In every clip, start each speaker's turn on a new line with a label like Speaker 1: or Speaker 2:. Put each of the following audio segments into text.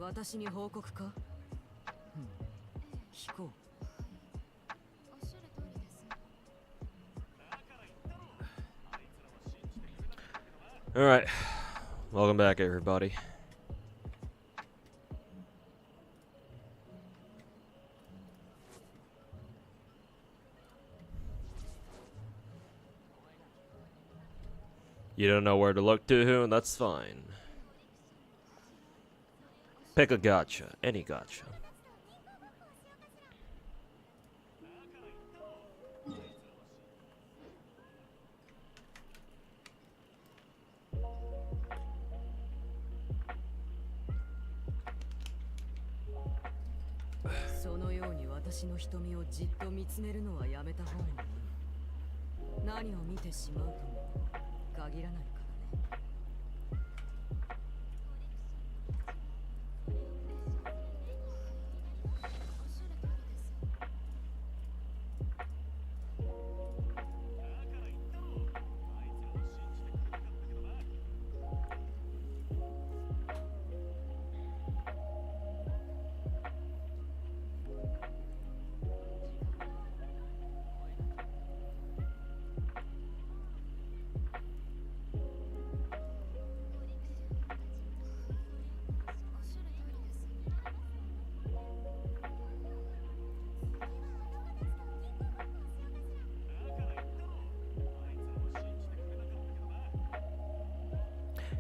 Speaker 1: 私に報告か？聞こう。
Speaker 2: All right, welcome back, everybody. You don't know where to look to? That's fine. Pick a gacha, any gacha.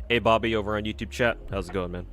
Speaker 2: Hey Bobby over on YouTube chat, how's it going, man?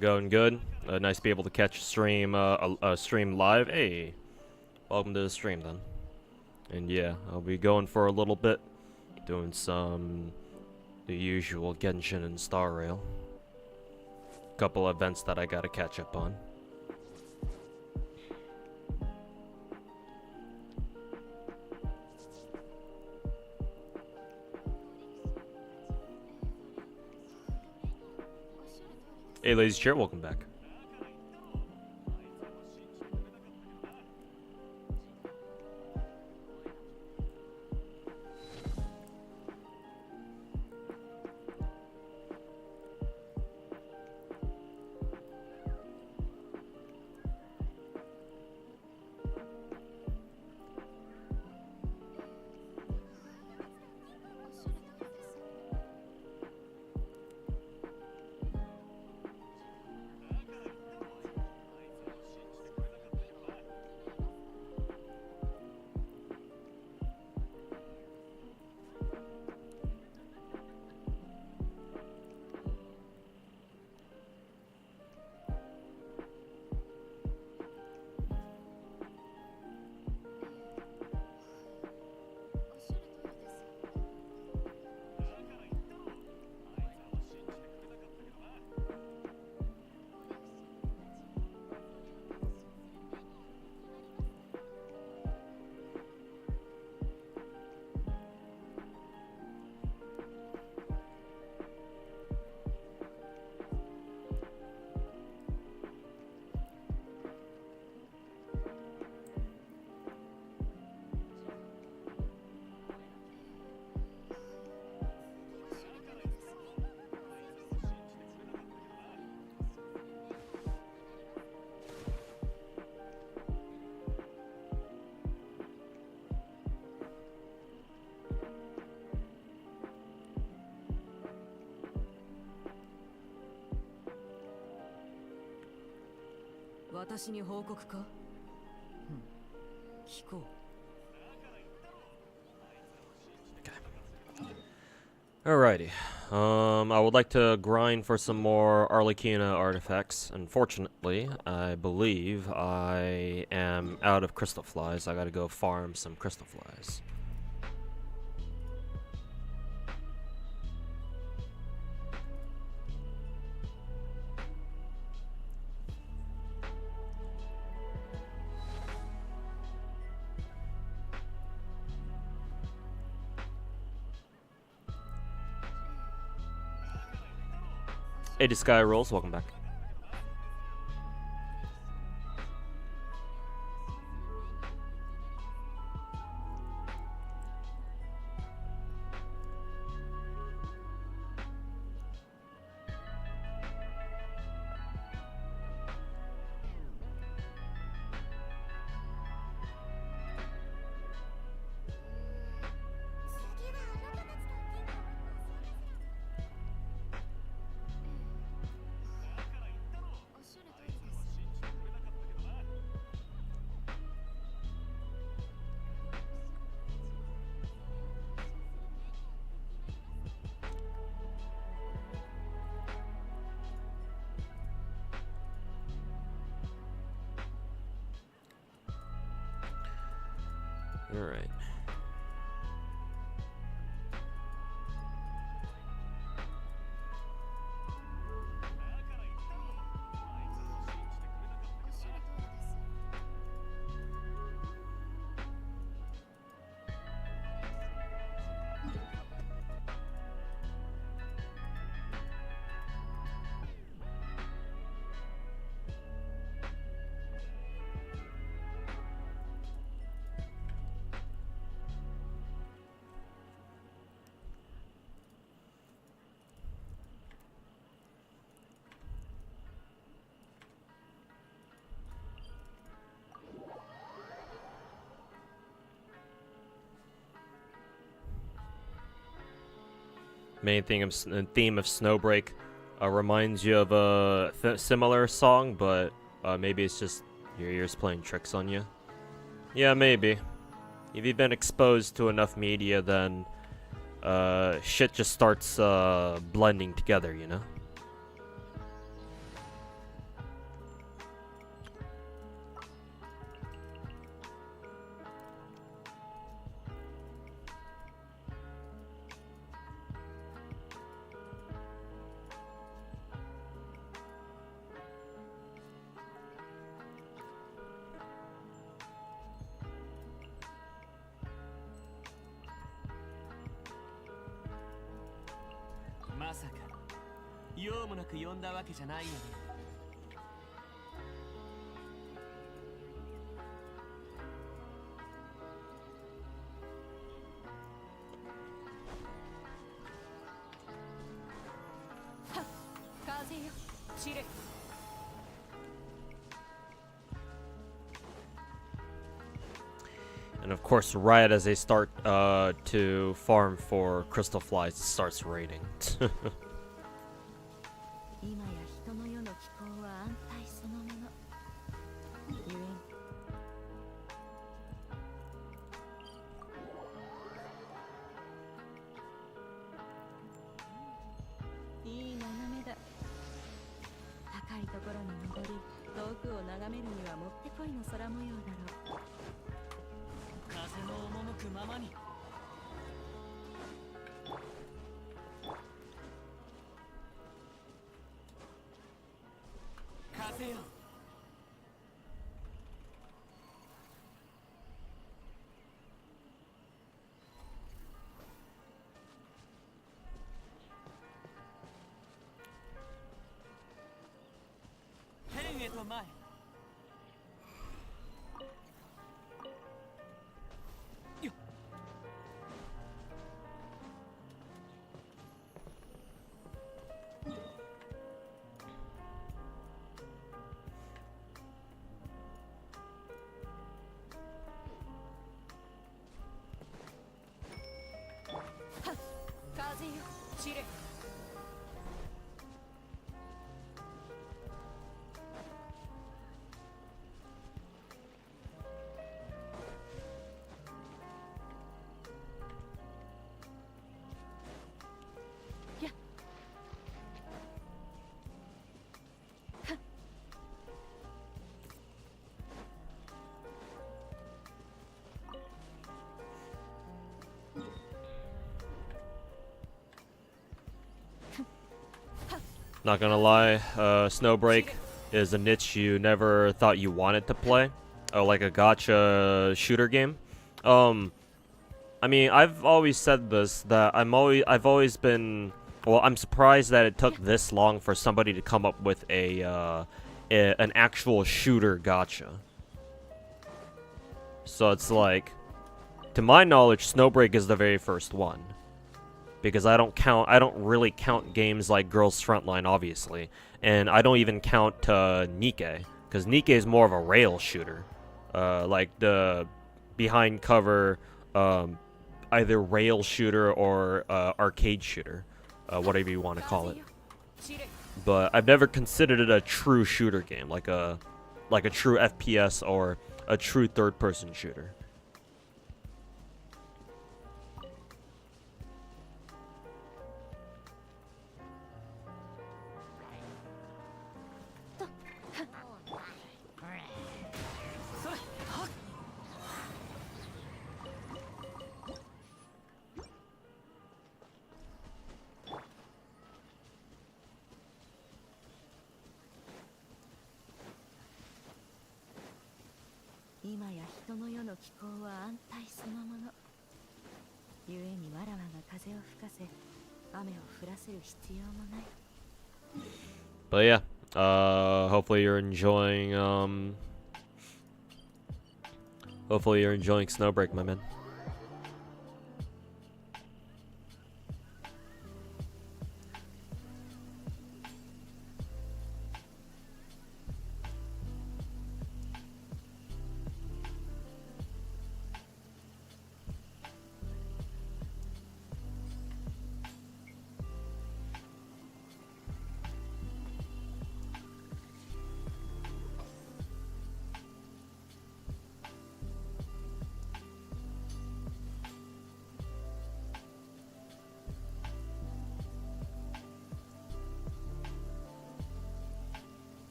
Speaker 2: Going good. Nice to be able to catch stream, stream live. Hey, welcome to the stream then. And yeah, I'll be going for a little bit, doing some the usual Genshin and Star Rail. Couple events that I gotta catch up on. Hey, ladies, chair, welcome back.
Speaker 1: 私に報告か？聞こう。
Speaker 2: Alrighty. I would like to grind for some more Arlecchino artifacts. Unfortunately, I believe I am out of Crystalflies. I gotta go farm some Crystalflies. Hey, to Sky Rolls, welcome back. Alright. Main theme of Snowbreak reminds you of a similar song, but maybe it's just your ears playing tricks on you. Yeah, maybe. If you've been exposed to enough media, then shit just starts blending together, you know? And of course, right as they start to farm for Crystalflies, it starts raining. Not gonna lie, Snowbreak is a niche you never thought you wanted to play. Like a gacha shooter game. I mean, I've always said this, that I've always been, well, I'm surprised that it took this long for somebody to come up with an actual shooter gacha. So it's like, to my knowledge, Snowbreak is the very first one. Because I don't really count games like Girls Frontline, obviously. And I don't even count Nikke, because Nikke is more of a rail shooter. Like the behind cover, either rail shooter or arcade shooter, whatever you want to call it. But I've never considered it a true shooter game, like a true FPS or a true third-person shooter. But yeah, hopefully you're enjoying Snowbreak, my man.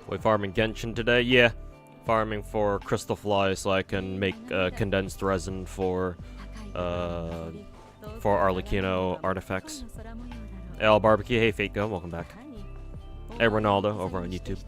Speaker 2: We farming Genshin today? Yeah. Farming for Crystalflies so I can make condensed resin for Arlecchino artifacts. El Barbecue, hey Fate Go, welcome back. Hey Ronaldo over on YouTube.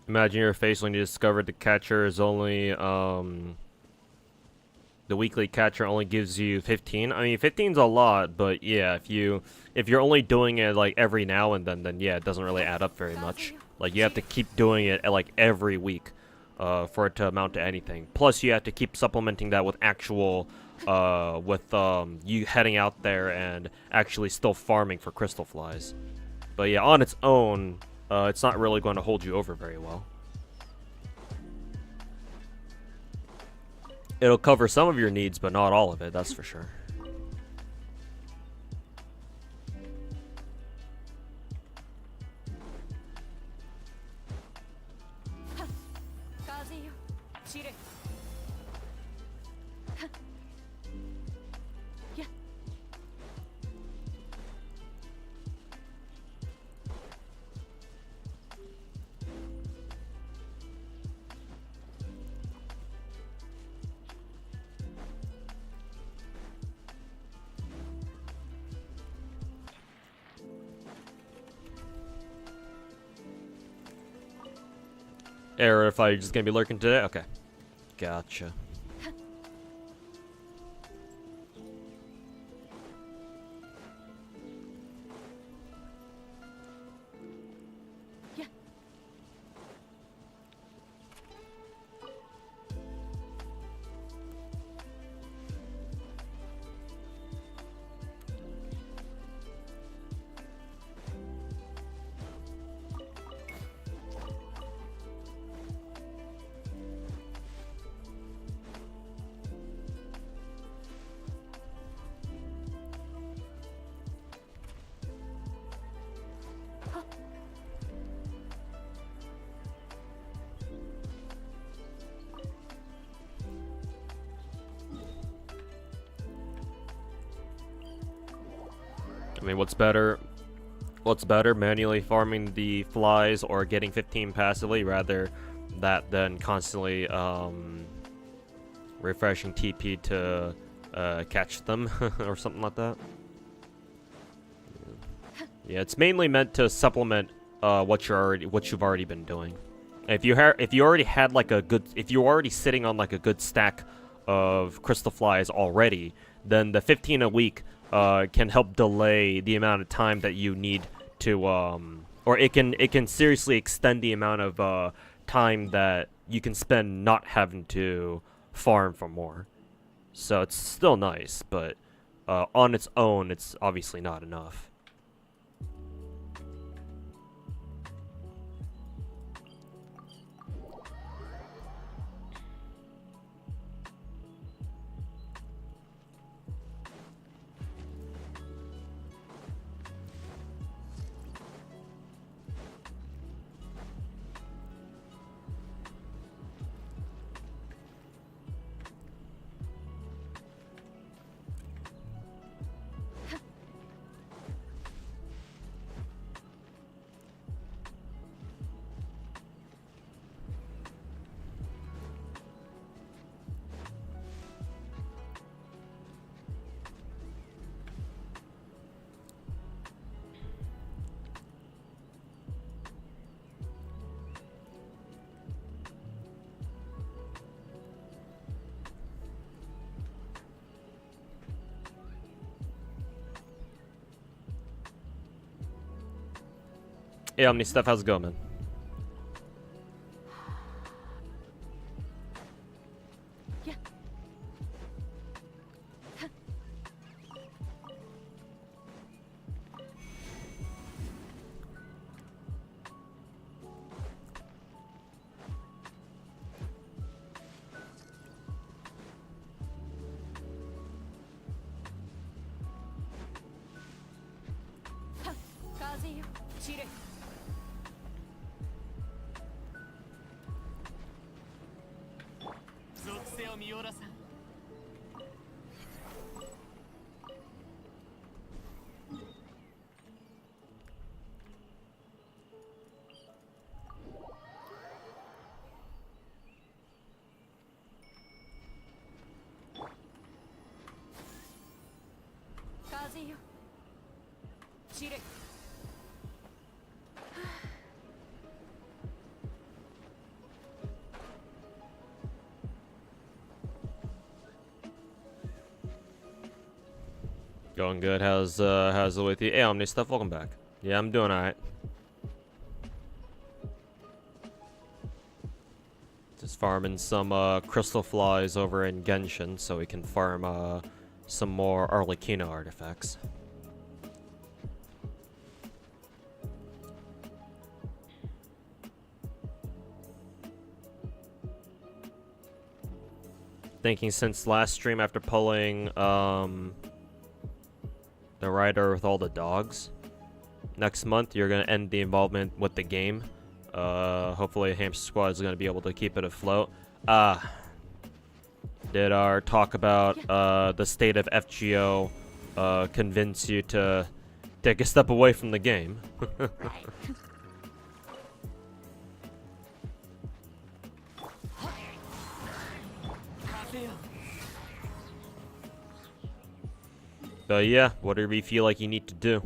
Speaker 2: Imagine your face when you discovered the catcher is only, the weekly catcher only gives you 15. I mean, 15's a lot, but yeah, if you're only doing it like every now and then yeah, it doesn't really add up very much. Like, you have to keep doing it like every week, for it to amount to anything. Plus, you have to keep supplementing that with actual, you heading out there and actually still farming for Crystalflies. But yeah, on its own, it's not really going to hold you over very well. It'll cover some of your needs, but not all of it, that's for sure. Or if I'm just gonna be lurking today? Okay. Gotcha. I mean, what's better? What's better, manually farming the flies or getting 15 passively, rather that than constantly refreshing TP to catch them or something like that? Yeah, it's mainly meant to supplement what you've already been doing. If you already had like if you're already sitting on like a good stack of crystal flies already, then the 15 a week can help delay the amount of time that you need to or it can seriously extend the amount of time that you can spend not having to farm for more. So it's still nice, but on its own, it's obviously not enough. Hey, Omni Stuff, how's it going, man? Going good. How's it with you? Hey, Omni Stuff, welcome back. Yeah, I'm doing alright. Just farming some crystal flies over in Genshin so we can farm some more Arlecchino artifacts. Thinking since last stream after pulling the rider with all the dogs. Next month, you're gonna end the involvement with the game. Hopefully, Hamster Squad is gonna be able to keep it afloat. Did our talk about the state of FGO convince you to take a step away from the game? But yeah, whatever you feel like you need to do.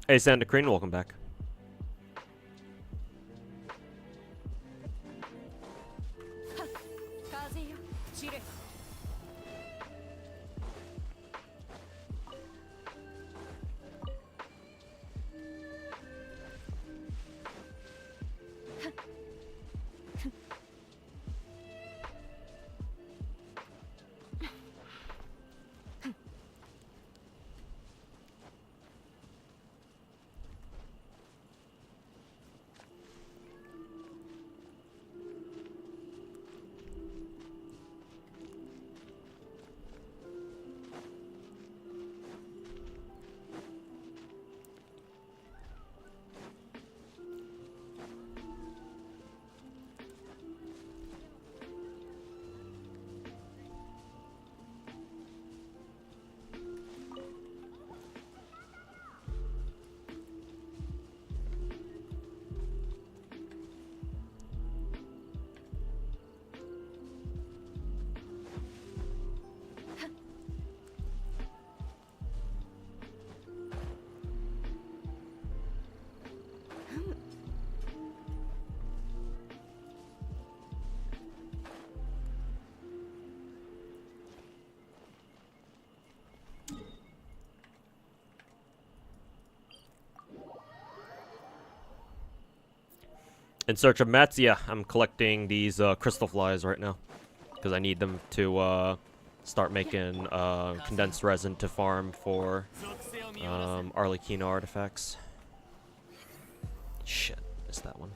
Speaker 2: Hey, Santa Crane, welcome back. In search of mats? Yeah, I'm collecting these Crystalflies right now. Because I need them to start making condensed resin to farm for Arlecchino artifacts. Shit, missed that one.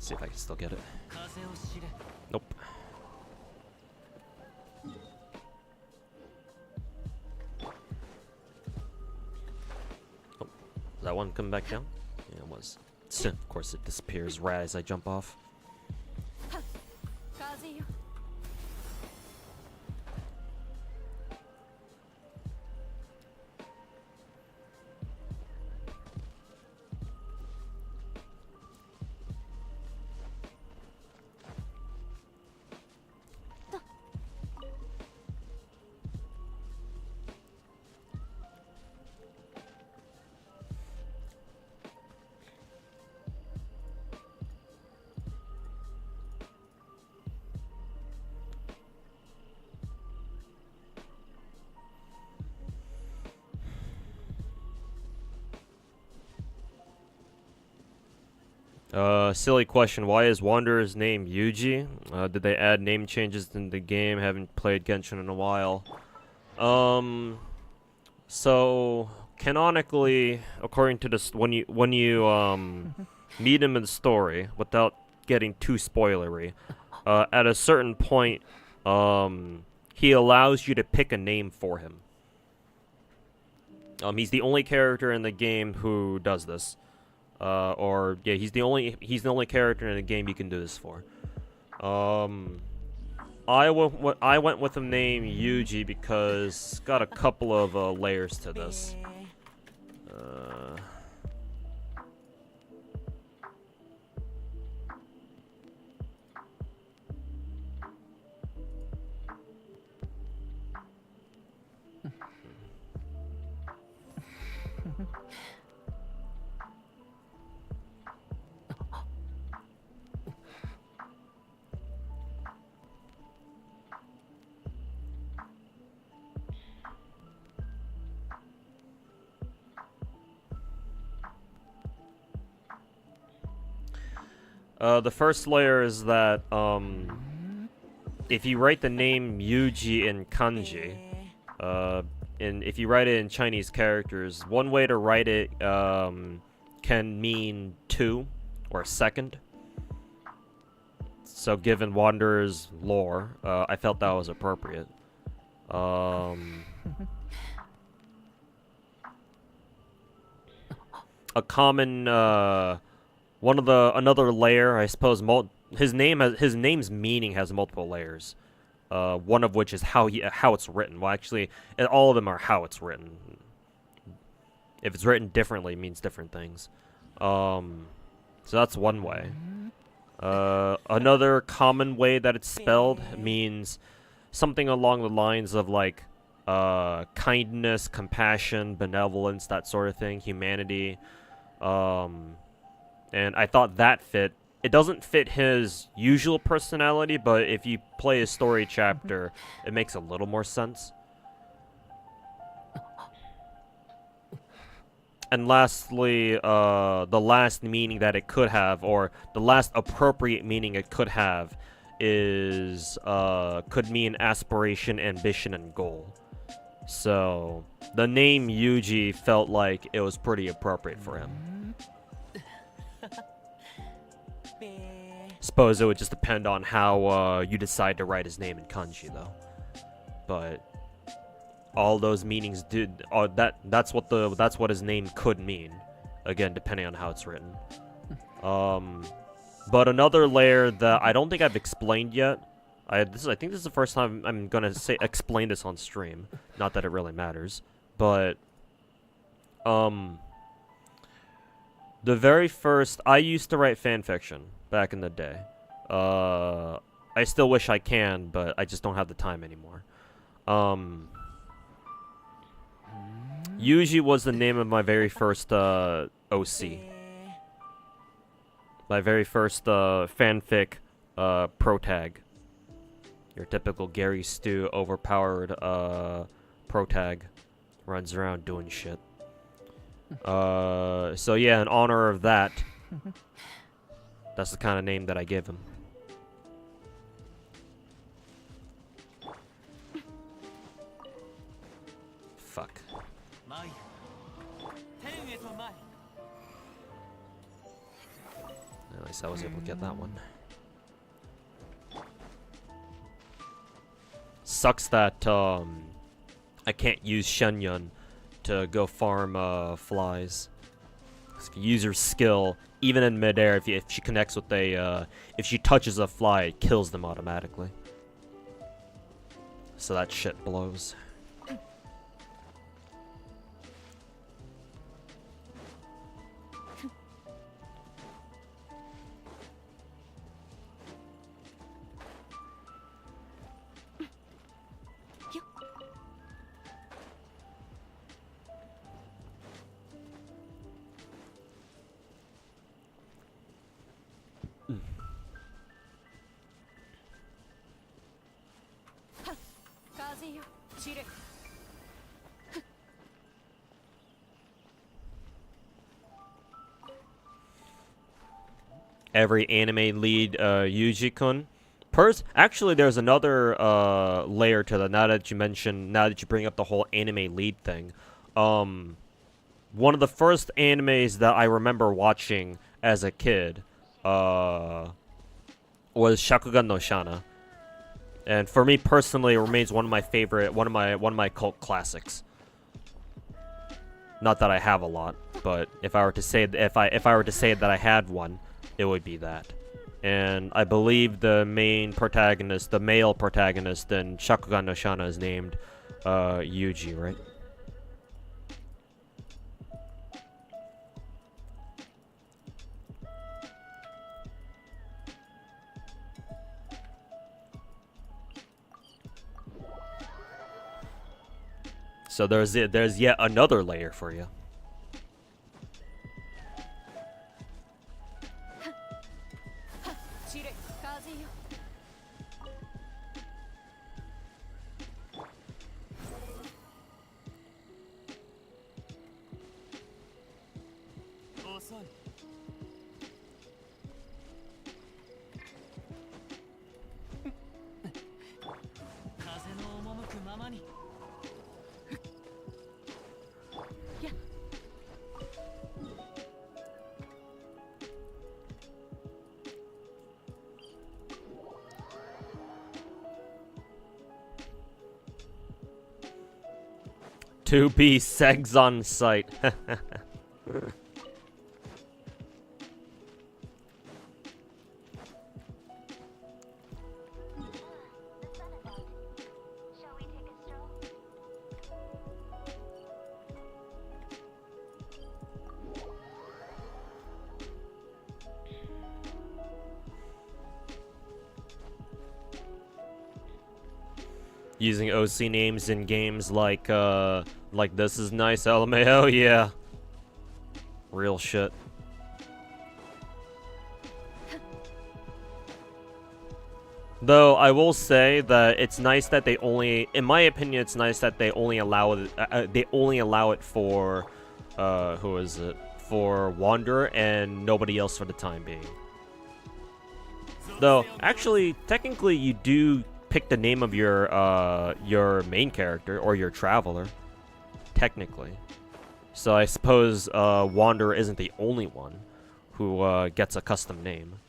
Speaker 2: See if I can still get it. Nope. Oh, is that one coming back down? Yeah, it was. Of course it disappears right as I jump off. Silly question. Why is Wanderer's name Yuji? Did they add name changes in the game? Haven't played Genshin in a while. So canonically, according to this, when you meet him in the story, without getting too spoilery, at a certain point, he allows you to pick a name for him. He's the only character in the game who does this. Yeah, he's the only character in the game you can do this for. I went with the name Yuji because it's got a couple of layers to this. The first layer is that, if you write the name Yuji in kanji, and if you write it in Chinese characters, one way to write it, can mean 2 or second. So given Wanderer's lore, I felt that was appropriate. A common, another layer, I suppose, his name's meaning has multiple layers. One of which is how it's written. Well, actually, all of them are how it's written. If it's written differently, it means different things. So that's one way. Another common way that it's spelled means something along the lines of like kindness, compassion, benevolence, that sort of thing, humanity. And I thought that fit. It doesn't fit his usual personality, but if you play a story chapter, it makes a little more sense. And lastly, the last meaning that it could have, or the last appropriate meaning it could have, is could mean aspiration, ambition, and goal. So the name Yuji felt like it was pretty appropriate for him. Suppose it would just depend on how you decide to write his name in kanji, though. But all those meanings did. That's what his name could mean. Again, depending on how it's written. But another layer that I don't think I've explained yet. I think this is the first time I'm gonna explain this on stream. Not that it really matters, but the very first, I used to write fan fiction back in the day. I still wish I can, but I just don't have the time anymore. Yuji was the name of my very first OC. My very first fanfic protag. Your typical Gary Stu overpowered protag. Runs around doing shit. So yeah, in honor of that, that's the kind of name that I give him. Fuck. At least I was able to get that one. Sucks that I can't use Shenyun to go farm flies. If you use her skill, even in midair, if she connects with if she touches a fly, it kills them automatically. So that shit blows. Every anime lead Yuji-kun. Actually, there's another layer to that. Now that you bring up the whole anime lead thing, one of the first animes that I remember watching as a kid was Shakugan no Shana, and for me personally, it remains one of my cult classics. Not that I have a lot, but if I were to say that I had one, it would be that. And I believe the main protagonist, the male protagonist in Shakugan no Shana is named Yuji, right? So there's yet another layer for you. To be segs on site. Using OC names in games like this is nice, LMAO, yeah. Real shit. Though I will say that it's nice that they only, in my opinion, it's nice that they only allow it for, who is it? For Wanderer and nobody else for the time being. Though, actually, technically, you do pick the name of your main character or your traveler, technically. So I suppose Wanderer isn't the only one who gets a custom name,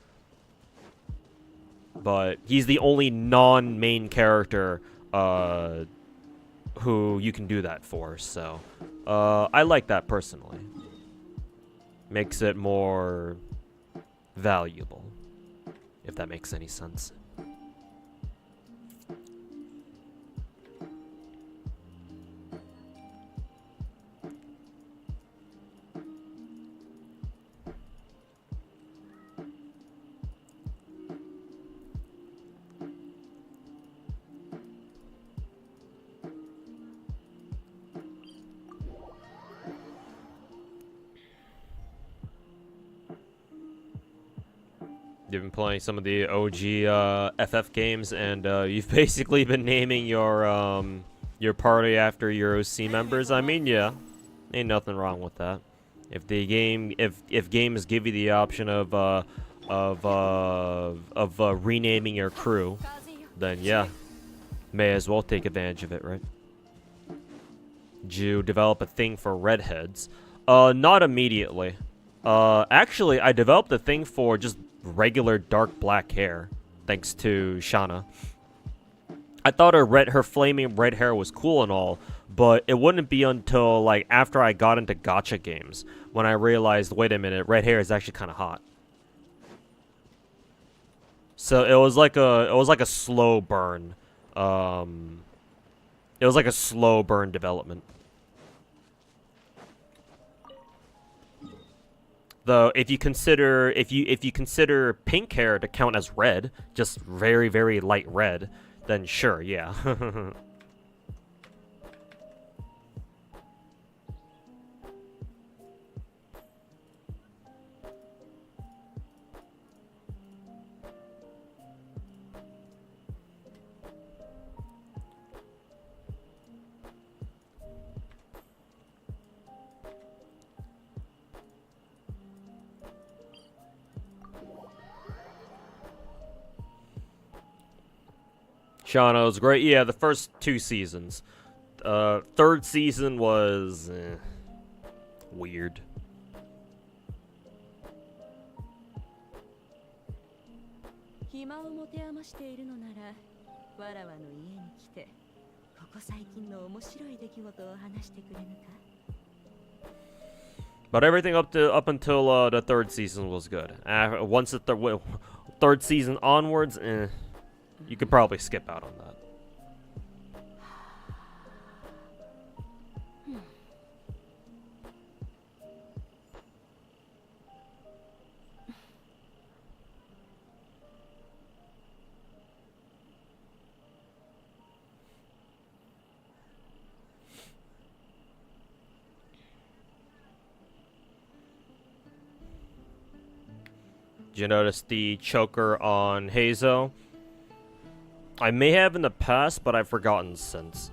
Speaker 2: but he's the only non-main character who you can do that for. So I like that personally. Makes it more valuable, if that makes any sense. You've been playing some of the OG FF games, and you've basically been naming your party after your OC members. I mean, yeah, ain't nothing wrong with that. If the game, if games give you the option of renaming your crew, then yeah, may as well take advantage of it, right? Did you develop a thing for redheads? Not immediately. Actually, I developed a thing for just regular dark black hair, thanks to Shauna. I thought her flaming red hair was cool and all, but it wouldn't be until like after I got into gacha games when I realized, wait a minute, red hair is actually kind of hot. So it was like a slow burn. It was like a slow burn development. Though, if you consider pink hair to count as red, just very, very light red, then sure, yeah. Shauna was great. Yeah, the first 2 seasons. Third season was weird. But everything up until the 3rd season was good. Once the 3rd season onwards, you could probably skip out on that. Did you notice the choker on Hazo? I may have in the past, but I've forgotten since.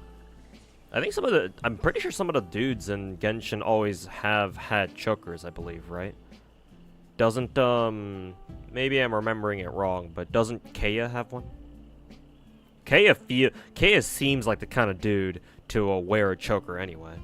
Speaker 2: I think I'm pretty sure some of the dudes in Genshin always have had chokers, I believe, right? Doesn't, maybe I'm remembering it wrong, but doesn't Kaya have one? Kaya seems like the kind of dude to wear a choker anyway.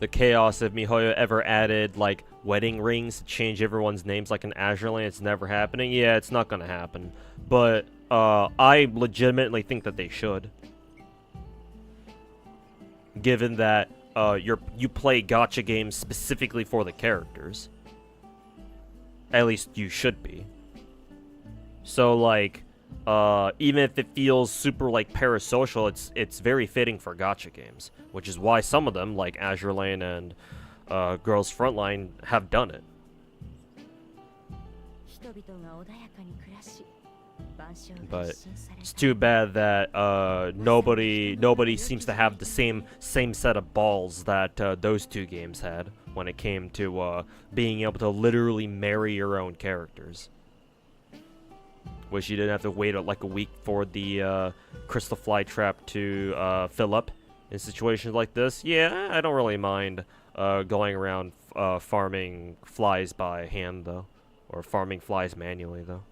Speaker 2: the chaos if MiHoYo ever added like wedding rings to change everyone's names like in Azure Lane. It's never happening. Yeah, it's not gonna happen. But I legitimately think that they should. Given that you play gacha games specifically for the characters. At least you should be. So like even if it feels super like parasocial, it's very fitting for gacha games, which is why some of them, like Azure Lane and Girls Frontline, have done it. But it's too bad that nobody seems to have the same set of balls that those two games had when it came to being able to literally marry your own characters. Wish you didn't have to wait like a week for the crystal fly trap to fill up in situations like this. Yeah, I don't really mind going around farming flies by hand though, or farming flies manually though.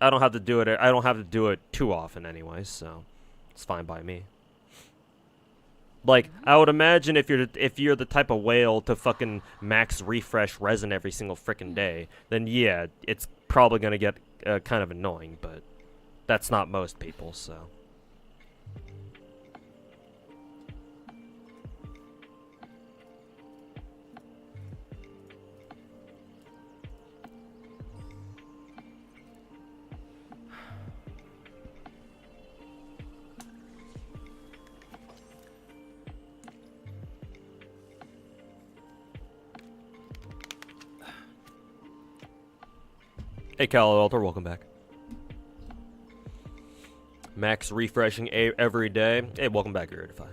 Speaker 2: I don't have to do it. I don't have to do it too often anyway, so it's fine by me. Like, I would imagine if you're the type of whale to fucking max refresh resin every single frickin' day, then yeah, it's probably gonna get kind of annoying, but that's not most people, so. Hey, Alter, welcome back. Max refreshing every day. Hey, welcome back, Eridify.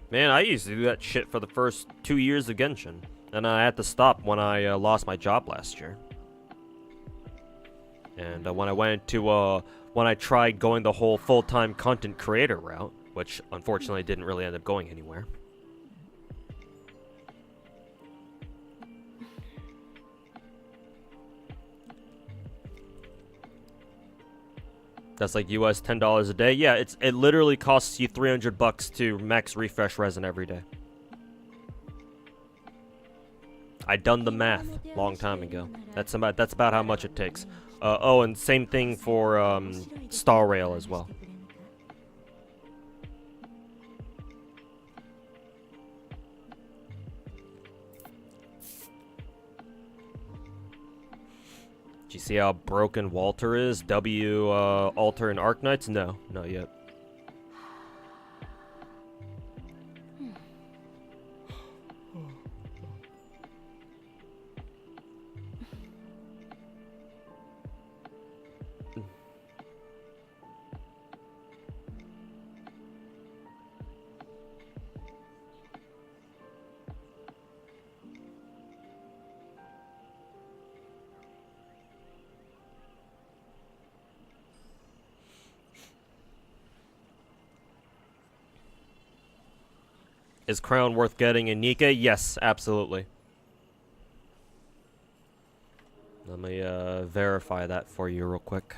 Speaker 2: Man, I used to do that shit for the first 2 years of Genshin, and I had to stop when I lost my job last year. And when I tried going the whole full-time content creator route, which unfortunately didn't really end up going anywhere. That's like US $10 a day. Yeah, it literally costs you $300 to max refresh resin every day. I done the math long time ago. That's about how much it takes. Oh, and same thing for Star Rail as well. Do you see how broken Walter is? Alter and Arknights? No, not yet. Is Crown worth getting in Nikke? Yes, absolutely. Let me verify that for you real quick.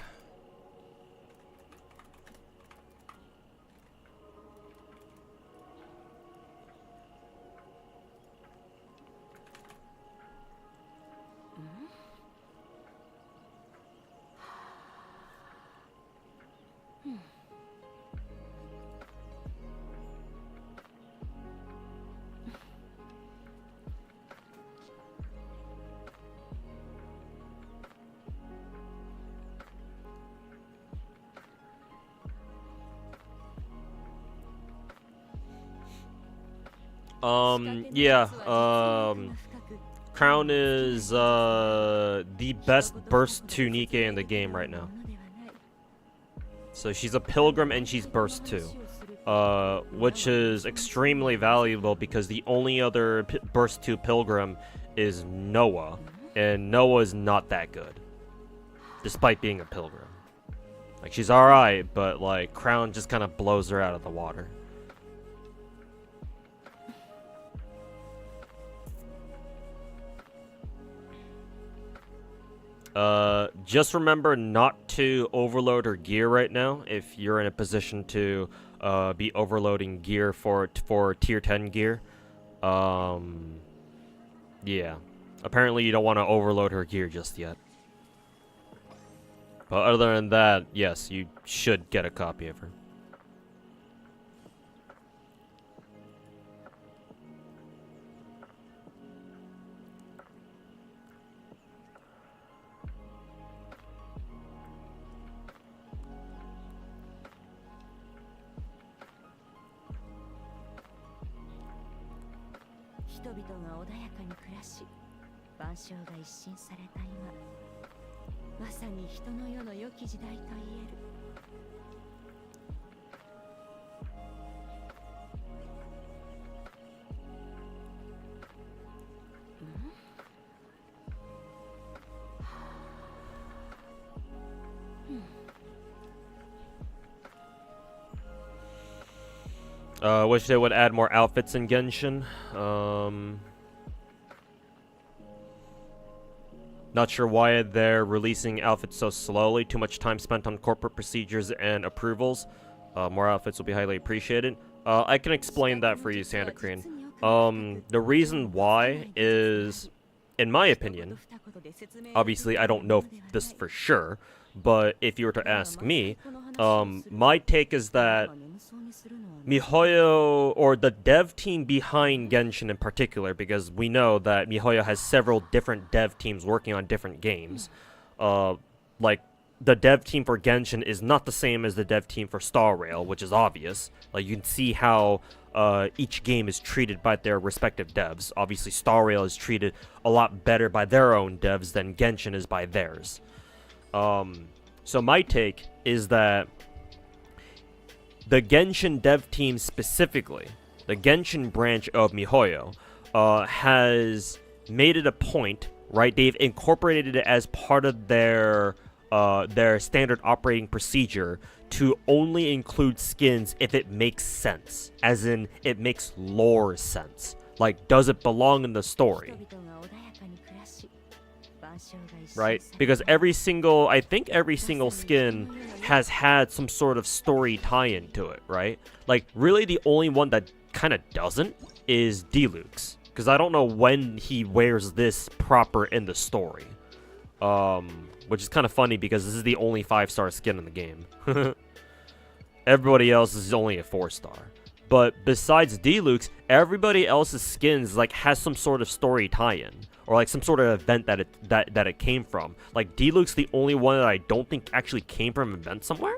Speaker 2: Crown is the best burst 2 Nikke in the game right now. So she's a pilgrim and she's burst 2. Which is extremely valuable because the only other burst 2 pilgrim is Noah, and Noah is not that good, despite being a pilgrim. Like, she's alright, but like Crown just kind of blows her out of the water. Just remember not to overload her gear right now if you're in a position to be overloading gear for tier 10 gear. Yeah. Apparently you don't want to overload her gear just yet. But other than that, yes, you should get a copy of her. Wish they would add more outfits in Genshin. Not sure why they're releasing outfits so slowly. Too much time spent on corporate procedures and approvals. More outfits will be highly appreciated. I can explain that for you, Santa Crane. The reason why is, in my opinion, obviously I don't know this for sure, but if you were to ask me, my take is that MiHoYo, or the dev team behind Genshin in particular, because we know that MiHoYo has several different dev teams working on different games. Like, the dev team for Genshin is not the same as the dev team for Star Rail, which is obvious. Like, you can see how each game is treated by their respective devs. Obviously, Star Rail is treated a lot better by their own devs than Genshin is by theirs. So my take is that the Genshin dev team specifically, the Genshin branch of MiHoYo, has made it a point, right? They've incorporated it as part of their standard operating procedure to only include skins if it makes sense, as in it makes lore sense. Like, does it belong in the story? Right? Because I think every single skin has had some sort of story tie-in to it, right? Like, really the only one that kind of doesn't is Diluc's. Because I don't know when he wears this proper in the story. Which is kind of funny because this is the only 5-star skin in the game. Everybody else is only a 4-star. But besides Diluc's, everybody else's skins like has some sort of story tie-in. Or like some sort of event that it came from. Like, Diluc's the only one that I don't think actually came from an event somewhere.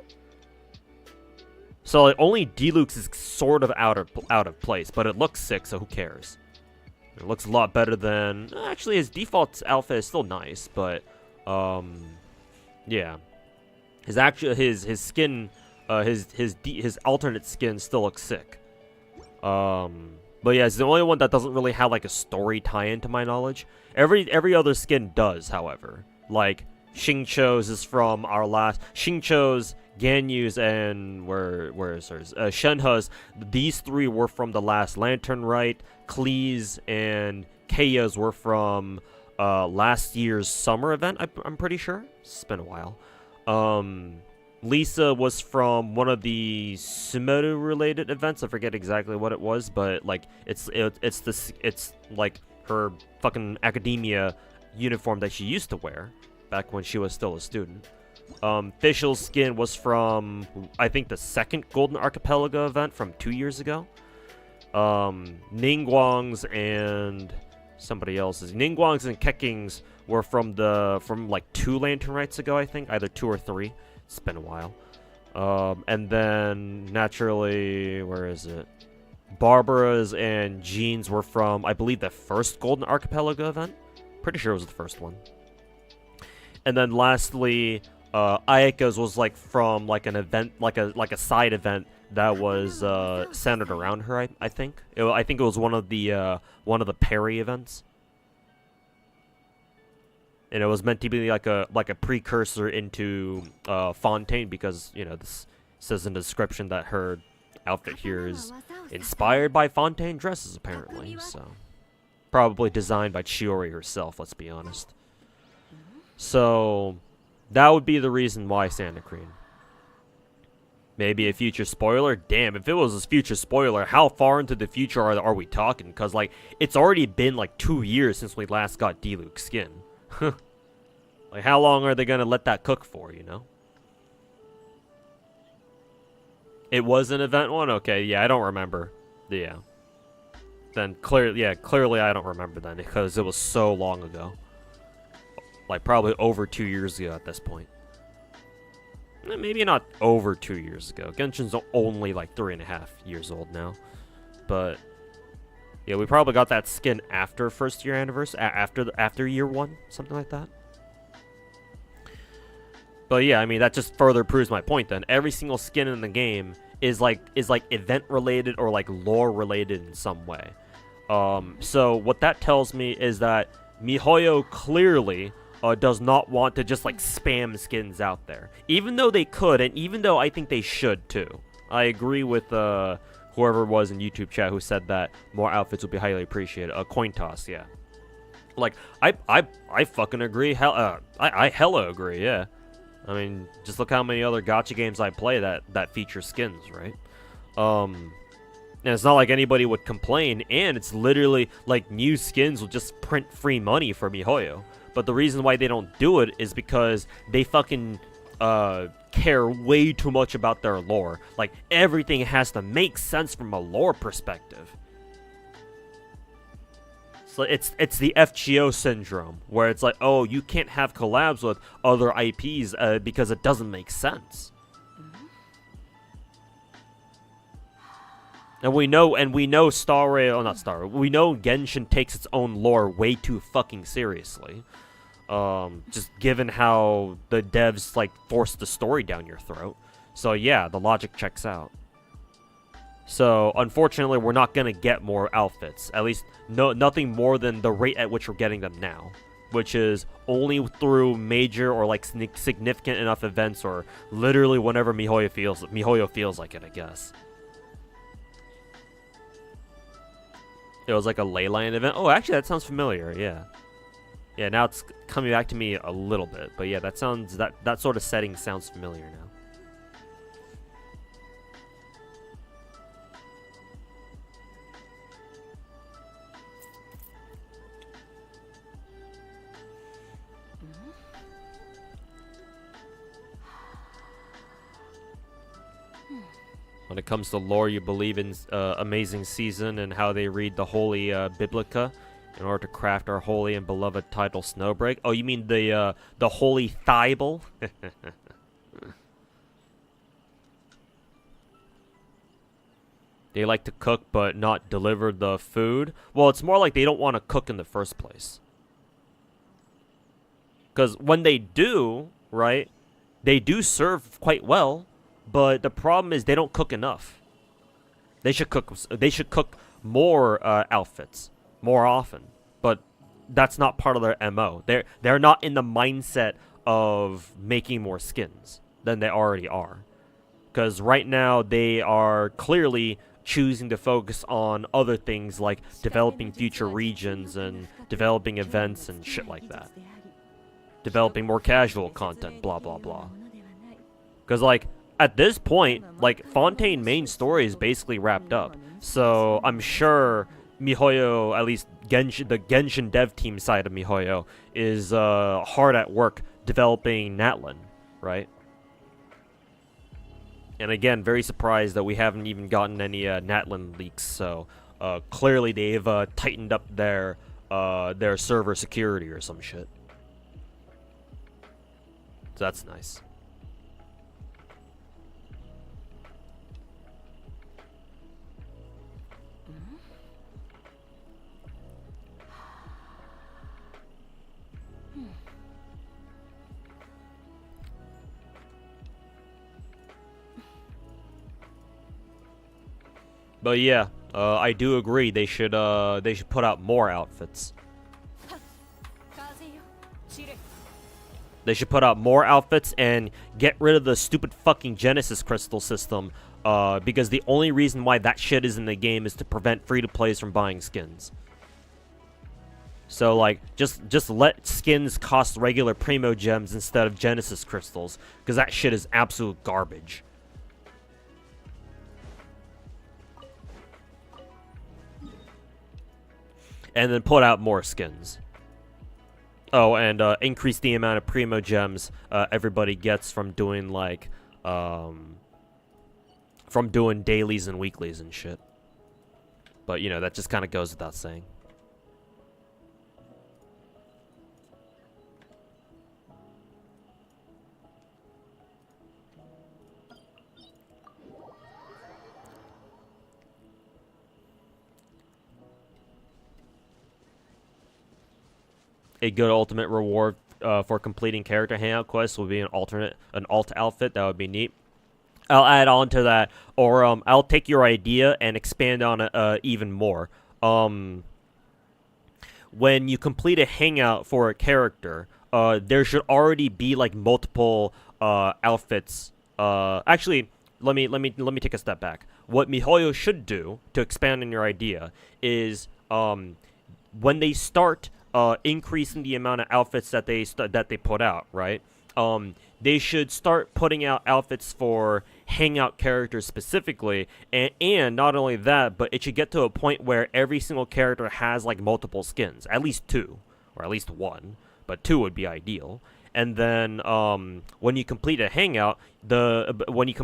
Speaker 2: So like, only Diluc's is sort of out of place, but it looks sick, so who cares? It looks a lot better than, actually his default outfit is still nice, but yeah, his skin, his alternate skin still looks sick. But yeah, it's the only one that doesn't really have like a story tie-in to my knowledge. Every other skin does, however. Like, Xingqiu's is from our last... Xingqiu's, Ganyu's, and... Where is hers? Shenhe's. These three were from the last Lantern Rite. Klee's and Keia's were from last year's summer event, I'm pretty sure. It's been a while. Lisa was from one of the Sumeru-related events. I forget exactly what it was, but like it's like her fucking academia uniform that she used to wear back when she was still a student. Fischl's skin was from, I think, the second Golden Archipelago event from 2 years ago. Ningguang's and somebody else's. Ningguang's and Keking's were from like 2 Lantern Rites ago, I think, either 2 or 3. It's been a while. And then, naturally, where is it? Barbara's and Jean's were from, I believe, the first Golden Archipelago event. Pretty sure it was the first one. And then, lastly, Ayaka's was like from like an event, like a side event that was centered around her. I think. I think it was one of the Perry events. And it was meant to be like a precursor into Fontaine, because, you know, this says in the description that her outfit here is inspired by Fontaine dresses, apparently. So probably designed by Chiori herself, let's be honest. So that would be the reason why Santa Cream. Maybe a future spoiler? Damn, if it was a future spoiler, how far into the future are we talking? Because, like, it's already been, like, 2 years since we last got Diluc's skin. Like, how long are they going to let that cook for, you know? It was an event one? Okay, yeah, I don't remember. Yeah. Then, clearly I don't remember then, because it was so long ago. Like, probably over 2 years ago at this point. Maybe not over 2 years ago. Genshin's only like 3.5 years old now. But yeah, we probably got that skin after first year anniversary, after year 1, something like that. But yeah, I mean that just further proves my point. Then every single skin in the game is like event related or like lore related in some way. So what that tells me is that MiHoYo clearly does not want to just like spam skins out there, even though they could, and even though I think they should too. I agree with whoever it was in YouTube chat who said that more outfits would be highly appreciated. A coin toss, yeah. Like I fucking agree. I hella agree. Yeah. I mean, just look how many other gacha games I play that feature skins, right? And it's not like anybody would complain, and it's literally like new skins will just print free money for MiHoYo. But the reason why they don't do it is because they fucking care way too much about their lore. Like, everything has to make sense from a lore perspective. So it's the FGO syndrome, where it's like, oh, you can't have collabs with other IPs because it doesn't make sense. And we know we know Genshin takes its own lore way too fucking seriously. Just given how the devs like force the story down your throat. So yeah, the logic checks out. So unfortunately, we're not gonna get more outfits. At least nothing more than the rate at which we're getting them now, which is only through major or like significant enough events, or literally whenever MiHoYo feels like it, I guess. It was like a Leyline event. Oh, actually, that sounds familiar. Yeah. Yeah, now it's coming back to me a little bit. But yeah, that sort of setting sounds familiar now. When it comes to lore, you believe in Amazing Season and how they read the Holy Biblica in order to craft our holy and beloved title, Snowbreak. Oh, you mean the Holy Thibel? They like to cook but not deliver the food. Well, it's more like they don't want to cook in the first place. Because when they do, right, they do serve quite well. But the problem is they don't cook enough. They should cook more outfits more often. But that's not part of their MO. They're not in the mindset of making more skins than they already are. Because right now they are clearly choosing to focus on other things like developing future regions and developing events and shit like that. Developing more casual content, blah blah blah. Because like at this point, like, Fontaine main story is basically wrapped up. So, I'm sure MiHoYo, at least the Genshin dev team side of MiHoYo, is hard at work developing Natlin, right? And again, very surprised that we haven't even gotten any Natlin leaks. So, clearly they've tightened up their server security or some shit. So, that's nice. But yeah, I do agree they should put out more outfits. They should put out more outfits and get rid of the stupid fucking Genesis crystal system, because the only reason why that shit is in the game is to prevent free-to-plays from buying skins. So like, just let skins cost regular Primo gems instead of Genesis crystals, because that shit is absolute garbage. And then put out more skins. Oh, and increase the amount of Primo gems everybody gets from doing like dailies and weeklies and shit. But you know, that just kind of goes without saying. A good ultimate reward for completing character hangout quests will be an alt outfit. That would be neat. I'll add on to that, or I'll take your idea and expand on it even more. When you complete a hangout for a character, there should already be like multiple outfits. Actually, let me take a step back. What MiHoYo should do to expand on your idea is when they start increasing the amount of outfits that they put out, right? They should start putting out outfits for hangout characters specifically, and not only that, but it should get to a point where every single character has like multiple skins, at least 2, or at least 1, but 2 would be ideal. And then when you complete a hangout, when you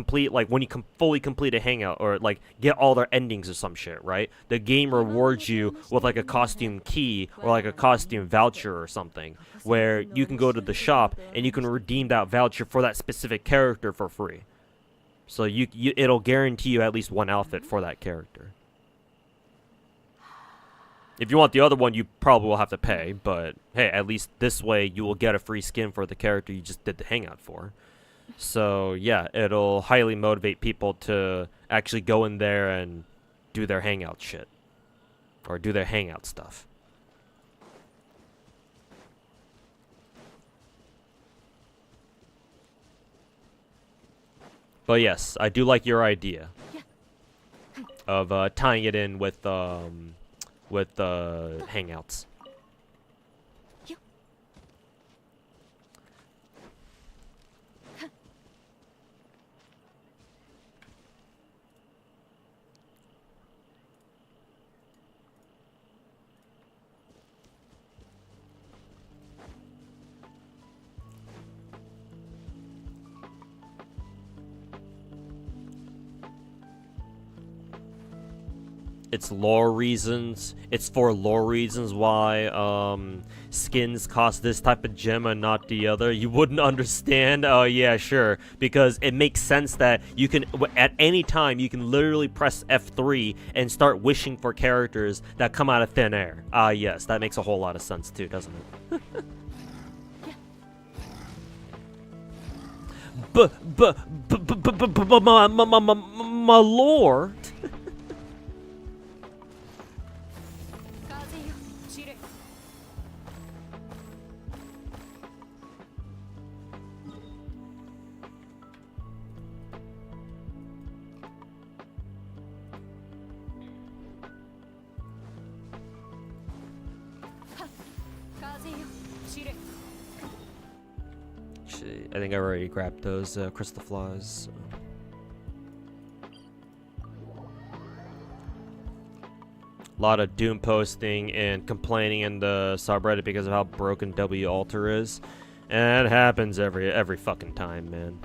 Speaker 2: fully complete a hangout, or like get all their endings or some shit, right? The game rewards you with like a costume key or like a costume voucher or something, where you can go to the shop and you can redeem that voucher for that specific character for free. So it'll guarantee you at least 1 outfit for that character. If you want the other one, you probably will have to pay, but hey, at least this way you will get a free skin for the character you just did the hangout for. So yeah, it'll highly motivate people to actually go in there and do their hangout shit. Or do their hangout stuff. But yes, I do like your idea of tying it in with hangouts. It's lore reasons. It's for lore reasons why skins cost this type of gem and not the other. You wouldn't understand? Oh yeah, sure. Because it makes sense that you can, at any time, you can literally press F3 and start wishing for characters that come out of thin air. Ah yes, that makes a whole lot of sense too, doesn't it? My lord. I think I already grabbed those Crystalflies. A lot of doom posting and complaining in the subreddit because of how broken W Alter is. And it happens every fucking time, man.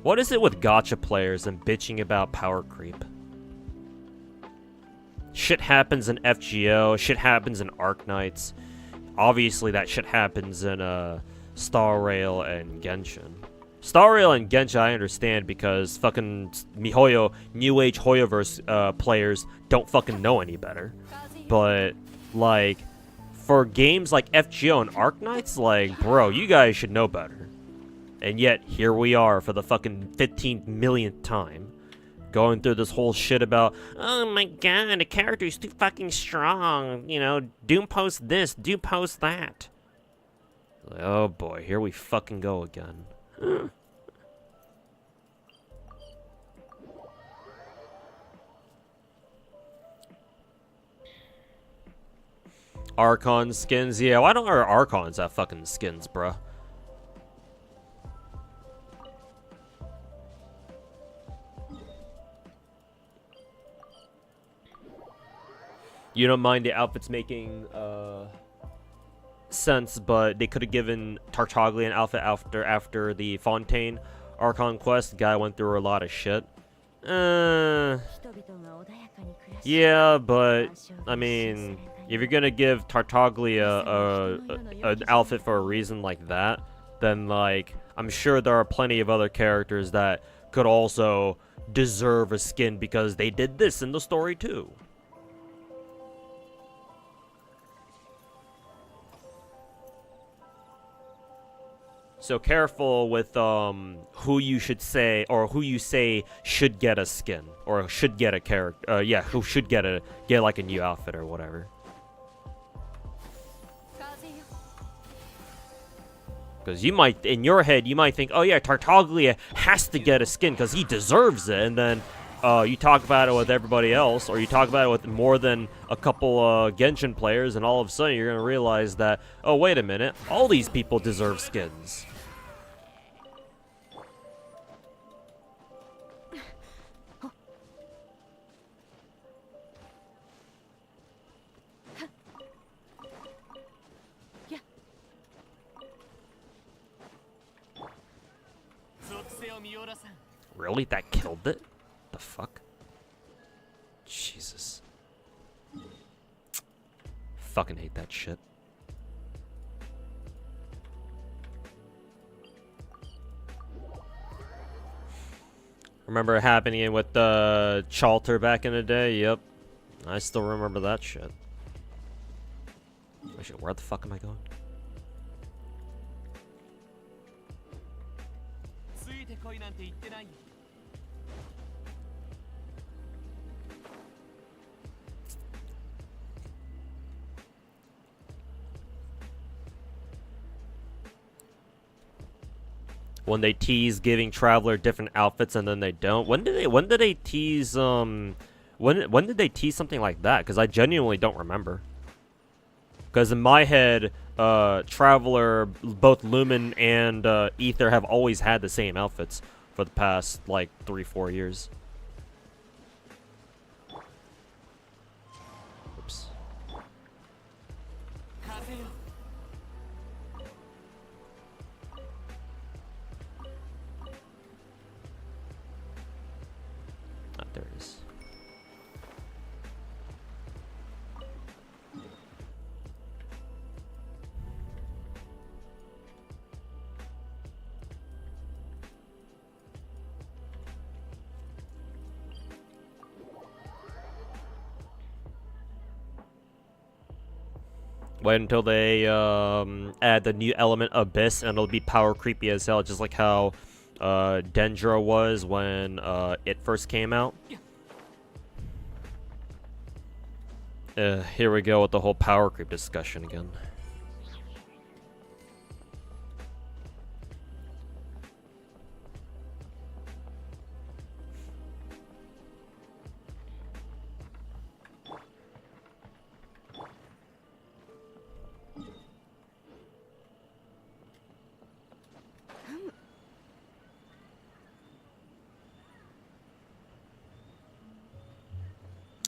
Speaker 2: What is it with gacha players and bitching about power creep? Shit happens in FGO, shit happens in Arknights. Obviously that shit happens in Star Rail and Genshin. Star Rail and Genshin I understand because fucking MiHoYo, New Age Hoyoverse players don't fucking know any better. But, like, for games like FGO and Arknights, like, bro, you guys should know better. And yet, here we are for the fucking 15 millionth time. Going through this whole shit about, oh my god, the character's too fucking strong. You know, doom post this, doom post that. Oh boy, here we fucking go again. Archon skins? Yeah, why don't our Archons have fucking skins, bruh? You don't mind the outfits making sense, but they could have given Tartaglia an outfit after the Fontaine Archon quest. The guy went through a lot of shit. Yeah, but I mean, if you're gonna give Tartaglia an outfit for a reason like that, then like I'm sure there are plenty of other characters that could also deserve a skin because they did this in the story too. So careful with who you should say, or who you say should get a skin, or should get a character. Yeah, who should get like a new outfit or whatever. Because you might, in your head, you might think, oh yeah, Tartaglia has to get a skin because he deserves it, and then you talk about it with everybody else, or you talk about it with more than a couple Genshin players, and all of a sudden you're gonna realize that, oh wait a minute, all these people deserve skins. Really? That killed it? The fuck? Jesus. Fucking hate that shit. Remember it happening with the Chalter back in the day? Yep. I still remember that shit. Actually, where the fuck am I going? When they tease giving Traveler different outfits and then they don't. When did they tease when did they tease something like that? Because I genuinely don't remember. Because in my head, Traveler, both Lumen and Ether have always had the same outfits for the past like 3-4 years. Oops. There it is. Wait until they add the new element Abyss, and it'll be power creepy as hell, just like how Dendra was when it first came out. Here we go with the whole power creep discussion again.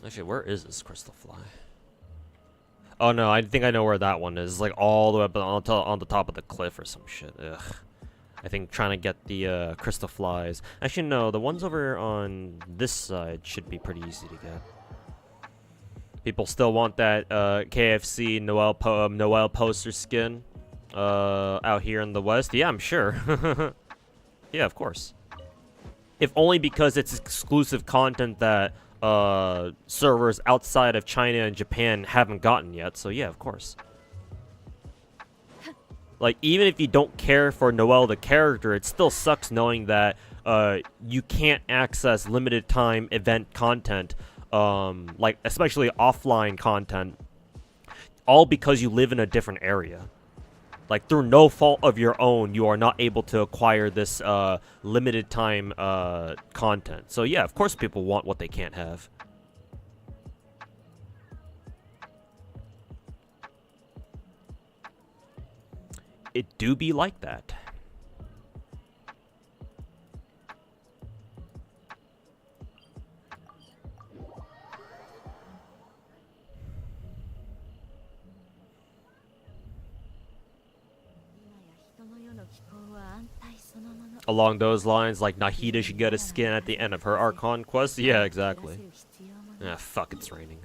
Speaker 2: Actually, where is this Crystalfly? Oh no, I think I know where that one is. It's like all the way up on the top of the cliff or some shit. Ugh. I think trying to get the Crystalflies. Actually, no, the ones over on this side should be pretty easy to get. People still want that KFC Noel poster skin out here in the West. Yeah, I'm sure. Yeah, of course. If only because it's exclusive content that servers outside of China and Japan haven't gotten yet, so yeah, of course. Like, even if you don't care for Noel the character, it still sucks knowing that you can't access limited time event content, like especially offline content, all because you live in a different area. Like, through no fault of your own, you are not able to acquire this limited time content. So yeah, of course people want what they can't have. it do be like that. Along those lines, like Nahida should get a skin at the end of her Archon quest? Yeah, exactly. Ah, fuck, it's raining.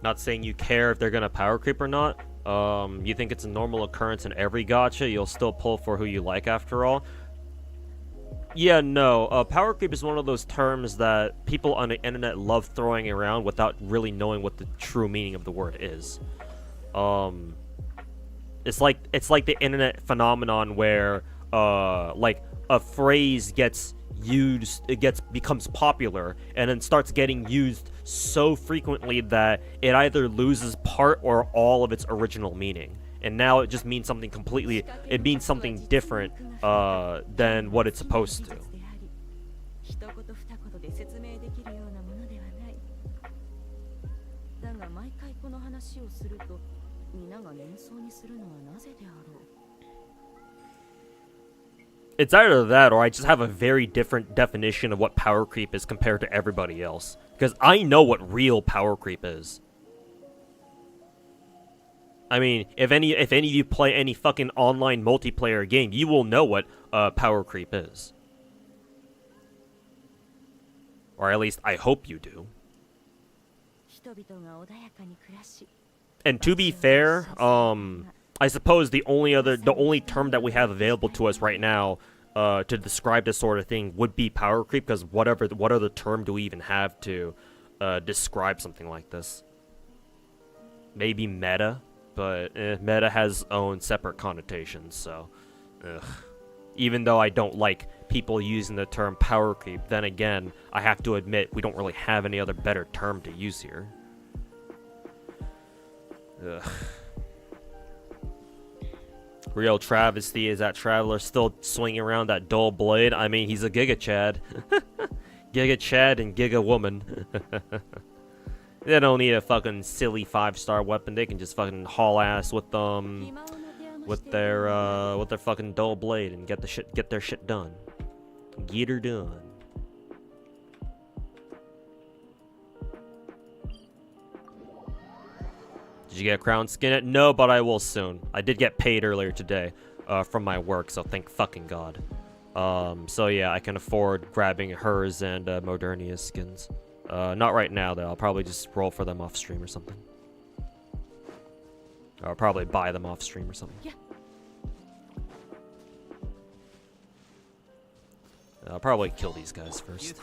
Speaker 2: Not saying you care if they're gonna power creep or not. You think it's a normal occurrence in every gacha, you'll still pull for who you like after all. Yeah, no. Power creep is one of those terms that people on the internet love throwing around without really knowing what the true meaning of the word is. It's like the internet phenomenon where like a phrase gets used, becomes popular and then starts getting used so frequently that it either loses part or all of its original meaning, and now it just means something completely, it means something different than what it's supposed to. It's either that or I just have a very different definition of what power creep is compared to everybody else. Because I know what real power creep is. I mean, if any of you play any fucking online multiplayer game, you will know what power creep is. Or at least I hope you do. And to be fair, I suppose the only term that we have available to us right now to describe this sort of thing would be power creep, because what other term do we even have to describe something like this? Maybe meta, but meta has its own separate connotations, so ugh. Even though I don't like people using the term power creep, then again, I have to admit we don't really have any other better term to use here. Ugh. Real travesty is that Traveler still swinging around that dull blade. I mean, he's a Giga Chad. Giga Chad and Giga Woman. They don't need a fucking silly 5-star weapon. They can just fucking haul ass with their fucking dull blade and get their shit done. Get her done. Did you get a crown skin? No, but I will soon. I did get paid earlier today from my work, so thank fucking God. So yeah, I can afford grabbing hers and Modernia's skins. Not right now, though. I'll probably just roll for them off stream or something. Or I'll probably buy them off stream or something. Yeah. I'll probably kill these guys first.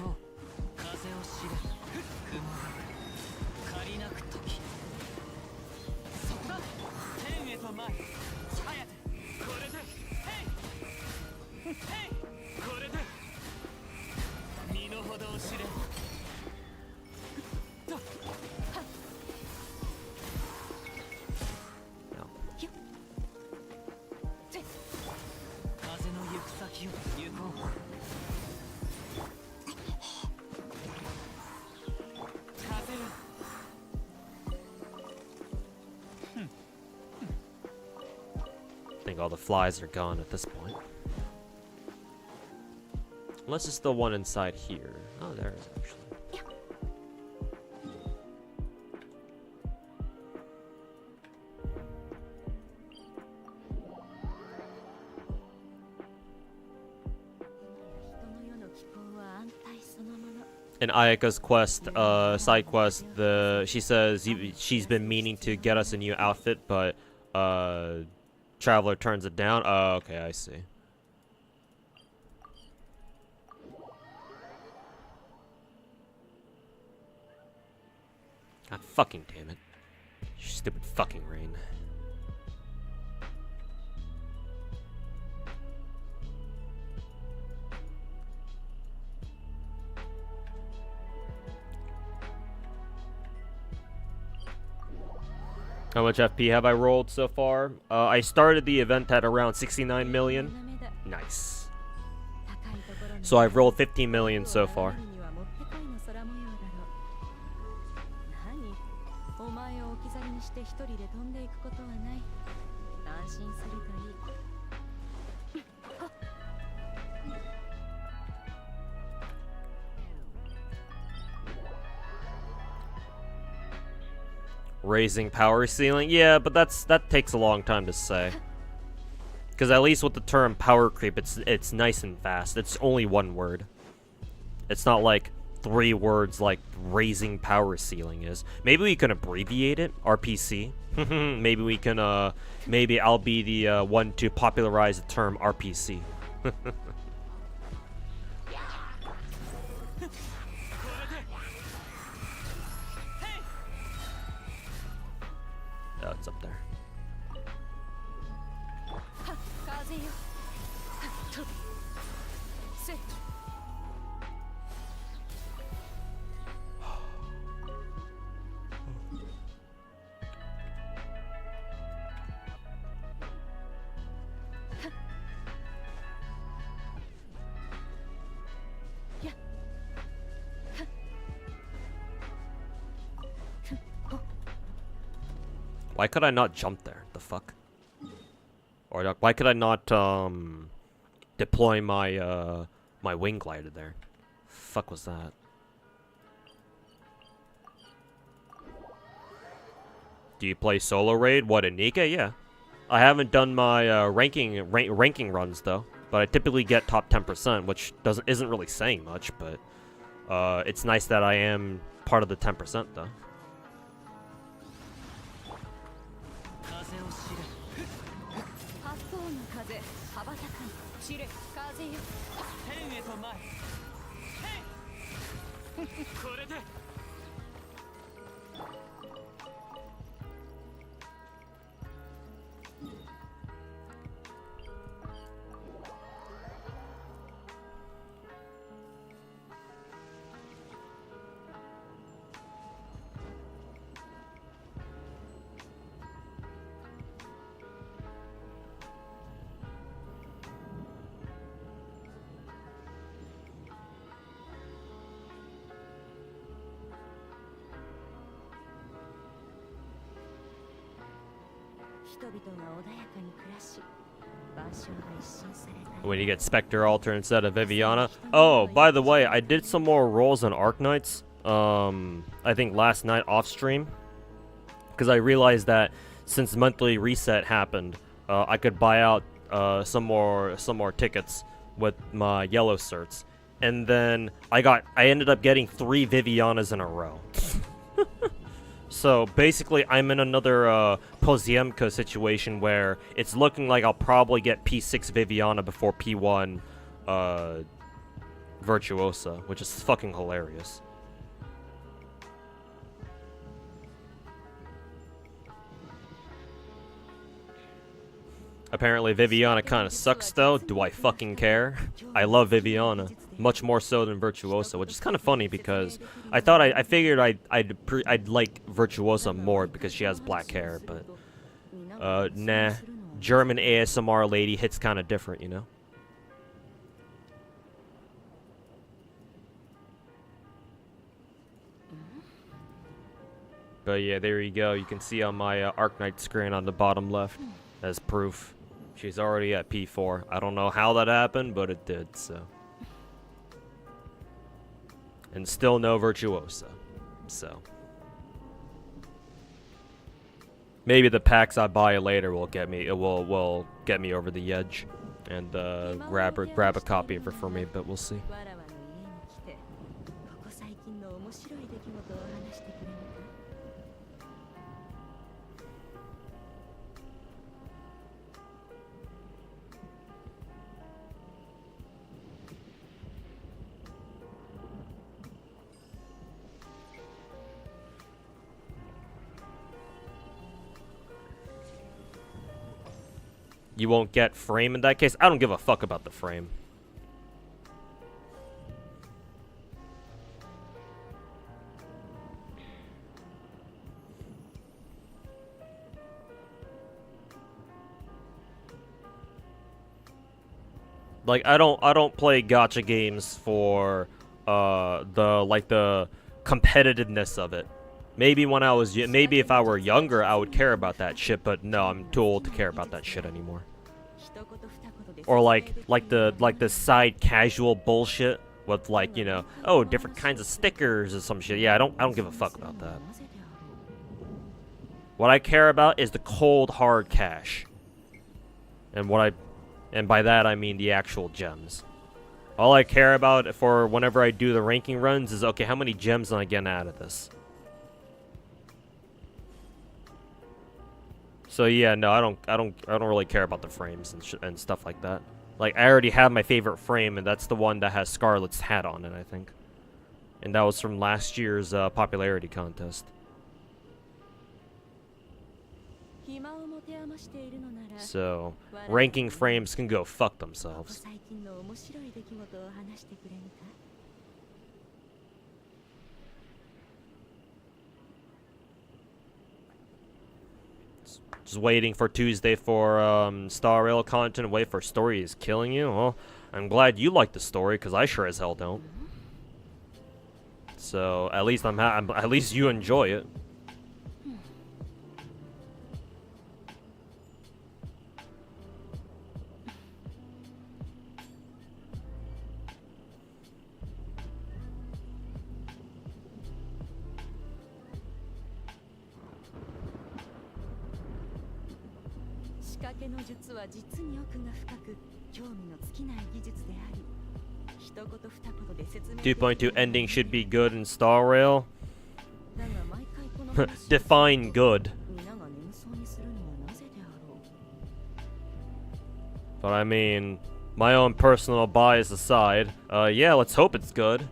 Speaker 2: I think all the flies are gone at this point. Unless it's the one inside here. Oh, there is actually. In Ayaka's quest, side quest, she says she's been meaning to get us a new outfit, but Traveler turns it down. Oh, okay, I see. God fucking damn it. Stupid fucking rain. How much FP have I rolled so far? I started the event at around 69 million. Nice. So I've rolled 15 million so far. Raising power ceiling? Yeah, but that takes a long time to say. Because at least with the term power creep, it's nice and fast. It's only one word. It's not like 3 words like raising power ceiling is. Maybe we can abbreviate it, RPC. Maybe we can, maybe I'll be the one to popularize the term RPC. Oh, it's up there. Why could I not jump there? The fuck? Or why could I not deploy my my wing glider there? Fuck was that? Do you play solo raid? What, in Nikke? Yeah. I haven't done my ranking runs though, but I typically get top 10%, which isn't really saying much, but it's nice that I am part of the 10% though. When you get Spectre Alter instead of Viviana. Oh, by the way, I did some more rolls on Arknights. I think last night off stream, because I realized that since monthly reset happened, I could buy out some more tickets with my yellow certs, and then I ended up getting 3 Vivianas in a row. So basically, I'm in another Poziemka situation where it's looking like I'll probably get P6 Viviana before P1 Virtuosa, which is fucking hilarious. Apparently Viviana kind of sucks though. Do I fucking care? I love Viviana much more so than Virtuosa, which is kind of funny because I figured I'd like Virtuosa more because she has black hair, but nah. German ASMR lady hits kind of different, you know. But yeah, there you go. You can see on my Arknight screen on the bottom left as proof. She's already at P4. I don't know how that happened, but it did, so. And still no Virtuosa. So. Maybe the packs I buy later will get me will get me over the edge and grab a copy of her for me, but we'll see. you won't get frame in that case. I don't give a fuck about the frame. Like I don't play gacha games for the competitiveness of it. Maybe when I was maybe if I were younger I would care about that shit, but no, I'm too old to care about that shit anymore. Or like the side casual bullshit with like, you know, oh, different kinds of stickers or some shit. Yeah, I don't give a fuck about that. What I care about is the cold hard cash. And by that I mean the actual gems. All I care about for whenever I do the ranking runs is, okay, how many gems am I getting out of this? So yeah, no, I don't really care about the frames and stuff like that. Like I already have my favorite frame, and that's the one that has Scarlet's hat on it, I think. And that was from last year's popularity contest. So, ranking frames can go fuck themselves. Just waiting for Tuesday for Star Rail content. Wait for story is killing you. Well, I'm glad you like the story, because I sure as hell don't. So at least at least you enjoy it. Two 2.2 ending should be good in Star Rail. Define good. But I mean, my own personal bias aside, yeah, let's hope it's good.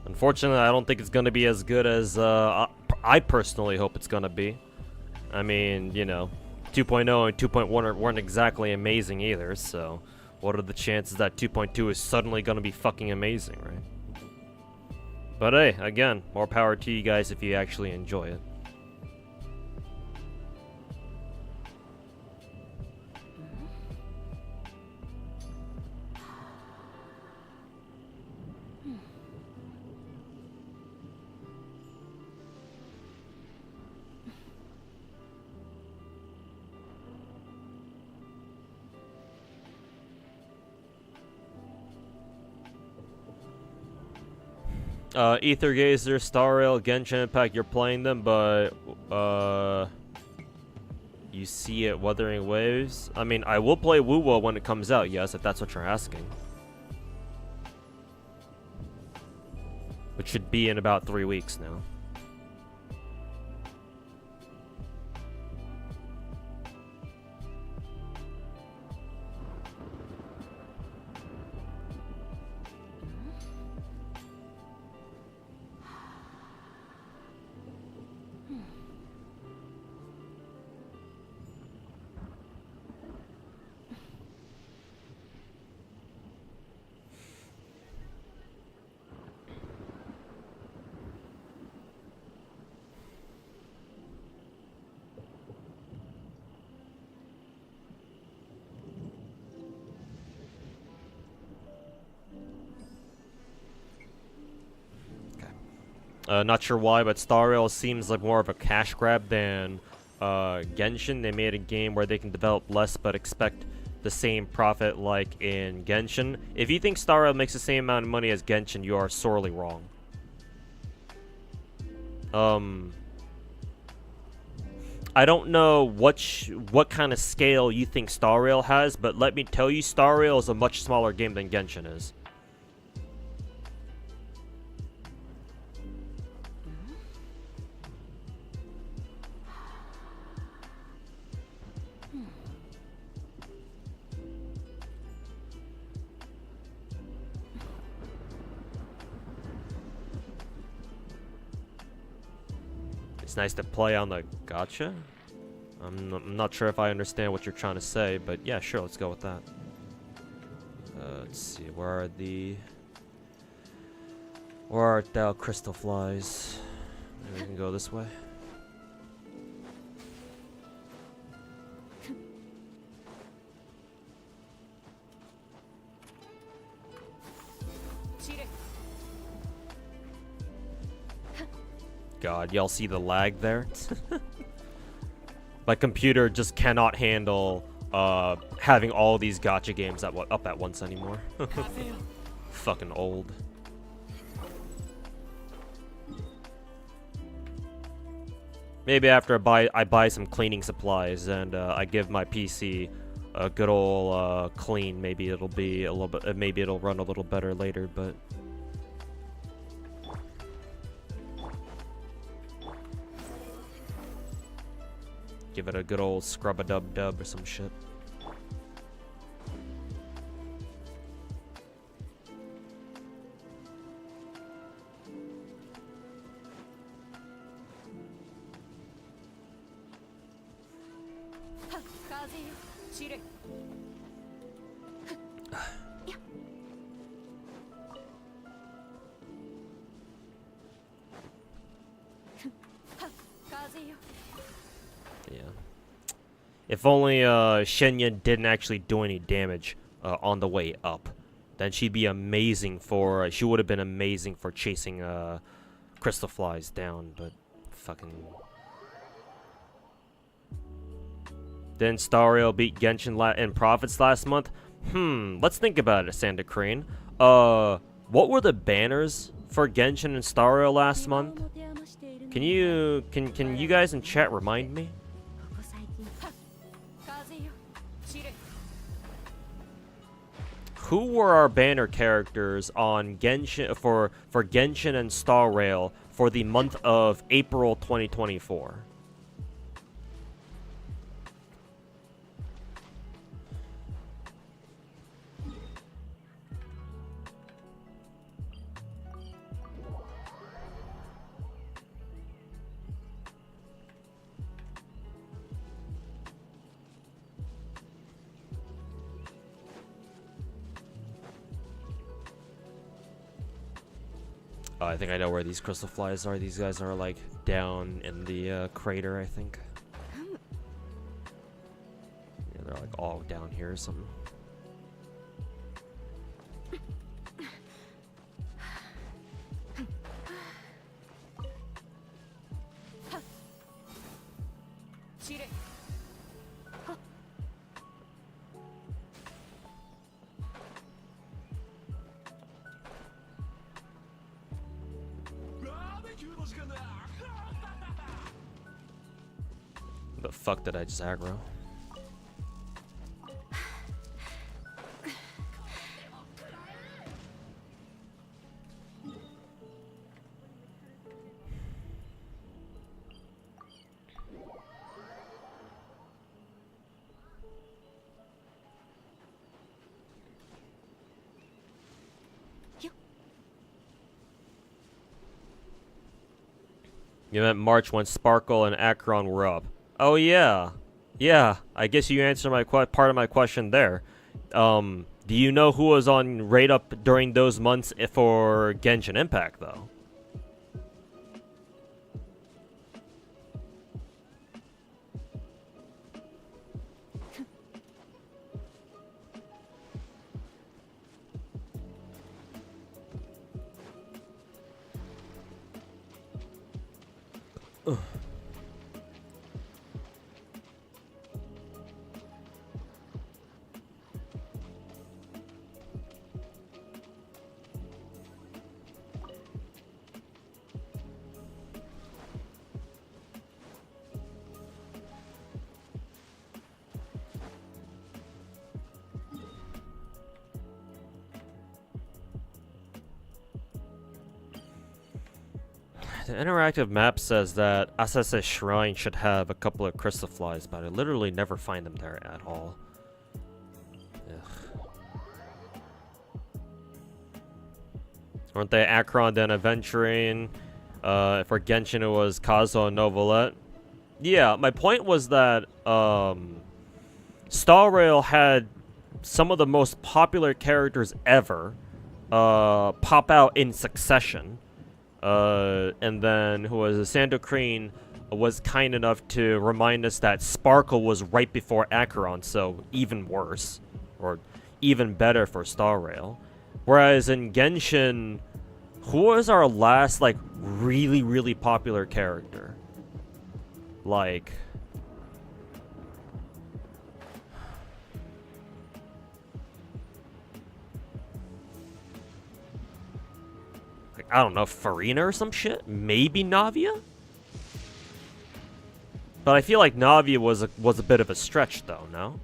Speaker 2: Unfortunately, I don't think it's gonna be as good as I personally hope it's gonna be. I mean, you know, 2.0 and 2.1 weren't exactly amazing either, so what are the chances that 2.2 is suddenly gonna be fucking amazing, right? But hey, again, more power to you guys if you actually enjoy it. Ether Gazer, Star Rail, Genshin Impact, you're playing them, but you see it Wuthering Waves. I mean, I will play Wuwo when it comes out, yes, if that's what you're asking. Which should be in about 3 weeks now. Not sure why, but Star Rail seems like more of a cash grab than Genshin. They made a game where they can develop less but expect the same profit like in Genshin. If you think Star Rail makes the same amount of money as Genshin, you are sorely wrong. I don't know what kind of scale you think Star Rail has, but let me tell you, Star Rail is a much smaller game than Genshin is. It's nice to play on the gacha. I'm not sure if I understand what you're trying to say, but yeah, sure, let's go with that. Let's see, where art thou, Crystalflies? Maybe we can go this way. God, y'all see the lag there? My computer just cannot handle having all these gacha games up at once anymore. Fucking old. Maybe after I buy some cleaning supplies and I give my PC a good old clean, maybe it'll be a little bit. Maybe it'll run a little better later, but. Give it a good old scrub-a-dub-dub or some shit. Yeah. If only Shenya didn't actually do any damage on the way up, then she'd be amazing for. She would have been amazing for chasing Crystalflies down, but fucking. Then Stario beat Genshin in profits last month. Let's think about it, Santa Crane. What were the banners for Genshin and Stario last month? Can you guys in chat remind me? Who were our banner characters on Genshin for Genshin and Star Rail for the month of April 2024? I think I know where these Crystalflies are. These guys are like down in the crater, I think. Yeah, they're like all down here or something. The fuck did I just aggro? You meant March when Sparkle and Akron were up. Oh yeah, yeah. I guess you answered my part of my question there. Do you know who was on raid up during those months for Genshin Impact though? The interactive map says that SSS Shrine should have a couple of Crystalflies, but I literally never find them there at all. Ugh. Weren't they Akron then Aventurine? For Genshin it was Kazo and Novelette. Yeah, my point was that Star Rail had some of the most popular characters ever pop out in succession. And then who was Sandokreen was kind enough to remind us that Sparkle was right before Acheron, so even worse, or even better for Star Rail. Whereas in Genshin, who was our last, like, really, really popular character? Like... I don't know, Farina or some shit? Maybe Navia? But I feel like Navia was a bit of a stretch, though, no?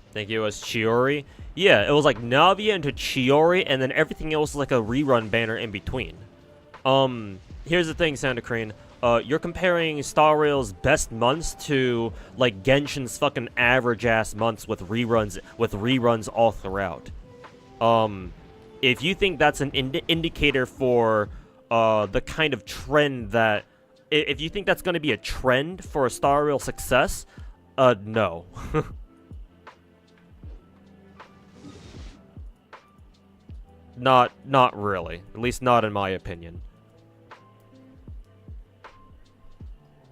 Speaker 2: I think it was Chiori. Yeah, it was like Navia into Chiori, and then everything else was like a rerun banner in between. Here's the thing, Sandokreen. You're comparing Star Rail's best months to like Genshin's fucking average-ass months with reruns all throughout. If you think that's an indicator for the kind of trend that... If you think that's going to be a trend for a Star Rail success, no. Not really. At least not in my opinion.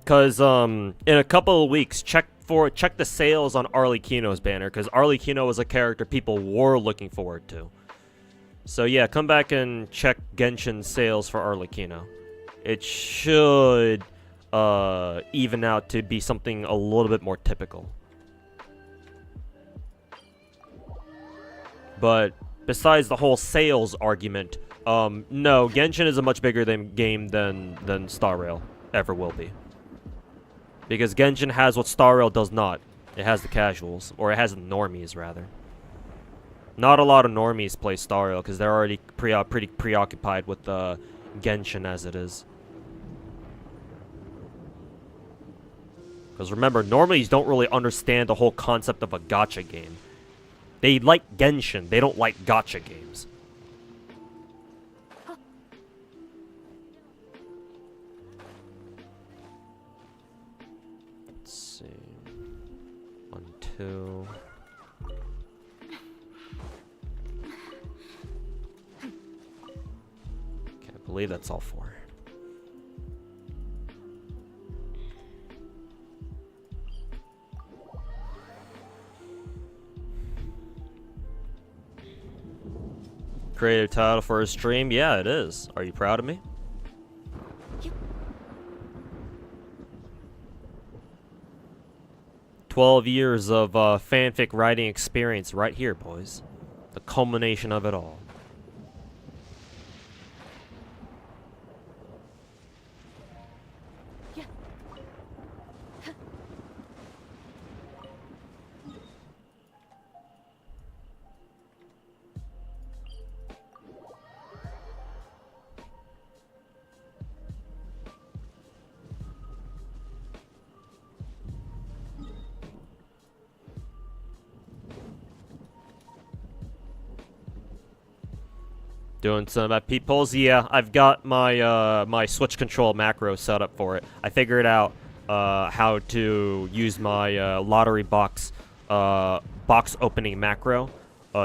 Speaker 2: Cause in a couple of weeks, check the sales on Arlecchino's banner, cause Arlecchino was a character people were looking forward to. So yeah, come back and check Genshin sales for Arlecchino. It should even out to be something a little bit more typical. But besides the whole sales argument, no, Genshin is a much bigger game than Star Rail ever will be. Because Genshin has what Star Rail does not. It has the casuals, or it has the normies, rather. Not a lot of normies play Star Rail, because they're already pretty preoccupied with Genshin as it is. Because remember, normies don't really understand the whole concept of a gacha game. They like Genshin, they don't like gacha games. Let's see. 1, 2. Can't believe that's all 4. Creative title for a stream? Yeah, it is. Are you proud of me? Yep. 12 years of fanfic writing experience right here, boys. The culmination of it all. Doing some peep polls? Yeah, I've got my my Switch control macro set up for it. I figured out how to use my lottery box opening macro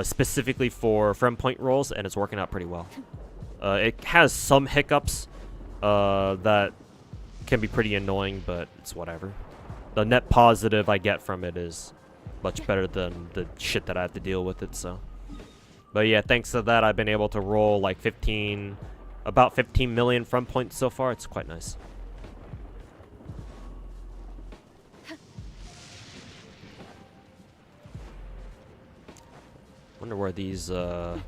Speaker 2: specifically for friend point rolls, and it's working out pretty well. It has some hiccups that can be pretty annoying, but it's whatever. The net positive I get from it is much better than the shit that I have to deal with it, so... But yeah, thanks to that, I've been able to roll like about 15 million front points so far. It's quite nice. Wonder where these flies.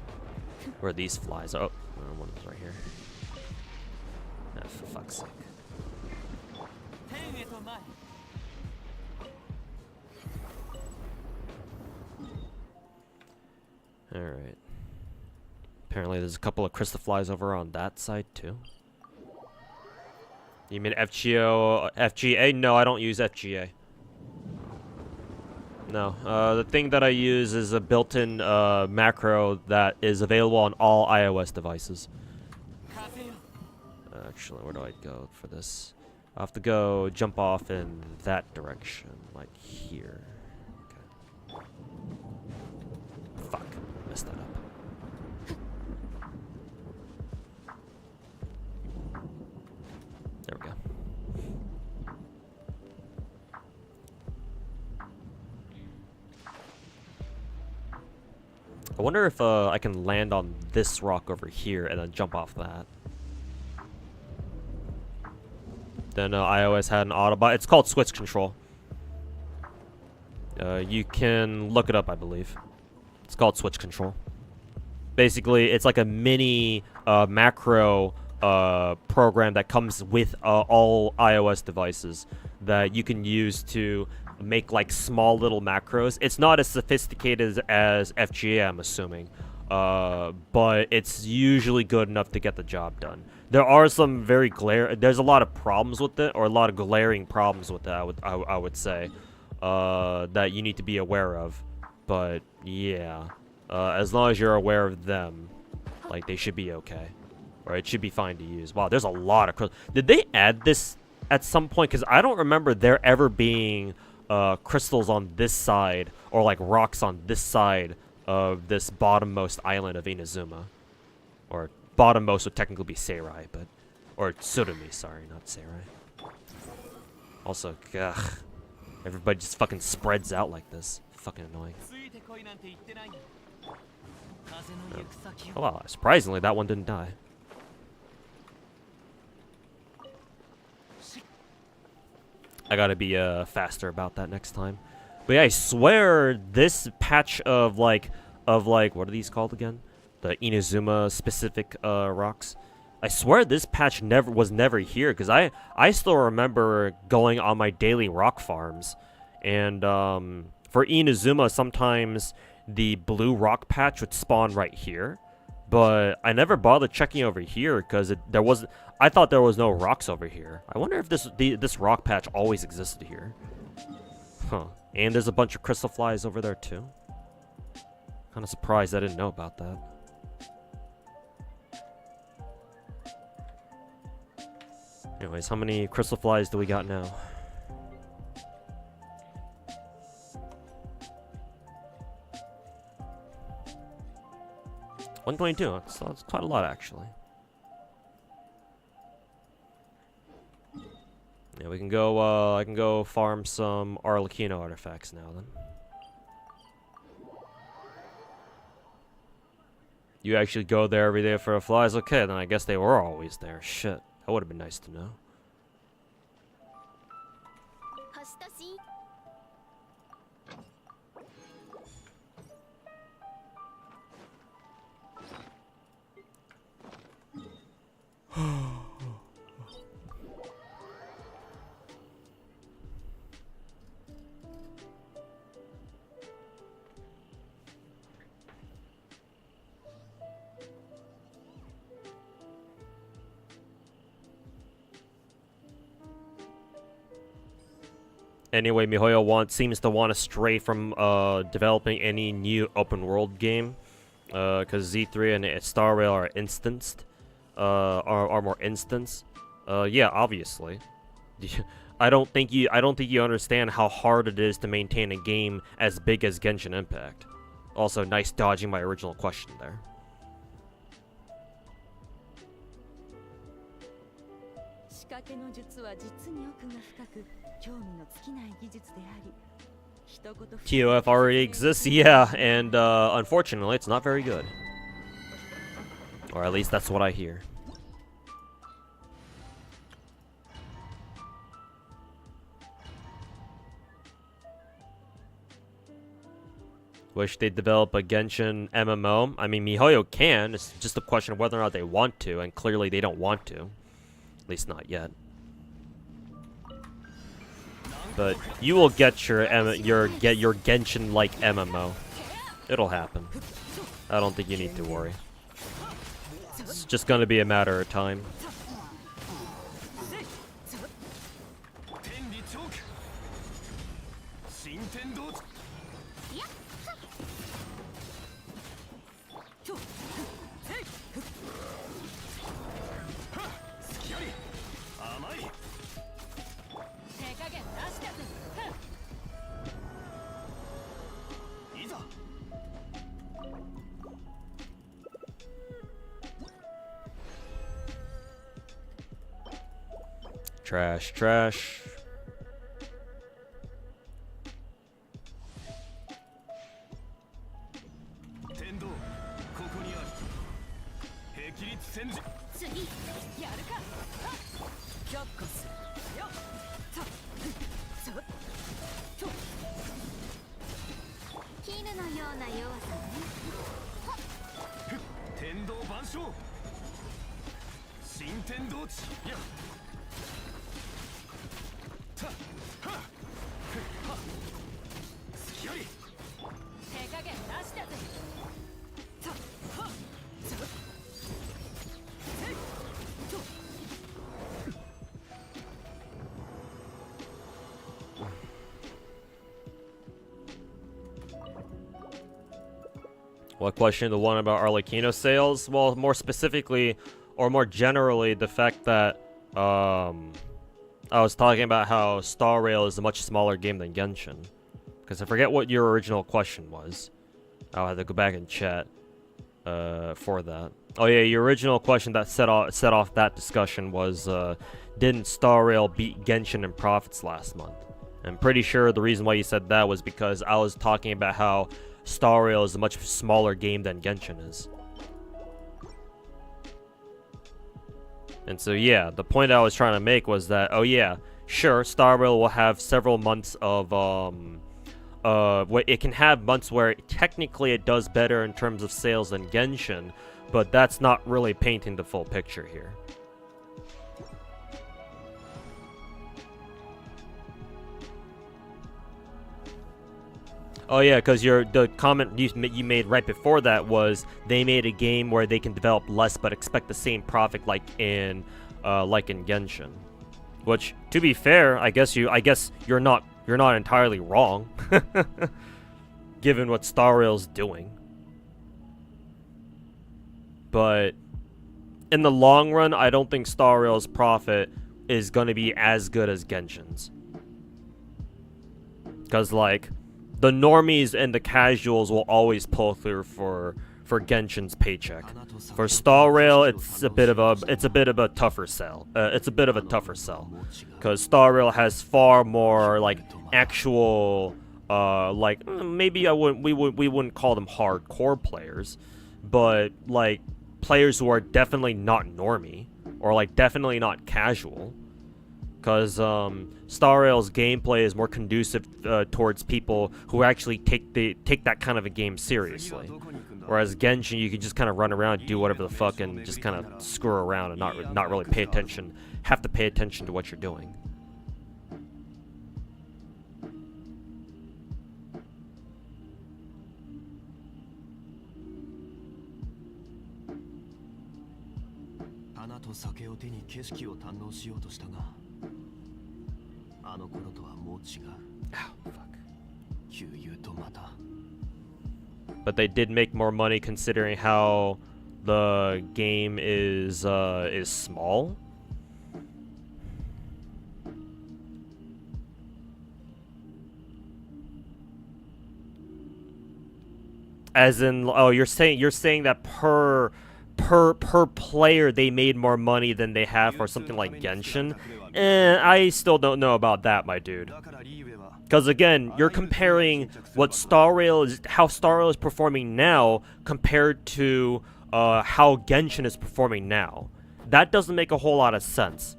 Speaker 2: Oh, one is right here. for fuck's sake. Alright. Apparently there's a couple of Crystalflies over on that side too. You mean FGA? No, I don't use FGA. No, the thing that I use is a built-in macro that is available on all iOS devices. Actually, where do I go for this? I have to go jump off in that direction, like here. Okay. Fuck, messed that up. There we go. I wonder if I can land on this rock over here and then jump off that. Then iOS had an Autobot. It's called switch control. You can look it up, I believe. It's called switch control. Basically, it's like a mini macro program that comes with all iOS devices that you can use to make like small little macros. It's not as sophisticated as FGA, I'm assuming, but it's usually good enough to get the job done. There are some very there's a lot of problems with it, or a lot of glaring problems with it, I would say, that you need to be aware of. But yeah, as long as you're aware of them, like, they should be okay, or it should be fine to use. Wow, there's a lot of did they add this at some point? Because I don't remember there ever being crystals on this side, or like rocks on this side of this bottommost island of Inazuma. Or bottommost would technically be Seirai, but, or Tsurumi, sorry, not Seirai. Also, ugh, everybody just fucking spreads out like this. Fucking annoying. Oh wow, surprisingly that one didn't die. I gotta be faster about that next time. But yeah, I swear this patch of like what are these called again? The Inazuma specific rocks. I swear this patch was never here, because I still remember going on my daily rock farms, and for Inazuma sometimes the blue rock patch would spawn right here, but I never bothered checking over here because I thought there was no rocks over here. I wonder if this rock patch always existed here. Huh. And there's a bunch of Crystalflies over there too. Kind of surprised I didn't know about that. Anyways, how many Crystalflies do we got now? $122. That's quite a lot, actually. Yeah, we can go. I can go farm some Arlecchino artifacts now. Then. You actually go there every day for the flies? Okay, then I guess they were always there. Shit, that would have been nice to know. Anyway, MiHoYo seems to want to stray from developing any new open world game, because Z3 and Star Rail are instanced, are more instanced. Yeah, obviously. I don't think you understand how hard it is to maintain a game as big as Genshin Impact. Also, nice dodging my original question there. TOF already exists, yeah, and unfortunately it's not very good. Or at least that's what I hear. Wish they'd develop a Genshin MMO. I mean, MiHoYo can, it's just a question of whether or not they want to, and clearly they don't want to. At least not yet. But you will get your Genshin-like MMO. It'll happen. I don't think you need to worry. It's just gonna be a matter of time. Trash, trash. What question? The one about Arlecchino sales? Well, more specifically, or more generally, the fact that I was talking about how Star Rail is a much smaller game than Genshin. Because I forget what your original question was. I'll have to go back and chat for that. Oh yeah, your original question that set off that discussion was, didn't Star Rail beat Genshin in profits last month? I'm pretty sure the reason why you said that was because I was talking about how Star Rail is a much smaller game than Genshin is. And so yeah, the point I was trying to make was that, oh yeah, sure, Star Rail will have several months of, it can have months where technically it does better in terms of sales than Genshin, but that's not really painting the full picture here. Oh yeah, because the comment you made right before that was they made a game where they can develop less but expect the same profit like in Genshin. Which, to be fair, I guess you're not entirely wrong, given what Star Rail's doing. But in the long run, I don't think Star Rail's profit is gonna be as good as Genshin's. Because like, the normies and the casuals will always pull through for Genshin's paycheck. For Star Rail, it's a bit of a tougher sell. Because Star Rail has far more like actual like maybe we wouldn't call them hardcore players, but like players who are definitely not normie or like definitely not casual. Because Star Rail's gameplay is more conducive towards people who actually take that kind of a game seriously. Whereas Genshin, you can just kind of run around, do whatever the fuck, and just kind of screw around and not really pay attention. Have to pay attention to what you're doing. Oh, fuck. But they did make more money considering how the game is small. As in, oh, you're saying that per player they made more money than they have for something like Genshin? I still don't know about that, my dude. Because again, you're comparing what how Star Rail is performing now compared to how Genshin is performing now. That doesn't make a whole lot of sense.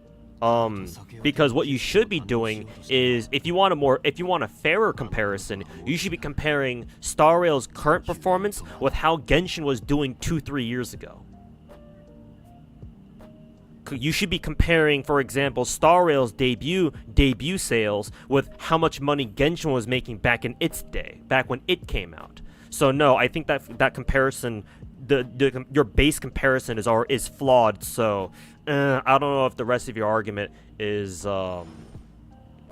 Speaker 2: Because what you should be doing is, if you want a fairer comparison, you should be comparing Star Rail's current performance with how Genshin was doing 2-3 years ago. comparing, for example, Star Rail's debut sales with how much money Genshin was making back in its day, back when it came out. So no, I think that comparison, your base comparison is flawed. So I don't know if the rest of your argument is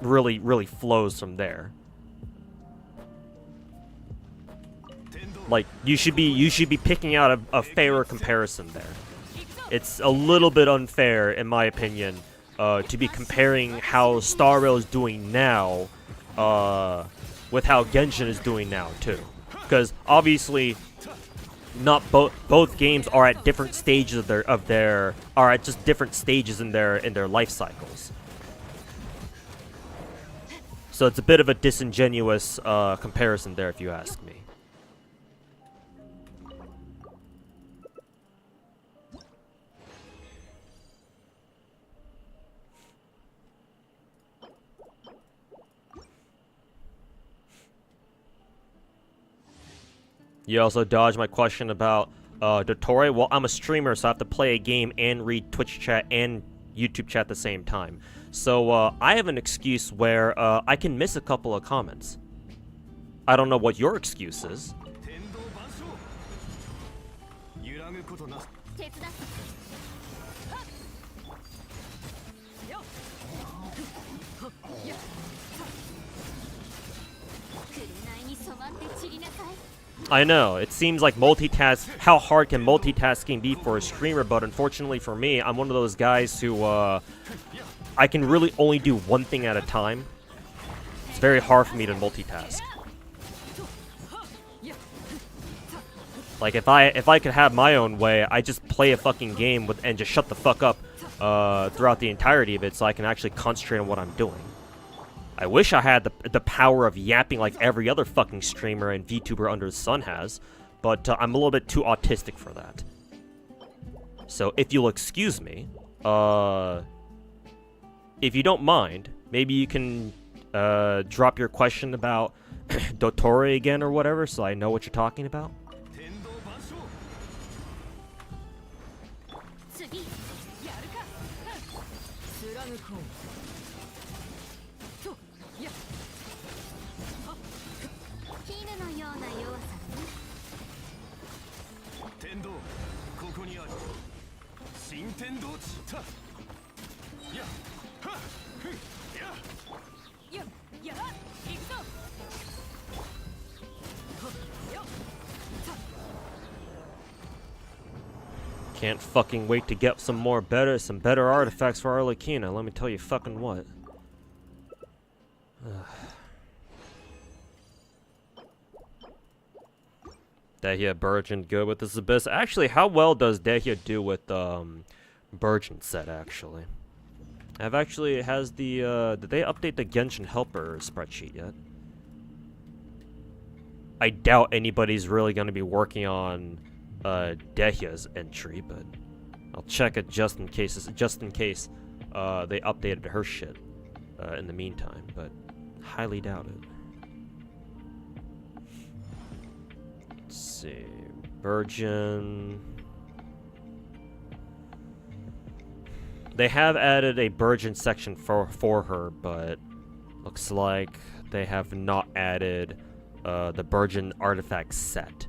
Speaker 2: really flows from there. Like you should be picking out a fairer comparison there. It's a little bit unfair, in my opinion, to be comparing how Star Rail is doing now with how Genshin is doing now too, because obviously not both games are at different stages are at just different stages in their life cycles. So it's a bit of a disingenuous comparison there, if you ask me. You also dodged my question about Dottore. Well, I'm a streamer, so I have to play a game and read Twitch chat and YouTube chat at the same time. So I have an excuse where I can miss a couple of comments. I don't know what your excuse is. I know, it seems like how hard can multitasking be for a streamer, but unfortunately for me, I'm one of those guys who, I can really only do one thing at a time. It's very hard for me to multitask. Like, if I could have my own way, I just play a fucking game and just shut the fuck up, throughout the entirety of it so I can actually concentrate on what I'm doing. I wish I had the power of yapping like every other fucking streamer and VTuber under the sun has, but I'm a little bit too autistic for that. So if you'll excuse me, if you don't mind, maybe you can drop your question about Dottore again or whatever, so I know what you're talking about. Can't fucking wait to get some better artifacts for Arlecchino. Let me tell you fucking what. Dehya Burgeon good with this Abyss. Actually, how well does Dehya do with Burgeon set actually? Did they update the Genshin helper spreadsheet yet? I doubt anybody's really gonna be working on Dehya's entry, but I'll check it just in case they updated her shit in the meantime, but highly doubt it. Let's see, Burgeon. They have added a Burgeon section for her, but looks like they have not added the Burgeon artifact set.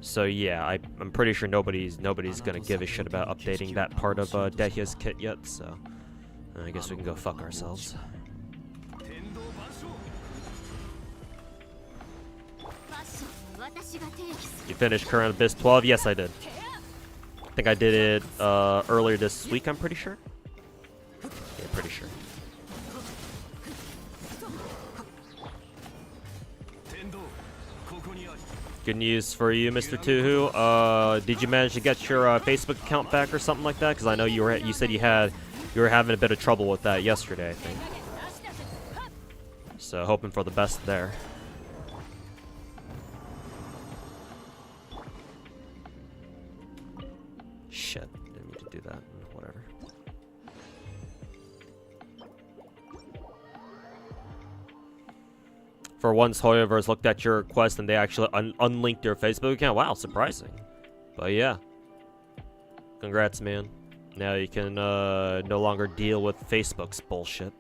Speaker 2: So yeah, I'm pretty sure nobody's gonna give a shit about updating that part of Dehya's kit yet, so I guess we can go fuck ourselves. You finished Current Abyss 12? Yes, I did. I think I did it earlier this week, I'm pretty sure. Yeah, pretty sure. Good news for you, Mr. Tuhu. Did you manage to get your Facebook account back or something like that? Because I know you said you were having a bit of trouble with that yesterday, I think. So hoping for the best there. Shit, didn't mean to do that. Whatever. For once, Hoyoverse looked at your request and they actually unlinked your Facebook account. Wow, surprising. But yeah. Congrats, man. Now you can no longer deal with Facebook's bullshit.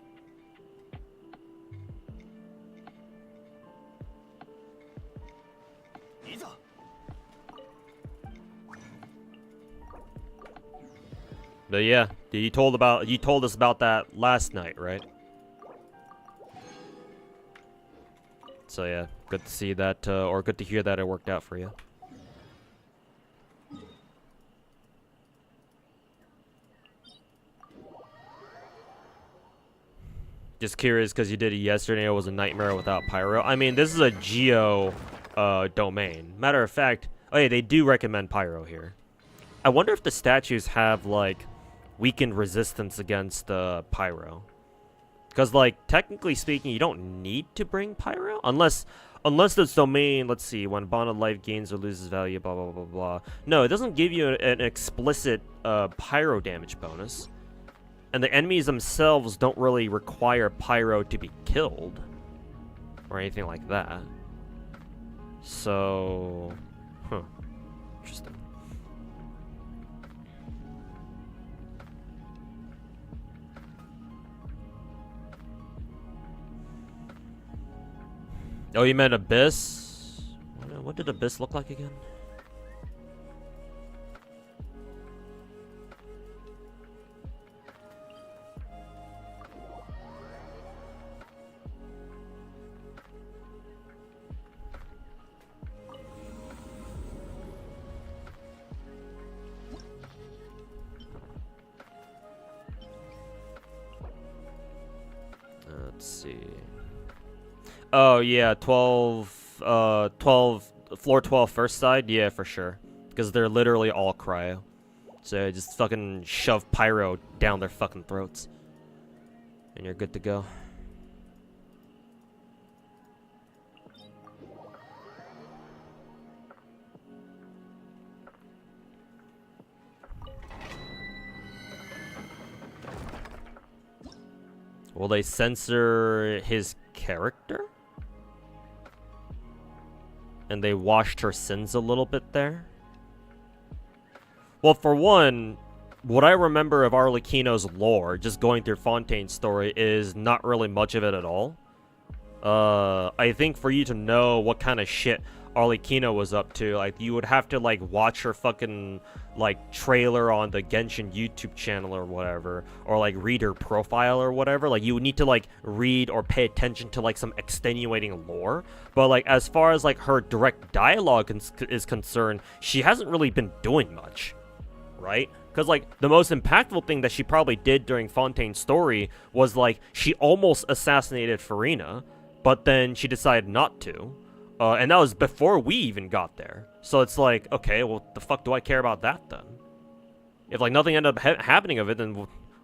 Speaker 2: But yeah, you told us about that last night, right? So yeah, good to see that, or good to hear that it worked out for you. Just curious, because you did it yesterday, it was a nightmare without Pyro. I mean, this is a Geo domain. Matter of fact, oh yeah, they do recommend Pyro here. I wonder if the statues have, like, weakened resistance against Pyro. Because, like, technically speaking, you don't need to bring Pyro. Unless this domain, let's see, when bonded life gains or loses value, blah, blah, blah, blah. No, it doesn't give you an explicit Pyro damage bonus. And the enemies themselves don't really require Pyro to be killed. Or anything like that. So... Huh. Interesting. Oh, you meant Abyss? What did Abyss look like again? Let's see. Oh, yeah, 12, floor 12 first side? Yeah, for sure. Because they're literally all cryo. So just fucking shove Pyro down their fucking throats. And you're good to go. Will they censor his character? And they washed her sins a little bit there? Well, for one, what I remember of Arlecchino's lore, just going through Fontaine's story, is not really much of it at all. I think for you to know what kind of shit Arlecchino was up to, like, you would have to, like, watch her fucking, like, trailer on the Genshin YouTube channel or whatever, or, like, read her profile or whatever. Like, you would need to, like, read or pay attention to, like, some extenuating lore. But, like, as far as, like, her direct dialogue is concerned, she hasn't really been doing much, right? Because, like, the most impactful thing that she probably did during Fontaine's story was, like, she almost assassinated Farina, but then she decided not to. And that was before we even got there. So it's like, okay, well, the fuck do I care about that then? If, like, nothing ended up happening of it, then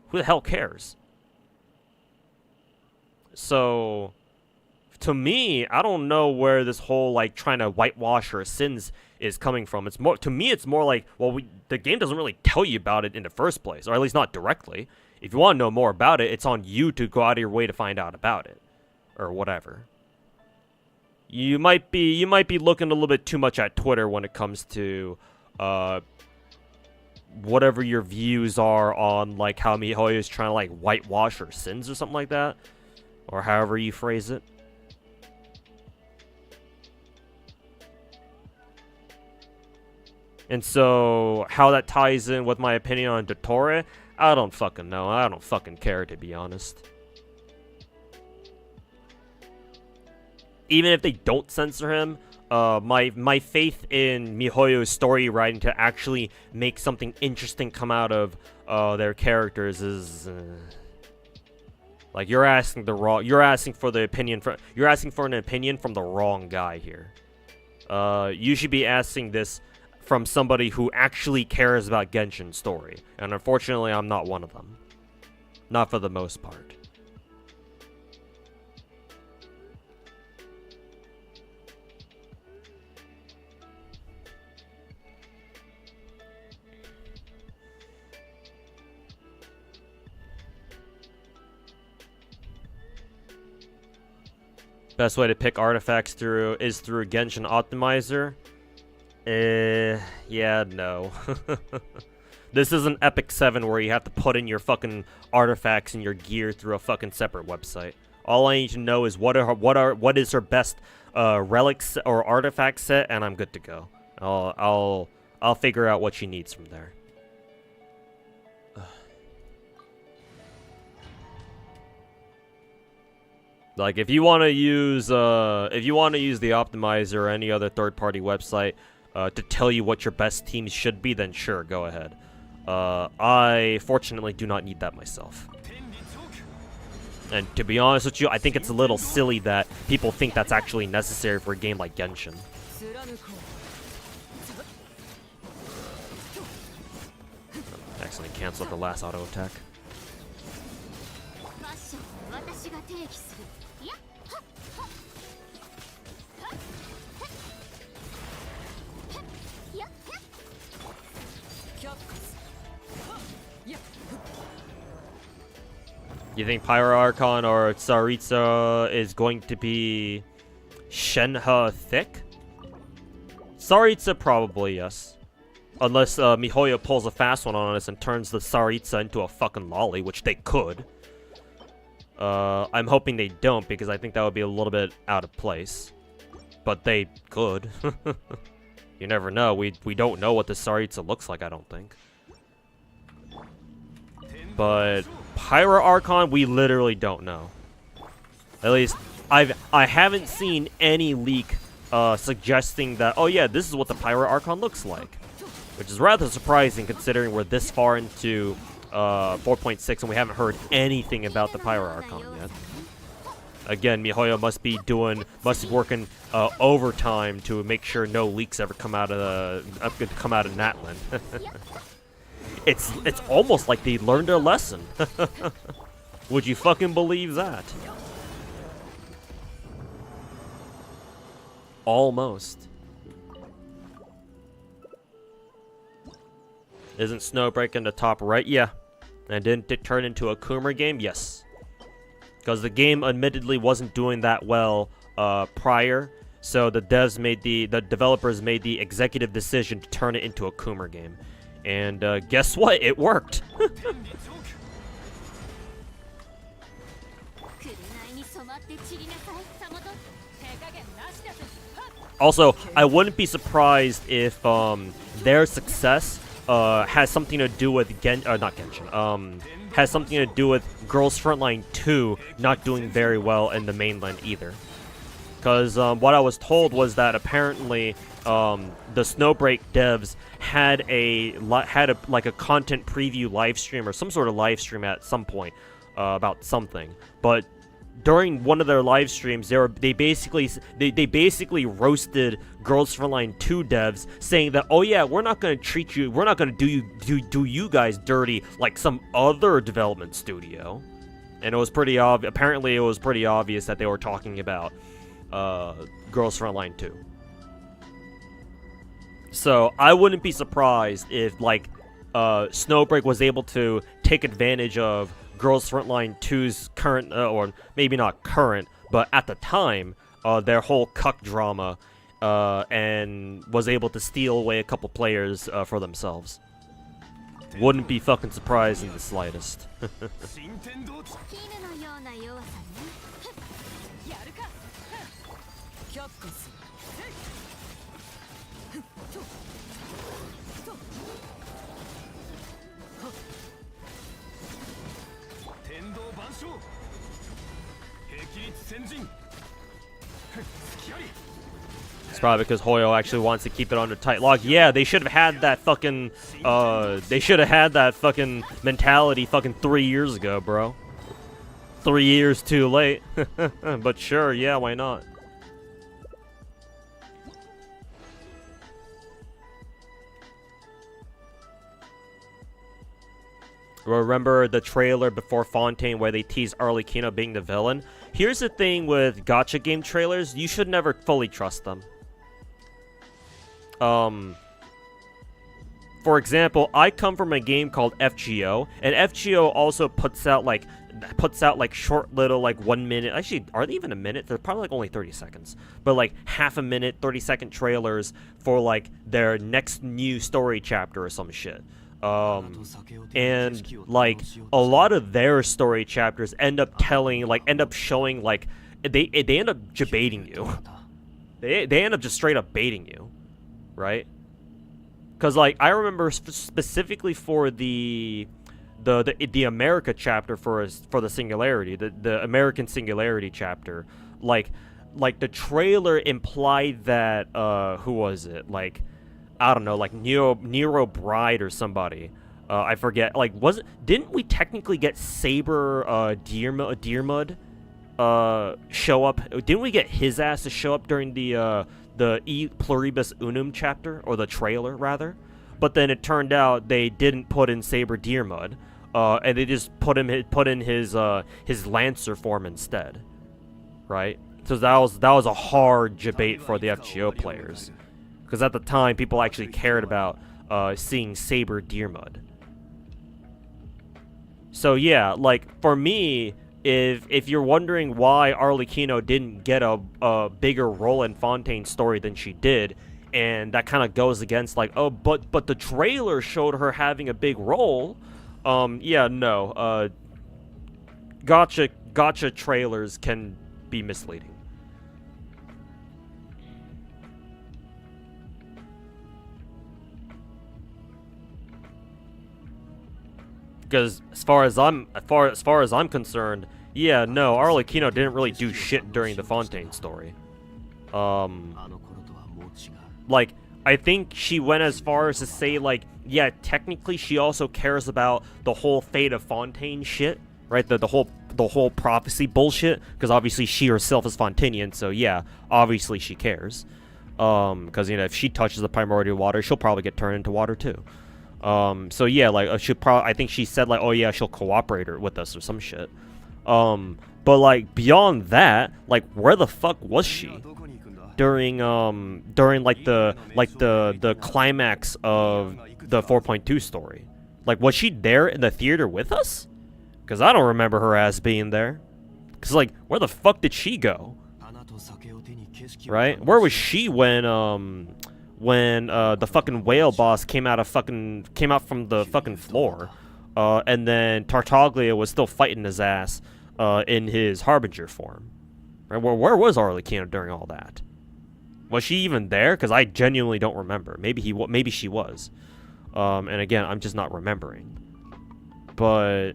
Speaker 2: who the hell cares? So, to me, I don't know where this whole, like, trying to whitewash her sins is coming from. It's more, to me, it's more like, well, the game doesn't really tell you about it in the first place, or at least not directly. If you want to know more about it, it's on you to go out of your way to find out about it, or whatever. You might be looking a little bit too much at Twitter when it comes to whatever your views are on, like, how MiHoYo is trying to, like, whitewash her sins or something like that, or however you phrase it. And so, how that ties in with my opinion on Dottore, I don't fucking know. I don't fucking care, to be honest. Even if they don't censor him, my faith in MiHoYo's story writing to actually make something interesting come out of their characters is like, you're asking for an opinion from the wrong guy here. You should be asking this from somebody who actually cares about Genshin's story, and unfortunately, I'm not one of them. Not for the most part. Best way to pick artifacts is through Genshin Optimizer. Yeah, no. This isn't Epic 7 where you have to put in your fucking artifacts and your gear through a fucking separate website. All I need to know is what is her best relics or artifact set, and I'm good to go. I'll figure out what she needs from there. Like if you want to use the optimizer or any other third-party website to tell you what your best teams should be, then sure, go ahead. I fortunately do not need that myself. And to be honest with you, I think it's a little silly that people think that's actually necessary for a game like Genshin. Accidentally canceled the last auto attack. You think Pyro Archon or Tsaritsa is going to be Shenhe thick? Tsaritsa probably, yes. Unless MiHoYo pulls a fast one on us and turns the Tsaritsa into a fucking lolly, which they could. I'm hoping they don't, because I think that would be a little bit out of place. But they could. You never know. We don't know what the Tsaritsa looks like, I don't think. But Pyro Archon, we literally don't know. At least, I haven't seen any leak suggesting that, oh yeah, this is what the Pyro Archon looks like. Which is rather surprising considering we're this far into 4.6 and we haven't heard anything about the Pyro Archon yet. Again, MiHoYo must be working overtime to make sure no leaks ever come out of Natlan. It's almost like they learned their lesson. Would you fucking believe that? Almost. Isn't Snowbreak in the top right? Yeah. And didn't it turn into a Coomer game? Yes. Because the game admittedly wasn't doing that well prior, so the developers made the executive decision to turn it into a Coomer game. And guess what? It worked. Also, I wouldn't be surprised if their success has something to do with has something to do with Girls Frontline 2 not doing very well in the mainland either. Because what I was told was that apparently the Snowbreak devs had a content preview live stream or some sort of live stream at some point about something, but during one of their live streams, they basically roasted Girls Frontline 2 devs, saying that, oh yeah, we're not gonna do you guys dirty like some other development studio, and it was pretty obvious. Apparently, it was pretty obvious that they were talking about Girls Frontline 2. So I wouldn't be surprised if Snowbreak was able to take advantage of Girls Frontline 2's current, or maybe not current, but at the time, their whole cuck drama, and was able to steal away a couple players for themselves. Wouldn't be fucking surprised in the slightest. It's probably because Hoyo actually wants to keep it under tight lock. Yeah, they should have had that fucking, mentality fucking 3 years ago, bro. 3 years too late. But sure, yeah, why not? Remember the trailer before Fontaine where they teased Arlecchino being the villain? Here's the thing with gacha game trailers, you should never fully trust them. For example, I come from a game called FGO, and FGO also puts out short little 1 minute, actually, are they even a minute? They're probably only 30 seconds, but half a minute, 30-second trailers for their next new story chapter or some shit. And like a lot of their story chapters end up showing like they end up baiting you. They end up just straight up baiting you, right? Because like I remember specifically for the America chapter for the Singularity, the American Singularity chapter, like the trailer implied that who was it? Like I don't know, like Nero Bride or somebody. I forget. Like didn't we technically get Saber Deermud show up? Didn't we get his ass to show up during the E Pluribus Unum chapter, or the trailer rather? But then it turned out they didn't put in Saber Deermud, and they just put in his Lancer form instead, right? So that was a hard debate for the FGO players, because at the time people actually cared about seeing Saber Deermud. So yeah, like for me, if you're wondering why Arlecchino didn't get a bigger role in Fontaine's story than she did, and that kind of goes against like, oh, but the trailer showed her having a big role. Yeah, no. Gacha trailers can be misleading. Because as far as I'm concerned, yeah, no, Arlecchino didn't really do shit during the Fontaine story. Like, I think she went as far as to say, like, yeah, technically she also cares about the whole fate of Fontaine shit, right? The whole prophecy bullshit, because obviously she herself is Fontanian, so yeah, obviously she cares. Because, you know, if she touches the primordial water, she'll probably get turned into water too. So yeah, like, I think she said, like, oh yeah, she'll cooperate with us or some shit. But like, beyond that, like, where the fuck was she during like the climax of the 4.2 story? Like, was she there in the theater with us? Because I don't remember her ass being there. Because, like, where the fuck did she go? Right? Where was she when the fucking whale boss came out from the fucking floor, and then Tartaglia was still fighting his ass in his Harbinger form? Right? Where was Arlecchino during all that? Was she even there? Because I genuinely don't remember. Maybe she was. And again, I'm just not remembering. But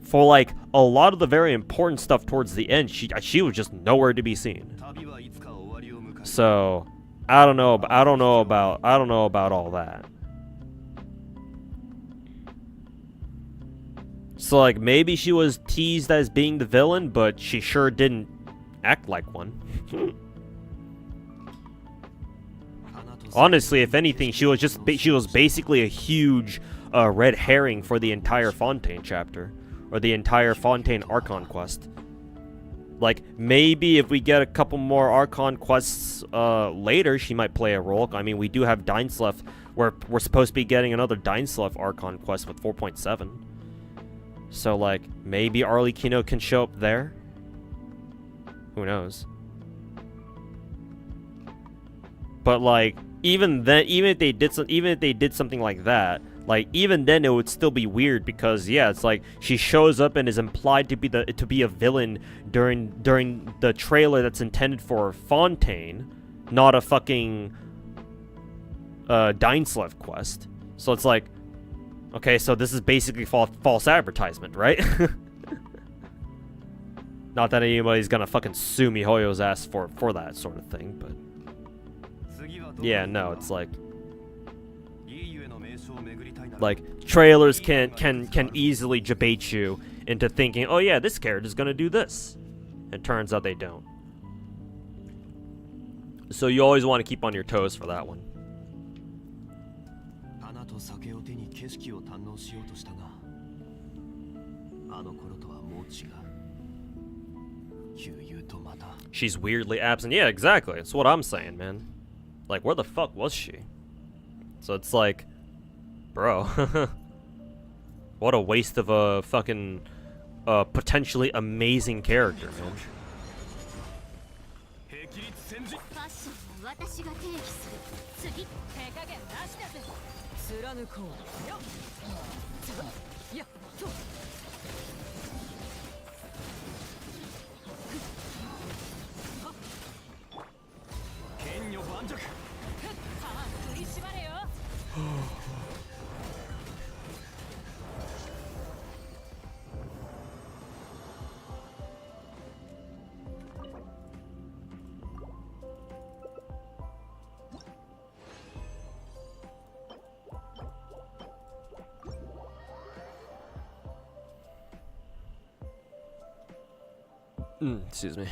Speaker 2: for like a lot of the very important stuff towards the end, she was just nowhere to be seen. So I don't know about all that. So like, maybe she was teased as being the villain, but she sure didn't act like one. Honestly, if anything, she was basically a huge red herring for the entire Fontaine chapter, or the entire Fontaine Archon quest. Like, maybe if we get a couple more Archon quests later, she might play a role. I mean, we do have Dainsleif. We're supposed to be getting another Dainsleif Archon quest with 4.7. So, like, maybe Arlecchino can show up there? Who knows? But, like, even then, even if they did something like that, like, even then it would still be weird, because yeah, it's like she shows up and is implied to be a villain during the trailer that's intended for Fontaine, not a fucking Dainsleif quest. So it's like, okay, so this is basically false advertisement, right? Not that anybody's gonna fucking sue MiHoYo's ass for that sort of thing, but yeah, no, it's like trailers can easily debate you into thinking, oh yeah, this character's gonna do this. It turns out they don't. So you always want to keep on your toes for that one. She's weirdly absent. Yeah, exactly. That's what I'm saying, man. Like, where the fuck was she? So it's like, bro, what a waste of a fucking potentially amazing character, man.
Speaker 1: 貫こうよっいやと剣女盤石さあ振り絞れよ
Speaker 2: Excuse me.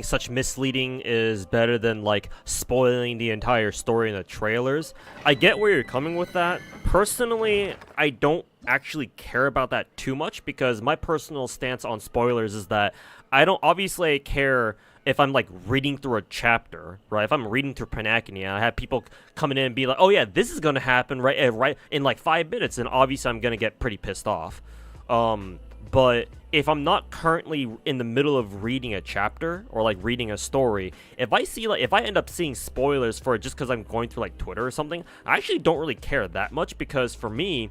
Speaker 2: Such misleading is better than like spoiling the entire story in the trailers. I get where you're coming with that. Personally, I don't actually care about that too much because my personal stance on spoilers is that obviously I care if I'm like reading through a chapter, right? If I'm reading through Panacony and I have people coming in and be like, oh yeah, this is gonna happen right in like 5 minutes, and obviously I'm gonna get pretty pissed off. But if I'm not currently in the middle of reading a chapter or like reading a story, if I end up seeing spoilers for it just because I'm going through like Twitter or something, I actually don't really care that much because for me,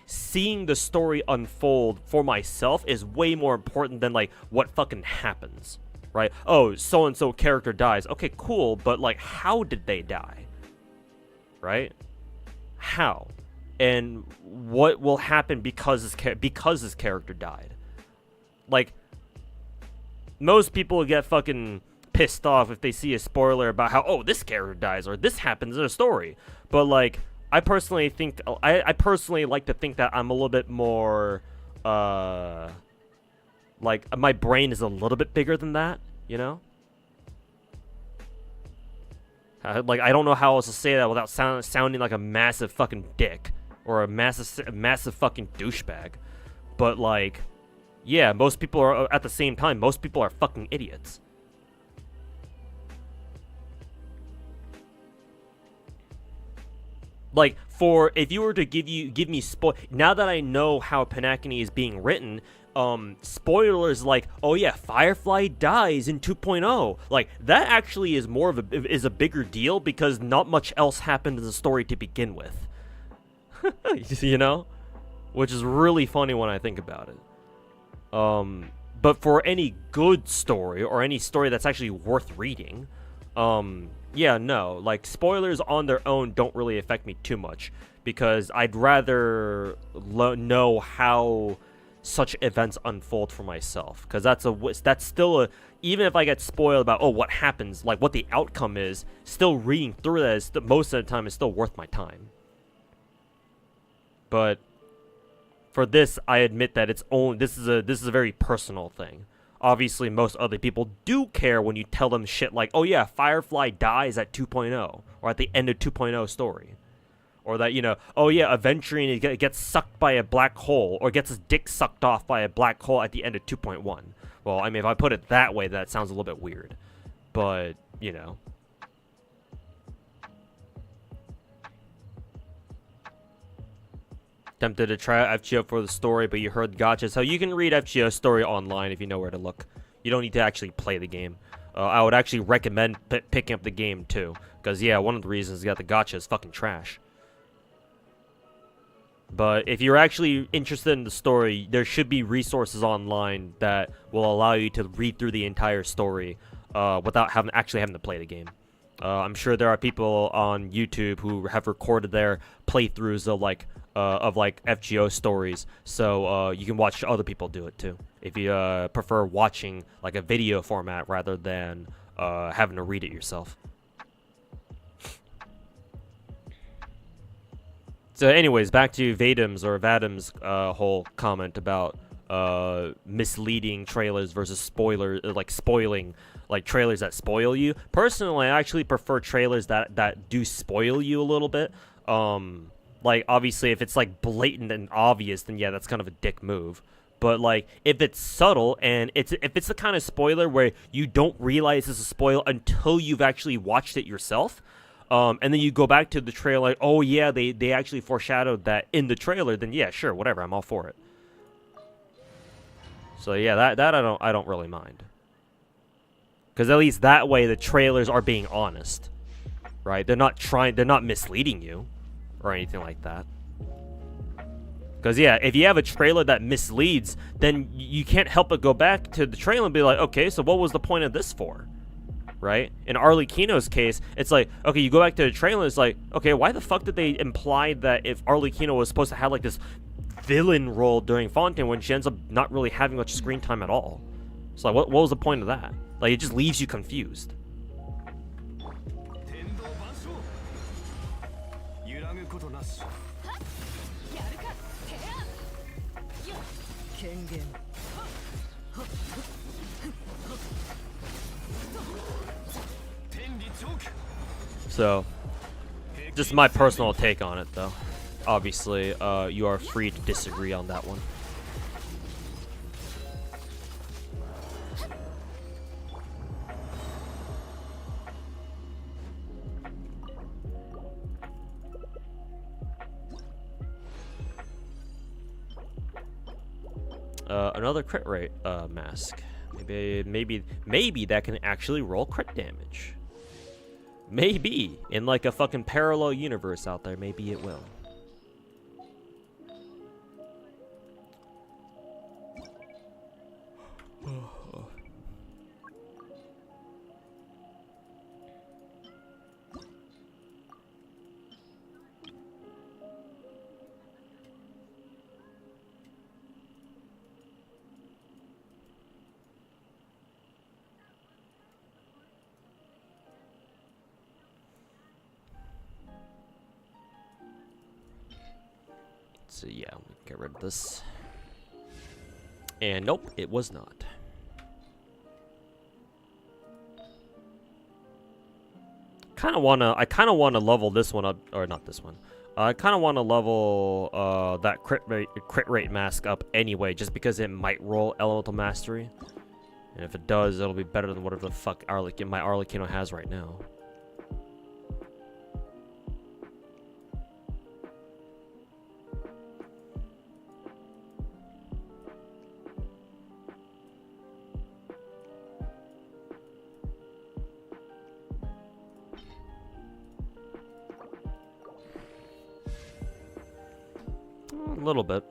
Speaker 2: seeing the story unfold for myself is way more important than like what fucking happens, right? Oh, so and so character dies. Okay, cool, but like how did they die? Right? How? And what will happen because his character died? Like, most people get fucking pissed off if they see a spoiler about how, oh, this character dies or this happens in a story. But like, I personally like to think that I'm a little bit more, like, my brain is a little bit bigger than that, you know? Like, I don't know how else to say that without sounding like a massive fucking dick. Or a massive fucking douchebag. But like, yeah, most people are, at the same time, most people are fucking idiots. Like, if you were to give me now that I know how Panacony is being written, spoilers like, oh yeah, Firefly dies in 2.0. Like, that actually is is a bigger deal because not much else happened in the story to begin with. You know? Which is really funny when I think about it. But for any good story, or any story that's actually worth reading, yeah, no. Like, spoilers on their own don't really affect me too much. Because I'd rather know how such events unfold for myself. Because that's still even if I get spoiled about, oh, what happens, like what the outcome is, still reading through that is, most of the time is still worth my time. But for this, I admit that this is a very personal thing. Obviously, most other people do care when you tell them shit like, oh yeah, Firefly dies at 2.0 or at the end of 2.0 story. Or that, you know, oh yeah, Aventurine gets sucked by a black hole or gets his dick sucked off by a black hole at the end of 2.1. Well, I mean, if I put it that way, that sounds a little bit weird. But, you know. Tempted to try out FGO for the story, but you heard Gacha. So you can read FGO's story online if you know where to look. You don't need to actually play the game. I would actually recommend picking up the game too. Because, yeah, one of the reasons the Gacha is fucking trash. But if you're actually interested in the story, there should be resources online that will allow you to read through the entire story without actually having to play the game. I'm sure there are people on YouTube who have recorded their playthroughs of like FGO stories, so you can watch other people do it too if you prefer watching like a video format rather than having to read it yourself. So, anyways, back to Vadim's whole comment about misleading trailers versus spoilers, like spoiling, like trailers that spoil you. Personally, I actually prefer trailers that do spoil you a little bit. Like obviously, if it's like blatant and obvious, then yeah, that's kind of a dick move. But like if it's subtle and if it's the kind of spoiler where you don't realize it's a spoil until you've actually watched it yourself. And then you go back to the trailer like, oh yeah, they actually foreshadowed that in the trailer. Then yeah, sure, whatever, I'm all for it. So yeah, that I don't really mind, because at least that way the trailers are being honest, right? They're not misleading you, or anything like that. Because yeah, if you have a trailer that misleads, then you can't help but go back to the trailer and be like, okay, so what was the point of this for? Right? In Arlecchino's case, it's like, okay, you go back to the trailer, it's like, okay, why the fuck did they imply that if Arlecchino was supposed to have like this villain role during Fontaine when she ends up not really having much screen time at all? So like, what was the point of that? Like, it just leaves you confused. So, just my personal take on it, though. Obviously, you are free to disagree on that one. Another crit rate mask. Maybe that can actually roll crit damage. Maybe in like a fucking parallel universe out there, maybe it will. So yeah, we get rid of this. And nope, it was not. I kind of wanna level this one up, or not this one. I kind of want to level that crit rate mask up anyway, just because it might roll Elemental Mastery. And if it does, it'll be better than whatever the fuck my Arlecchino has right now. A little bit.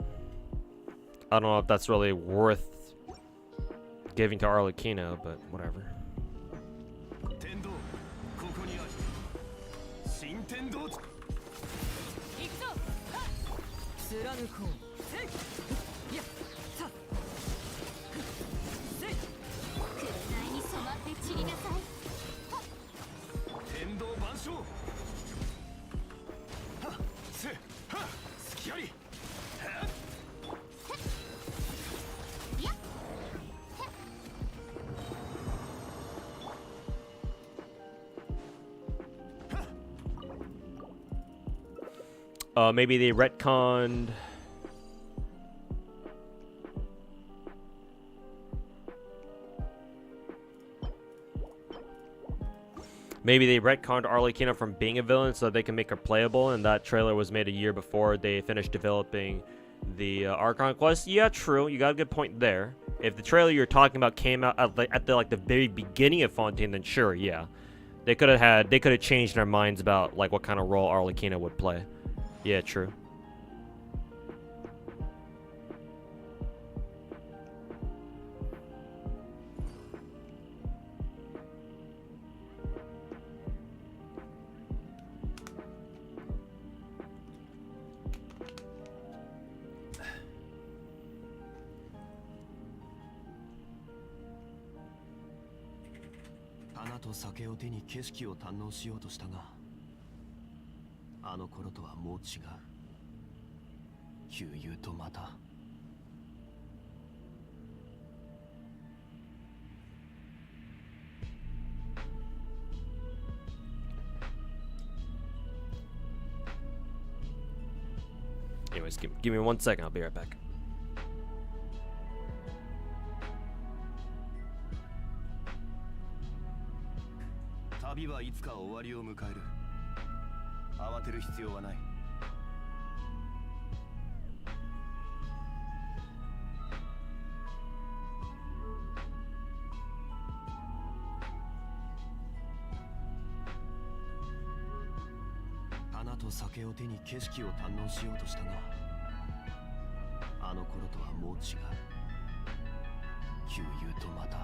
Speaker 2: I don't know if that's really worth giving to Arlecchino, but whatever. Maybe they retconned. Maybe they retconned Arlecchino from being a villain so they can make her playable, and that trailer was made a year before they finished developing the Archon quest. Yeah, true. You got a good point there. If the trailer you're talking about came out at the very beginning of Fontaine, then sure, yeah, they could have changed their minds about like what kind of role Arlecchino would play. Yeah, true.
Speaker 1: 旧友とまた
Speaker 2: Anyways, give me 1 second. I'll be right back.
Speaker 1: 旅はいつか終わりを迎える。慌てる必要はない。花と酒を手に景色を堪能しようとしたが、あの頃とはもう違う。旧友とまた。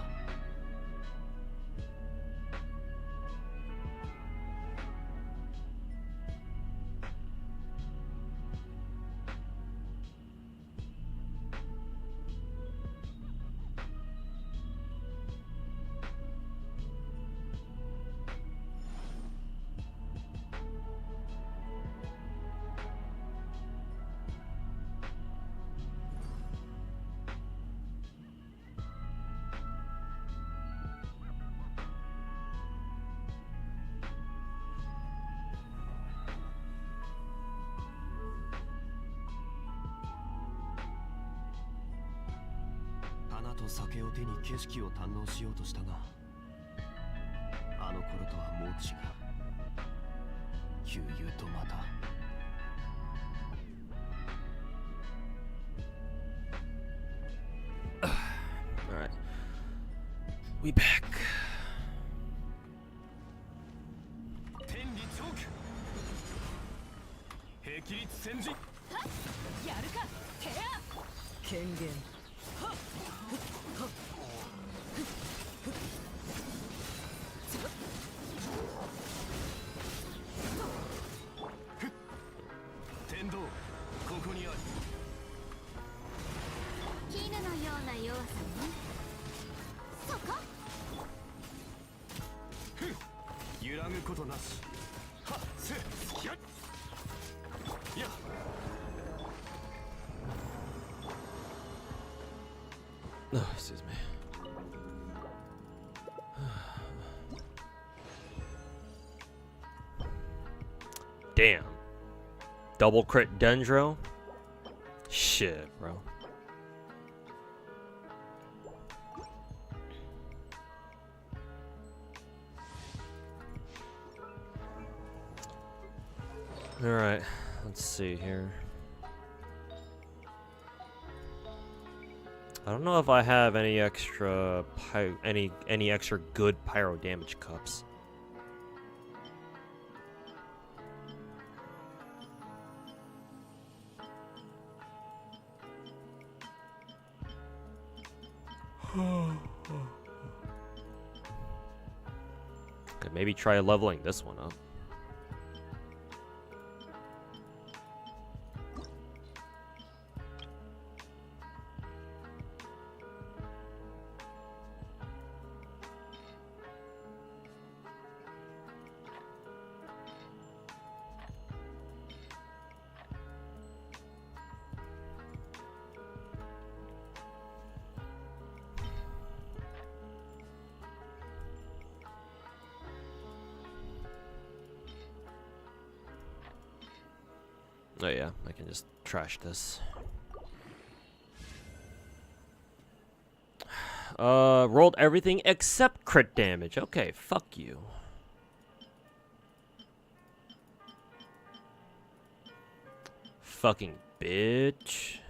Speaker 1: 花と酒を手に景色を堪能しようとしたが、あの頃とはもう違う。旧友とまた。
Speaker 2: Alright. We back.
Speaker 1: 天理チョーク。霹靂戦陣。やるか。テア。権限。 天道、ここにある。
Speaker 3: 絹のような弱さね。そこ。
Speaker 1: 揺らぐことなし。はっ、せ、やっ。や。
Speaker 2: Oh, excuse me. Damn. Double crit Dendro? Shit, bro. Alright, let's see here. I don't know if I have any extra any extra good pyro damage cups. Could maybe try leveling this one up. Oh yeah, I can just trash this. Rolled everything except crit damage. Okay, fuck you. Fucking bitch.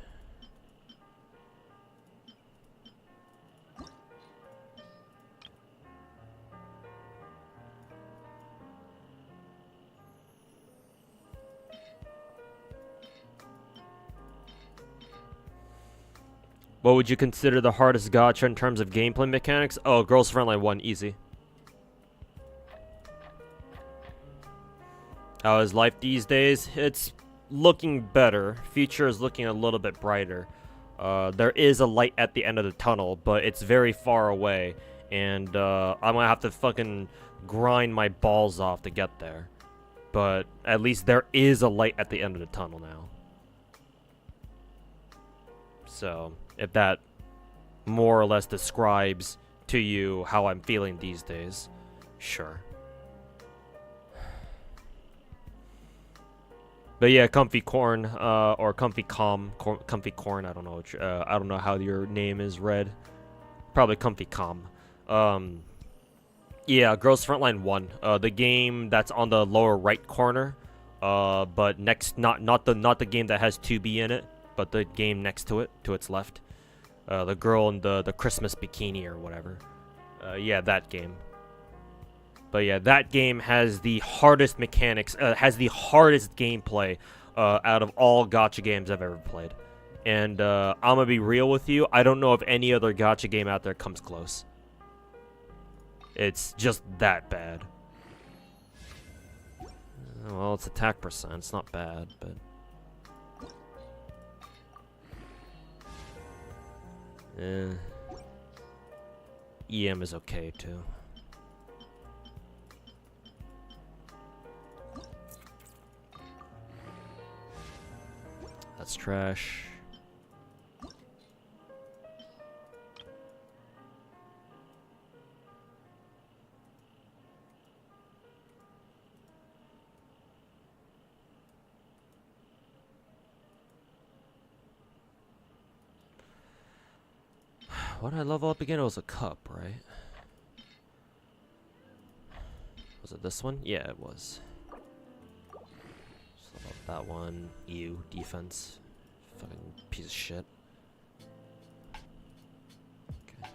Speaker 2: What would you consider the hardest gacha in terms of gameplay mechanics? Oh, Girls Frontline 1, easy. How is life these days? It's looking better. Future is looking a little bit brighter. There is a light at the end of the tunnel, but it's very far away. And I'm gonna have to fucking grind my balls off to get there. But at least there is a light at the end of the tunnel now. So, if that more or less describes to you how I'm feeling these days, sure. But yeah, Comfy Corn, or Comfy Comfy Corn, I don't know I don't know how your name is read. Probably Comfy Com. Yeah, Girls Frontline 1. The game that's on the lower right corner. But next, not the game that has 2B in it, but the game next to it, to its left. The girl in the Christmas bikini or whatever. Yeah, that game. But yeah, that game has the hardest mechanics, has the hardest gameplay out of all gacha games I've ever played. And I'm gonna be real with you, I don't know if any other gacha game out there comes close. It's just that bad. Well, it's attack percent, it's not bad, but... EM is okay too. That's trash. What did I level up again? It was a cup, right? Was it this one? Yeah, it was. Just level up that one. Ew, defense. Fucking piece of shit. Okay.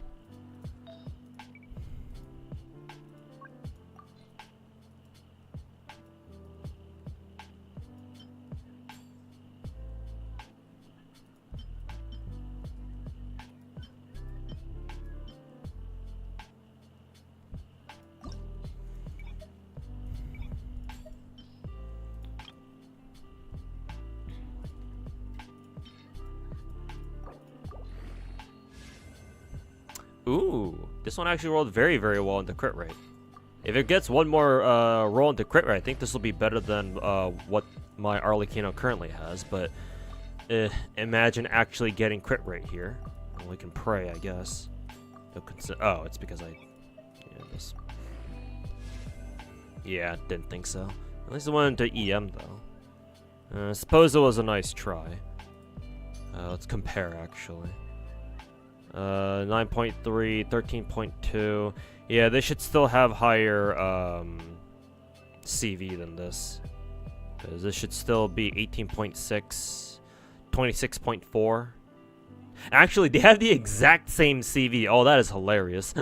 Speaker 2: Ooh, this one actually rolled very, very well into crit rate. If it gets one more roll into crit rate, I think this will be better than what my Arlecchino currently has. But imagine actually getting crit rate here. Well, we can pray, I guess. Oh, it's because yeah, this. Yeah, didn't think so. At least it went into EM though. Suppose it was a nice try. Let's compare actually. 9.3, 13.2. Yeah, they should still have higher CV than this. Because this should still be 18.6, 26.4. Actually, they have the exact same CV. Oh, that is hilarious.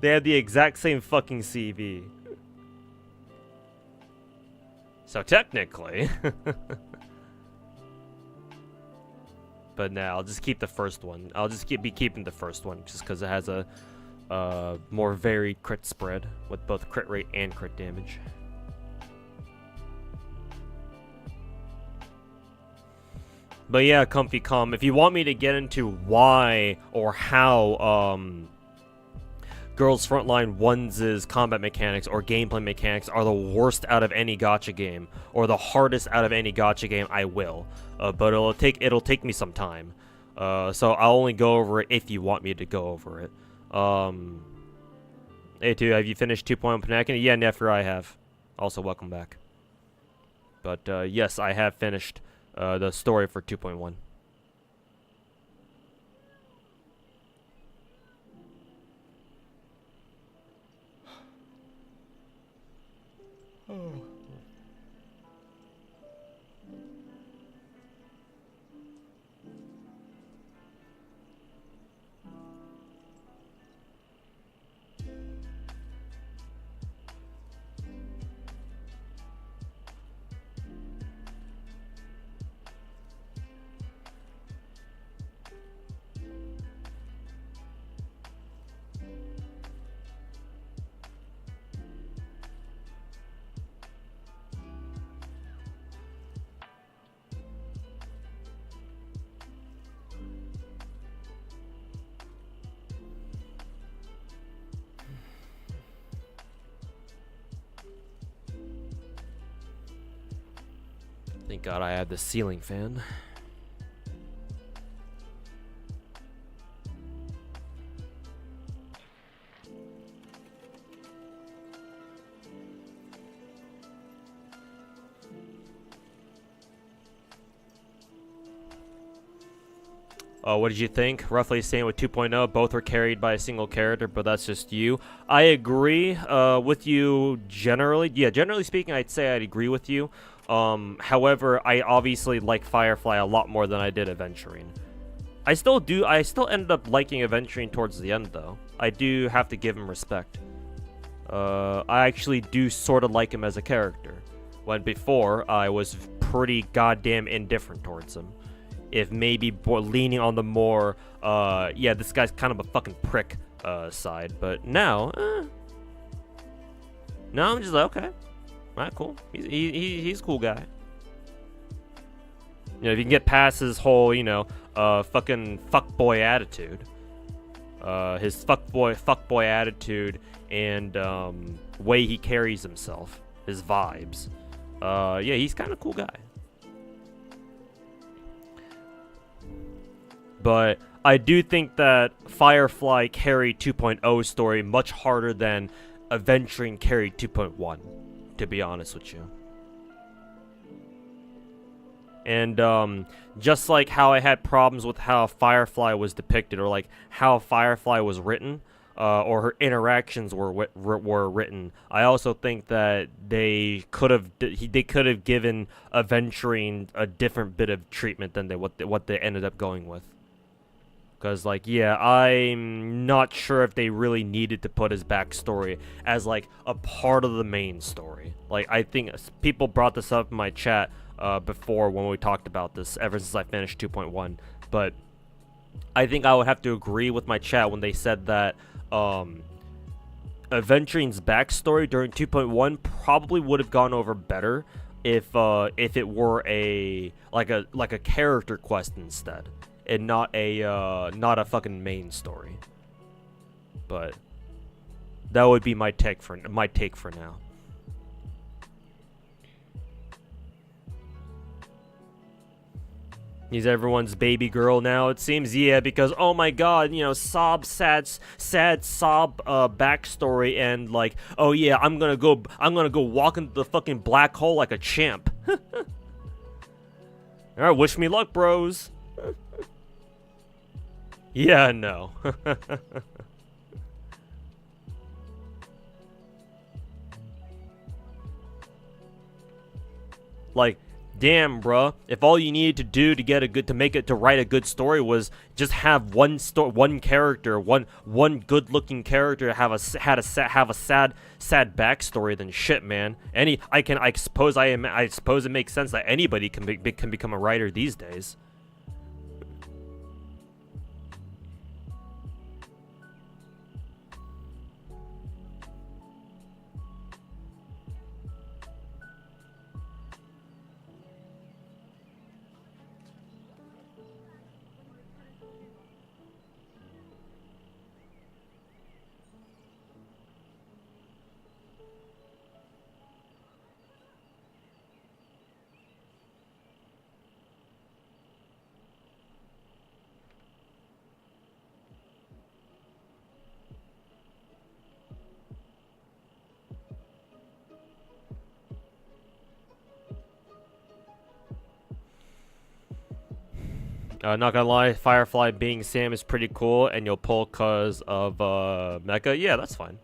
Speaker 2: They have the exact same fucking CV. So technically... But nah, I'll just keep the first one. I'll just be keeping the first one just because it has a more varied crit spread with both crit rate and crit damage. But yeah, Comfy Com, if you want me to get into why or how Girls Frontline 1's combat mechanics or gameplay mechanics are the worst out of any gacha game or the hardest out of any gacha game, I will. But it'll take me some time. So I'll only go over it if you want me to go over it. Hey, too, have you finished 2.1 Panakina? Yeah, Nefer, I have. Also, welcome back. But yes, I have finished the story for 2.1. Thank God I had the ceiling fan. What did you think? Roughly the same with 2.0. Both were carried by a single character, but that's just you. I agree with you generally. Yeah, generally speaking, I'd say I'd agree with you. However, I obviously like Firefly a lot more than I did Aventurine. I still ended up liking Aventurine towards the end, though. I do have to give him respect. I actually do sort of like him as a character. When before, I was pretty goddamn indifferent towards him. If maybe leaning on the more, yeah, this guy's kind of a fucking prick side. But now, now I'm just like, okay, alright, cool. He's a cool guy. You know, if you can get past his whole, you know, fucking fuckboy attitude, his fuckboy attitude and way he carries himself, his vibes, yeah, he's kind of a cool guy. But I do think that Firefly carried 2.0 story much harder than Aventurine carried 2.1, to be honest with you. And just like how I had problems with how Firefly was depicted, or like how Firefly was written, or her interactions were written, I also think that they could have given Aventurine a different bit of treatment than what they ended up going with. Because, like, yeah, I'm not sure if they really needed to put his backstory as, like, a part of the main story. Like, I think people brought this up in my chat before when we talked about this, ever since I finished 2.1. But I think I would have to agree with my chat when they said that Aventurine's backstory during 2.1 probably would have gone over better if it were a character quest instead. And not a fucking main story. But that would be my take for now. He's everyone's baby girl now, it seems. Yeah, because oh my god, you know, sad sob backstory, and like, oh yeah, I'm gonna go walk into the fucking black hole like a champ. Alright, wish me luck, bros. Yeah, no. Like, damn, bruh. If all you needed to do to write a good story was just have one character, one good-looking character have a sad backstory, then shit, man. I suppose it makes sense that anybody can become a writer these days. Not gonna lie, Firefly being Sam is pretty cool, and you'll pull cause of Mecha. Yeah, that's fine.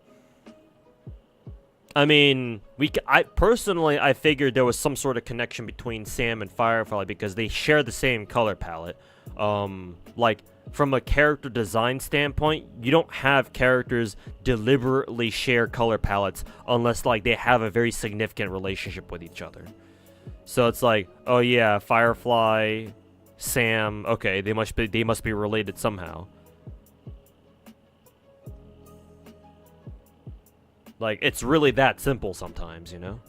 Speaker 2: I mean, I personally figured there was some sort of connection between Sam and Firefly because they share the same color palette. Like from a character design standpoint, you don't have characters deliberately share color palettes unless like they have a very significant relationship with each other. So it's like, oh yeah, Firefly, Sam, okay, they must be related somehow. Like, it's really that simple sometimes, you know?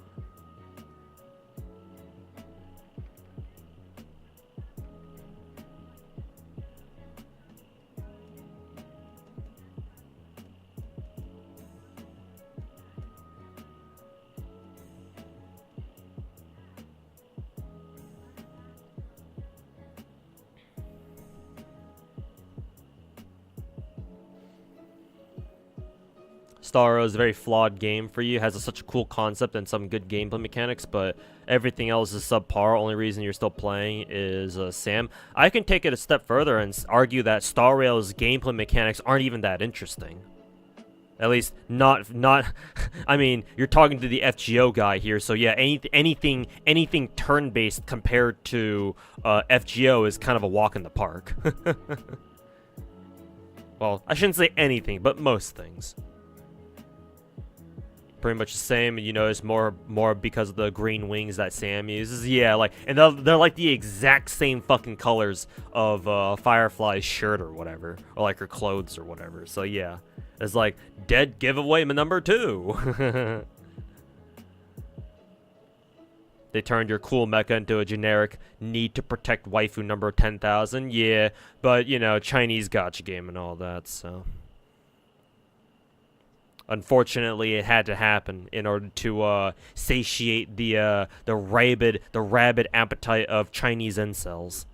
Speaker 2: Star Rail is a very flawed game for you. It has such a cool concept and some good gameplay mechanics, but everything else is subpar. Only reason you're still playing is Sam. I can take it a step further and argue that Star Rail's gameplay mechanics aren't even that interesting. At least not. I mean, you're talking to the FGO guy here, so yeah. Anything turn-based compared to FGO is kind of a walk in the park. Well, I shouldn't say anything, but most things. Pretty much the same. You notice more because of the green wings that Sam uses. Yeah, like, and they're like the exact same fucking colors of Firefly's shirt or whatever, or like her clothes or whatever. So yeah, it's like dead giveaway number 2. They turned your cool mecha into a generic need to protect waifu number 10,000. Yeah, but you know, Chinese gacha game and all that, so. Unfortunately, it had to happen in order to satiate the rabid appetite of Chinese incels.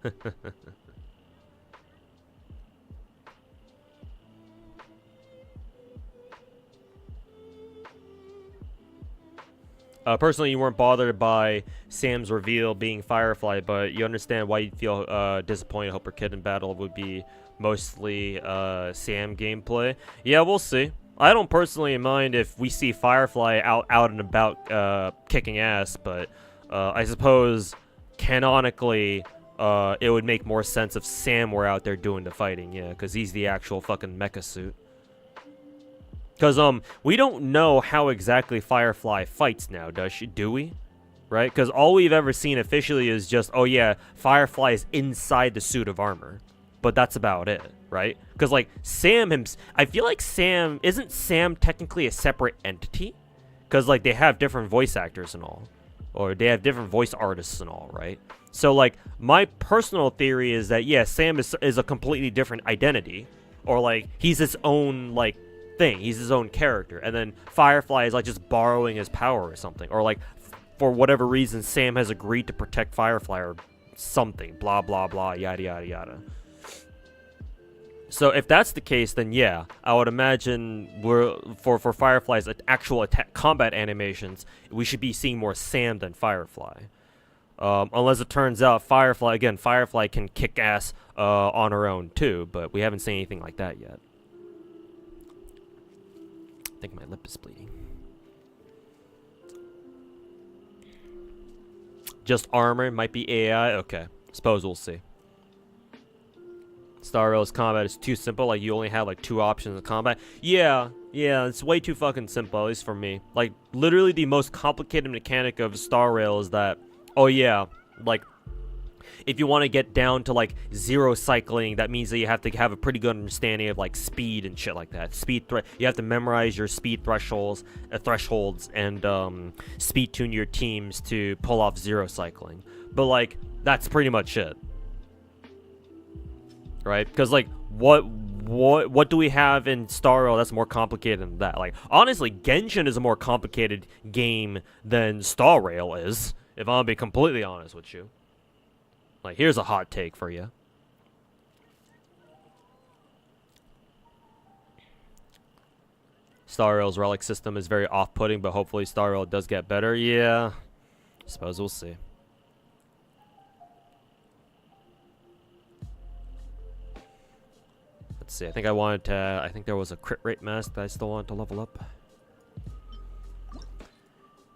Speaker 2: Personally, you weren't bothered by Sam's reveal being Firefly, but you understand why you'd feel disappointed. Hope her kid in battle would be mostly Sam gameplay. Yeah, we'll see. I don't personally mind if we see Firefly out and about kicking ass, but I suppose canonically it would make more sense if Sam were out there doing the fighting, yeah, because he's the actual fucking mecha suit. Because we don't know how exactly Firefly fights now, do we? Right? Because all we've ever seen officially is just, oh yeah, Firefly is inside the suit of armor. But that's about it, right? Because like Sam I feel like isn't Sam technically a separate entity? Because like they have different voice actors and all, or they have different voice artists and all, right? So like my personal theory is that yeah, Sam is a completely different identity, or like he's his own like thing, he's his own character, and then Firefly is like just borrowing his power or something, or like for whatever reason Sam has agreed to protect Firefly or something, blah blah blah, yada yada yada. So if that's the case, then yeah, I would imagine for Firefly's actual combat animations, we should be seeing more Sam than Firefly. Unless it turns out Firefly can kick ass on her own too, but we haven't seen anything like that yet. I think my lip is bleeding. Just armor, might be AI, okay. Suppose we'll see. Star Rail's combat is too simple, like you only have like 2 options of combat. Yeah, it's way too fucking simple, at least for me. Like, literally the most complicated mechanic of Star Rail is that, oh yeah, like, if you want to get down to like 0 cycling, that means that you have to have a pretty good understanding of like speed and shit like that. You have to memorize your speed thresholds and speed tune your teams to pull off 0 cycling. But like, that's pretty much it. Right? Because like what do we have in Star Rail that's more complicated than that? Like honestly, Genshin is a more complicated game than Star Rail is, if I'm gonna be completely honest with you. Like here's a hot take for you. Star Rail's relic system is very off-putting, but hopefully Star Rail does get better. Yeah. Suppose we'll see. Let's see, I think there was a crit rate mask that I still wanted to level up.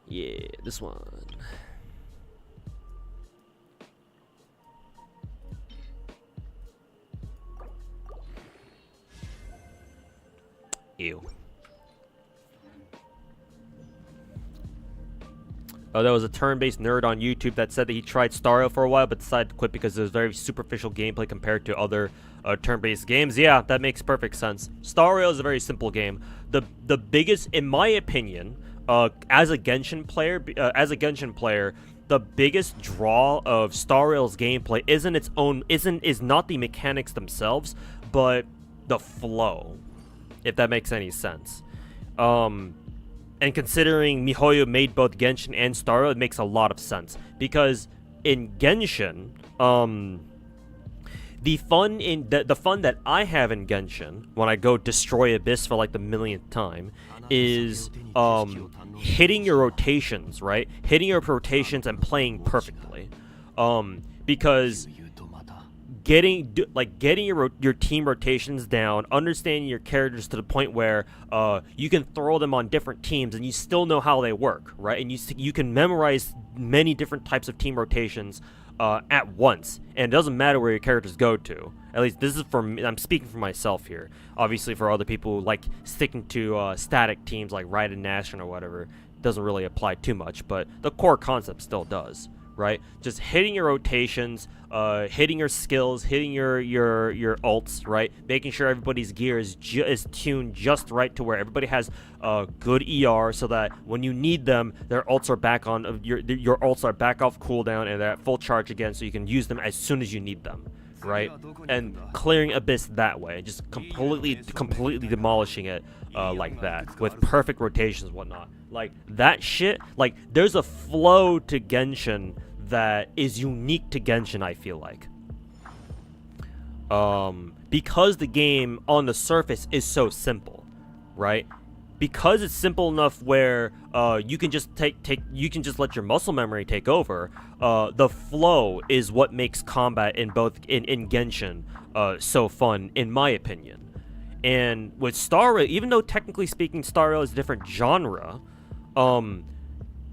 Speaker 2: Yeah, this one. Ew. Oh, there was a turn-based nerd on YouTube that said that he tried Star Rail for a while but decided to quit because it was very superficial gameplay compared to other turn-based games. Yeah, that makes perfect sense. Star Rail is a very simple game. The biggest, in my opinion, as a Genshin player, the biggest draw of Star Rail's gameplay is not the mechanics themselves, but the flow, if that makes any sense. And considering MiHoYo made both Genshin and Star Rail, it makes a lot of sense. Because in Genshin, the fun the fun that I have in Genshin when I go destroy Abyss for like the millionth time is hitting your rotations, right? Hitting your rotations and playing perfectly. Because getting your team rotations down, understanding your characters to the point where you can throw them on different teams and you still know how they work, right? And you can memorize many different types of team rotations at once, and it doesn't matter where your characters go to. At least this is for me. I'm speaking for myself here. Obviously, for other people who like sticking to static teams like Raiden Nation or whatever, doesn't really apply too much. But the core concept still does, right? Just hitting your rotations, hitting your skills, hitting your ults, right? Making sure everybody's gear is tuned just right to where everybody has good ER, so that when you need them, their ults are back on. Your ults are back off cooldown and they're at full charge again, so you can use them as soon as you need them, right? And clearing Abyss that way, just completely demolishing it like that with perfect rotations and whatnot. Like that shit. Like there's a flow to Genshin that is unique to Genshin, I feel like. Because the game on the surface is so simple, right? Because it's simple enough where you can just you can just let your muscle memory take over. The flow is what makes combat in Genshin so fun, in my opinion. And with Star Rail, even though technically speaking Star Rail is a different genre,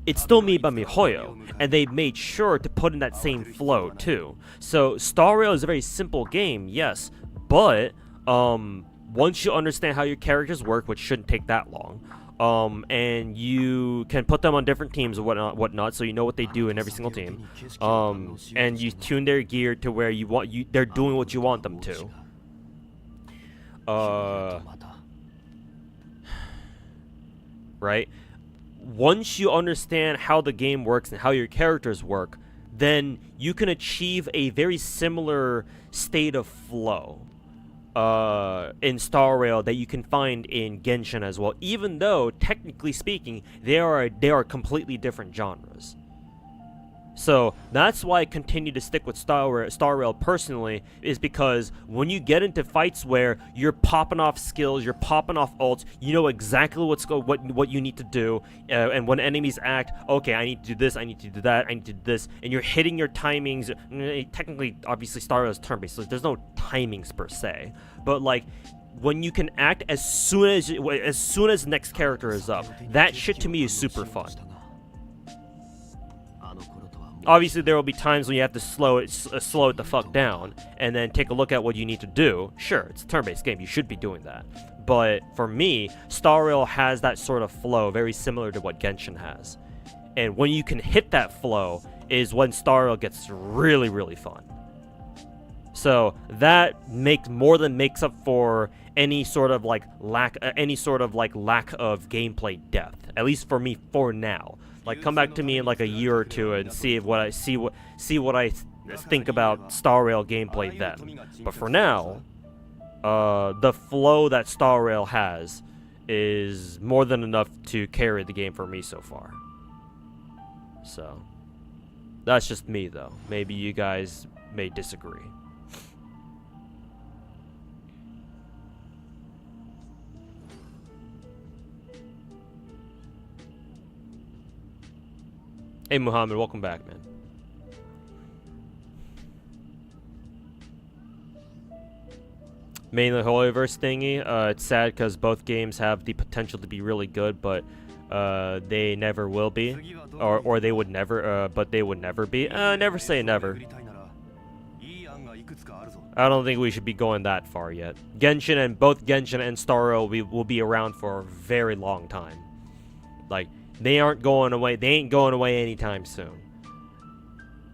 Speaker 2: it's still made by MiHoYo, and they made sure to put in that same flow too. So Star Rail is a very simple game, yes, but once you understand how your characters work, which shouldn't take that long, and you can put them on different teams and whatnot, so you know what they do in every single team, and you tune their gear to where they're doing what you want them to. Right? Once you understand how the game works and how your characters work, then you can achieve a very similar state of flow in Star Rail that you can find in Genshin as well, even though technically speaking they are completely different genres. So that's why I continue to stick with Star Rail personally, is because when you get into fights where you're popping off skills, you're popping off ults, you know exactly what you need to do, and when enemies act, okay, I need to do this, I need to do that, I need to do this, and you're hitting your timings. Technically, obviously, Star Rail is turn-based, so there's no timings per se, but like, when you can act as soon as the next character is up, that shit to me is super fun. Obviously, there will be times when you have to slow it the fuck down and then take a look at what you need to do. Sure, it's a turn-based game. You should be doing that. But for me, Star Rail has that sort of flow, very similar to what Genshin has. And when you can hit that flow is when Star Rail gets really, really fun. So that more than makes up for any sort of lack of gameplay depth. At least for me, for now. Like, come back to me in like a year or two and see what I think about Star Rail gameplay then. But for now, the flow that Star Rail has is more than enough to carry the game for me so far. So that's just me, though. Maybe you guys may disagree. Hey Muhammad, welcome back, man. Mainly Holyverse thingy. It's sad because both games have the potential to be really good, but they never will be, or they would never. But they would never be. Never say never. I don't think we should be going that far yet. Both Genshin and Star Rail will be around for a very long time. Like, they aren't going away. They ain't going away anytime soon.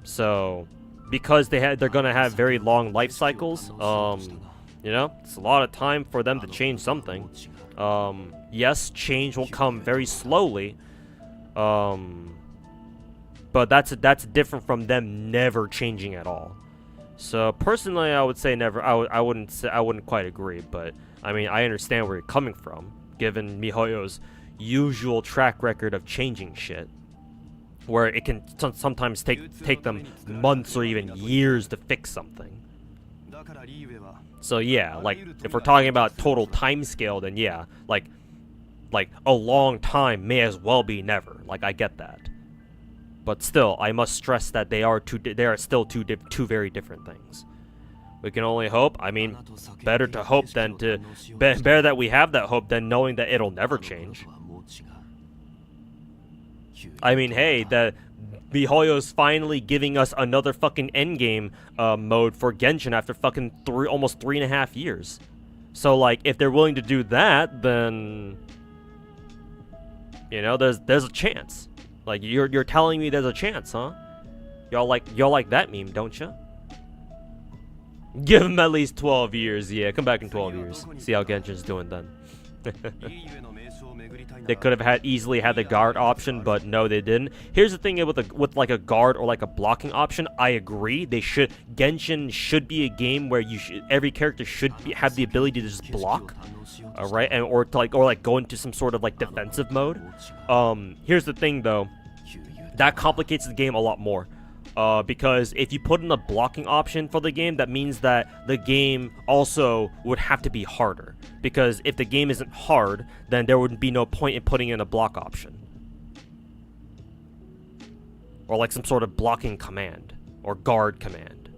Speaker 2: So, because they're gonna have very long life cycles, you know, it's a lot of time for them to change something. Yes, change will come very slowly, but that's different from them never changing at all. So personally, I would say never. I wouldn't quite agree, but I mean, I understand where you're coming from, given MiHoYo's usual track record of changing shit, where it can sometimes take them months or even years to fix something. So yeah, like if we're talking about total time scale, then yeah, like a long time may as well be never. Like I get that, but still, I must stress that they are still two very different things. We can only hope. I mean, better to hope than to better that we have that hope than knowing that it'll never change. I mean, hey, the MiHoYo's finally giving us another fucking endgame mode for Genshin after fucking almost 3.5 years. So like, if they're willing to do that, then you know, there's a chance. Like you're telling me there's a chance, huh? Y'all like that meme, don't you? Give him at least 12 years. Yeah, come back in 12 years. See how Genshin's doing then. They could have easily had the guard option, but no, they didn't. Here's the thing with like a guard or like a blocking option. I agree. Genshin should be a game where every character should have the ability to just block, all right, and or go into some sort of like defensive mode. Here's the thing though, that complicates the game a lot more. Because if you put in a blocking option for the game, that means that the game also would have to be harder. Because if the game isn't hard, then there would be no point in putting in a block option. Or like some sort of blocking command. Or guard command.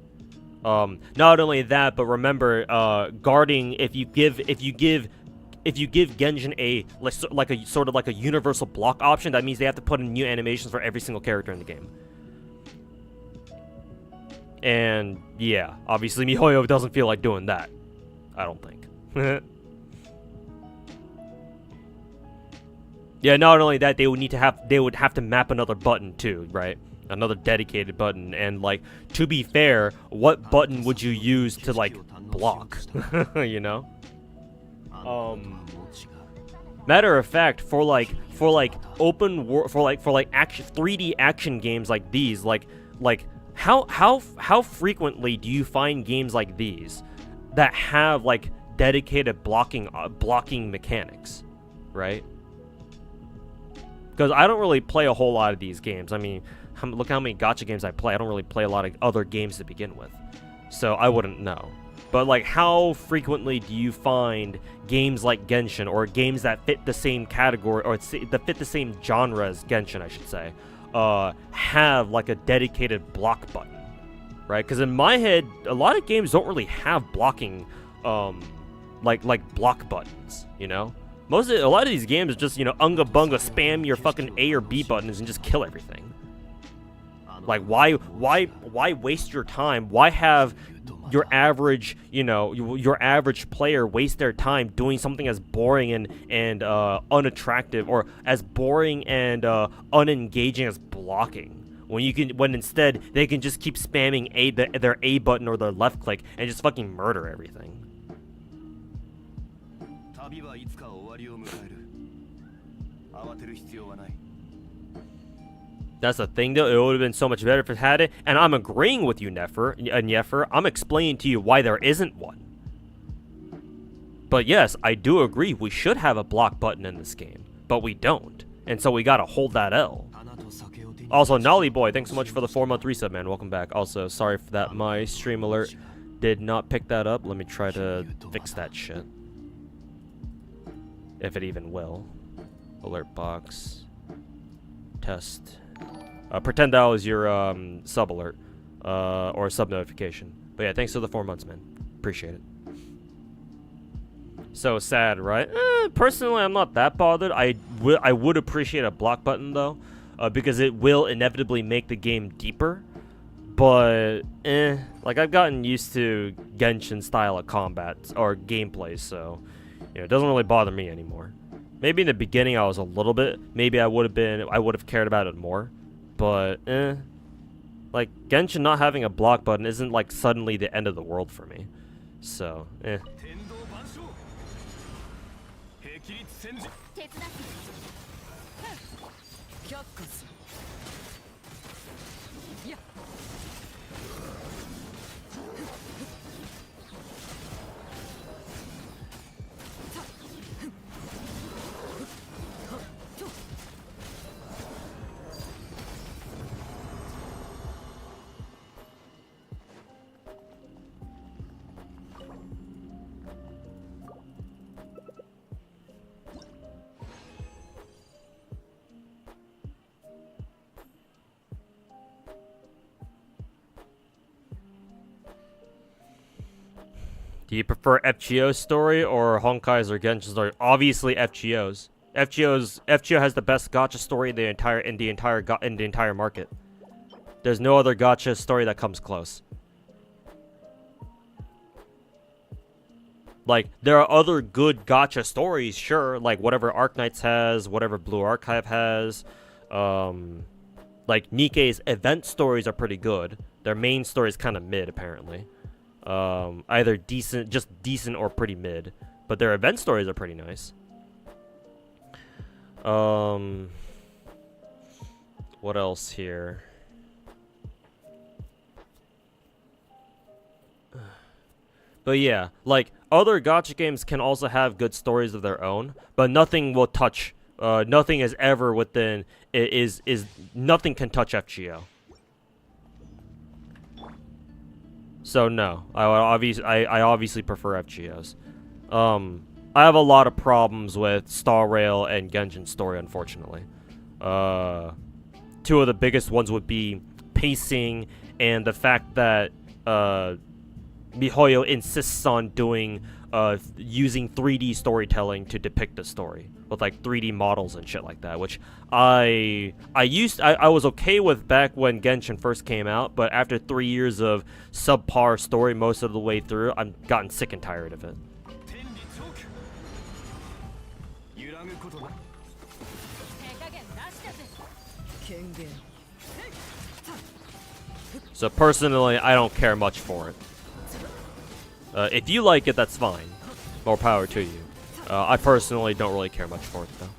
Speaker 2: Not only that, but remember, guarding, if you give Genshin a sort of a universal block option, that means they have to put in new animations for every single character in the game. And yeah, obviously MiHoYo doesn't feel like doing that. I don't think. Yeah, not only that, they would have to map another button too, right? Another dedicated button. And like, to be fair, what button would you use to like block? You know? Matter of fact, for open world, for action 3D action games like these, how frequently do you find games like these that have like dedicated blocking mechanics, right? Because I don't really play a whole lot of these games. I mean, look how many gacha games I play. I don't really play a lot of other games to begin with, so I wouldn't know. But like, how frequently do you find games like Genshin, or games that fit the same category, or that fit the same genre as Genshin, I should say, have like a dedicated block button, right? Because in my head, a lot of games don't really have blocking, like block buttons, you know? A lot of these games are just, you know, unga bunga, spam your fucking A or B buttons and just kill everything. Like, why waste your time? Why have your average, you know, your average player waste their time doing something as boring and unattractive, or as boring and unengaging as blocking, when instead they can just keep spamming their A button or their left click and just fucking murder everything. That's the thing, though. It would have been so much better if it had it. And I'm agreeing with you, Neffer. I'm explaining to you why there isn't one. But yes, I do agree we should have a block button in this game. But we don't. And so we gotta hold that L. Also, Nolly Boy, thanks so much for the 4-month resub, man. Welcome back. Also, sorry for that. My stream alert did not pick that up. Let me try to fix that shit. If it even will. Alert box. Test. Pretend that was your sub alert or sub notification. But yeah, thanks for the 4 months, man. Appreciate it. So sad, right? Personally, I'm not that bothered. I would appreciate a block button though, because it will inevitably make the game deeper. But like, I've gotten used to Genshin style of combat or gameplay, so you know, it doesn't really bother me anymore. Maybe in the beginning I was a little bit. Maybe I would have cared about it more. But, like, Genshin not having a block button isn't, like, suddenly the end of the world for me. So, Do you prefer FGO's story or Honkai's or Genshin's story? Obviously FGO's. FGO has the best gacha story in the entire market. There's no other gacha story that comes close. Like, there are other good gacha stories, sure, like whatever Arknights has, whatever Blue Archive has. Like, Nikke's event stories are pretty good. Their main story is kind of mid, apparently. Either just decent or pretty mid. But their event stories are pretty nice. What else here? But yeah, like, other gacha games can also have good stories of their own, but nothing will touch, nothing is ever within, nothing can touch FGO. So no, I obviously prefer FGOs. I have a lot of problems with Star Rail and Genshin story, unfortunately. Two of the biggest ones would be pacing and the fact that, MiHoYo insists on using 3D storytelling to depict the story with like 3D models and shit like that, which I was okay with back when Genshin first came out, but after 3 years of subpar story most of the way through, I'm gotten sick and tired of it. So personally, I don't care much for it. If you like it, that's fine. More power to you. I personally don't really care much for it, though.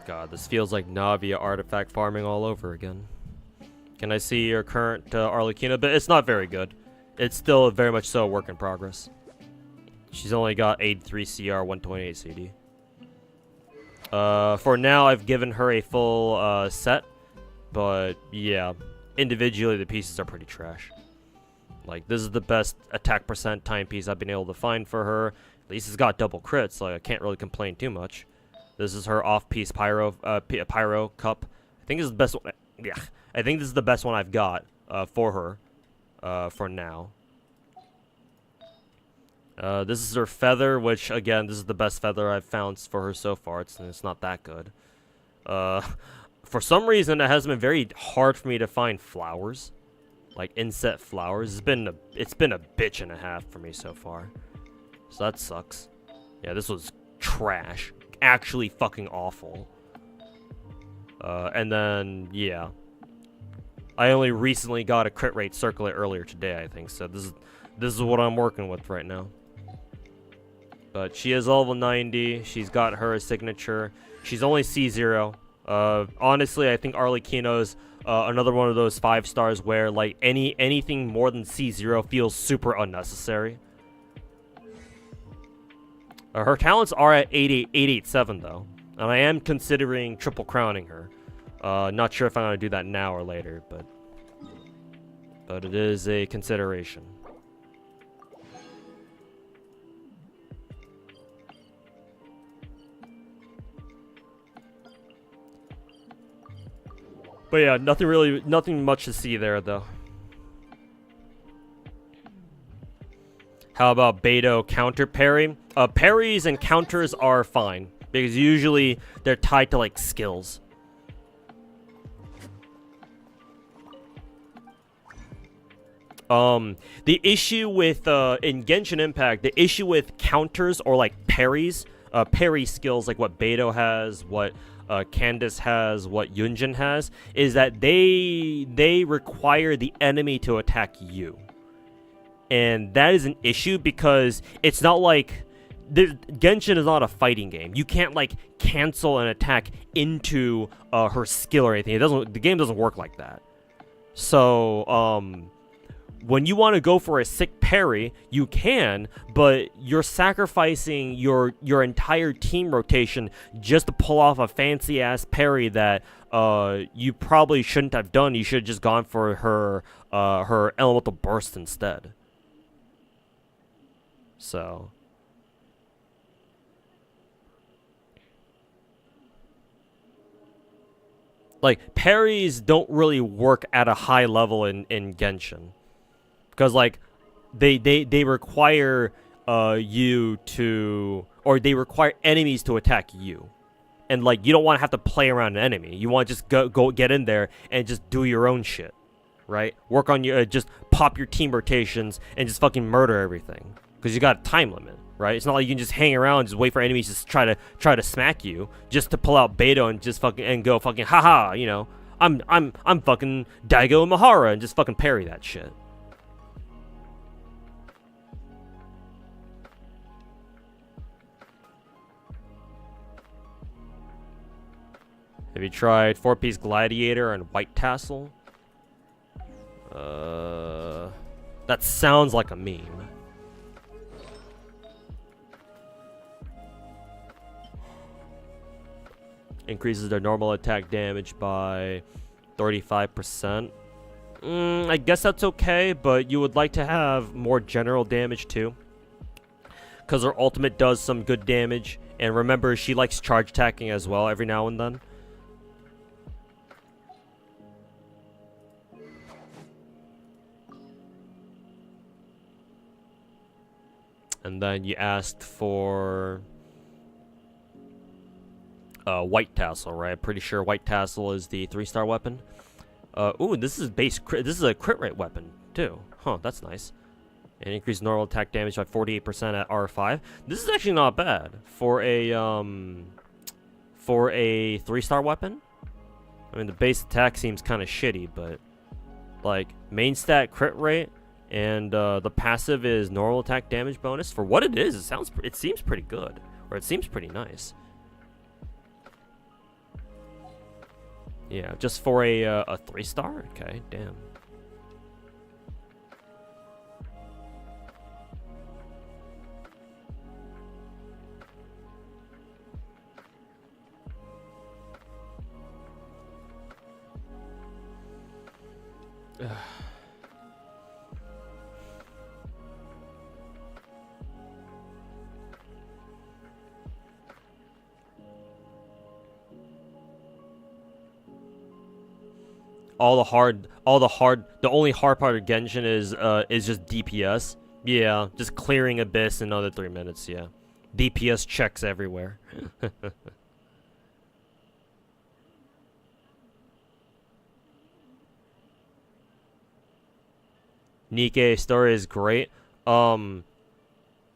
Speaker 2: God, this feels like Navia artifact farming all over again. Can I see your current Arlecchino? But it's not very good. It's still very much so a work in progress. She's only got 83 CR, 128 CD. For now, I've given her a full set. But yeah, individually the pieces are pretty trash. Like, this is the best attack percent timepiece I've been able to find for her. At least it's got double crits, so I can't really complain too much. This is her off-piece pyro cup. I think this is the best one. Yeah, I think this is the best one I've got for her for now. This is her feather, which again, this is the best feather I've found for her so far. It's not that good. For some reason, it has been very hard for me to find flowers, like inset flowers. It's been a bitch and a half for me so far. So that sucks. Yeah, this was trash. Actually fucking awful. And then, yeah. I only recently got a crit rate circlet earlier today, I think. So this is what I'm working with right now. But she is level 90. She's got her signature. She's only C0. Honestly, I think Arlecchino's another one of those 5 stars where like anything more than C0 feels super unnecessary. Her talents are at 887 though, and I am considering triple crowning her. Not sure if I'm gonna do that now or later, but it is a consideration. But yeah, nothing much to see there though. How about Beidou counter parry? Parries and counters are fine, because usually they're tied to like skills. The issue with in Genshin Impact, the issue with counters or like parries, parry skills like what Beidou has, what Candace has, what Yunjin has, is that they require the enemy to attack you. And that is an issue because it's not like Genshin is not a fighting game. You can't like cancel an attack into her skill or anything. The game doesn't work like that. So when you want to go for a sick parry, you can, but you're sacrificing your entire team rotation just to pull off a fancy ass parry that you probably shouldn't have done. You should have just gone for her elemental burst instead. So like parries don't really work at a high level in Genshin. Because, like, they require you to... Or they require enemies to attack you. And, like, you don't want to have to play around an enemy. You want to just go get in there and just do your own shit. Right? Work on your... just pop your team rotations and just fucking murder everything. Because you got a time limit. Right? It's not like you can just hang around and just wait for enemies to try to smack you. Just to pull out Beto and just fucking... And go fucking... Haha, you know. I'm fucking Daigo Mahara and just fucking parry that shit. Have you tried 4-piece Gladiator and White Tassel? That sounds like a meme. Increases their normal attack damage by 35%. I guess that's okay, but you would like to have more general damage too. Because her ultimate does some good damage. And remember, she likes charge attacking as well every now and then. And then you asked for White Tassel, right? I'm pretty sure White Tassel is the 3-star weapon. Ooh, this is this is a crit rate weapon too. Huh, that's nice. And increase normal attack damage by 48% at R5. This is actually not bad for a 3-star weapon. I mean, the base attack seems kind of shitty, but like main stat crit rate. And the passive is normal attack damage bonus. For what it is, it seems pretty good, or it seems pretty nice. Yeah, just for a 3-star. Okay, damn. The only hard part of Genshin is just DPS. Yeah, just clearing Abyss in another 3 minutes, yeah. DPS checks everywhere. Nikke story is great. I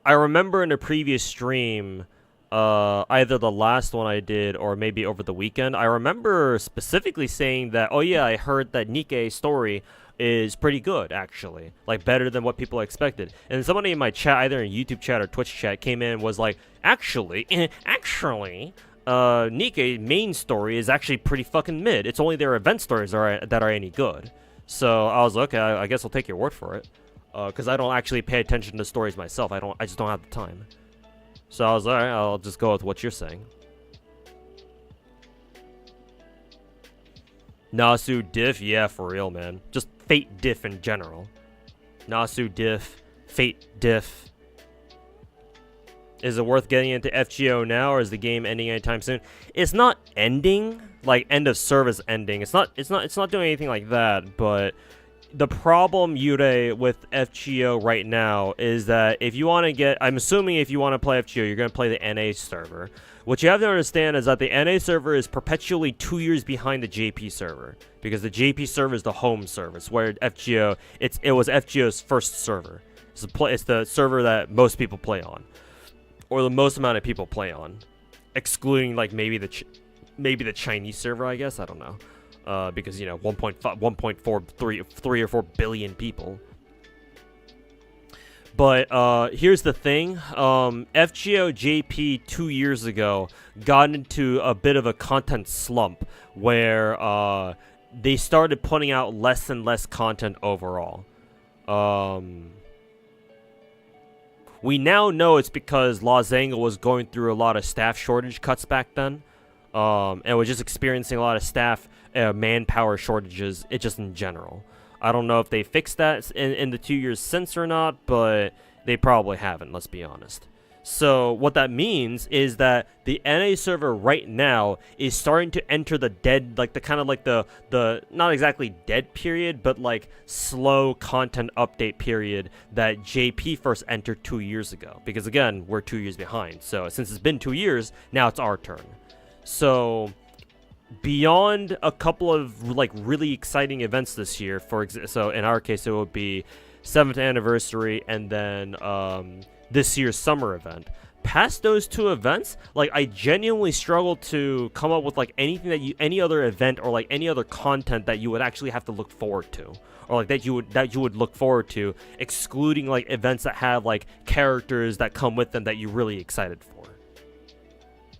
Speaker 2: remember in a previous stream, either the last one I did or maybe over the weekend, I remember specifically saying that, oh yeah, I heard that Nikke's story is pretty good, actually. Like, better than what people expected. And somebody in my chat, either in YouTube chat or Twitch chat, came in and was like, actually, Nikke main story is actually pretty fucking mid. It's only their event stories that are any good. So I was like, okay, I guess I'll take your word for it. Because I don't actually pay attention to stories myself. I just don't have the time. So I was like, alright, I'll just go with what you're saying. Nasu diff, yeah, for real, man. Just Fate diff in general. Nasu diff, Fate diff. Is it worth getting into FGO now, or is the game ending anytime soon? It's not ending, like end of service ending. It's not doing anything like that, but the problem, Yurei, with FGO right now is that if you want to get... I'm assuming if you want to play FGO, you're going to play the NA server. What you have to understand is that the NA server is perpetually 2 years behind the JP server. Because the JP server is the home service, where FGO... It was FGO's first server. It's the server that most people play on. Or the most amount of people play on. Excluding, like, maybe the Chinese server, I guess? I don't know. Because, you know, 3 or 4 billion people. But here's the thing. FGO JP 2 years ago got into a bit of a content slump where they started putting out less and less content overall. We now know it's because Los Angeles was going through a lot of staff shortage cuts back then, and was just experiencing a lot of staff manpower shortages, just in general. I don't know if they fixed that in the 2 years since or not, but they probably haven't, let's be honest. So what that means is that the NA server right now is starting to enter the dead, like the kind of like the not exactly dead period, but like slow content update period that JP first entered 2 years ago. Because again, we're 2 years behind. So since it's been 2 years, now it's our turn. So beyond a couple of like really exciting events this year, so in our case it would be 7th anniversary and then this year's summer event. Past those two events, like I genuinely struggle to come up with like anything that any other event or like any other content that you would actually have to look forward to, or like that you would look forward to, excluding like events that have like characters that come with them that you're really excited for,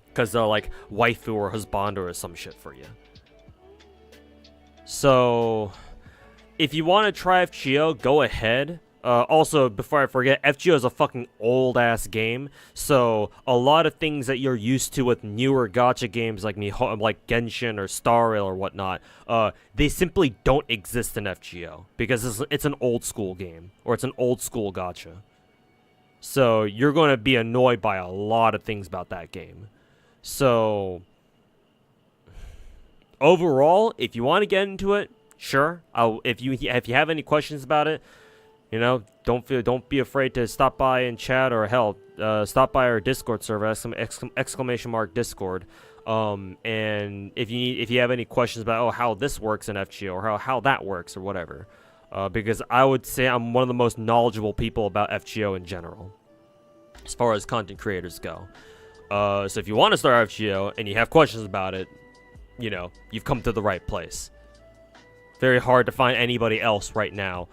Speaker 2: because they're like waifu or husbando or some shit for you. So if you want to try FGO, go ahead. Also, before I forget, FGO is a fucking old-ass game, so a lot of things that you're used to with newer gacha games like Genshin or Star Rail or whatnot, they simply don't exist in FGO, because it's an old-school game, or it's an old-school gacha. So you're going to be annoyed by a lot of things about that game. So overall, if you want to get into it, sure. If you have any questions about it, you know, don't be afraid to stop by and chat, or hell, stop by our Discord server, !Discord. And if you have any questions about how this works in FGO, or how that works or whatever, because I would say I'm one of the most knowledgeable people about FGO in general, as far as content creators go. So if you want to start FGO and you have questions about it, you know, you've come to the right place. Very hard to find anybody else right now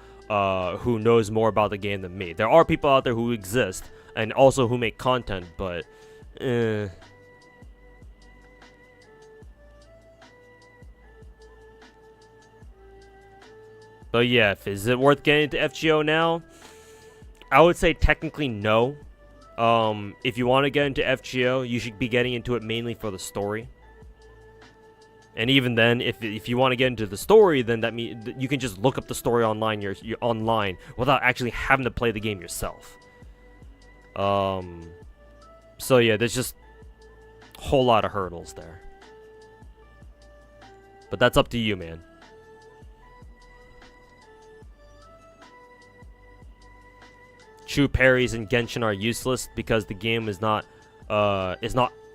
Speaker 2: who knows more about the game than me. There are people out there who exist and also who make content, but But yeah, is it worth getting into FGO now? I would say technically no. If you want to get into FGO, you should be getting into it mainly for the story. And even then, if you want to get into the story, then that means you can just look up the story online. You're online without actually having to play the game yourself. So yeah, there's just a whole lot of hurdles there. But that's up to you, man. True parries in Genshin are useless because the game is not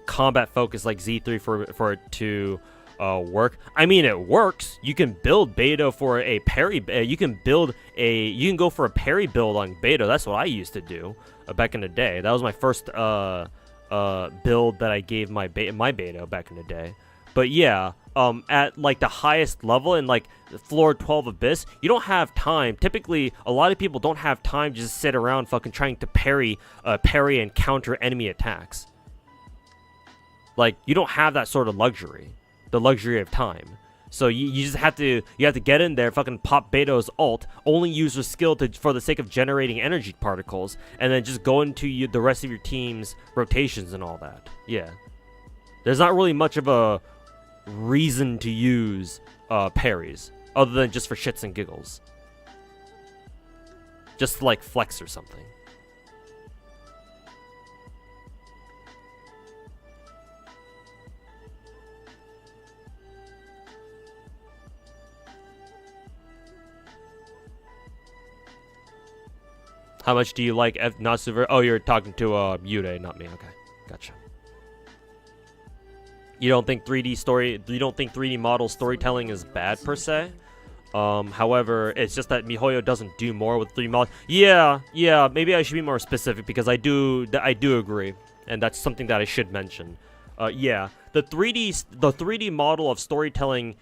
Speaker 2: combat focused like Z3 for it to work. I mean, it works. You can build Beto for a parry. You can go for a parry build on Beto. That's what I used to do back in the day. That was my first build that I gave my Beto back in the day. But yeah, at like the highest level in like floor 12 Abyss, you don't have time. Typically, a lot of people don't have time to just sit around fucking trying to parry and counter enemy attacks. Like, you don't have that sort of luxury. The luxury of time. So you just have to get in there, fucking pop Beto's ult, only use your skill for the sake of generating energy particles, and then just go into the rest of your team's rotations and all that. Yeah. There's not really much of a reason to use parries, other than just for shits and giggles. Just to, like, flex or something. How much do you like Natsuver? Oh, you're talking to Yude, not me. Okay, gotcha. You don't think 3D model storytelling is bad per se? However, it's just that MiHoYo doesn't do more with 3D models. Yeah, maybe I should be more specific because I do agree, and that's something that I should mention. Yeah, the 3D model of storytelling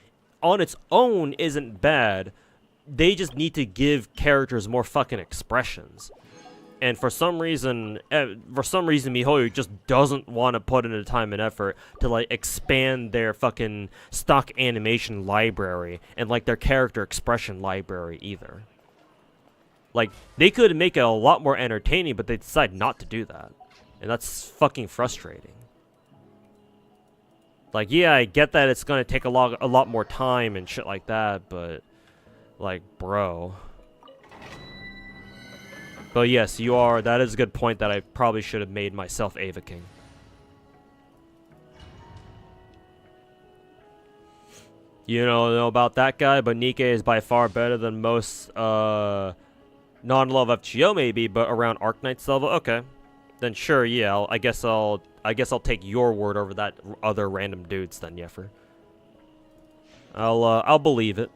Speaker 2: on its own isn't bad. They just need to give characters more fucking expressions. And for some reason MiHoYo just doesn't want to put in the time and effort to like expand their fucking stock animation library and like their character expression library either. Like, they could make it a lot more entertaining, but they decide not to do that. And that's fucking frustrating. Like, yeah, I get that it's gonna take a lot more time and shit like that, but... Like, bro... But yes, that is a good point that I probably should have made myself Ava King. You don't know about that guy, but Nikke is by far better than most non-love FGO maybe, but around Arknight's level. Okay, then sure, yeah. I guess I'll take your word over that other random dude's then, Yeffer. I'll believe it.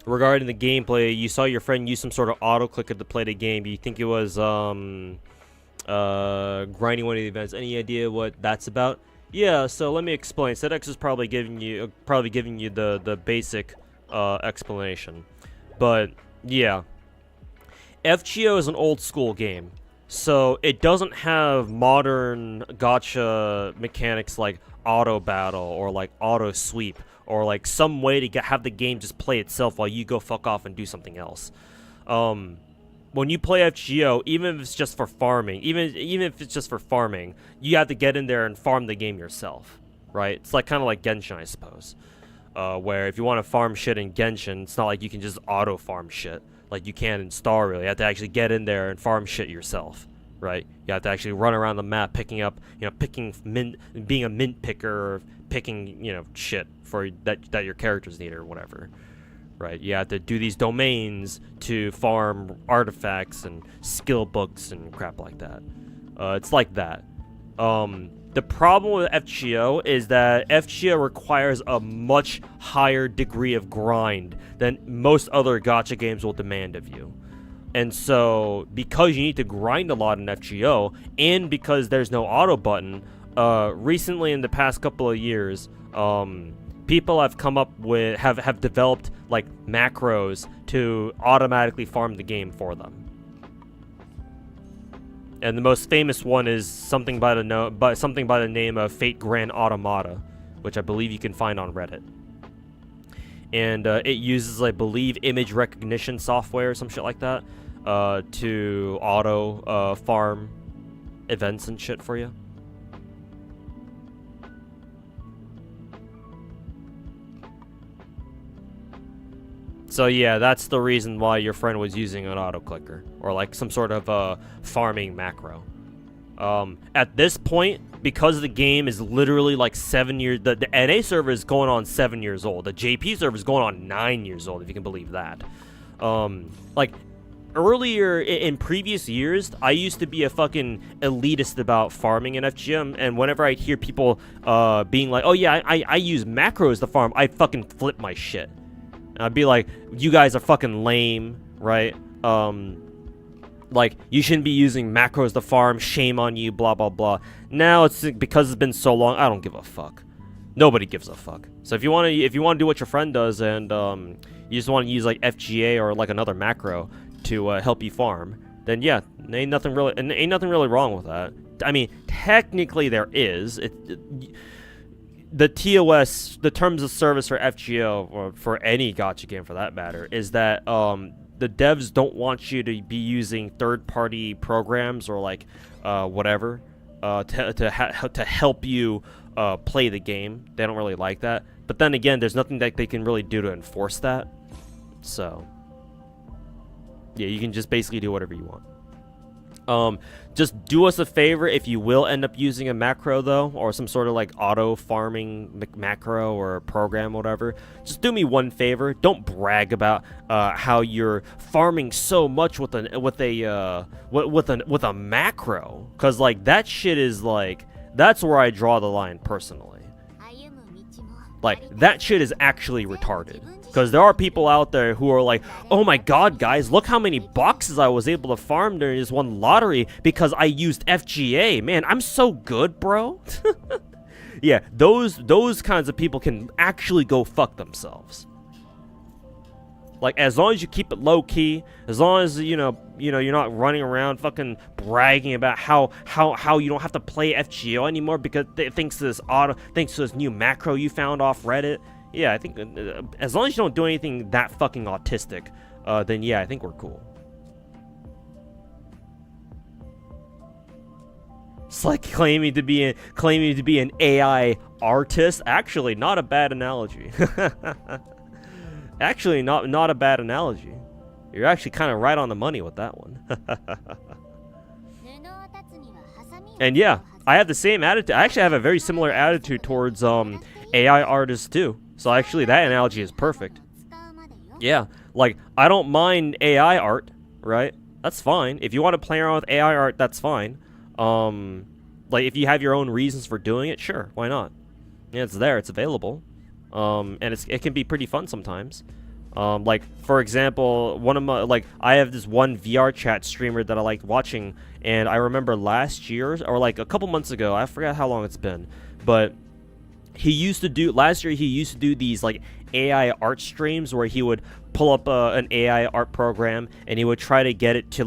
Speaker 2: Regarding the gameplay, you saw your friend use some sort of auto-clicker to play the game. You think it was grinding one of the events. Any idea what that's about? Yeah, so let me explain. Sedex is probably giving you the basic explanation. But yeah, FGO is an old school game, so it doesn't have modern gacha mechanics like auto battle or like auto sweep or like some way to have the game just play itself while you go fuck off and do something else. When you play FGO, even if it's just for farming, even if it's just for farming, you have to get in there and farm the game yourself, right? It's like kind of like Genshin, I suppose, where if you want to farm shit in Genshin, it's not like you can just auto farm shit like you can in Star Rail. You have to actually get in there and farm shit yourself, right? You have to actually run around the map picking up, picking mint, being a mint picker, or picking, shit for that your characters need or whatever. Right, you have to do these domains to farm artifacts and skill books and crap like that. It's like that. The problem with FGO is that FGO requires a much higher degree of grind than most other gacha games will demand of you. And so, because you need to grind a lot in FGO, and because there's no auto button, recently in the past couple of years, people have come up with, have developed like macros to automatically farm the game for them. And the most famous one is something by the name of Fate Grand Automata, which I believe you can find on Reddit. And it uses, I believe, image recognition software or some shit like that to auto farm events and shit for you. So yeah, that's the reason why your friend was using an auto-clicker, or like some sort of farming macro. At this point, because the game is literally like 7 years, the NA server is going on 7 years old. The JP server is going on 9 years old, if you can believe that. Like, earlier, in previous years, I used to be a fucking elitist about farming in FGM, and whenever I'd hear people being like, oh yeah, I use macros to farm, I'd fucking flip my shit. I'd be like, you guys are fucking lame, right? Like, you shouldn't be using macros to farm, shame on you, blah, blah, blah. Now, it's because it's been so long, I don't give a fuck. Nobody gives a fuck. So if you want to do what your friend does, and you just want to use like FGA or like another macro to help you farm, then yeah, ain't nothing really wrong with that. I mean, technically there is. The TOS, the terms of service for FGO, or for any gacha game for that matter, is that the devs don't want you to be using third-party programs or like whatever to help you play the game. They don't really like that. But then again, there's nothing that they can really do to enforce that. So yeah, you can just basically do whatever you want. Just do us a favor if you will end up using a macro though, or some sort of like auto farming macro or program, whatever. Just do me one favor. Don't brag about how you're farming so much with a macro, cause like that shit is like, that's where I draw the line personally. Like, that shit is actually retarded. Because there are people out there who are like, oh my god, guys, look how many boxes I was able to farm during this one lottery because I used FGA. Man, I'm so good, bro. Yeah, those kinds of people can actually go fuck themselves. Like, as long as you keep it low key, as long as you know you're not running around fucking bragging about how you don't have to play FGO anymore because thanks to this new macro you found off Reddit. Yeah, I think as long as you don't do anything that fucking autistic, then yeah, I think we're cool. It's like claiming to be an AI artist. Actually, not a bad analogy. Actually, not a bad analogy. You're actually kind of right on the money with that one. And yeah, I have the same attitude. I actually have a very similar attitude towards AI artists too. So actually, that analogy is perfect. Yeah, like I don't mind AI art, right? That's fine. If you want to play around with AI art, that's fine. Like if you have your own reasons for doing it, sure, why not? Yeah, it's there, it's available. And it can be pretty fun sometimes. Like for example, I have this one VR chat streamer that I liked watching, and I remember last year or like a couple months ago, I forgot how long it's been, but last year he used to do these like AI art streams where he would pull up an AI art program and he would try to get it to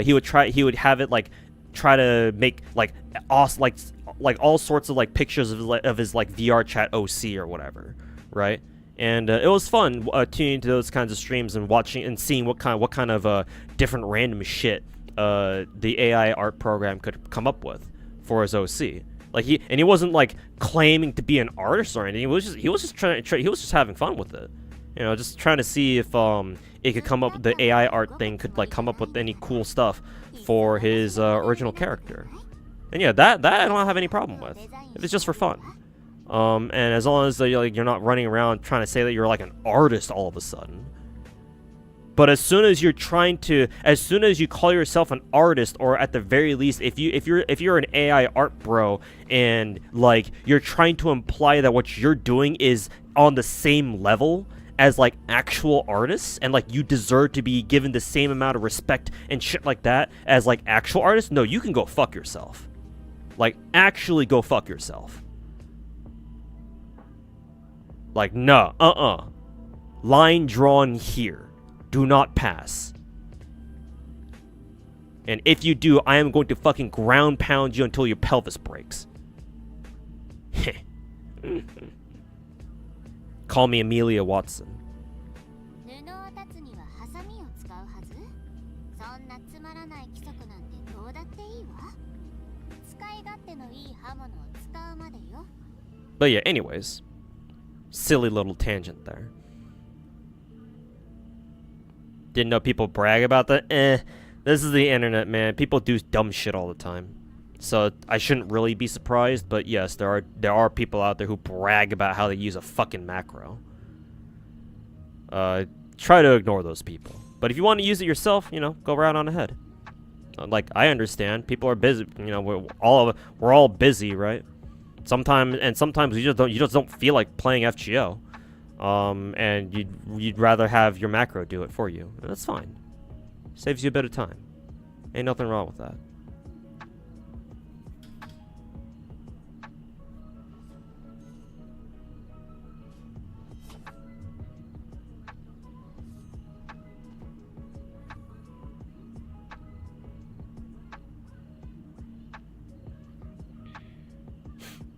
Speaker 2: he would have it like try to make like awesome like all sorts of like pictures of his like VR chat OC or whatever, right? And it was fun tuning into those kinds of streams and watching and seeing what kind of different random shit the AI art program could come up with for his OC. Like he wasn't like claiming to be an artist or anything. He was just having fun with it. You know, just trying to see if it could come up, the AI art thing could like come up with any cool stuff for his original character. And yeah, that I don't have any problem with if it's just for fun. And as long as you're not running around trying to say that you're like an artist all of a sudden. But as soon as you call yourself an artist, or at the very least, if you're an AI art bro, and like you're trying to imply that what you're doing is on the same level as like actual artists, and like you deserve to be given the same amount of respect and shit like that as like actual artists, no, you can go fuck yourself. Like actually go fuck yourself. Like no, line drawn here. Do not pass. And if you do, I am going to fucking ground pound you until your pelvis breaks. Call me Amelia Watson. But yeah, anyways. Silly little tangent there. Didn't know people brag about that? This is the internet, man. People do dumb shit all the time. So I shouldn't really be surprised, but yes, there are people out there who brag about how they use a fucking macro. Try to ignore those people. But if you want to use it yourself, you know, go right on ahead. Like, I understand. People are busy, you know, we're all busy, right? Sometimes you just don't feel like playing FGO. And you'd rather have your macro do it for you. And that's fine. Saves you a bit of time. Ain't nothing wrong with that.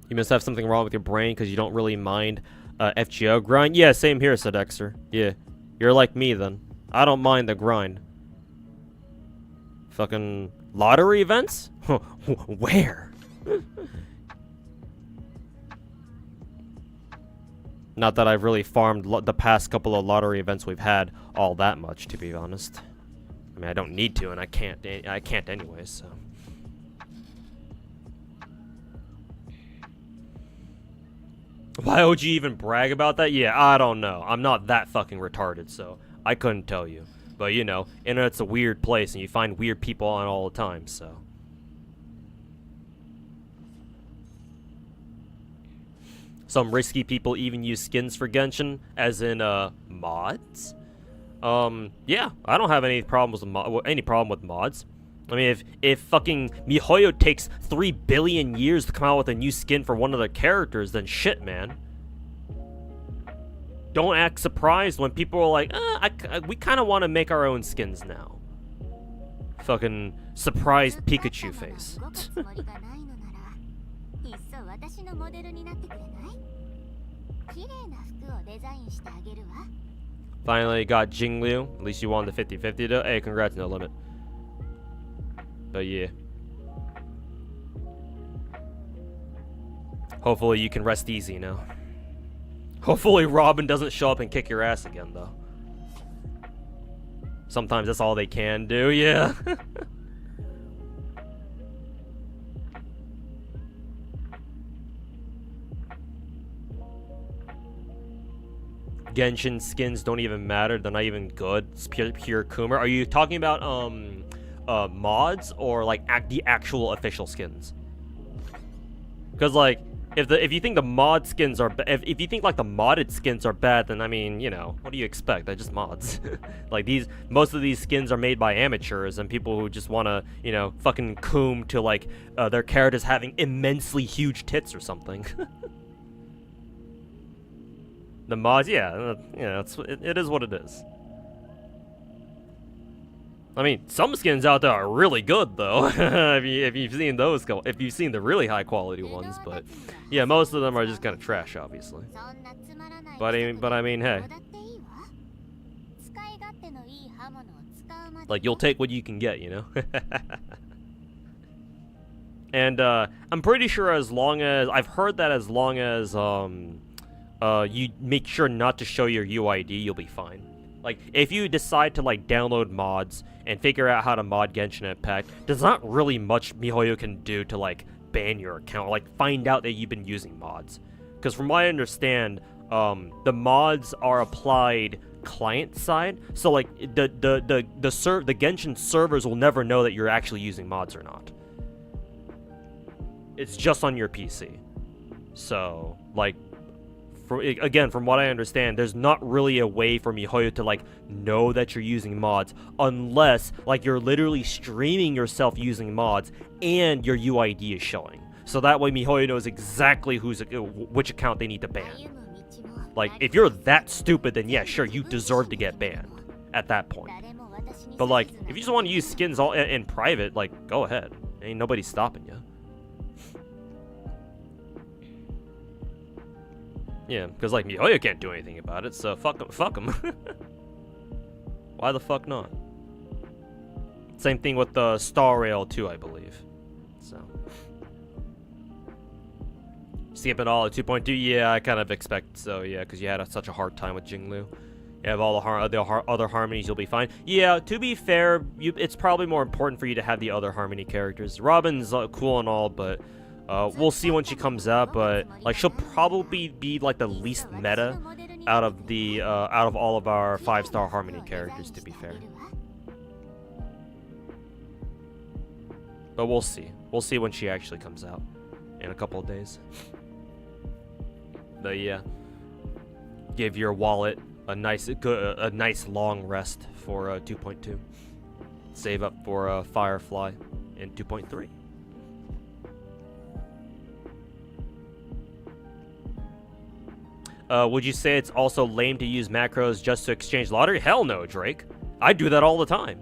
Speaker 2: You must have something wrong with your brain because you don't really mind FGO grind. Yeah, same here, said Dexter. Yeah, you're like me then. I don't mind the grind. Fucking lottery events? Where? Not that I've really farmed the past couple of lottery events we've had all that much, to be honest. I mean, I don't need to, and I can't anyway, so. Why would you even brag about that? Yeah, I don't know. I'm not that fucking retarded, so I couldn't tell you. But, you know, internet's a weird place, and you find weird people on all the time, so. Some risky people even use skins for Genshin, as in, mods? Yeah, I don't have any problems with mods. I mean, if fucking MiHoYo takes 3 billion years to come out with a new skin for one of their characters, then shit, man. Don't act surprised when people are like, we kind of want to make our own skins now. Fucking surprised Pikachu face. Finally got Jingliu. At least you won the 50-50 though. Hey, congrats, No Limit. But yeah. Hopefully you can rest easy now. Hopefully Robin doesn't show up and kick your ass again, though. Sometimes that's all they can do, yeah. Genshin skins don't even matter. They're not even good. It's pure Coomer. Are you talking about mods or like the actual official skins? Because like if you think the mod skins are if you think like the modded skins are bad, then I mean, you know, what do you expect? They're just mods. Like most of these skins are made by amateurs and people who just want to, you know, fucking coom to like their characters having immensely huge tits or something. The mods, yeah, you know, it is what it is. I mean, some skins out there are really good though. if you've seen those, if you've seen the really high quality ones, but yeah, most of them are just kind of trash, obviously. But I mean, hey, like you'll take what you can get, you know. And I'm pretty sure as long as I've heard that as long as you make sure not to show your UID, you'll be fine. Like, if you decide to, like, download mods and figure out how to mod Genshin Impact, there's not really much MiHoYo can do to, like, ban your account, like, find out that you've been using mods. Because from what I understand, the mods are applied client-side, so, like, the Genshin servers will never know that you're actually using mods or not. It's just on your PC. So, like, again, from what I understand, there's not really a way for MiHoYo to, like, know that you're using mods unless, like, you're literally streaming yourself using mods and your UID is showing. So that way MiHoYo knows exactly which account they need to ban. Like, if you're that stupid, then yeah, sure, you deserve to get banned at that point. But, like, if you just want to use skins all in private, like, go ahead. Ain't nobody stopping you. Yeah, because, like, MiHoYo can't do anything about it, so fuck them. Why the fuck not? Same thing with the Star Rail, too, I believe. So. Skip it all at 2.2? Yeah, I kind of expect so, yeah, because you had such a hard time with Jinglu. You have all the other harmonies, you'll be fine. Yeah, to be fair, it's probably more important for you to have the other harmony characters. Robin's cool and all, but... we'll see when she comes out, but like she'll probably be like the least meta out of all of our 5-star harmony characters, to be fair. But we'll see. We'll see when she actually comes out in a couple of days. But yeah, give your wallet a nice long rest for 2.2. Save up for Firefly in 2.3. Would you say it's also lame to use macros just to exchange lottery? Hell no, Drake. I do that all the time.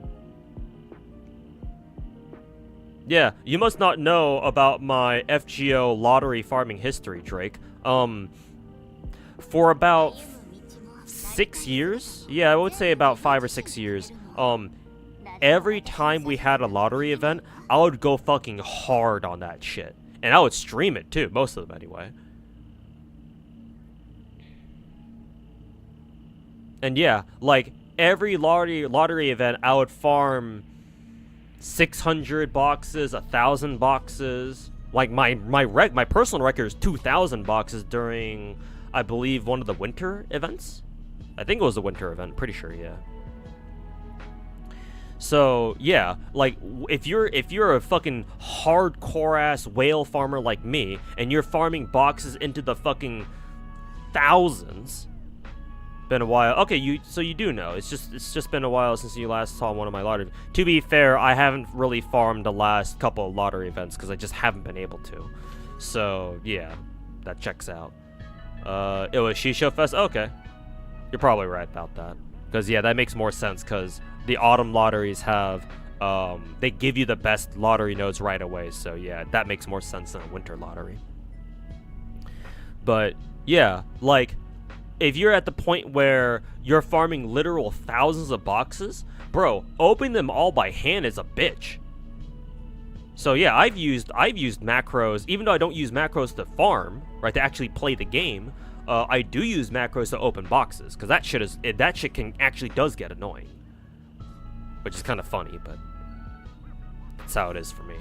Speaker 2: Yeah, you must not know about my FGO lottery farming history, Drake. For about 6 years? Yeah, I would say about 5 or 6 years. Every time we had a lottery event, I would go fucking hard on that shit. And I would stream it too, most of them anyway. And yeah, like, every lottery event, I would farm 600 boxes, 1,000 boxes. Like my personal record is 2,000 boxes during, I believe, one of the winter events. I think it was the winter event. Pretty sure, yeah. So yeah, like if you're a fucking hardcore ass whale farmer like me, and you're farming boxes into the fucking thousands, been a while. Okay, so you do know. It's just been a while since you last saw one of my lottery. To be fair, I haven't really farmed the last couple of lottery events because I just haven't been able to. So yeah, that checks out. It was Shisho Fest. Okay, you're probably right about that. Because yeah, that makes more sense. Because the autumn lotteries have, they give you the best lottery nodes right away. So yeah, that makes more sense than a winter lottery. But yeah, like, if you're at the point where you're farming literal thousands of boxes, bro, opening them all by hand is a bitch. So yeah, I've used macros, even though I don't use macros to farm, right, to actually play the game. I do use macros to open boxes, because that shit can actually does get annoying, which is kind of funny, but that's how it is for me.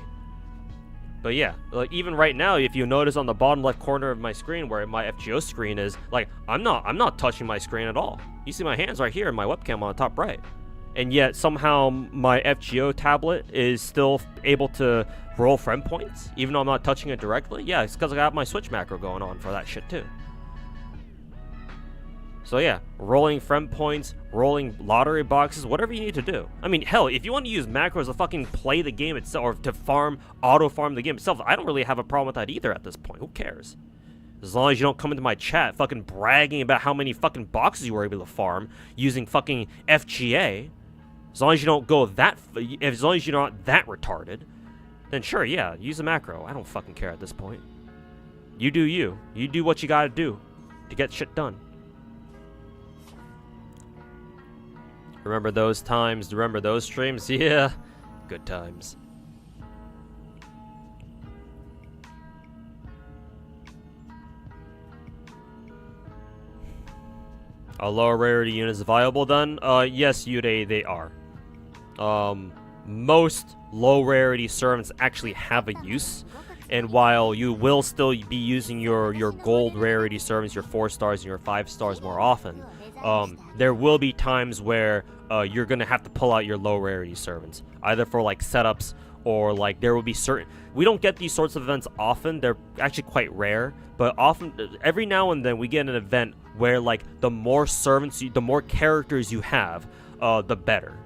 Speaker 2: But yeah, like even right now, if you notice on the bottom left corner of my screen where my FGO screen is, like I'm not touching my screen at all. You see my hands right here in my webcam on the top right. And yet somehow my FGO tablet is still able to roll friend points even though I'm not touching it directly. Yeah, it's because I got my Switch macro going on for that shit too. So yeah, rolling friend points, rolling lottery boxes, whatever you need to do. I mean, hell, if you want to use macros to fucking play the game itself, or to auto-farm the game itself, I don't really have a problem with that either at this point. Who cares? As long as you don't come into my chat fucking bragging about how many fucking boxes you were able to farm using fucking FGA, as long as you don't go as long as you're not that retarded, then sure, yeah, use a macro. I don't fucking care at this point. You do you. You do what you gotta do to get shit done. Remember those times? Remember those streams? Yeah, good times. Are lower rarity units viable then? Yes, Yude, they are. Most low rarity servants actually have a use. And while you will still be using your gold rarity servants, your 4 stars and your 5 stars more often, there will be times where you're gonna have to pull out your low rarity servants, either for like setups or like there will be certain. We don't get these sorts of events often. They're actually quite rare, but often, every now and then, we get an event where like the more servants, the more characters you have, the better.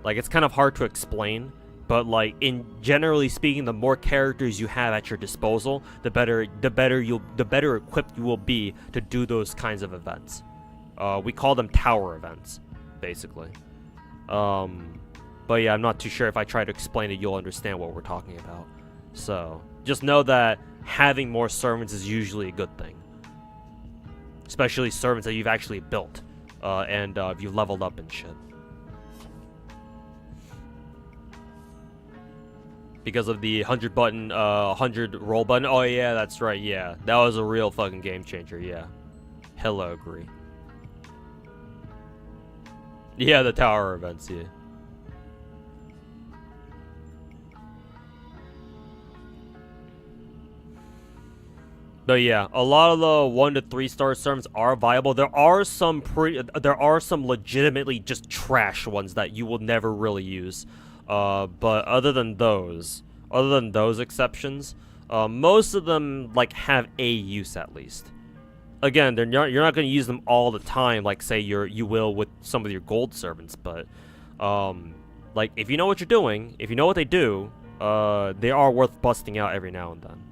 Speaker 2: Like it's kind of hard to explain. But like generally speaking, the more characters you have at your disposal, the better equipped you will be to do those kinds of events. We call them tower events, basically. But yeah, I'm not too sure if I try to explain it, you'll understand what we're talking about. So just know that having more servants is usually a good thing, especially servants that you've actually built and you've leveled up and shit. Because of the 100 button, 100 roll button. Oh yeah, that's right, yeah. That was a real fucking game changer, yeah. Hella agree. Yeah, the tower events, yeah. But yeah, a lot of the 1 to 3 star servants are viable. There are some legitimately just trash ones that you will never really use. But other than those exceptions, most of them like have a use at least. Again, you're not going to use them all the time, like say you will with some of your gold servants. But like if you know what you're doing, if you know what they do, they are worth busting out every now and then.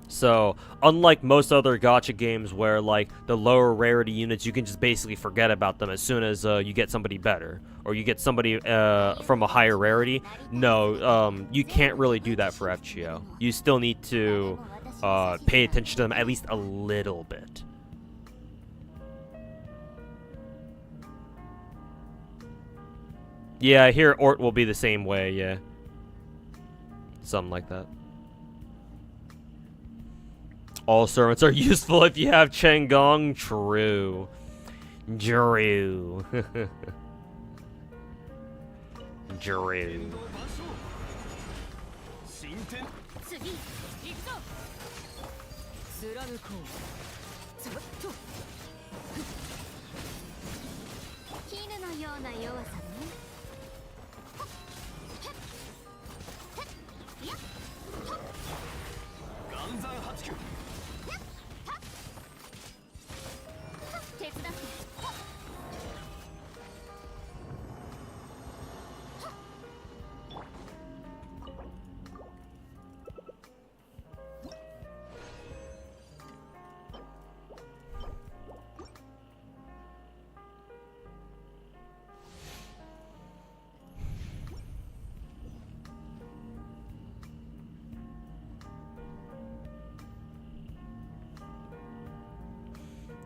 Speaker 2: So, unlike most other gacha games where, like, the lower rarity units, you can just basically forget about them as soon as you get somebody better. Or you get somebody from a higher rarity. No, you can't really do that for FGO. You still need to pay attention to them at least a little bit. Yeah, I hear Ort will be the same way, yeah. Something like that. All servants are useful if you have Changong. True. Drew. Drew.
Speaker 3: 次行くぞ貫こうつぶっと絹のような弱さね
Speaker 1: 岩山八九
Speaker 3: 手伝って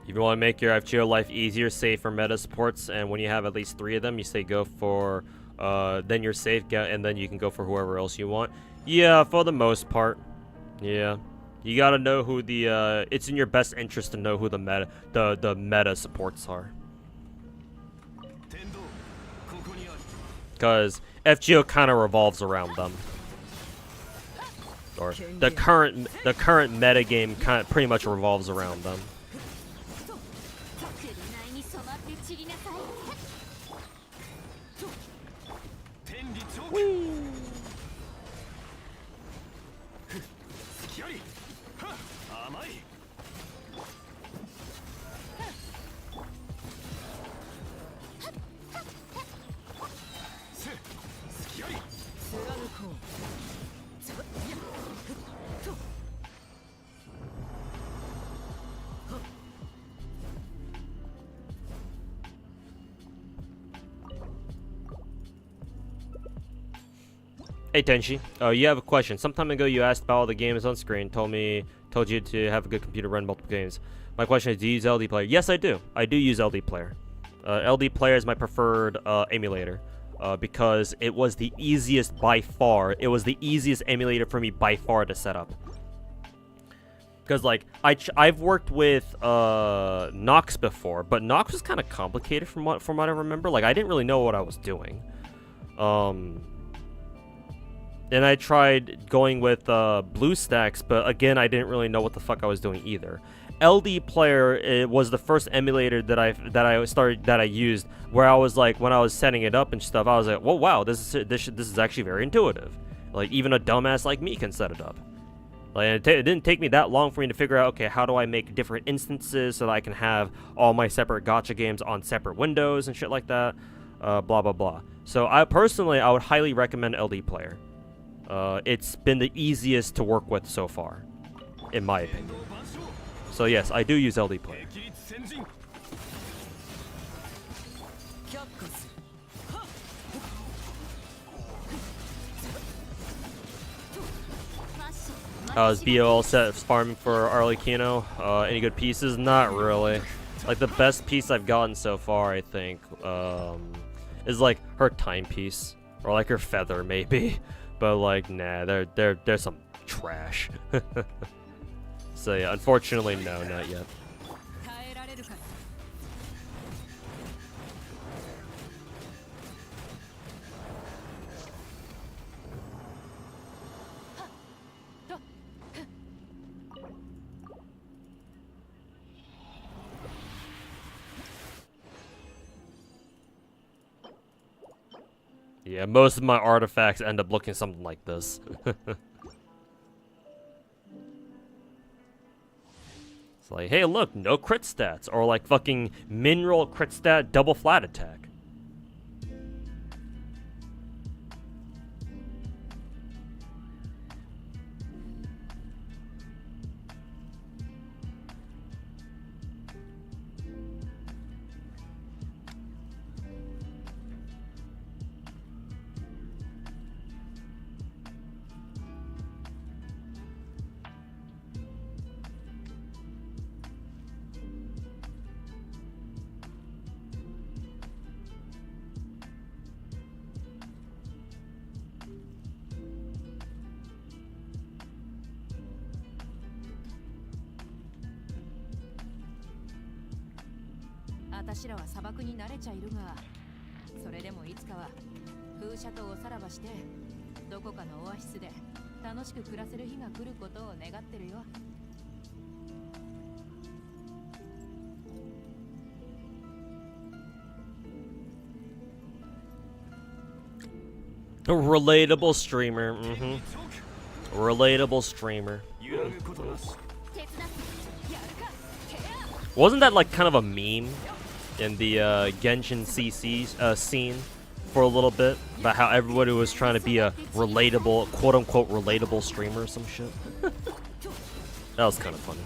Speaker 2: If you want to make your FGO life easier, safer meta supports, and when you have at least 3 of them, you say go for, then you're safe, and then you can go for whoever else you want. Yeah, for the most part. Yeah. You gotta know who the, it's in your best interest to know who the meta supports are. Because FGO kind of revolves around them. Or the current meta game kind of pretty much revolves around them.
Speaker 3: 紅に染まって散りなさい
Speaker 2: Hey Tenshi, you have a question. Some time ago you asked about all the games on screen, told you to have a good computer run multiple games. My question is, do you use LD Player? Yes, I do. I do use LD Player. LD Player is my preferred emulator because it was the easiest by far. It was the easiest emulator for me by far to set up. Because like I've worked with Nox before, but Nox was kind of complicated from what I remember. Like I didn't really know what I was doing. And I tried going with BlueStacks, but again, I didn't really know what the fuck I was doing either. LD Player, it was the first emulator that I used, where I was like, when I was setting it up and stuff, I was like, whoa, wow, this is actually very intuitive. Like even a dumbass like me can set it up. Like it didn't take me that long for me to figure out, okay, how do I make different instances so that I can have all my separate gacha games on separate windows and shit like that, blah blah blah. So I would highly recommend LD Player. It's been the easiest to work with so far, in my opinion. So yes, I do use LD Player. Is BO set farming for Arlecchino? Any good pieces? Not really. Like the best piece I've gotten so far, I think, is like her timepiece, or like her feather maybe. But like, nah, they're some trash. So yeah, unfortunately, no, not yet. Yeah, most of my artifacts end up looking something like this. It's like, hey, look, no crit stats. Or like fucking mineral crit stat double flat attack.
Speaker 3: 私らは砂漠に慣れちゃいるが、それでもいつかは風車とおさらばしてどこかのオアシスで楽しく暮らせる日が来ることを願ってるよ。
Speaker 2: A relatable streamer. Relatable streamer. Wasn't that like kind of a meme in the Genshin CC scene for a little bit about how everybody was trying to be a relatable, quote unquote, relatable streamer or some shit? That was kind of funny.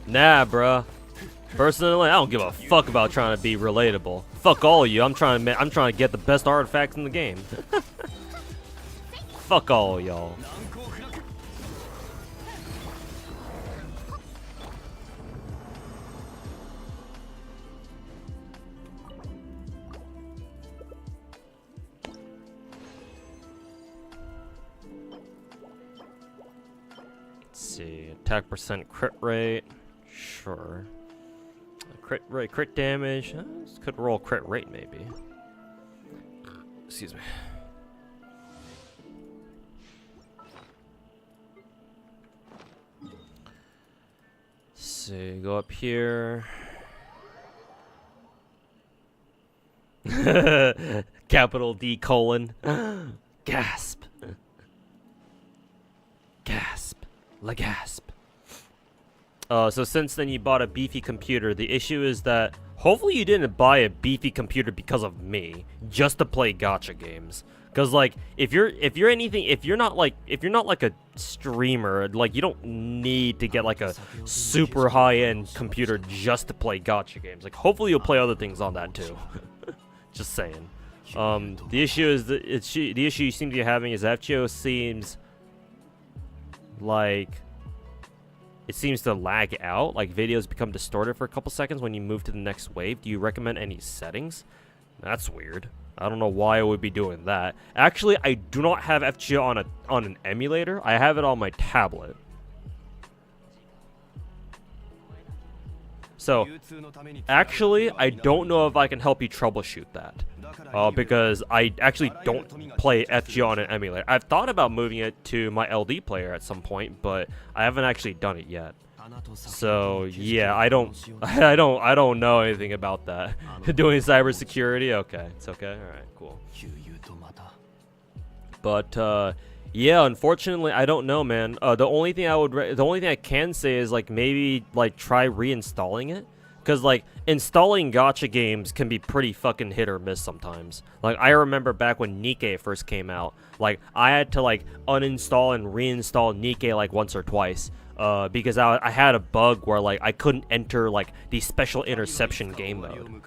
Speaker 2: Nah, bruh. Personally, I don't give a fuck about trying to be relatable. Fuck all of you. I'm trying to get the best artifacts in the game. Fuck all y'all. Let's see, attack percent, crit rate. Sure. Crit rate, crit damage. This could roll crit rate maybe. Excuse me. Let's see, go up here. Capital D colon. Gasp. Gasp. Lagasp. So since then you bought a beefy computer. The issue is that hopefully you didn't buy a beefy computer because of me, just to play gacha games. Cause like if you're not like a streamer, like you don't need to get like a super high-end computer just to play gacha games. Like hopefully you'll play other things on that too. Just saying. The issue is the issue you seem to be having is FGO seems like it seems to lag out, like videos become distorted for a couple seconds when you move to the next wave. Do you recommend any settings? That's weird. I don't know why I would be doing that. Actually, I do not have FGO on an emulator. I have it on my tablet. So, actually, I don't know if I can help you troubleshoot that. Because I actually don't play FGO on an emulator. I've thought about moving it to my LD player at some point, but I haven't actually done it yet. So yeah, I don't know anything about that. Doing cybersecurity, okay, it's okay. All right, cool. But yeah, unfortunately, I don't know, man. The only thing I can say is like maybe like try reinstalling it. Because, like, installing gacha games can be pretty fucking hit or miss sometimes. Like, I remember back when Nikke first came out, like, I had to, like, uninstall and reinstall Nikke, like, once or twice. Because I had a bug where, like, I couldn't enter, like, the special interception game mode.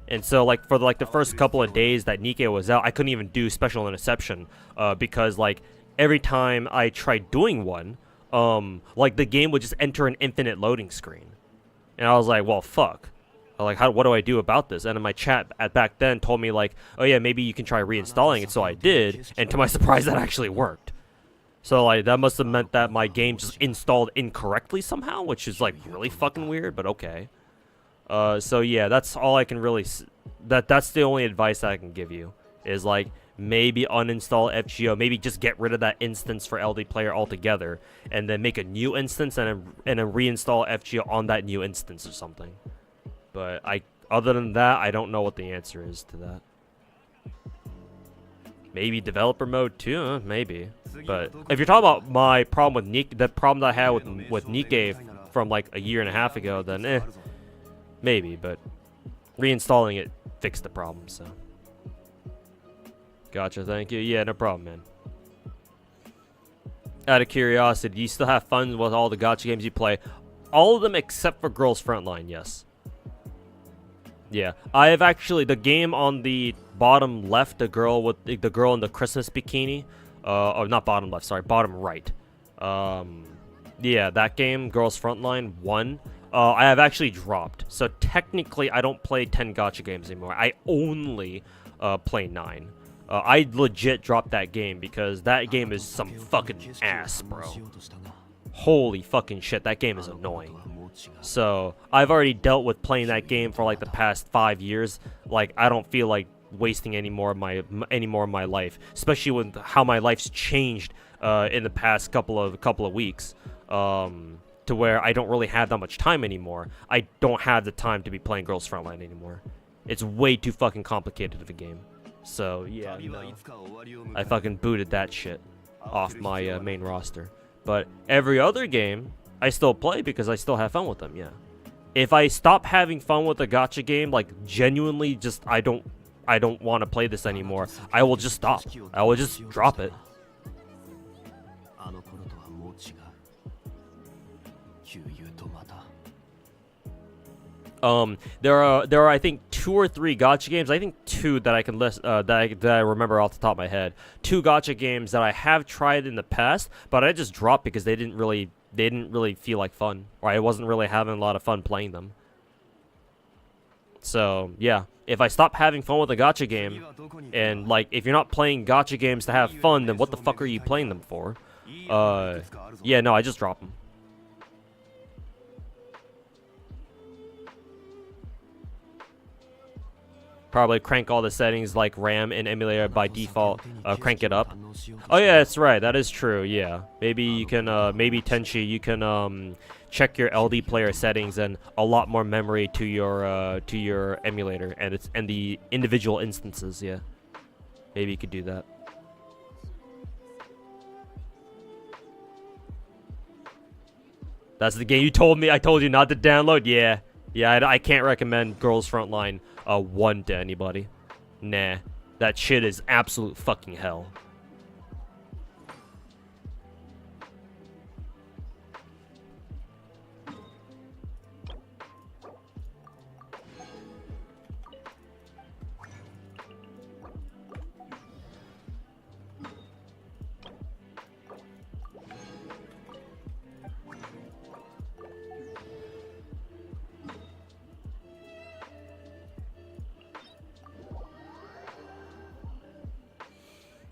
Speaker 2: And so, like, for, like, the first couple of days that Nikke was out, I couldn't even do special interception. Because, like, every time I tried doing one, like, the game would just enter an infinite loading screen. And I was like, well, fuck. Like, what do I do about this? And in my chat back then told me, like, oh yeah, maybe you can try reinstalling it. So I did, and to my surprise, that actually worked. So, like, that must have meant that my game just installed incorrectly somehow, which is, like, really fucking weird, but okay. So yeah, that's all I can really... That's the only advice I can give you. Is, like, maybe uninstall FGO, maybe just get rid of that instance for LD player altogether, and then make a new instance and then reinstall FGO on that new instance or something. But other than that, I don't know what the answer is to that. Maybe developer mode too, maybe. But if you're talking about my problem with Nikke, the problem that I had with Nikke from like a year and a half ago, then maybe. But reinstalling it fixed the problem, so. Gotcha, thank you. Yeah, no problem, man. Out of curiosity, do you still have fun with all the gacha games you play? All of them except for Girls Frontline, yes. Yeah, I have actually, the game on the bottom left, the girl in the Christmas bikini, oh, not bottom left, sorry, bottom right. Yeah, that game, Girls Frontline 1, I have actually dropped. So technically, I don't play 10 gacha games anymore. I only play 9. I legit dropped that game because that game is some fucking ass, bro. holy fucking shit, that game is annoying. So I've already dealt with playing that game for like the past 5 years. Like I don't feel like wasting any more of my life, especially with how my life's changed in the past couple of weeks. To where I don't really have that much time anymore. I don't have the time to be playing Girls Frontline anymore. It's way too fucking complicated of a game. So yeah, no. I fucking booted that shit off my main roster. But every other game I still play because I still have fun with them. Yeah. If I stop having fun with a gacha game, like genuinely, just I don't want to play this anymore, I will just stop. I will just drop it. There are I think 2 or 3 gacha games. I think 2 that I can list that I remember off the top of my head. 2 gacha games that I have tried in the past, but I just dropped because they didn't really feel like fun, or I wasn't really having a lot of fun playing them. So yeah, if I stop having fun with a gacha game, and like if you're not playing gacha games to have fun, then what the fuck are you playing them for? Yeah, no, I just drop them. Probably crank all the settings like RAM and Emulator by default, crank it up. Oh yeah, that's right, that is true, yeah. Maybe you can, maybe Tenchi, you can check your LD player settings and a lot more memory to your emulator and the individual instances, yeah. Maybe you could do that. That's the game you told me, I told you not to download, yeah. Yeah, I can't recommend Girls Frontline 1 to anybody. Nah, that shit is absolute fucking hell.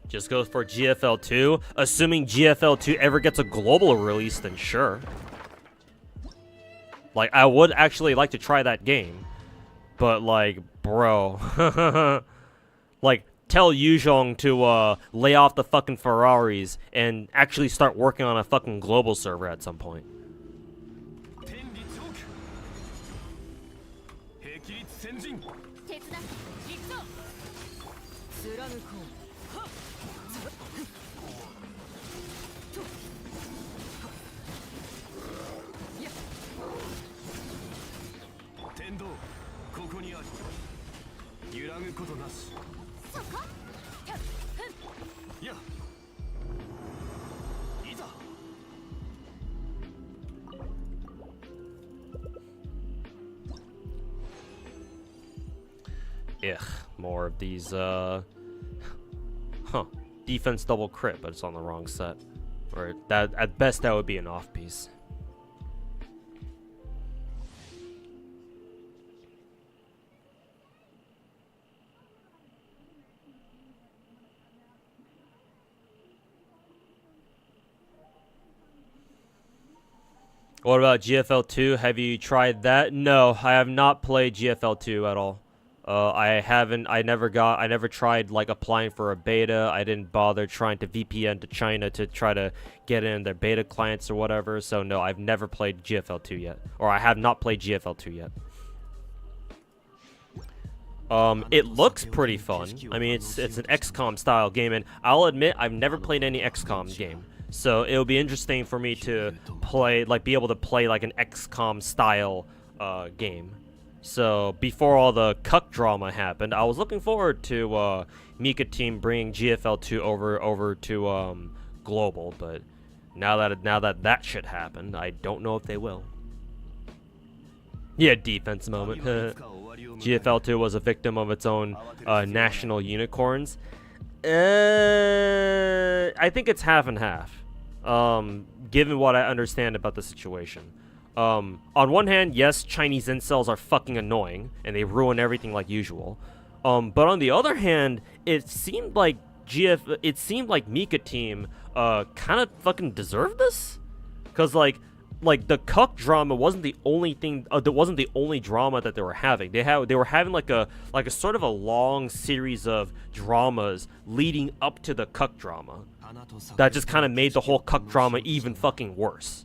Speaker 2: Just go for GFL 2. Assuming GFL 2 ever gets a global release, then sure. Like, I would actually like to try that game. But, like, bro. Like, tell Yuzhong to lay off the fucking Ferraris and actually start working on a fucking global server at some point. Ugh, more of these, defense double crit, but it's on the wrong set. Or, that, at best, that would be an off-piece. What about GFL 2? Have you tried that? No, I have not played GFL 2 at all. I never tried like applying for a beta. I didn't bother trying to VPN to China to try to get in their beta clients or whatever. So no, I've never played GFL 2 yet. Or I have not played GFL 2 yet. It looks pretty fun. I mean, it's an XCOM style game, and I'll admit I've never played any XCOM game. So it'll be interesting for me to play, like, be able to play like an XCOM style game. So before all the cuck drama happened, I was looking forward to Nikke team bringing GFL 2 over to global, but now that shit happened, I don't know if they will. Yeah, defense moment. GFL 2 was a victim of its own national unicorns. I think it's half and half, given what I understand about the situation. On one hand, yes, Chinese incels are fucking annoying, and they ruin everything like usual. But on the other hand, it seemed like Nikke team kind of fucking deserved this, Because like the cuck drama wasn't the only thing. That wasn't the only drama that they were having. They were having like a sort of a long series of dramas leading up to the cuck drama. That just kind of made the whole cuck drama even fucking worse.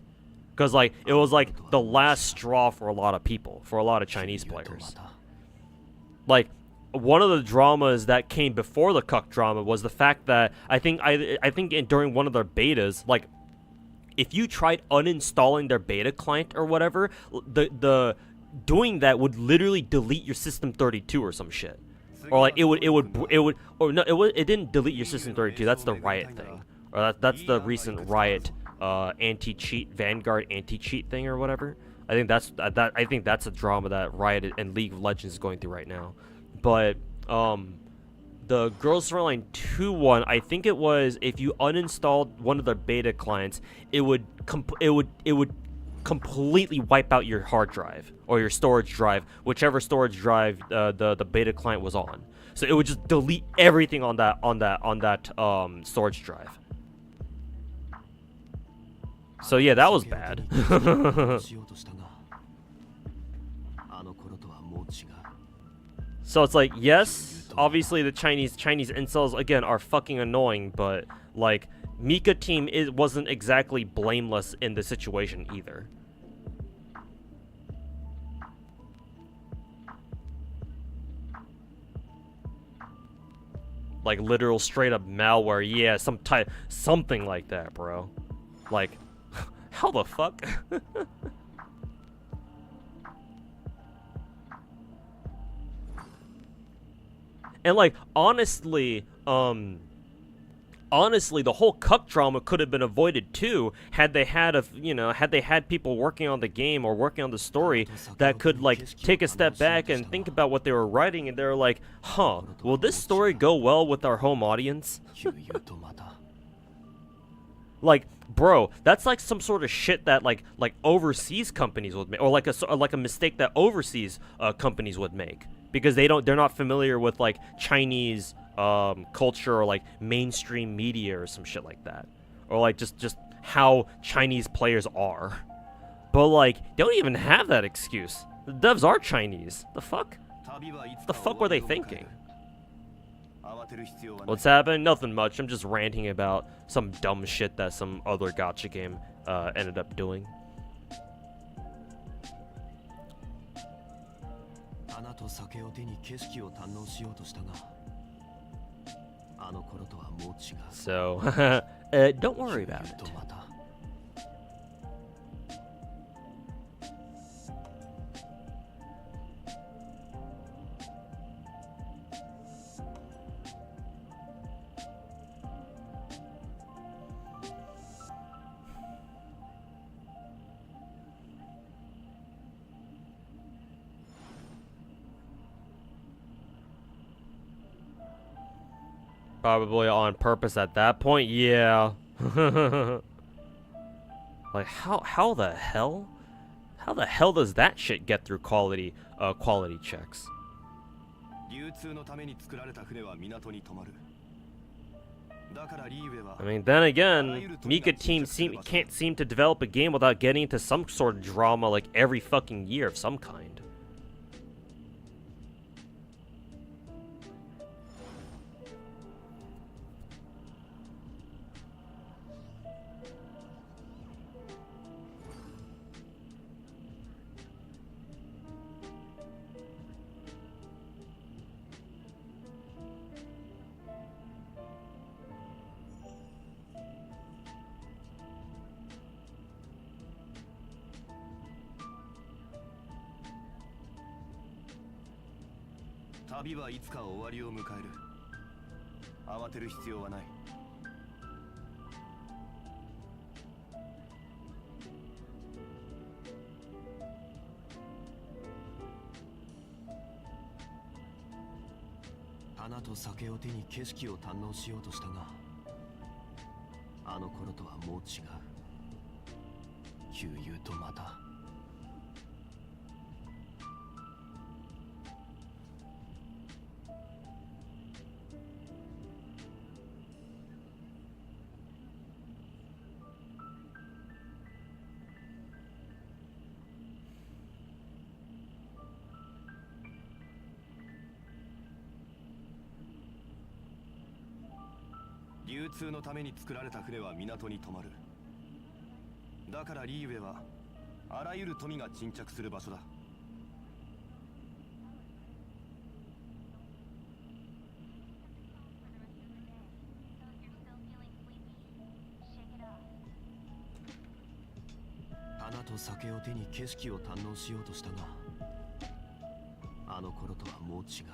Speaker 2: Because like it was like the last straw for a lot of people, for a lot of Chinese players. Like one of the dramas that came before the cuck drama was the fact that I think during one of their betas, like if you tried uninstalling their beta client or whatever, the doing that would literally delete your System 32 or some shit. Or like it didn't delete your System 32. That's the Riot thing, or that's the recent Riot anti-cheat Vanguard anti-cheat thing or whatever. I think that's a drama that Riot and League of Legends is going through right now. But the Girls Storyline 2 one, I think it was if you uninstalled one of their beta clients, it would completely wipe out your hard drive or your storage drive, whichever storage drive the beta client was on. So it would just delete everything on that storage drive. So yeah, that was bad. So it's like, yes, obviously the Chinese incels again are fucking annoying, but like Nikke team wasn't exactly blameless in the situation either. Like literal straight up malware, yeah, something like that, bro. Like, how the fuck? And like honestly, the whole cuck drama could have been avoided too had they had people working on the game or working on the story that could like take a step back and think about what they were writing, and they were like, huh, will this story go well with our home audience? Like, bro, that's like some sort of shit that like overseas companies would make, or like a mistake that overseas companies would make, because they're not familiar with like Chinese culture or like mainstream media or some shit like that, or like just how Chinese players are. But like they don't even have that excuse. The devs are Chinese. The fuck? What the fuck were they thinking? What's happening? Nothing much. I'm just ranting about some dumb shit that some other gacha game ended up doing. So, don't worry about it. Probably on purpose at that point, yeah. Like how the hell does that shit get through quality checks? I mean, then again, Nikke team can't seem to develop a game without getting into some sort of drama like every fucking year of some kind.
Speaker 1: 流通のために作られた船は港に止まる。だからリーウェはあらゆる富が沈着する場所だ。花と酒を手に景色を堪能しようとしたが、あの頃とはもう違う。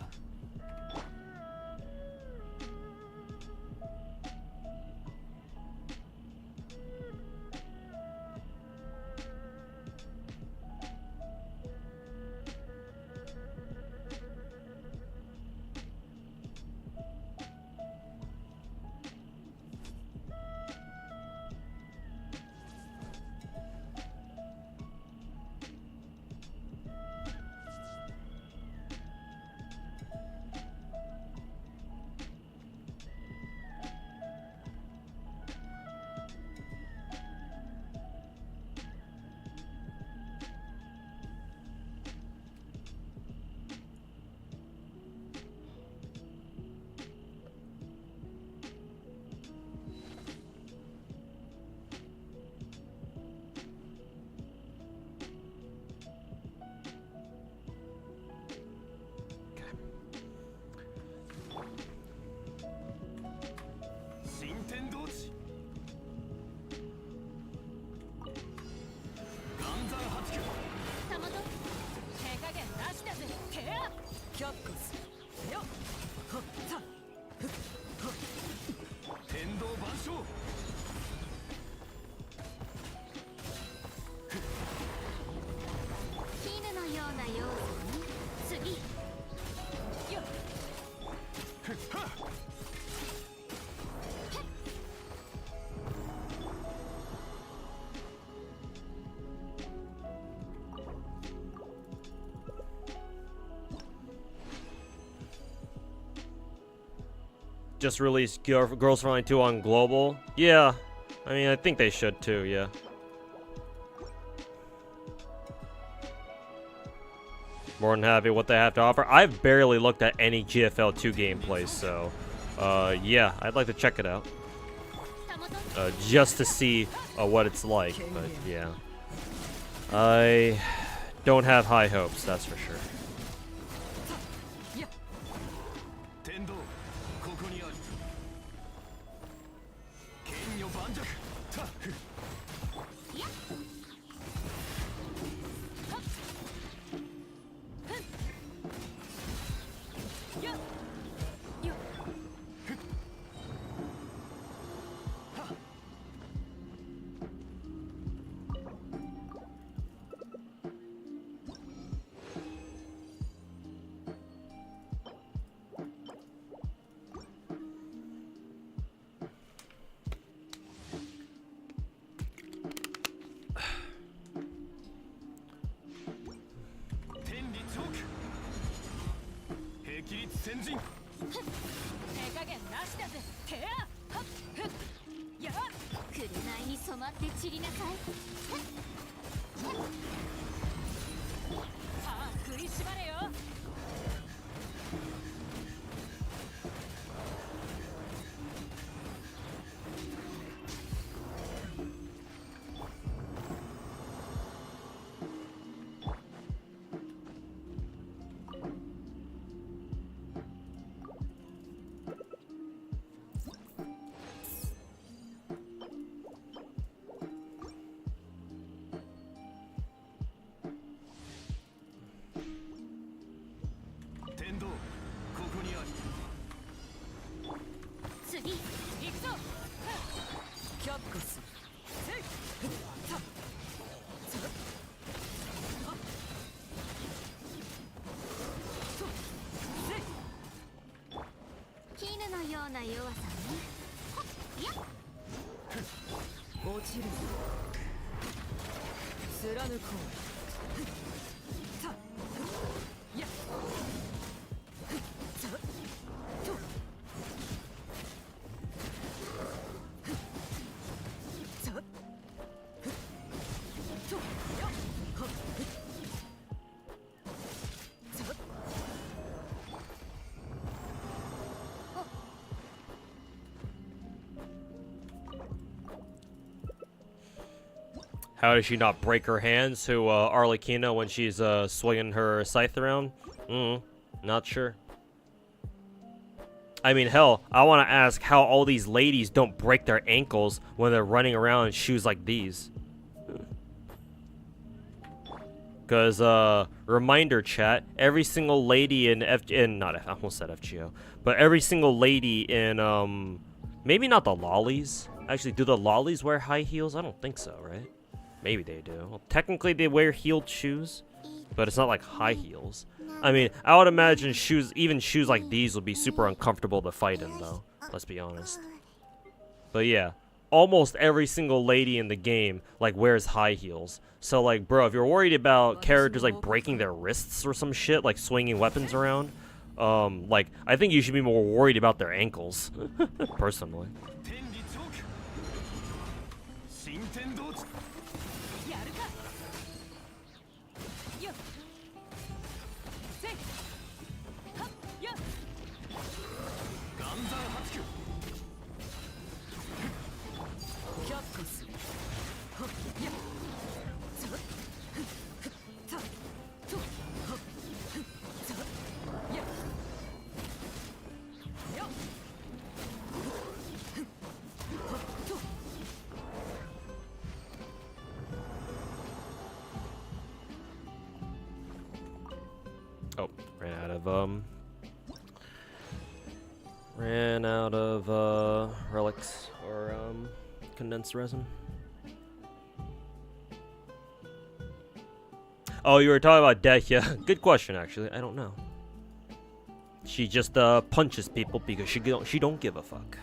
Speaker 2: Just released Girls Fighting 2 on global. Yeah, I mean, I think they should too, yeah. More than happy with what they have to offer. I've barely looked at any GFL 2 gameplay, so yeah, I'd like to check it out. Just to see what it's like, but yeah. I don't have high hopes, that's for sure. How does she not break her hands to Arlecchino when she's swinging her scythe around? Not sure. I mean, hell, I want to ask how all these ladies don't break their ankles when they're running around in shoes like these. Because, reminder chat, every single lady in I almost said FGO, but every single lady in, maybe not the lollies. Actually, do the lollies wear high heels? I don't think so, right? Maybe they do. Well, technically they wear heeled shoes, but it's not like high heels. I mean, I would imagine even shoes like these would be super uncomfortable to fight in, though. Let's be honest. But yeah, almost every single lady in the game, like, wears high heels. So, like, bro, if you're worried about characters, like, breaking their wrists or some shit, like, swinging weapons around, like, I think you should be more worried about their ankles, personally. Oh, ran out of relics or condensed resin. Oh, you were talking about Dehya. Good question, actually. I don't know. She just punches people because she don't give a fuck.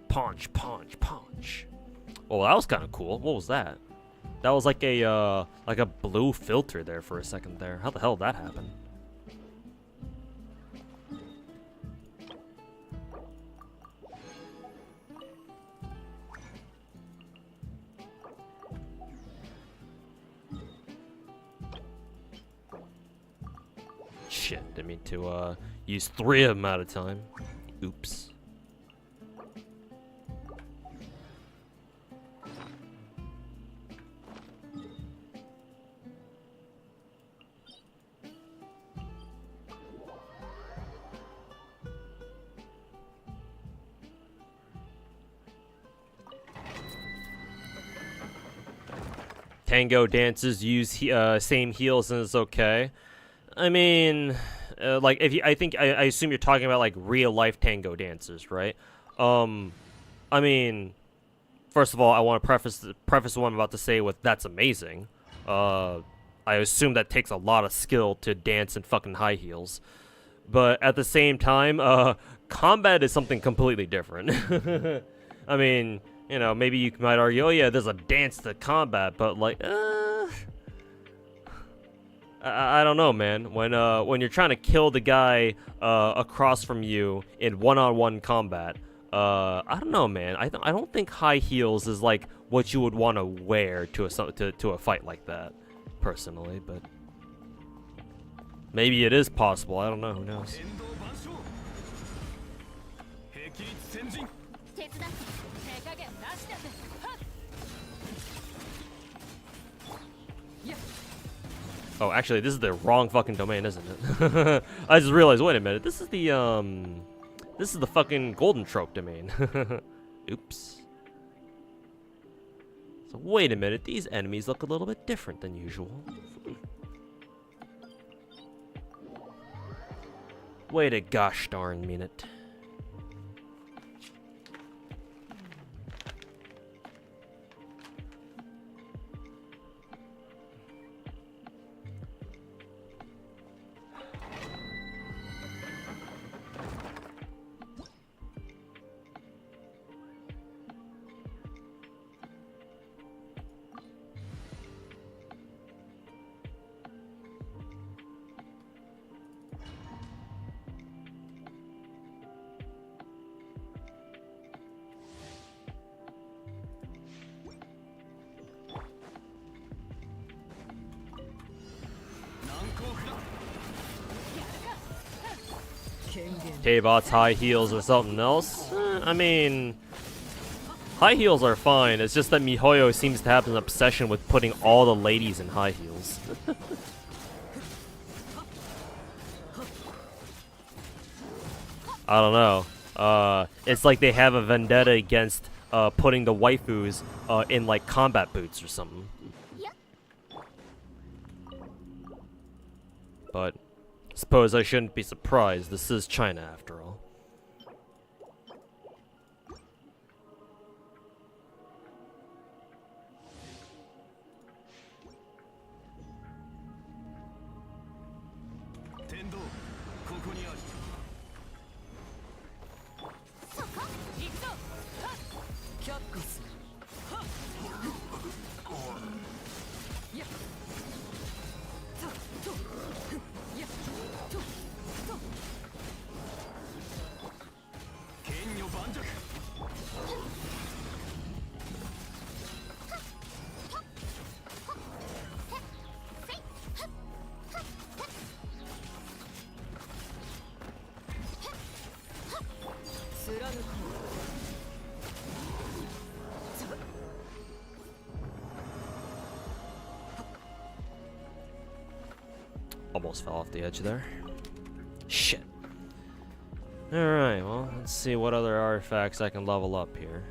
Speaker 2: Punch, punch, punch. Oh, that was kind of cool. What was that? That was like a blue filter there for a second there. How the hell did that happen? Shit, didn't mean to use 3 of them at a time. Oops. Tango dances use same heels and it's okay. I mean, like if you, I assume you're talking about like real life tango dancers, right? I mean, first of all, I want to preface what I'm about to say with that's amazing. I assume that takes a lot of skill to dance in fucking high heels, but at the same time, combat is something completely different. I mean, you know, maybe you might argue, oh yeah, there's a dance to combat, but like, I don't know, man. When you're trying to kill the guy across from you in one-on-one combat, I don't know, man. I don't think high heels is like what you would want to wear to a fight like that, personally. But maybe it is possible. I don't know. Who knows? Oh, actually, this is the wrong fucking domain, isn't it? I just realized, wait a minute, this is the fucking golden trope domain. Oops. So wait a minute, these enemies look a little bit different than usual. Wait a gosh darn minute. K-Bot's high heels or something else? I mean, High heels are fine, it's just that MiHoYo seems to have an obsession with putting all the ladies in high heels. I don't know. It's like they have a vendetta against putting the waifus in like combat boots or something. But suppose I shouldn't be surprised. This is China after all. Almost fell off the edge there. Shit. Alright, well, let's see what other artifacts I can level up here.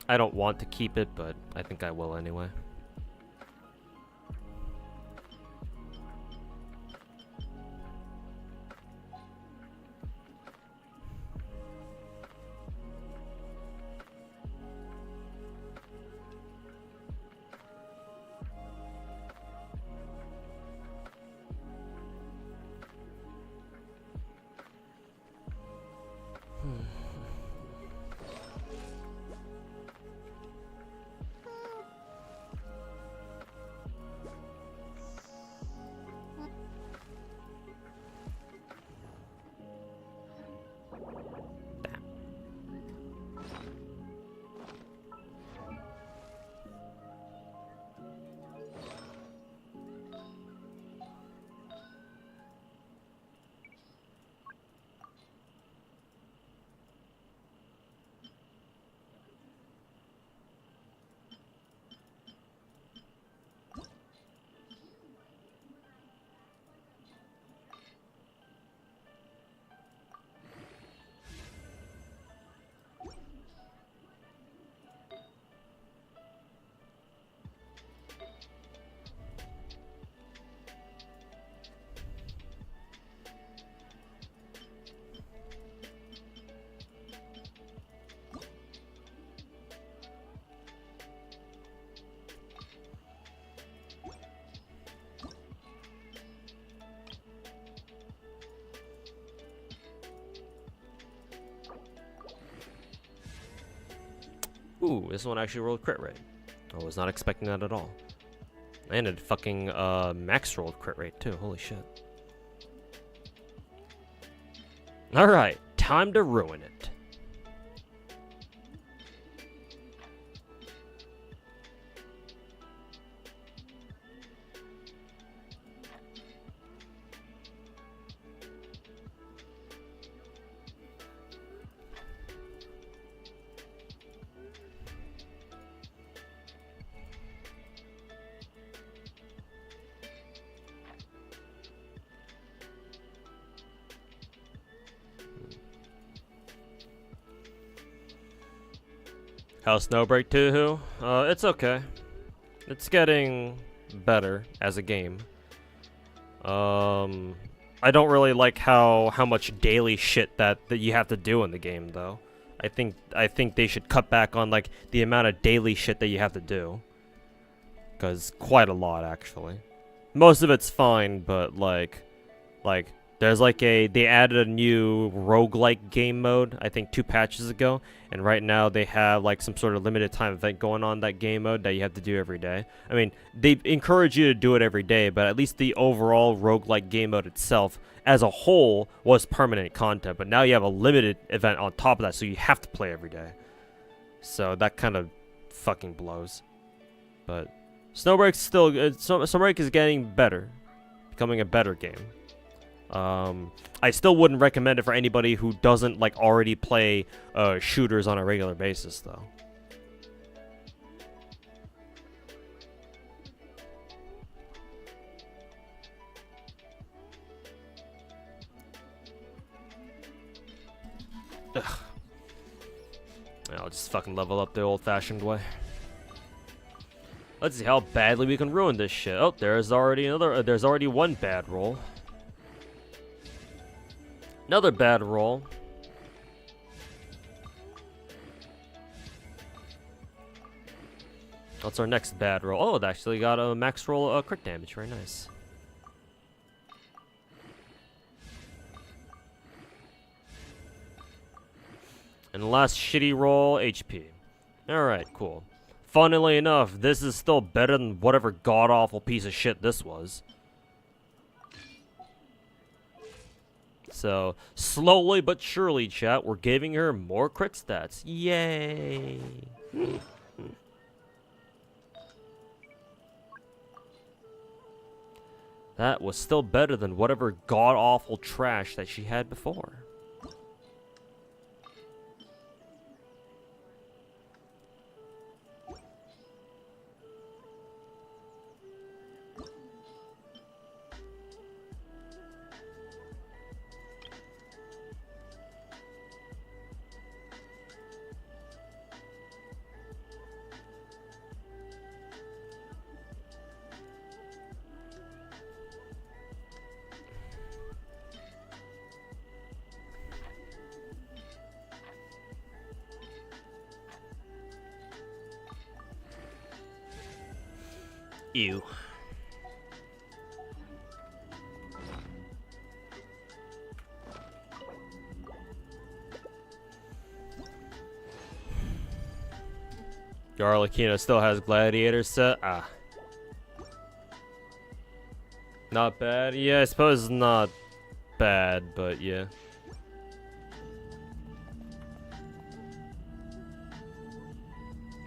Speaker 2: I don't want to keep it, but I think I will anyway. Ooh, this one actually rolled crit rate. I was not expecting that at all. And it fucking max rolled crit rate too. Holy shit. Alright, time to ruin it. How's Snowbreak 2? It's okay. It's getting better as a game. I don't really like how much daily shit that you have to do in the game though. I think they should cut back on like the amount of daily shit that you have to do. Because quite a lot, actually. Most of it's fine, but like, there's like they added a new roguelike game mode, I think 2 patches ago. And right now they have like some sort of limited time event going on that game mode that you have to do every day. I mean, they encourage you to do it every day, but at least the overall roguelike game mode itself as a whole was permanent content. But now you have a limited event on top of that, so you have to play every day. So that kind of fucking blows. But Snowbreak's still good. Snowbreak is getting better, becoming a better game. I still wouldn't recommend it for anybody who doesn't like already play shooters on a regular basis, though. Ugh. I'll just fucking level up the old-fashioned way. Let's see how badly we can ruin this shit. Oh, there's already another. There's already one bad roll. Another bad roll. What's our next bad roll? Oh, it actually got a max roll crit damage. Very nice. And the last shitty roll, HP. Alright, cool. Funnily enough, this is still better than whatever god-awful piece of shit this was. So, slowly but surely, chat, we're giving her more crit stats. Yay! That was still better than whatever god-awful trash that she had before. Ew. Arlecchino still has gladiator set. Ah. Not bad. Yeah, I suppose it's not bad, but yeah.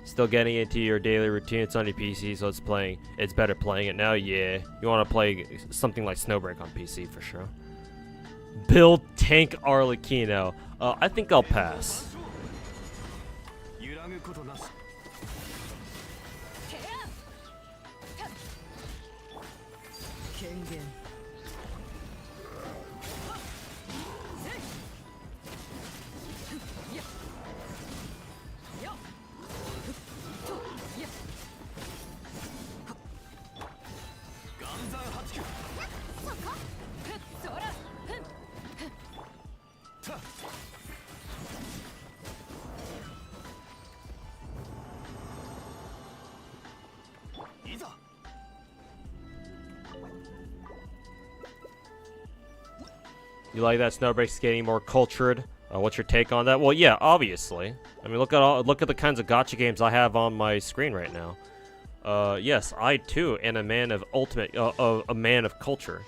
Speaker 2: Still getting into your daily routine. It's on your PC, so it's better playing it now. Yeah, you want to play something like Snowbreak on PC for sure. Build tank Arlecchino. I think I'll pass. You like that Snowbreak's getting more cultured? What's your take on that? Well, yeah, obviously. I mean, look at the kinds of gacha games I have on my screen right now. Yes, I too am a man of a man of culture.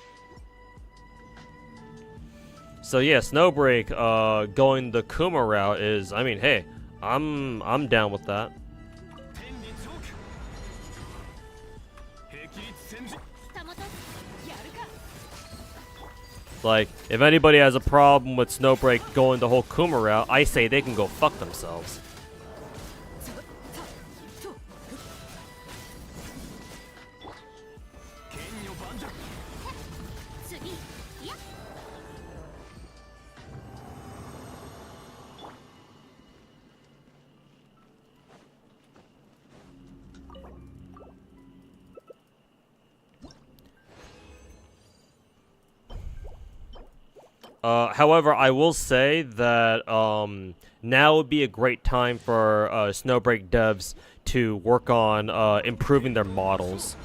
Speaker 2: So yeah, Snowbreak going the Kuma route is, I mean, hey, I'm down with that. Like, if anybody has a problem with Snowbreak going the whole Kuma route, I say they can go fuck themselves. However, I will say that now would be a great time for Snowbreak devs to work on improving their models,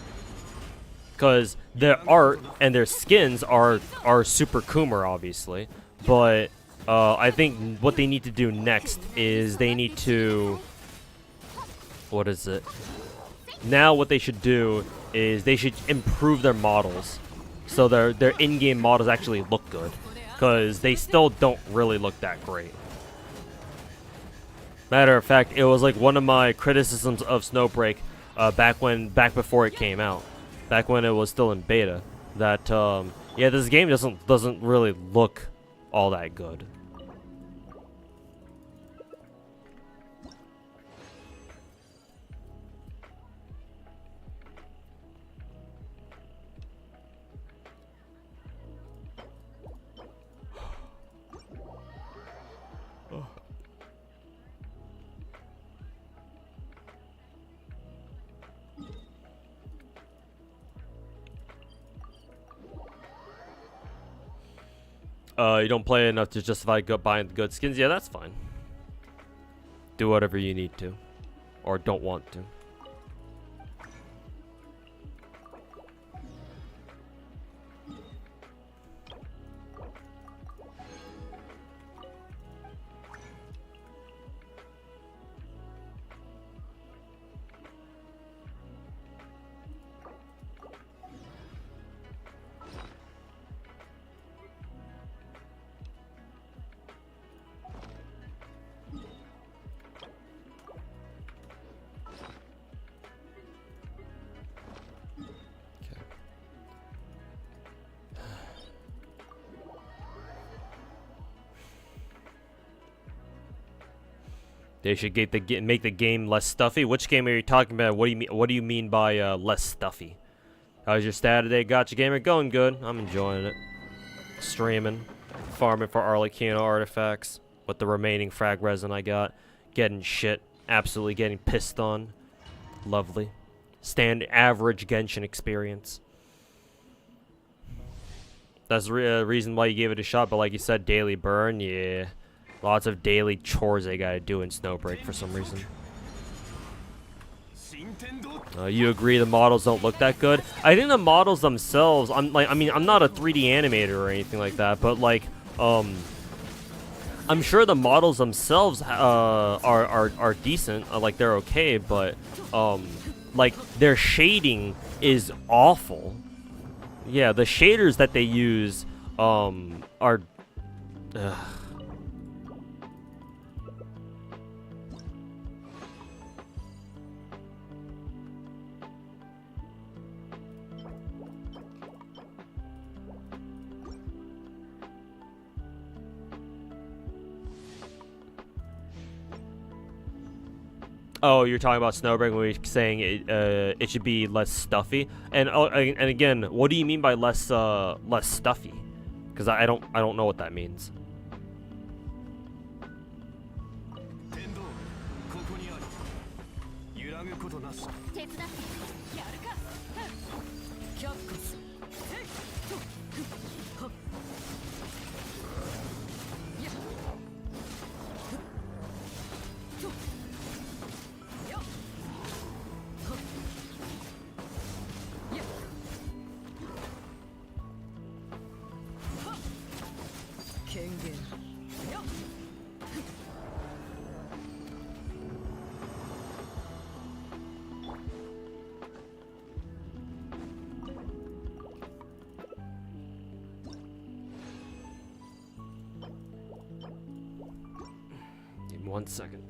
Speaker 2: because their art and their skins are super Coomer, obviously, but I think what they need to do next is they need to, what is it? Now what they should do is they should improve their models, so their in-game models actually look good, because they still don't really look that great. Matter of fact, it was like one of my criticisms of Snowbreak back before it came out, back when it was still in beta, that yeah, this game doesn't really look all that good. You don't play enough to justify buying the good skins? Yeah, that's fine. Do whatever you need to. Or don't want to. They should make the game less stuffy. Which game are you talking about? What do you mean by less stuffy? How's your stat today, Gacha Gamer? Going good. I'm enjoying it. Streaming, farming for Arlecchino artifacts with the remaining frag resin I got. Getting shit, absolutely getting pissed on. Lovely. Average Genshin experience. That's the reason why you gave it a shot. But like you said, daily burn, yeah. Lots of daily chores they gotta do in Snowbreak for some reason. You agree the models don't look that good? I think the models themselves, I'm not a 3D animator or anything like that, but like, I'm sure the models themselves are decent, like they're okay, but like their shading is awful. Yeah, the shaders that they use are. Oh, you're talking about Snowbreak when we're saying it should be less stuffy. And again, what do you mean by less stuffy? Because I don't know what that means. Give me 1 second.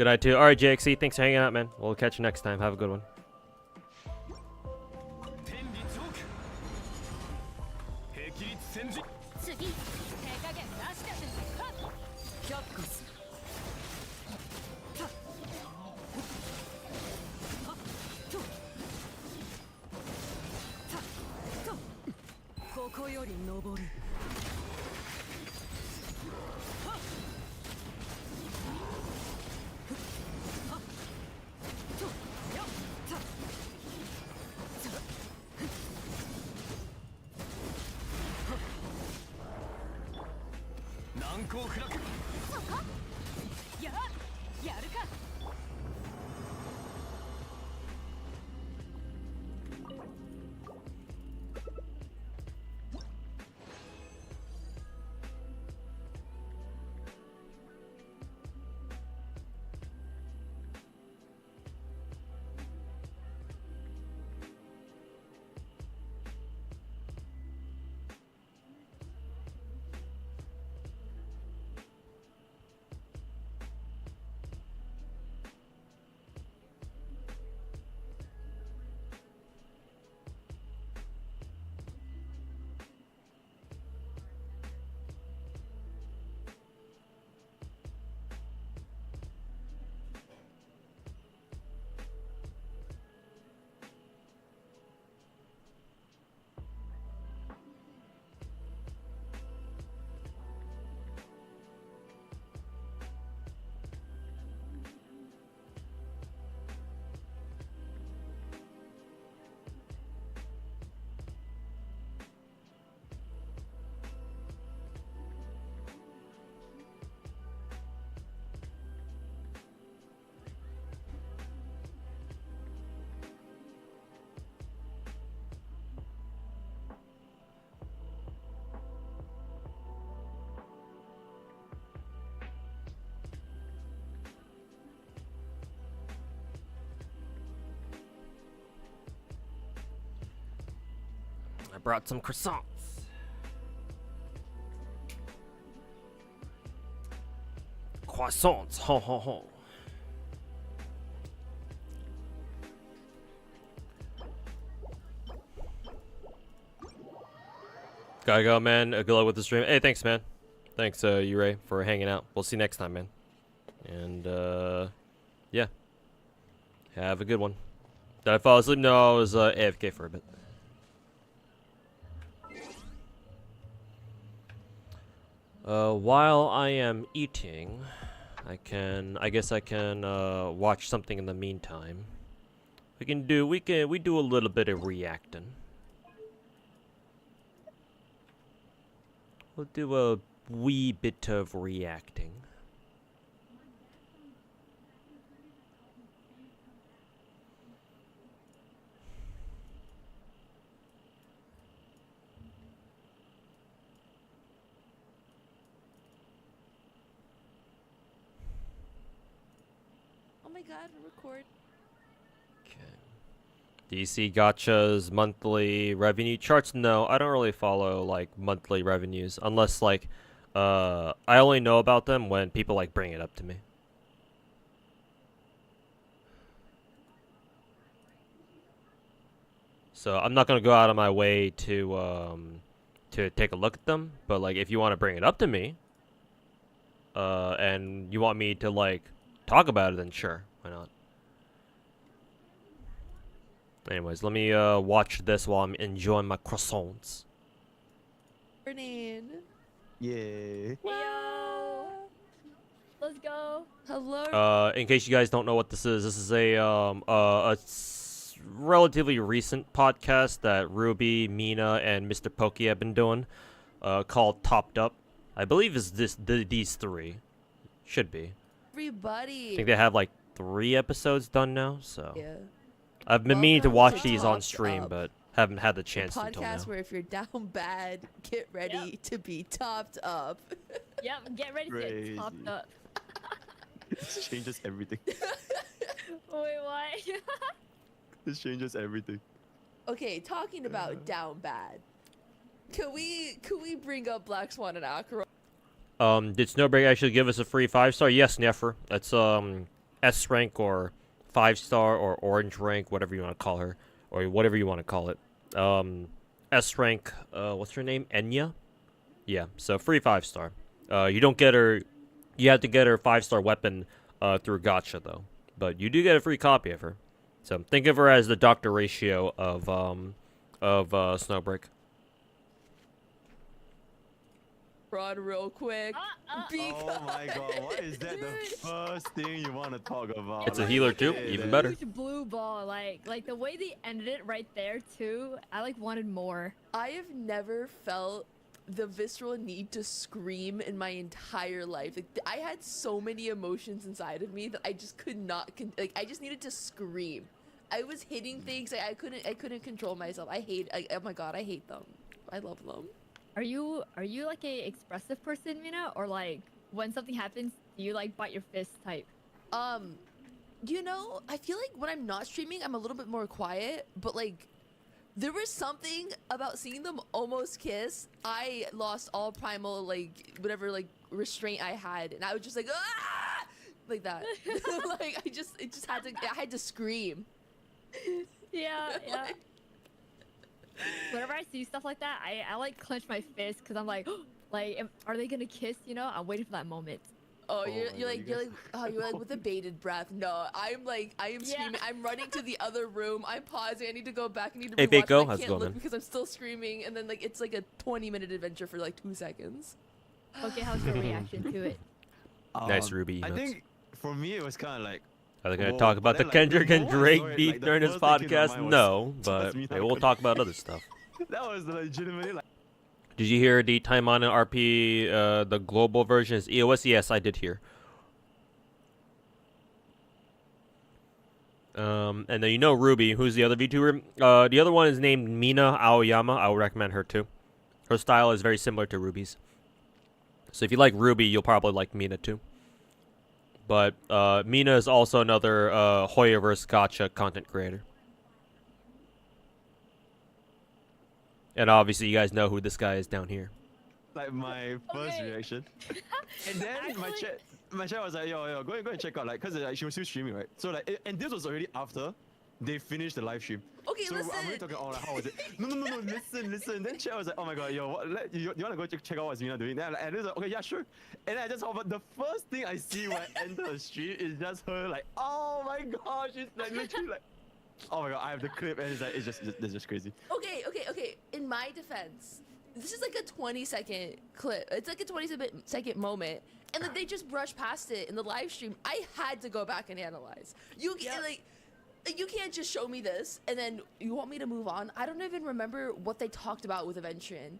Speaker 2: Good night too. All right, JXC. Thanks for hanging out, man. We'll catch you next time. Have a good one.
Speaker 1: 天理チョーク霹靂戦時
Speaker 3: 次手加減なしだぜ却下するここより登る
Speaker 1: 難攻不落
Speaker 3: そこやるか
Speaker 2: I brought some croissants. Croissants, ho ho ho. Gotta go, man. Good luck with the stream. Hey, thanks, man. Thanks, Ray, for hanging out. We'll see you next time, man. And, yeah. Have a good one. Did I fall asleep? No, I was AFK for a bit. While I am eating, I guess I can watch something in the meantime. We do a little bit of reacting. We'll do a wee bit of reacting.
Speaker 4: Oh my god, record.
Speaker 2: Okay. Do you see Gacha's monthly revenue charts? No, I don't really follow like monthly revenues unless like I only know about them when people like bring it up to me. So I'm not gonna go out of my way to take a look at them, but like if you want to bring it up to me, and you want me to like talk about it, then sure, why not? Anyways, let me watch this while I'm enjoying my croissants.
Speaker 4: Morning.
Speaker 5: Yay.
Speaker 4: Wow.
Speaker 6: Let's go.
Speaker 4: Hello.
Speaker 2: In case you guys don't know what this is a relatively recent podcast that Ruby, Mina, and Mr. Pokey have been doing, called Topped Up. I believe is these three, should be.
Speaker 4: Everybody.
Speaker 2: I think they have like 3 episodes done now, so
Speaker 4: Yeah.
Speaker 2: I've been meaning to
Speaker 4: Welcome
Speaker 2: watch
Speaker 4: to
Speaker 2: these on
Speaker 4: Topped
Speaker 2: stream,
Speaker 4: Up.
Speaker 2: but haven't had the
Speaker 4: A
Speaker 2: chance until now.
Speaker 4: podcast where if you're down bad, get ready to be topped up.
Speaker 6: Yep, get ready to
Speaker 5: Crazy.
Speaker 6: get topped up.
Speaker 5: This changes everything.
Speaker 6: Wait, what?
Speaker 5: This changes everything.
Speaker 4: Okay, talking about down bad. Can we bring up Black Swan and Akira?
Speaker 2: Did Snowbreak actually give us a free 5-star? Yes, Nefer. That's S rank or 5-star or orange rank, whatever you want to call her, or whatever you want to call it. S rank, what's her name? Enya? Yeah, so free 5-star. You don't get her, you have to get her 5-star weapon through Gacha though. But you do get a free copy of her. So think of her as the Dr. Ratio of Snowbreak.
Speaker 4: Run real quick.
Speaker 5: Oh my god, why is that the first thing you want to talk about?
Speaker 2: It's a healer too, even better.
Speaker 6: Huge blue ball, like the way they ended it right there too. I like wanted more.
Speaker 4: I have never felt the visceral need to scream in my entire life. Like I had so many emotions inside of me that I just could not like I just needed to scream. I was hitting things. I couldn't control myself. Oh my god, I hate them. I love them.
Speaker 6: Are you like a expressive person, Mina, or like when something happens, do you like bite your fist type?
Speaker 4: You know, I feel like when I'm not streaming, I'm a little bit more quiet, but like there was something about seeing them almost kiss. I lost all primal like whatever like restraint I had, and I was just like ah! Like that. Like I had to scream.
Speaker 6: Yeah. Whenever I see stuff like that, I like clench my fist because I'm like, are they gonna kiss? You know, I'm waiting for that moment.
Speaker 4: Oh, you're like with a bated breath. No, I am screaming. I'm running to the other room. I'm pausing. I need to go back. I need to
Speaker 2: Hey,
Speaker 4: rewatch.
Speaker 2: Faco,
Speaker 4: I
Speaker 2: how's it
Speaker 4: can't
Speaker 2: going,
Speaker 4: look
Speaker 2: man?
Speaker 4: because I'm still screaming, and then like it's like a 20-minute adventure for like 2 seconds.
Speaker 6: Okay, how's your reaction to it?
Speaker 2: Nice Ruby
Speaker 5: I
Speaker 2: emotes.
Speaker 5: think for me it was kind of like.
Speaker 2: Are they going to
Speaker 5: Whoa,
Speaker 2: talk about the
Speaker 5: but then, like,
Speaker 2: Kendrick
Speaker 5: the
Speaker 2: and
Speaker 5: more I
Speaker 2: Drake
Speaker 5: saw it,
Speaker 2: beef
Speaker 5: like, the
Speaker 2: during this
Speaker 5: first thing came to
Speaker 2: podcast?
Speaker 5: mind was
Speaker 2: No,
Speaker 5: just
Speaker 2: but
Speaker 5: me
Speaker 2: hey,
Speaker 5: not
Speaker 2: we'll
Speaker 5: gonna-
Speaker 2: talk about other stuff.
Speaker 5: That was legitimately like.
Speaker 2: Did you hear the Taimon and RP, the global version is EOS? Yes, I did hear. And then you know Ruby, who's the other VTuber? The other one is named Mina Aoyama. I would recommend her too. Her style is very similar to Ruby's. So if you like Ruby, you'll probably like Mina too. But Mina is also another Hoyoverse Gacha content creator. And obviously you guys know who this guy is down here.
Speaker 5: Like my first
Speaker 6: Okay.
Speaker 5: reaction, and then my chat was like, yo, go and check out, like, cause like, she was still streaming, right? So like, and this was already after they finished the live stream.
Speaker 4: Okay,
Speaker 5: So
Speaker 4: listen.
Speaker 5: I'm really talking, like, how was it? No, listen. Then chat was like, oh my god, yo, you wanna go check out what's Mina doing? Then and it was like, okay, yeah, sure. And then I just but the first thing I see when I enter the stream is just her like, oh my gosh, she's like literally like, oh my god, I have the clip, and it's just crazy.
Speaker 4: Okay. In my defense, this is like a 20-second clip. It's like a 20-second moment, and then they just brushed past it in the live stream. I had to go back and analyze. You can't just show me this and then you want me to move on. I don't even remember what they talked about with Adventurin.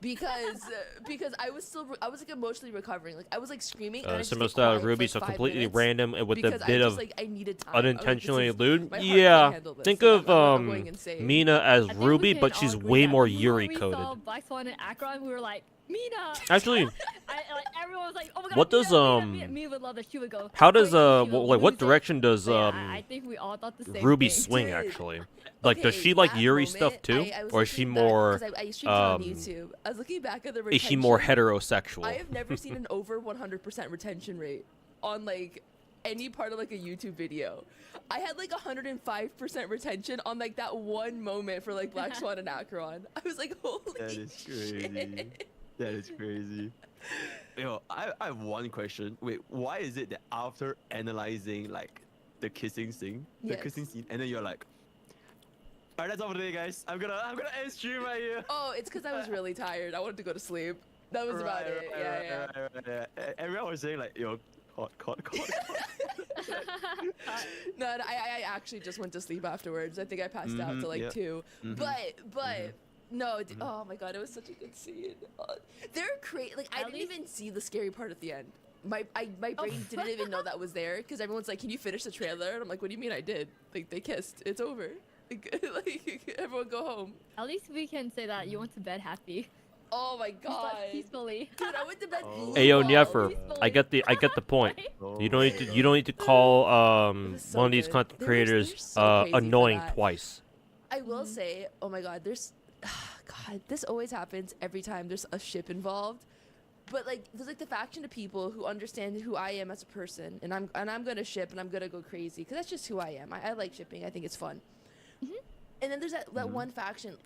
Speaker 4: Because I was like emotionally recovering. Like I was like screaming. And I just
Speaker 2: Similar
Speaker 4: stayed
Speaker 2: style
Speaker 4: quiet
Speaker 2: of
Speaker 4: for,
Speaker 2: Ruby,
Speaker 4: like,
Speaker 2: so
Speaker 4: 5
Speaker 2: completely
Speaker 4: minutes
Speaker 2: random and with a
Speaker 4: because
Speaker 2: bit
Speaker 4: I
Speaker 2: of
Speaker 4: just, I needed time. I was like,
Speaker 2: unintentionally
Speaker 4: this is-
Speaker 2: lewd.
Speaker 4: my heart
Speaker 2: Yeah,
Speaker 4: can't handle this.
Speaker 2: think
Speaker 4: Like,
Speaker 2: of
Speaker 4: I'm going insane.
Speaker 2: Mina as
Speaker 6: I think
Speaker 2: Ruby,
Speaker 6: we
Speaker 2: but
Speaker 6: can
Speaker 2: she's
Speaker 6: all agree
Speaker 2: way
Speaker 6: that
Speaker 2: more
Speaker 6: when
Speaker 2: Yuri
Speaker 6: we
Speaker 2: coded.
Speaker 6: saw Black Swan and Akron, we were like, Mina.
Speaker 2: Actually,
Speaker 6: Like everyone was like, oh my god.
Speaker 2: What does,
Speaker 6: Mina would love that. She would go.
Speaker 2: how does
Speaker 6: crazy, she would
Speaker 2: like what
Speaker 6: lose it.
Speaker 2: direction does
Speaker 6: So, yeah, I think we all thought the same
Speaker 2: Ruby
Speaker 6: thing.
Speaker 2: swing
Speaker 4: Dude.
Speaker 2: actually? Like, does
Speaker 4: Okay,
Speaker 2: she like
Speaker 4: that
Speaker 2: Yuri
Speaker 4: moment,
Speaker 2: stuff too,
Speaker 4: I was
Speaker 2: or is she
Speaker 4: looking back,
Speaker 2: more
Speaker 4: 'cause I streamed it on
Speaker 2: um,
Speaker 4: YouTube. I was looking back at the
Speaker 2: is she more
Speaker 4: retention.
Speaker 2: heterosexual?
Speaker 4: I have never seen an over 100% retention rate on like any part of like a YouTube video. I had like 105% retention on like that one moment for like Black Swan and Akron. I was like, holy
Speaker 5: That is crazy.
Speaker 4: shit.
Speaker 5: That is crazy. Yo, I have one question. Wait, why is it that after analyzing like the kissing scene, and then you're like, alright, that's all for today, guys. I'm gonna end stream right here.
Speaker 4: Oh, it's because I was really tired. I wanted to go to sleep. That was about it. Yeah.
Speaker 5: Right. Everyone was saying like, yo, caught.
Speaker 4: No, I actually just went to sleep afterwards. I think I passed out to like
Speaker 5: yeah.
Speaker 4: 2. But no, oh my god, it was such a good scene. They're crazy. Like I
Speaker 6: At
Speaker 4: didn't
Speaker 6: least-
Speaker 4: even see the scary part at the end. My brain didn't even know that was there because everyone's like, "Can you finish the trailer?" And I'm like, "What do you mean I did? Like they kissed. It's over. Like everyone go home."
Speaker 6: At least we can say that you went to bed happy.
Speaker 4: Oh my
Speaker 6: You
Speaker 4: god,
Speaker 6: slept peacefully.
Speaker 4: dude, I went to bed.
Speaker 5: Oh.
Speaker 2: Hey yo,
Speaker 4: blue
Speaker 2: Nefer,
Speaker 4: balls.
Speaker 2: I get the point.
Speaker 5: Oh
Speaker 2: You don't need
Speaker 5: my
Speaker 2: to
Speaker 5: God.
Speaker 2: you don't need to call
Speaker 4: It was so
Speaker 2: one of these
Speaker 4: good.
Speaker 2: content
Speaker 4: They're
Speaker 2: creators
Speaker 4: so crazy for
Speaker 2: annoying
Speaker 4: that.
Speaker 2: twice.
Speaker 4: I will say, oh my god, God, this always happens every time there's a ship involved. But like, there's like the faction of people who understand who I am as a person, and I'm gonna ship and I'm gonna go crazy because that's just who I am. I like shipping. I think it's fun. And then there's that one faction.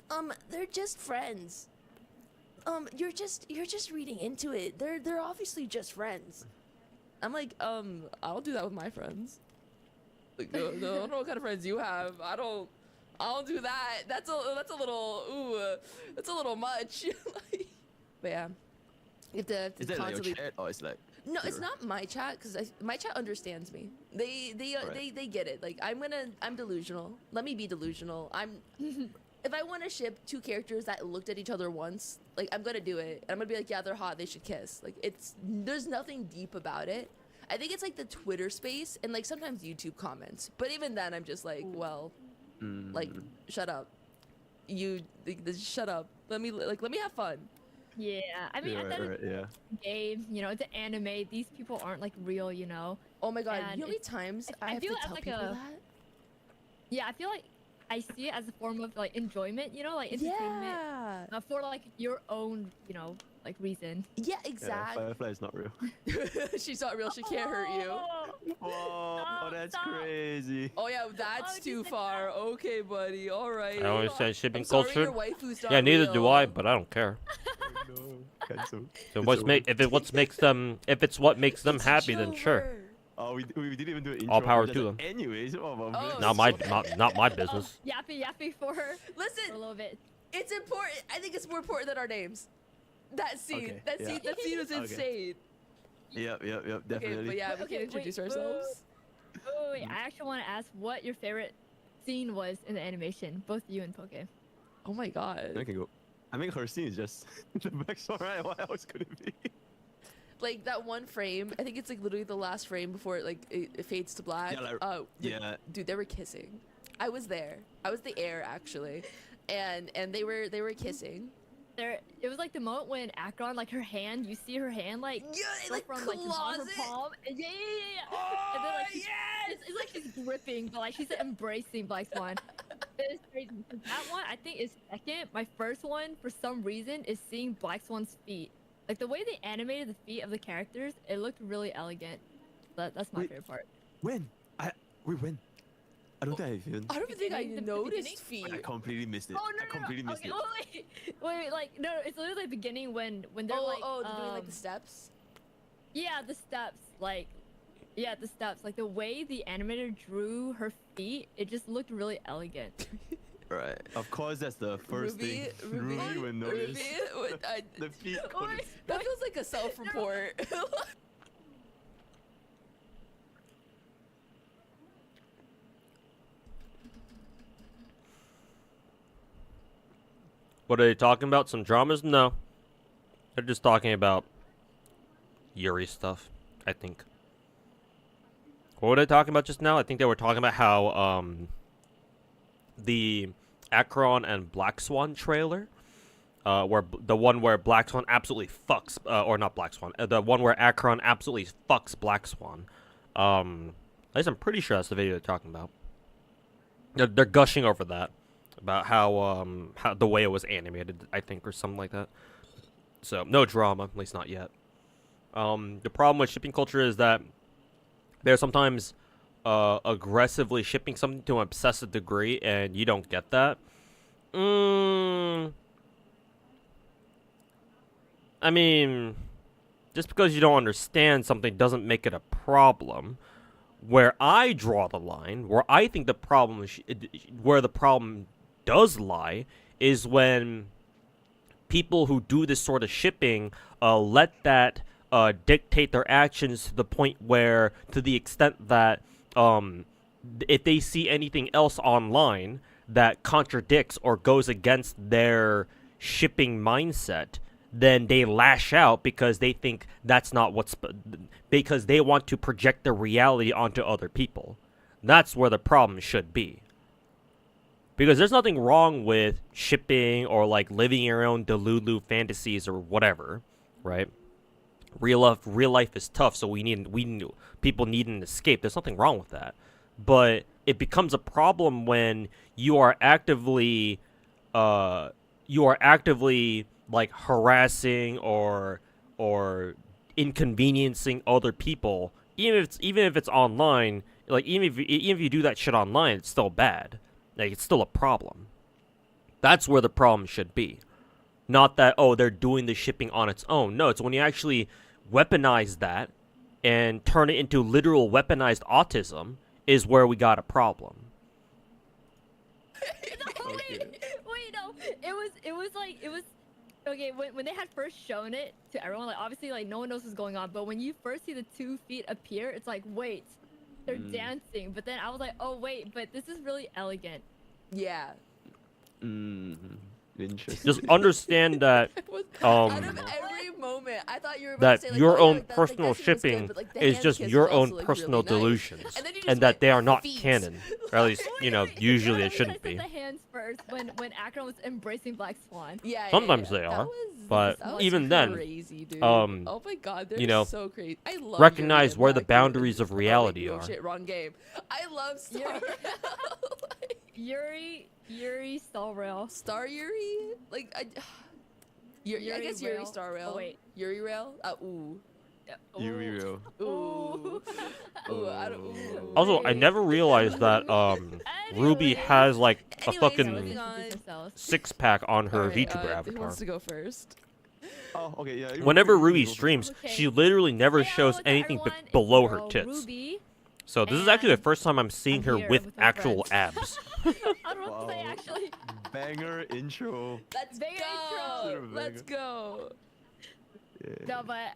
Speaker 4: They're just friends. You're just reading into it. They're obviously just friends. I'm like, I'll do that with my friends. Like, no, I don't know what kind of friends you have. I don't do that. That's a little that's a little much. Like, but yeah, you have to
Speaker 5: Is that like
Speaker 4: constantly.
Speaker 5: your chat or it's like?
Speaker 4: No, it's
Speaker 5: your-
Speaker 4: not my chat because my chat understands me. They get it. Like I'm delusional. Let me be delusional. If I want to ship two characters that looked at each other once, like I'm gonna do it. I'm gonna be like, yeah, they're hot. They should kiss. Like there's nothing deep about it. I think it's like the Twitter space and like sometimes YouTube comments. But even then, I'm just like, well, like shut up. Shut up. Let me have fun.
Speaker 6: Yeah, I mean,
Speaker 5: Yeah,
Speaker 6: at the end of
Speaker 5: right,
Speaker 6: the
Speaker 5: yeah.
Speaker 6: game, you know, it's an anime. These people aren't like real, you know.
Speaker 4: Oh my god,
Speaker 6: And
Speaker 4: you know how many
Speaker 6: it's-
Speaker 4: times
Speaker 6: I
Speaker 4: I have to
Speaker 6: feel it as
Speaker 4: tell
Speaker 6: like
Speaker 4: people
Speaker 6: a-
Speaker 4: that?
Speaker 6: Yeah, I feel like I see it as a form of like enjoyment, you know, like entertainment
Speaker 4: Yeah.
Speaker 6: for like your own, you know, like reason.
Speaker 4: Yeah,
Speaker 5: Yeah,
Speaker 4: exactly.
Speaker 5: Firefly is not real.
Speaker 4: She's not real. She can't hurt you.
Speaker 5: Whoa,
Speaker 6: Stop,
Speaker 5: that's
Speaker 6: stop.
Speaker 5: crazy.
Speaker 4: Oh yeah, that's
Speaker 6: Oh,
Speaker 4: too
Speaker 6: just like
Speaker 4: far. Okay, buddy. All right.
Speaker 2: I always say shipping
Speaker 4: I'm sorry
Speaker 2: culture.
Speaker 4: your waifu's not
Speaker 2: Yeah, neither do I,
Speaker 4: real.
Speaker 2: but I don't care.
Speaker 5: No, cancel.
Speaker 2: So if it's what makes them
Speaker 4: It's
Speaker 2: happy, then sure.
Speaker 4: Jover.
Speaker 5: Oh, we didn't even do an intro.
Speaker 2: All power
Speaker 5: we're just
Speaker 2: to
Speaker 5: like,
Speaker 2: them.
Speaker 5: Anyways,
Speaker 4: Oh,
Speaker 2: Not my business.
Speaker 6: Yappy for her for a
Speaker 4: Listen,
Speaker 6: little bit.
Speaker 4: it's important. I think it's more important than our names. That scene.
Speaker 5: Okay,
Speaker 4: That
Speaker 5: yeah.
Speaker 4: scene. That scene was
Speaker 5: Okay.
Speaker 4: insane.
Speaker 5: Yep,
Speaker 4: Okay,
Speaker 5: definitely.
Speaker 4: but yeah, we
Speaker 6: Okay,
Speaker 4: can introduce
Speaker 6: wait,
Speaker 4: ourselves.
Speaker 6: Oh, wait, I actually want to ask what your favorite scene was in the animation, both you and Poke.
Speaker 4: Oh my god.
Speaker 5: I can go. I mean, her scene is just the best one, right? What else could it be?
Speaker 4: Like that one frame. I think it's like literally the last frame before it fades to black.
Speaker 5: Yeah, like- yeah.
Speaker 4: Dude, they were kissing. I was there. I was the heir actually, and they were kissing.
Speaker 6: It was like the moment when Akron, like her hand, you see her hand like
Speaker 4: Yeah,
Speaker 6: go
Speaker 4: like
Speaker 6: from like the bottom of
Speaker 4: closet.
Speaker 6: her palm, and yeah. And then like it's like she's gripping, but like she's embracing Black Swan. It's crazy. So that one I think is second. My first one for some reason is seeing Black Swan's feet. Like the way they animated the feet of the characters, it looked really elegant. That's my
Speaker 5: Wait.
Speaker 6: favorite part.
Speaker 5: When? When? I don't think I even.
Speaker 4: I don't even think I
Speaker 6: The beginning?
Speaker 4: noticed feet.
Speaker 5: I completely missed it.
Speaker 6: Oh no,
Speaker 5: I completely missed
Speaker 6: okay,
Speaker 5: it.
Speaker 6: wait, like no, it's literally the beginning when they're
Speaker 4: Oh,
Speaker 6: like
Speaker 4: they're doing like the steps.
Speaker 6: yeah, the steps, like yeah, the steps, like the way the animator drew her feet, it just looked really elegant.
Speaker 5: Right. Of course, that's the first thing Ruby would notice. The feet.
Speaker 6: Wait,
Speaker 4: That feels like a self-report.
Speaker 2: What are they talking about? Some dramas? No. They're just talking about Yuri stuff, I think. What were they talking about just now? I think they were talking about how the Akron and Black Swan trailer, the one where Black Swan absolutely fucks, or not Black Swan, the one where Akron absolutely fucks Black Swan. At least I'm pretty sure that's the video they're talking about. They're gushing over that, about how the way it was animated, I think, or something like that. So no drama, at least not yet. The problem with shipping culture is that they're sometimes aggressively shipping something to an obsessive degree, and you don't get that. I mean, just because you don't understand something doesn't make it a problem. Where I draw the line, where I think the problem, where the problem does lie, is when people who do this sort of shipping let that dictate their actions to the point where, to the extent that if they see anything else online that contradicts or goes against their shipping mindset, then they lash out because they think that's not because they want to project their reality onto other people. That's where the problem should be. Because there's nothing wrong with shipping or like living your own Delulu fantasies or whatever, right? Real life is tough, so people need an escape. There's nothing wrong with that. But it becomes a problem when you are actively like harassing or or inconveniencing other people, even if it's online, like even if you do that shit online, it's still bad. Like it's still a problem. That's where the problem should be. Not that, oh, they're doing the shipping on its own. No, it's when you actually weaponize that and turn it into literal weaponized autism is where we got a problem.
Speaker 6: No, wait, no. It was okay when they had first shown it to everyone. Like obviously, like no one knows what's going on. But when you first see the 2 feet appear, it's like, wait, they're dancing. But then I was like, oh wait, but this is really elegant.
Speaker 4: Yeah.
Speaker 5: Interesting.
Speaker 2: Just understand that
Speaker 4: Out of every moment, I thought you were about
Speaker 2: that
Speaker 4: to say, like,
Speaker 2: your
Speaker 4: oh, yeah,
Speaker 2: own
Speaker 4: like, the
Speaker 2: personal
Speaker 4: Genshin was good,
Speaker 2: shipping
Speaker 4: but, like, the
Speaker 2: is
Speaker 4: hand
Speaker 2: just
Speaker 4: kiss
Speaker 2: your
Speaker 4: was also,
Speaker 2: own
Speaker 4: like,
Speaker 2: personal
Speaker 4: really nice.
Speaker 2: delusions,
Speaker 4: And then you just
Speaker 2: and that
Speaker 4: went
Speaker 2: they are not
Speaker 4: feet.
Speaker 2: canon, or at least you know usually
Speaker 6: Yeah,
Speaker 2: it shouldn't
Speaker 6: I said
Speaker 2: be.
Speaker 6: the hands first when Akron was embracing Black Swan.
Speaker 4: Yeah,
Speaker 2: Sometimes
Speaker 4: yeah.
Speaker 2: they
Speaker 4: That
Speaker 2: are,
Speaker 4: was-
Speaker 2: but
Speaker 4: that was
Speaker 2: even then,
Speaker 4: crazy, dude.
Speaker 2: oh
Speaker 4: my god, they're
Speaker 2: you know,
Speaker 4: so crazy. I love
Speaker 2: recognize
Speaker 4: Yuri and
Speaker 2: where the
Speaker 4: Black Yuri.
Speaker 2: boundaries of reality
Speaker 4: oh,
Speaker 2: are.
Speaker 4: Shit, wrong game. I love Star
Speaker 6: Yuri Star Rail.
Speaker 4: Star Yuri? Like I
Speaker 6: Yuri
Speaker 4: guess Yuri
Speaker 6: Rail.
Speaker 4: Star Rail.
Speaker 6: Oh, wait.
Speaker 4: Yuri Rail? Ooh.
Speaker 5: Yuri real.
Speaker 4: Ooh. Ooh, I don't ooh.
Speaker 2: Also, I never realized that Ruby
Speaker 6: Anyways.
Speaker 2: has like a
Speaker 4: Anyways,
Speaker 2: fucking
Speaker 4: moving on.
Speaker 2: six-pack on her
Speaker 4: Alright,
Speaker 2: VTuber
Speaker 4: who
Speaker 2: avatar.
Speaker 4: wants to go first?
Speaker 5: Oh, okay, yeah.
Speaker 2: Whenever Ruby
Speaker 5: you go
Speaker 2: streams,
Speaker 6: Okay.
Speaker 2: she literally never
Speaker 6: Hey,
Speaker 2: shows
Speaker 6: hello to
Speaker 2: anything
Speaker 6: everyone. It's
Speaker 2: below
Speaker 6: your
Speaker 2: her
Speaker 6: girl,
Speaker 2: tits.
Speaker 6: Ruby.
Speaker 2: So this is actually the
Speaker 6: and
Speaker 2: first time I'm seeing
Speaker 6: I'm
Speaker 2: her
Speaker 6: here
Speaker 2: with
Speaker 6: with my
Speaker 2: actual
Speaker 6: friends.
Speaker 2: abs.
Speaker 6: I don't know what to say
Speaker 5: Wow.
Speaker 6: actually.
Speaker 5: Banger intro.
Speaker 4: Let's
Speaker 6: Very
Speaker 4: go.
Speaker 5: intro.
Speaker 4: Let's go.
Speaker 5: Yeah.
Speaker 6: No, but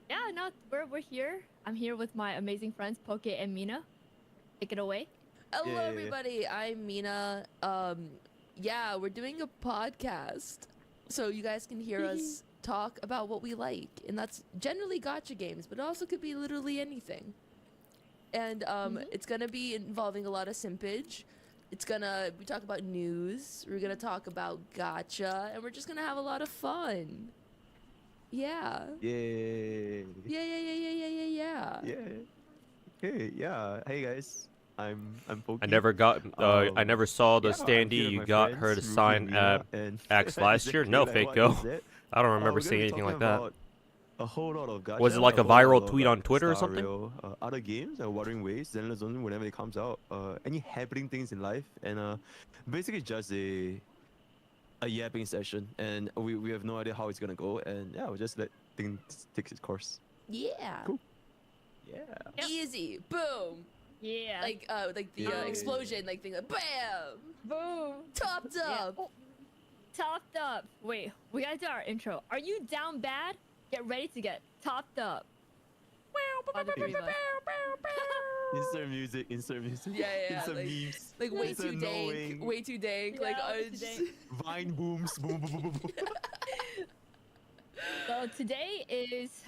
Speaker 6: yeah, no, we're here. I'm here with my amazing friends Poke and Mina. Take it away.
Speaker 4: Hello,
Speaker 5: Yeah.
Speaker 4: everybody. I'm Mina. Yeah, we're doing a podcast, so you guys can hear us talk about what we like, and that's generally gacha games, but it also could be literally anything. And it's gonna be involving a lot of simpage. We talk about news. We're gonna talk about gacha, and we're just gonna have a lot of fun. Yeah.
Speaker 5: Yay.
Speaker 4: Yeah.
Speaker 5: Yeah. Hey, yeah. Hey guys. I'm Pokey.
Speaker 2: I never got. I never saw the
Speaker 5: Yeah, I'm
Speaker 2: standee
Speaker 5: here with
Speaker 2: you
Speaker 5: my
Speaker 2: got
Speaker 5: friends,
Speaker 2: her to
Speaker 5: Ruby
Speaker 2: sign
Speaker 5: and
Speaker 2: at
Speaker 5: Mina, and
Speaker 2: Axe last year. No,
Speaker 5: exactly
Speaker 2: fake
Speaker 5: like
Speaker 2: go.
Speaker 5: what you said.
Speaker 2: I don't
Speaker 5: We're
Speaker 2: remember
Speaker 5: gonna
Speaker 2: seeing
Speaker 5: be
Speaker 2: anything like
Speaker 5: talking
Speaker 2: that.
Speaker 5: about a whole lot of gacha.
Speaker 2: Was it like a
Speaker 5: whole
Speaker 2: viral
Speaker 5: lot of,
Speaker 2: tweet on Twitter or
Speaker 5: Star
Speaker 2: something?
Speaker 5: Rail, other games and Wuthering Waves, Zenless Zone, whenever it comes out. Any happening things in life, and basically just a yapping session, and we have no idea how it's gonna go, and yeah, we'll just let things take its course.
Speaker 4: Yeah.
Speaker 5: Cool. Yeah.
Speaker 6: Yep.
Speaker 4: Easy. Boom.
Speaker 6: Yeah.
Speaker 4: Like the
Speaker 5: Yeah.
Speaker 4: explosion, like thing, like bam,
Speaker 6: boom.
Speaker 4: topped
Speaker 6: Yeah.
Speaker 4: up.
Speaker 6: Oh, topped up. Wait, we gotta do our intro. Are you down bad? Get ready to get topped up. By the three of us.
Speaker 5: Insert music.
Speaker 4: Yeah,
Speaker 5: Insert
Speaker 4: like-
Speaker 5: memes.
Speaker 4: Like way
Speaker 5: Insert
Speaker 4: too dank,
Speaker 5: knowing.
Speaker 4: way too dank. Like
Speaker 6: Yeah, way too
Speaker 4: just-
Speaker 6: dank.
Speaker 5: Vine booms. Boom, boom, boom, boom, boom.
Speaker 6: So today is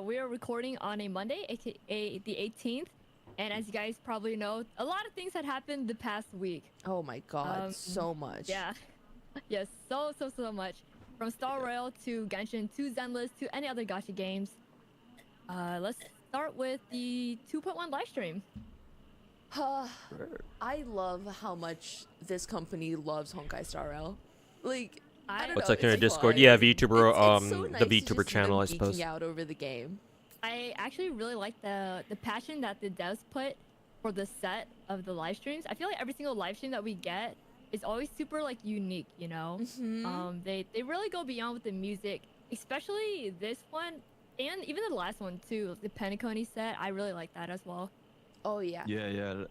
Speaker 6: we are recording on a Monday, aka the 18th, and as you guys probably know, a lot of things had happened the past week.
Speaker 4: Oh my god,
Speaker 6: Um,
Speaker 4: so much.
Speaker 6: Yeah, yes, so much. From Star Rail to Genshin to Zenless to any other gacha games. Let's start with the 2.1 live stream.
Speaker 4: I love how much this company loves Honkai Star Rail. Like, I don't
Speaker 2: What's
Speaker 4: know,
Speaker 2: like in your
Speaker 4: it's
Speaker 2: Discord?
Speaker 4: fun.
Speaker 2: Yeah, VTuber,
Speaker 4: It's so
Speaker 2: the
Speaker 4: nice to
Speaker 2: VTuber
Speaker 4: just see them
Speaker 2: channel, I
Speaker 4: geeking
Speaker 2: suppose.
Speaker 4: out over the game.
Speaker 6: I actually really like the passion that the devs put for the set of the live streams. I feel like every single live stream that we get is always super like unique, you know.
Speaker 4: Mhm.
Speaker 6: They really go beyond with the music, especially this one and even the last one too. The Penacony set, I really like that as well.
Speaker 4: Oh yeah.
Speaker 5: Yeah.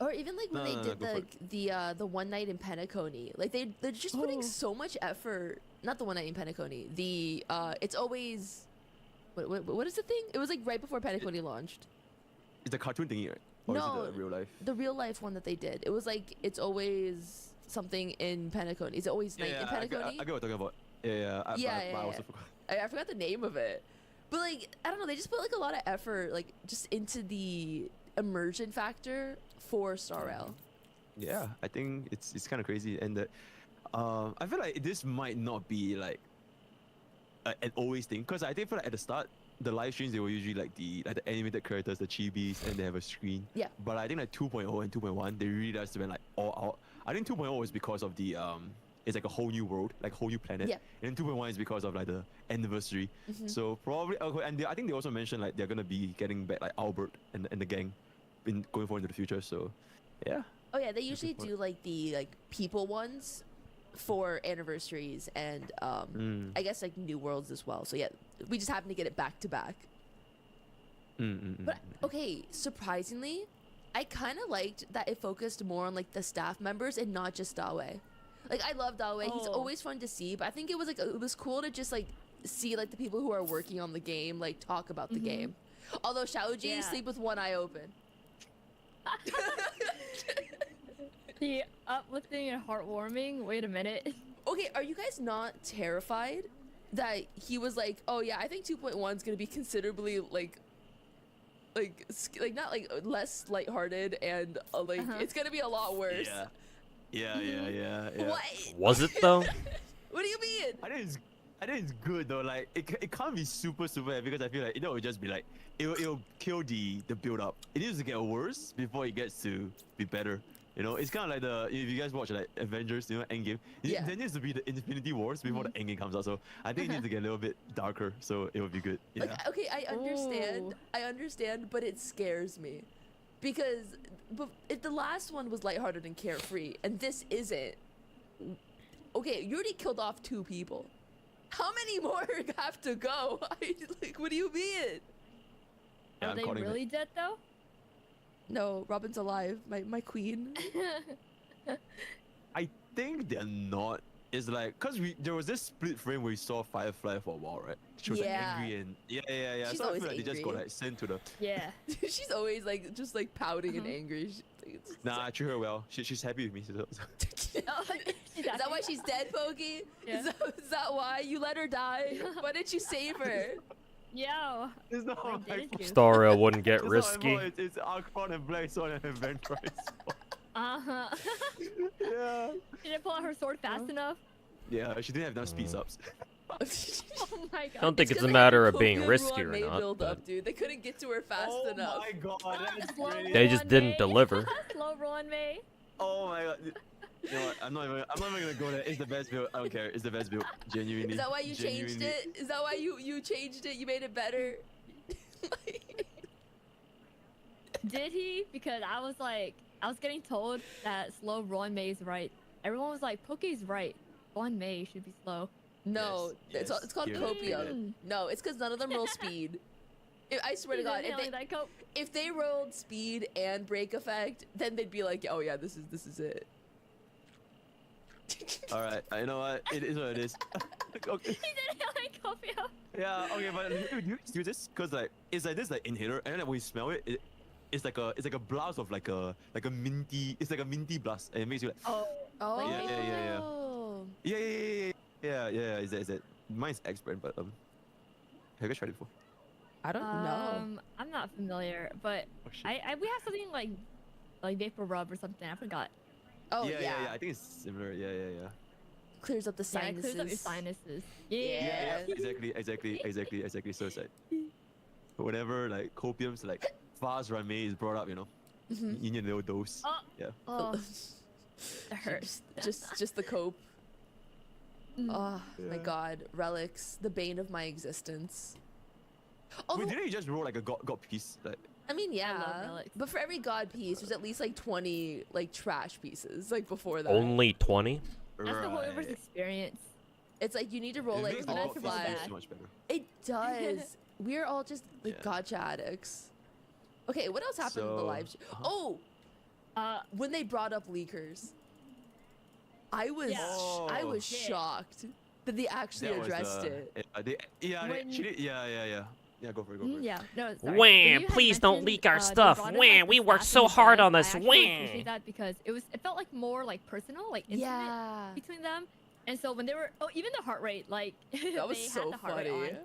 Speaker 4: Or even like when
Speaker 5: No,
Speaker 4: they
Speaker 5: no,
Speaker 4: did
Speaker 5: go for
Speaker 4: the one night in Penacony. Like they're just putting so much effort. Not the one night in Penacony. The it's always what is the thing? It was like right before Penacony launched.
Speaker 5: It's a cartoon thingy, right? Or
Speaker 4: No.
Speaker 5: is it the real life?
Speaker 4: The real life one that they did. It was like it's always something in Penacony. Is it always night in
Speaker 5: I get
Speaker 4: Penacony?
Speaker 5: what you're talking about. Yeah. But I also forgot.
Speaker 4: I forgot the name of it. But like I don't know, they just put like a lot of effort like just into the immersion factor for Star Rail.
Speaker 5: Yeah, I think it's kind of crazy, and I feel like this might not be like an always thing, because I think feel like at the start the live streams they were usually like the animated characters, the chibis, and they have a screen.
Speaker 4: Yeah.
Speaker 5: But I think like 2.0 and 2.1 they really just went like all out. I think 2.0 is because of the it's like a whole new world, like whole new planet.
Speaker 4: Yeah.
Speaker 5: And then 2.1 is because of like the anniversary. So probably okay, and I think they also mentioned like they're gonna be getting back like Albert and the gang in going forward into the future. So yeah.
Speaker 4: Oh yeah, they usually do like the people ones for anniversaries and I guess like new worlds as well. So yeah, we just happen to get it back to back. But okay, surprisingly, I kind of liked that it focused more on like the staff members and not just Dawe. Like I love Dawe; he's always fun to see. But I think it was like it was cool to just like see like the people who are working on the game like talk about the game. Although Xiaoji sleep with one eye open.
Speaker 6: The uplifting and heartwarming. Wait a minute.
Speaker 4: Okay, are you guys not terrified that he was like, oh yeah, I think 2.1 is gonna be considerably like not like less lighthearted and it's gonna be a lot worse.
Speaker 5: Yeah.
Speaker 4: What?
Speaker 2: Was it though?
Speaker 4: What do you mean?
Speaker 5: I think it's good though. Like it can't be super heavy because I feel like it'll just be like it'll kill the build up. It needs to get worse before it gets to be better. You know, it's kind of like if you guys watch like Avengers, you know, Endgame. There needs to be the Infinity Wars before the Endgame comes out. So I think it needs to get a little bit darker. So it will be good. Yeah.
Speaker 4: Like, okay, I understand, but it scares me because if the last one was lighthearted and carefree, and this isn't. Okay, you already killed off 2 people. How many more have to go? Like, what do you mean?
Speaker 6: Are they really dead though?
Speaker 4: No, Robin's alive. My queen.
Speaker 5: I think they're not. It's like there was this split frame where we saw Firefly for a while, right? She was like, angry and yeah.
Speaker 4: She's
Speaker 5: so I
Speaker 4: always
Speaker 5: feel like they just got
Speaker 4: angry.
Speaker 5: like sent to the.
Speaker 6: Yeah.
Speaker 4: She's always like just like pouting and angry.
Speaker 5: Nah, I treat her well. She's happy with me. So.
Speaker 4: Is that why she's dead, Pokey?
Speaker 6: Yeah.
Speaker 4: Is that why you let her die? Why didn't you save her?
Speaker 6: Yo.
Speaker 5: It's not
Speaker 6: Why
Speaker 5: my
Speaker 6: didn't you?
Speaker 5: fault.
Speaker 2: Staria wouldn't get
Speaker 5: It's not my
Speaker 2: risky.
Speaker 5: fault. It's Archon and Black Swan and Adventurers.
Speaker 6: Uh-huh.
Speaker 5: Yeah.
Speaker 6: She didn't pull out her sword fast enough.
Speaker 5: Yeah, she didn't have enough speed ups.
Speaker 6: Oh my god.
Speaker 2: I don't think it's a
Speaker 4: 'cause
Speaker 2: matter
Speaker 4: they
Speaker 2: of being
Speaker 4: couldn't
Speaker 2: risky
Speaker 4: run
Speaker 2: or
Speaker 4: May
Speaker 2: not.
Speaker 4: build
Speaker 2: But
Speaker 4: up, dude. They couldn't get to her fast enough.
Speaker 5: Oh my god, that's
Speaker 6: Slow
Speaker 5: great.
Speaker 2: they just
Speaker 6: Rowan
Speaker 2: didn't
Speaker 6: May.
Speaker 2: deliver.
Speaker 6: Slow Rowan May.
Speaker 5: Oh my god. You know what? I'm not even gonna go there. It's the best build. I don't care. It's the best build. Genuinely.
Speaker 4: Is that why you changed
Speaker 5: Genuinely.
Speaker 4: it? Is that why you changed it? You made it better?
Speaker 6: Did he? Because I was getting told that slow Rowan May is right. Everyone was like, Poke's right. Rowan May should be slow.
Speaker 4: No,
Speaker 5: Yes,
Speaker 4: it's called
Speaker 5: yes.
Speaker 4: copium. No, it's because none of them roll speed. I swear to
Speaker 6: He's
Speaker 4: God,
Speaker 6: inhaling that cope.
Speaker 4: if they rolled speed and break effect, then they'd be like, oh yeah, this is it.
Speaker 5: All right. You know what? It is what it is. Okay.
Speaker 6: He's inhaling copium.
Speaker 5: Yeah. Okay. But you do this because like it's like this like inhaler, and then when you smell it, it's like a blast of like a minty. It's like a minty blast, and it makes you like.
Speaker 6: Oh.
Speaker 4: Oh.
Speaker 5: Yeah. Yeah. Is that? Mine's X brand, but have you guys tried it before?
Speaker 4: I don't know.
Speaker 6: I'm not familiar, but
Speaker 5: Oh, shit.
Speaker 6: we have something like vapor rub or something. I forgot.
Speaker 4: Oh
Speaker 5: yeah.
Speaker 4: yeah.
Speaker 5: I think it's similar. Yeah.
Speaker 4: Clears up the
Speaker 6: Yeah, it
Speaker 4: sinuses.
Speaker 6: clears up your sinuses.
Speaker 4: Yeah.
Speaker 5: Exactly. So it's like whenever like copiums like fast run May is brought up, you know, you need a little dose.
Speaker 6: Oh.
Speaker 5: Yeah.
Speaker 6: Oh, it hurts.
Speaker 4: Just the cope. Oh my
Speaker 5: Yeah.
Speaker 4: God, relics, the bane of my existence. Although,
Speaker 5: Wait, didn't you just roll like a god piece? Like,
Speaker 4: I mean,
Speaker 6: love
Speaker 4: yeah,
Speaker 6: relics.
Speaker 4: but for every god piece, there's at least like 20 like trash pieces like before that.
Speaker 2: Only 20?
Speaker 6: That's the whole
Speaker 5: right.
Speaker 6: universe experience.
Speaker 4: It's like you need to roll
Speaker 5: It
Speaker 4: like
Speaker 5: makes the
Speaker 4: all
Speaker 5: god piece
Speaker 6: flat.
Speaker 5: taste
Speaker 4: five.
Speaker 5: much better.
Speaker 4: It does. We're all just like
Speaker 5: Yeah.
Speaker 4: gacha addicts. Okay, what else happened in the
Speaker 5: So,
Speaker 4: live stream? Oh, when they brought up leakers, I was
Speaker 6: Yeah.
Speaker 4: I
Speaker 5: Oh.
Speaker 4: was
Speaker 6: Yeah.
Speaker 4: shocked that they actually
Speaker 5: That was
Speaker 4: addressed
Speaker 5: the-
Speaker 4: it.
Speaker 6: When-
Speaker 5: She did. Yeah. Yeah, go for it.
Speaker 6: Yeah, no. Sorry.
Speaker 2: Wah,
Speaker 6: When you had
Speaker 2: please don't
Speaker 6: mentioned,
Speaker 2: leak our
Speaker 6: they
Speaker 2: stuff.
Speaker 6: brought in,
Speaker 2: Wah,
Speaker 6: like,
Speaker 2: we
Speaker 6: the
Speaker 2: worked
Speaker 6: staff
Speaker 2: so
Speaker 6: and the
Speaker 2: hard
Speaker 6: devs,
Speaker 2: on this.
Speaker 6: I actually
Speaker 2: Wah.
Speaker 6: appreciate that because it felt like more like personal, like intimate
Speaker 4: Yeah,
Speaker 6: between them. And so when they were even the heart rate, like
Speaker 4: that was
Speaker 6: they
Speaker 4: so
Speaker 6: had the heart rate
Speaker 4: funny.
Speaker 6: on.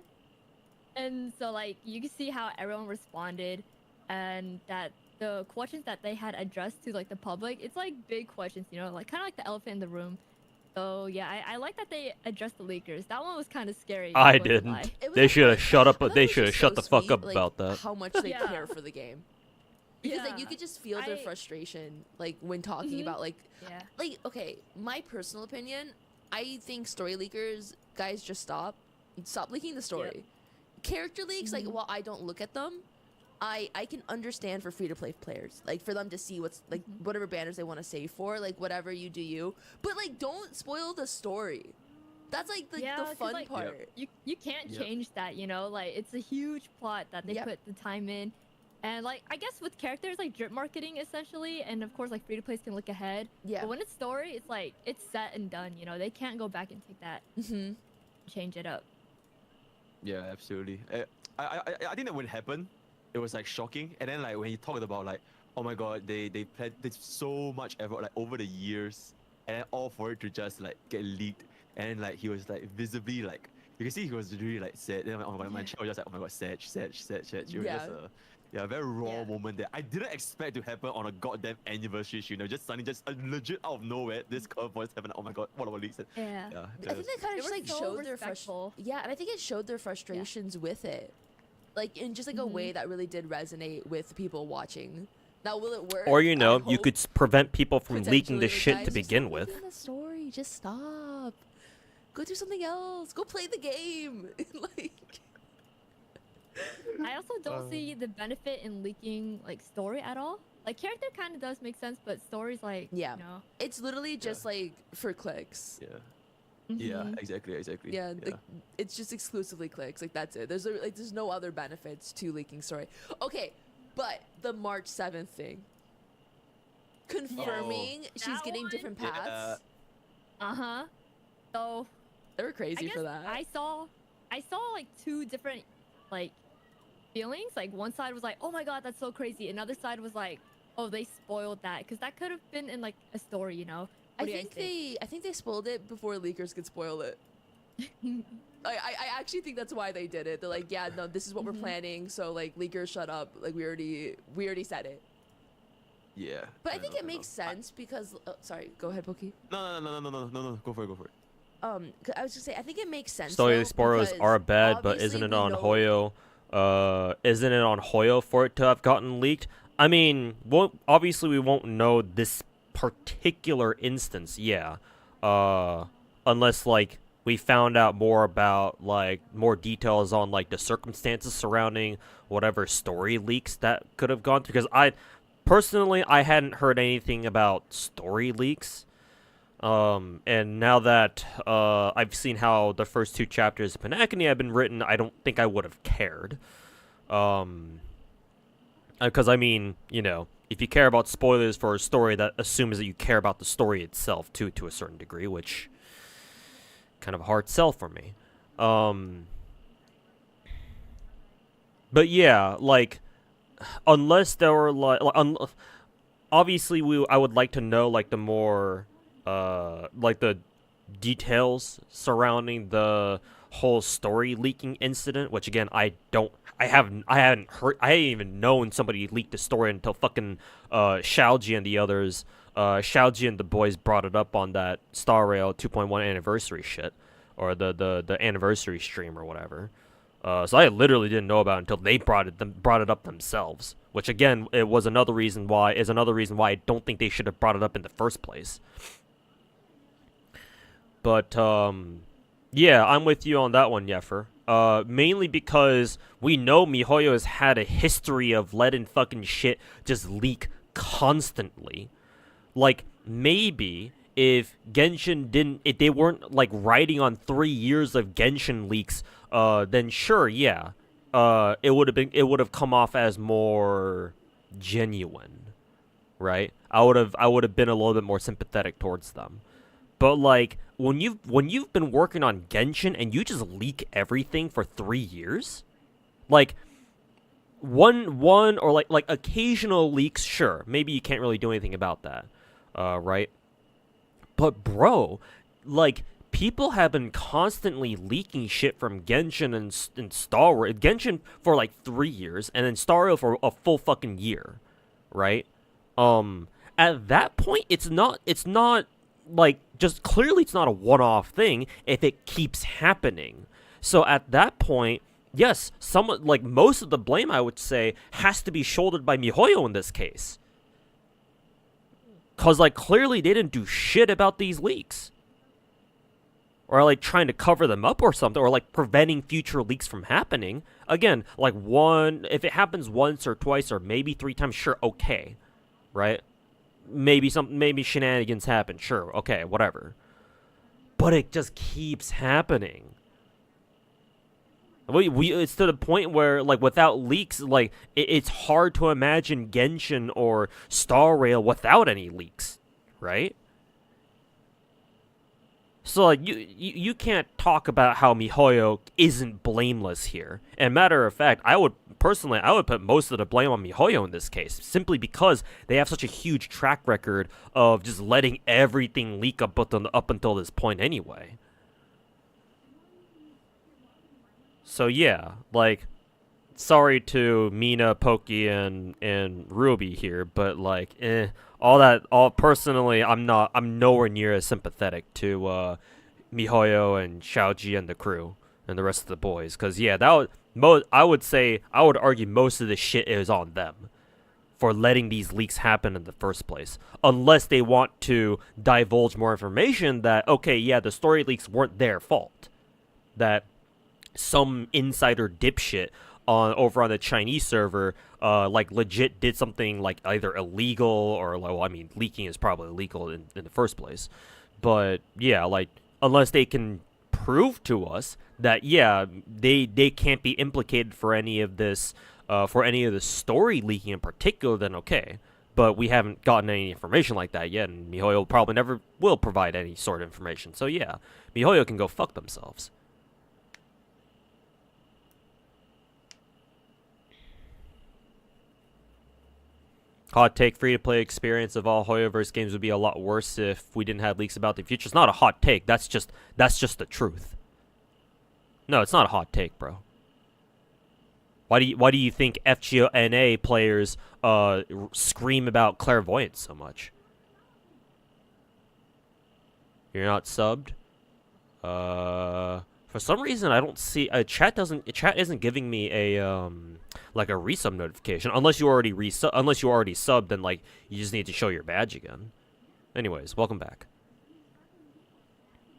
Speaker 6: And so like you can see how everyone responded, and that the questions that they had addressed to like the public, it's like big questions, you know, like kind of like the elephant in the room. So yeah, I like that they addressed the leakers. That one was kind of scary.
Speaker 2: I
Speaker 6: not gonna
Speaker 2: didn't.
Speaker 6: lie.
Speaker 4: It was
Speaker 2: They
Speaker 4: actually-
Speaker 2: should have shut up,
Speaker 4: I
Speaker 2: but
Speaker 4: thought
Speaker 2: they
Speaker 4: it was
Speaker 2: should have
Speaker 4: just
Speaker 2: shut
Speaker 4: so
Speaker 2: the fuck
Speaker 4: sweet,
Speaker 2: up
Speaker 4: like,
Speaker 2: about that.
Speaker 4: How much they
Speaker 6: Yeah.
Speaker 4: care for the game. Because like you
Speaker 6: Yeah.
Speaker 4: could just feel their
Speaker 6: I-
Speaker 4: frustration, like when talking
Speaker 6: Mhm.
Speaker 4: about like
Speaker 6: Yeah.
Speaker 4: okay, my personal opinion, I think story leakers guys just stop. stop leaking the story. Character leaks, like, while I don't look at them, I can understand for free-to-play players, like, for them to see what's, like, whatever banners they want to save for, like, whatever you do you. But, like, don't spoil the story. That's, like, the
Speaker 6: 'cause,
Speaker 4: fun
Speaker 6: like,
Speaker 4: part.
Speaker 6: You can't change that, you know? Like, it's a huge plot that they put the time in. And, like, I guess with characters, like, drip marketing, essentially, and, of course, like, free-to-plays can look ahead.
Speaker 4: Yeah.
Speaker 6: But when it's story, it's, like, it's set and done, you know? They can't go back and take that, change it up.
Speaker 5: Yeah, absolutely. I think that when it happened, it was like shocking. And then like when he talked about like, oh my god, they did so much effort like over the years, and then all for it to just like get leaked. And then, like he was like visibly like you can see he was really like sad. Then oh my god, my child was just like, oh my god, sad. It was just a very raw moment there. I didn't expect to happen on a goddamn anniversary shoot. You know, just suddenly, just legit out of nowhere, this curveball is happening. Oh my god, what about leaks?
Speaker 6: Yeah.
Speaker 4: I think they kind of just like
Speaker 6: so
Speaker 4: showed their
Speaker 6: respectful.
Speaker 4: Yeah, and I think it showed their frustrations with it, like in just like a way that really did resonate with people watching. Now, will it work?
Speaker 2: Or you
Speaker 4: I
Speaker 2: know, you
Speaker 4: hope.
Speaker 2: could prevent people from leaking
Speaker 4: Potentially,
Speaker 2: the
Speaker 4: like,
Speaker 2: shit
Speaker 4: guys,
Speaker 2: to
Speaker 4: just
Speaker 2: begin
Speaker 4: stop
Speaker 2: with.
Speaker 4: leaking the story. Just stop. Go do something else. Go play the game. Like.
Speaker 6: I also don't see the benefit in leaking like story at all. Like character kind of does make sense, but story's like you know.
Speaker 4: It's literally just like for clicks.
Speaker 5: Yeah, exactly.
Speaker 4: Yeah, like, it's just exclusively clicks. Like that's it. There's no other benefits to leaking story. Okay, but the March 7th thing, confirming she's
Speaker 6: That
Speaker 4: getting
Speaker 6: one?
Speaker 4: different paths.
Speaker 6: So
Speaker 4: They were crazy
Speaker 6: I guess
Speaker 4: for that.
Speaker 6: I saw like two different like feelings. Like one side was like, oh my god, that's so crazy. Another side was like, oh, they spoiled that, because that could have been in like a story, you know.
Speaker 4: I think they spoiled it before leakers could spoil it. I actually think that's why they did it. They're like, yeah, no, this is what we're planning. So like, leakers, shut up. Like we already said it.
Speaker 5: Yeah.
Speaker 4: But I think it makes sense because sorry, go ahead, Pokey.
Speaker 5: No. Go for it.
Speaker 4: 'Cause I was just say I think it makes sense.
Speaker 2: Story
Speaker 4: though,
Speaker 2: spoilers
Speaker 4: because
Speaker 2: are bad, but
Speaker 4: obviously
Speaker 2: isn't it
Speaker 4: we
Speaker 2: on
Speaker 4: know-
Speaker 2: Hoyo? Isn't it on Hoyo for it to have gotten leaked? I mean, obviously we won't know this particular instance, unless like we found out more about like more details on like the circumstances surrounding whatever story leaks that could have gone through. Because I personally hadn't heard anything about story leaks. And now that I've seen how the first two chapters of Panacony have been written, I don't think I would have cared. Because I mean, you know, if you care about spoilers for a story, that assumes that you care about the story itself too, to a certain degree, which kind of a hard sell for me. But yeah, like, unless there were like obviously I would like to know like the more like the details surrounding the whole story leaking incident, which again I hadn't even known somebody leaked the story until fucking Xiaoji and the others, Xiaoji and the boys brought it up on that Star Rail 2.1 anniversary shit, or the anniversary stream or whatever. So I literally didn't know about it until they brought it up themselves, which again is another reason why I don't think they should have brought it up in the first place. But yeah, I'm with you on that one, Yeffer. Mainly because we know MiHoYo has had a history of letting fucking shit just leak constantly. Like, maybe if Genshin if they weren't like riding on 3 years of Genshin leaks, then sure, yeah, it would have come off as more genuine, right? I would have been a little bit more sympathetic towards them. But like, when you've been working on Genshin and you just leak everything for 3 years, like one or like occasional leaks, sure, maybe you can't really do anything about that, right? But bro, like, people have been constantly leaking shit from Genshin and Star Rail. Genshin for like 3 years, and then Star Rail for a full fucking year, right? At that point, it's not like, just clearly it's not a one-off thing if it keeps happening. So at that point, yes, most of the blame, I would say, has to be shouldered by MiHoYo in this case. Cause like, clearly they didn't do shit about these leaks. or like trying to cover them up or something, or like preventing future leaks from happening. Again, like if it happens once or twice or maybe 3 times, sure, okay, right? Maybe shenanigans happen, sure, okay, whatever. But it just keeps happening. It's to the point where, like, without leaks, like, it's hard to imagine Genshin or Star Rail without any leaks, right? So, like, you can't talk about how MiHoYo isn't blameless here. And matter of fact, I would put most of the blame on MiHoYo in this case, simply because they have such a huge track record of just letting everything leak up until this point anyway. So yeah, like, sorry to Mina, Poki, and Ruby here, but like, personally, I'm nowhere near as sympathetic to MiHoYo and Xiaoji and the crew and the rest of the boys, because yeah, I would argue most of the shit is on them for letting these leaks happen in the first place, unless they want to divulge more information that, okay, yeah, the story leaks weren't their fault, that some insider dipshit over on the Chinese server, like, legit did something, like, either illegal or, like, well, I mean, leaking is probably illegal in the first place. But, yeah, like, unless they can prove to us that, yeah, they can't be implicated for any of this, for any of the story leaking in particular, then okay. But we haven't gotten any information like that yet, and MiHoYo probably never will provide any sort of information. So, yeah, MiHoYo can go fuck themselves. Hot take, free-to-play experience of all Hoyoverse games would be a lot worse if we didn't have leaks about the future. It's not a hot take. That's just the truth. No, it's not a hot take, bro. Why do you think FGONA players scream about clairvoyance so much? You're not subbed? For some reason I don't see chat isn't giving me a like a resub notification unless you already subbed, then like you just need to show your badge again. Anyways, welcome back.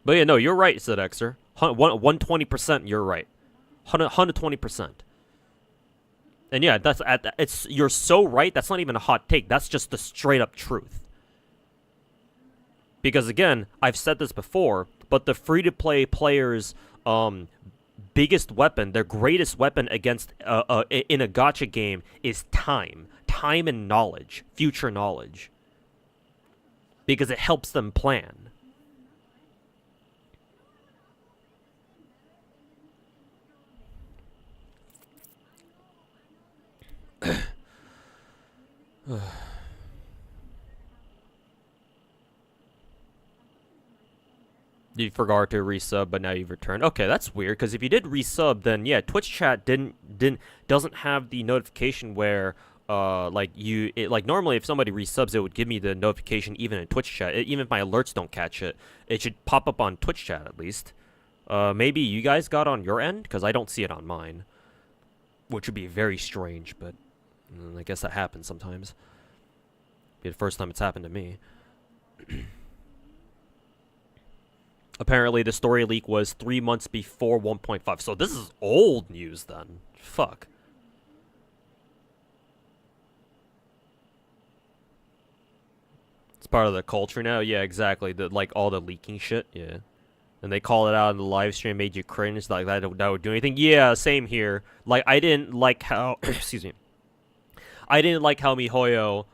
Speaker 2: But yeah, no, you're right, said Xer. 120%, you're right. 120%. And yeah, you're so right. That's not even a hot take. That's just the straight up truth. Because again, I've said this before, but the free-to-play players' biggest weapon, their greatest weapon against in a gacha game is time and knowledge, future knowledge, because it helps them plan. You forgot to resub, but now you've returned. Okay, that's weird, because if you did resub, then yeah, Twitch chat doesn't have the notification where like normally if somebody resubs, it would give me the notification even in Twitch chat. Even if my alerts don't catch it, it should pop up on Twitch chat at least. Maybe you guys got on your end, because I don't see it on mine, which would be very strange, but I guess that happens sometimes. Be the first time it's happened to me. Apparently, the story leak was 3 months before 1.5. So this is old news then. Fuck. It's part of the culture now? Yeah, exactly. Like, all the leaking shit. Yeah. And they call it out in the live stream, made you cringe. Like, that would do anything. Yeah, same here. Like, I didn't like how... excuse me. I didn't like how MiHoYo...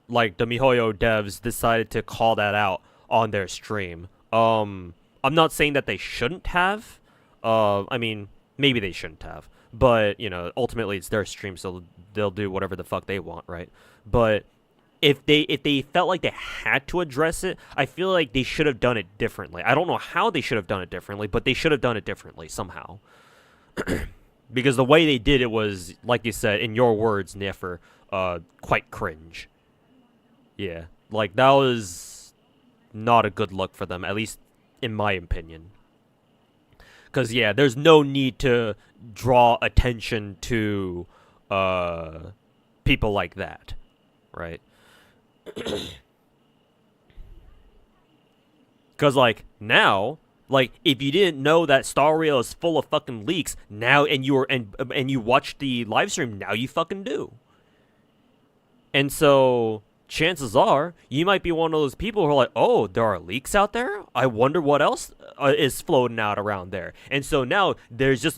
Speaker 2: like, the MiHoYo devs decided to call that out on their stream. I'm not saying that they shouldn't have. I mean, maybe they shouldn't have. But, you know, ultimately it's their stream, so they'll do whatever the fuck they want, right? But if they felt like they had to address it, I feel like they should have done it differently. I don't know how they should have done it differently, but they should have done it differently somehow. Because the way they did it was, like you said, in your words, Nefer, quite cringe. Yeah, like, that was not a good look for them, at least in my opinion. Because, yeah, there's no need to draw attention to people like that, right? Because, like, now, Like, if you didn't know that Star Rail is full of fucking leaks, now, and you watched the live stream, now you fucking do. And so, chances are, you might be one of those people who are like, oh, there are leaks out there? I wonder what else is floating out around there. And so now,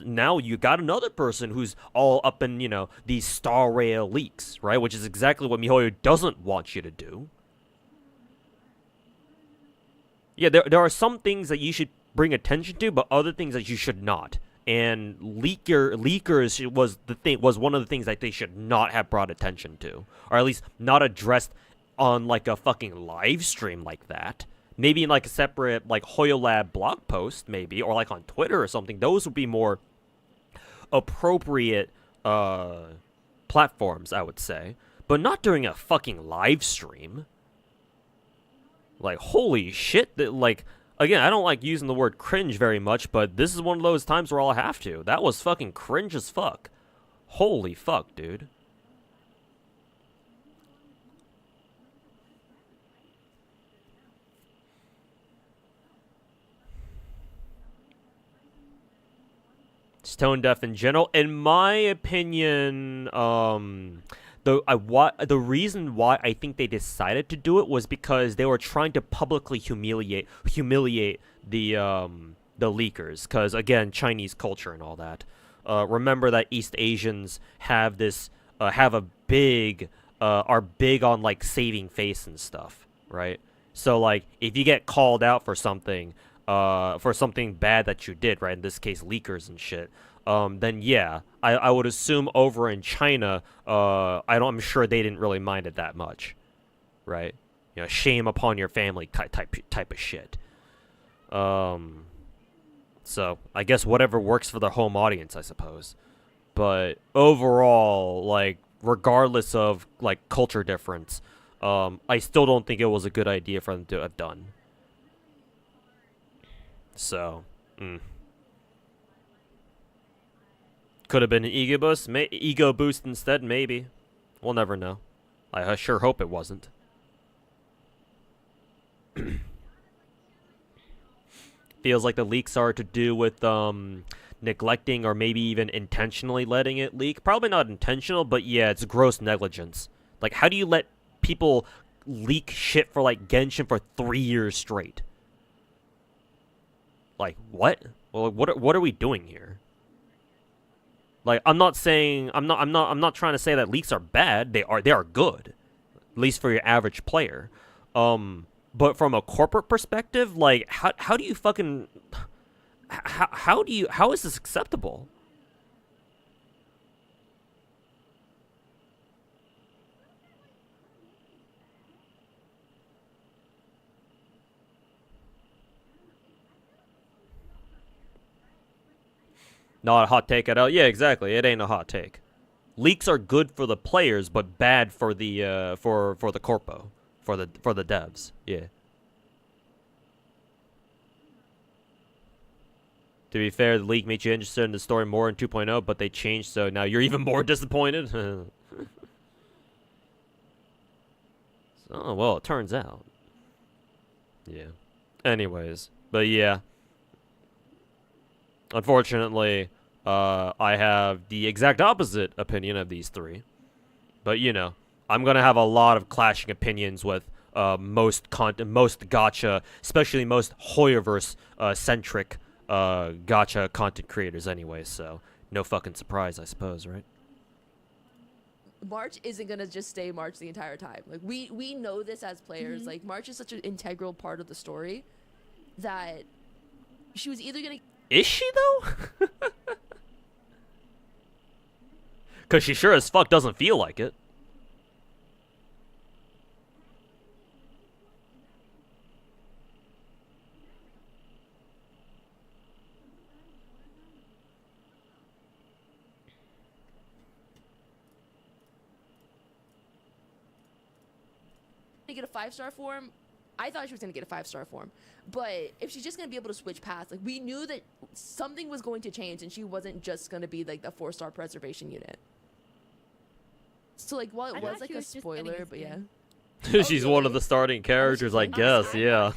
Speaker 2: now you got another person who's all up in, these Star Rail leaks, right? Which is exactly what MiHoYo doesn't want you to do. Yeah, there are some things that you should bring attention to, but other things that you should not. And leakers was one of the things that they should not have brought attention to, or at least not addressed on like a fucking live stream like that. Maybe in like a separate like HoYoLab blog post, maybe, or like on Twitter or something. Those would be more appropriate platforms, I would say, but not during a fucking live stream. Like, holy shit! Like, again, I don't like using the word cringe very much, but this is one of those times where I'll have to. That was fucking cringe as fuck. Holy fuck, dude. It's tone deaf in general. In my opinion, the reason why I think they decided to do it was because they were trying to publicly humiliate the leakers, because again, Chinese culture and all that. Remember that East Asians have this are big on like saving face and stuff, right? So like if you get called out for something bad that you did, right? In this case, leakers and shit. Then yeah, I would assume over in China, I'm sure they didn't really mind it that much, right? Shame upon your family type of shit. So I guess whatever works for the home audience, I suppose. But overall, like regardless of like culture difference, I still don't think it was a good idea for them to have done. So, could have been an ego boost instead, maybe. We'll never know. I sure hope it wasn't. Feels like the leaks are to do with neglecting or maybe even intentionally letting it leak. Probably not intentional, but yeah, it's gross negligence. Like, how do you let people leak shit for like Genshin for 3 years straight? Like, what? Well, what are we doing here? Like, I'm not trying to say that leaks are bad. They are good, at least for your average player. But from a corporate perspective, like, how do you fucking how is this acceptable? Not a hot take at all. Yeah, exactly. It ain't a hot take. Leaks are good for the players, but bad for the for the corpo, for the devs. Yeah. To be fair, the leak made you interested in the story more in 2.0, but they changed, so now you're even more disappointed. Oh well, it turns out. Yeah. Anyways, but yeah. Unfortunately, I have the exact opposite opinion of these three. But, I'm going to have a lot of clashing opinions with most gacha, especially most HoYoverse-centric gacha content creators anyway, so no fucking surprise, I suppose, right?
Speaker 4: March isn't going to just stay March the entire time. Like, we know this as players. Like, March is such an integral part of the story that she was either going to...
Speaker 2: Is she, though? Because she sure as fuck doesn't feel like it.
Speaker 4: to get a 5-star form, I thought she was going to get a 5-star form. But if she's just going to be able to switch paths, like, we knew that something was going to change and she wasn't just going to be like the 4-star preservation unit. So like, while it was like a spoiler, but yeah.
Speaker 2: She's one of the starting characters, I guess. Yeah.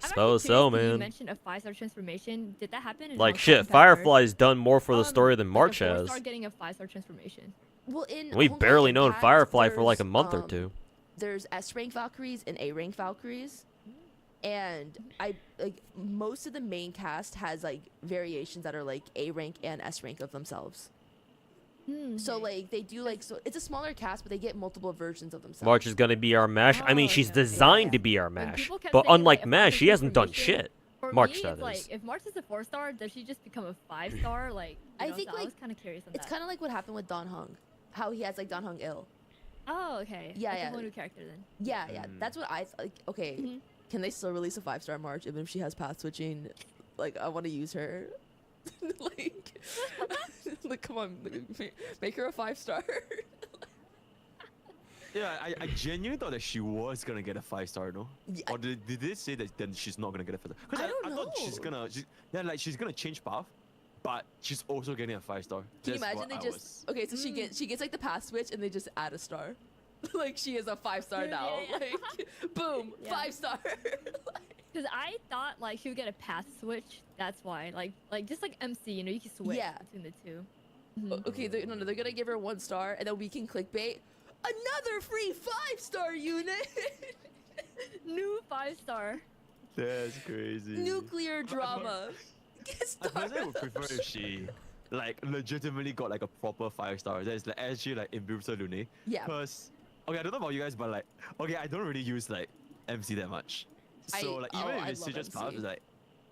Speaker 2: Suppose so,
Speaker 6: You
Speaker 2: man.
Speaker 6: mentioned a 5-star transformation. Did that happen? In
Speaker 2: Like
Speaker 6: Honkai
Speaker 2: shit,
Speaker 6: Impact
Speaker 2: Firefly's done more for the
Speaker 6: Burst?
Speaker 2: story than
Speaker 6: Like
Speaker 2: March
Speaker 6: a
Speaker 2: has.
Speaker 6: 4-star getting a 5-star transformation.
Speaker 4: Well, in
Speaker 2: We've
Speaker 4: Honkai
Speaker 2: barely known
Speaker 4: Impact,
Speaker 2: Firefly for like a
Speaker 4: there's,
Speaker 2: month or two.
Speaker 4: There's S rank Valkyries and A rank Valkyries, and I like most of the main cast has like variations that are like A rank and S rank of themselves. So like they do like so it's a smaller cast, but they get multiple versions of themselves.
Speaker 2: March is gonna be our Mash. I mean,
Speaker 6: Oh,
Speaker 2: she's
Speaker 6: okay.
Speaker 2: designed to
Speaker 4: Yeah.
Speaker 2: be our
Speaker 6: When
Speaker 2: Mash,
Speaker 6: people kept
Speaker 2: but
Speaker 6: saying, like,
Speaker 2: unlike
Speaker 6: a
Speaker 2: Mash,
Speaker 6: 5-star
Speaker 2: she hasn't done
Speaker 6: transformation,
Speaker 2: shit.
Speaker 6: For
Speaker 2: March,
Speaker 6: me,
Speaker 2: that
Speaker 6: it's like
Speaker 2: is.
Speaker 6: if March is a 4-star, does she just become a 5-star? Like,
Speaker 4: I
Speaker 6: you know,
Speaker 4: think,
Speaker 6: so I
Speaker 4: like,
Speaker 6: was kind of curious on
Speaker 4: It's
Speaker 6: that.
Speaker 4: kind of like what happened with Don Hung, how he has like Don Hung ill.
Speaker 6: Oh, okay.
Speaker 4: Yeah,
Speaker 6: Like
Speaker 4: yeah.
Speaker 6: a whole new character then.
Speaker 4: Yeah, yeah, that's what I like. Okay,
Speaker 6: Mhm.
Speaker 4: can they still release a 5-star March even if she has path switching? Like I want to use her. like, like come on, make her a 5-star.
Speaker 5: Yeah, I genuinely thought that she was gonna get a 5-star, no?
Speaker 4: Yeah,
Speaker 5: Or did they say that then she's not gonna get a 5-star? Because
Speaker 4: I don't
Speaker 5: thought she's
Speaker 4: know.
Speaker 5: gonna, she's gonna change path, but she's also getting a 5-star.
Speaker 4: Can you
Speaker 5: That's
Speaker 4: imagine
Speaker 5: what
Speaker 4: they
Speaker 5: I
Speaker 4: just okay? So she gets like the path switch and they just add a star. Like she is a 5-star
Speaker 6: Yeah,
Speaker 4: now.
Speaker 6: yeah.
Speaker 4: Like boom,
Speaker 6: Yeah.
Speaker 4: 5-star.
Speaker 6: Because I thought like she would get a path switch. That's why, like just like MC, you know, you can switch
Speaker 4: Yeah.
Speaker 6: between the two.
Speaker 4: Okay, they're gonna give her 1 star and then we can clickbait another free 5-star unit.
Speaker 6: New 5-star.
Speaker 5: That's crazy.
Speaker 4: Nuclear drama. Get
Speaker 5: I
Speaker 4: started.
Speaker 5: personally would prefer if she like legitimately got like a proper 5-star. That's like actually like improves her Lune.
Speaker 4: Yeah.
Speaker 5: Cause okay, I don't know about you guys, but like okay, I don't really use like MC that much. So like even
Speaker 4: I
Speaker 5: if it's
Speaker 4: love
Speaker 5: just
Speaker 4: MC.
Speaker 5: path, it's like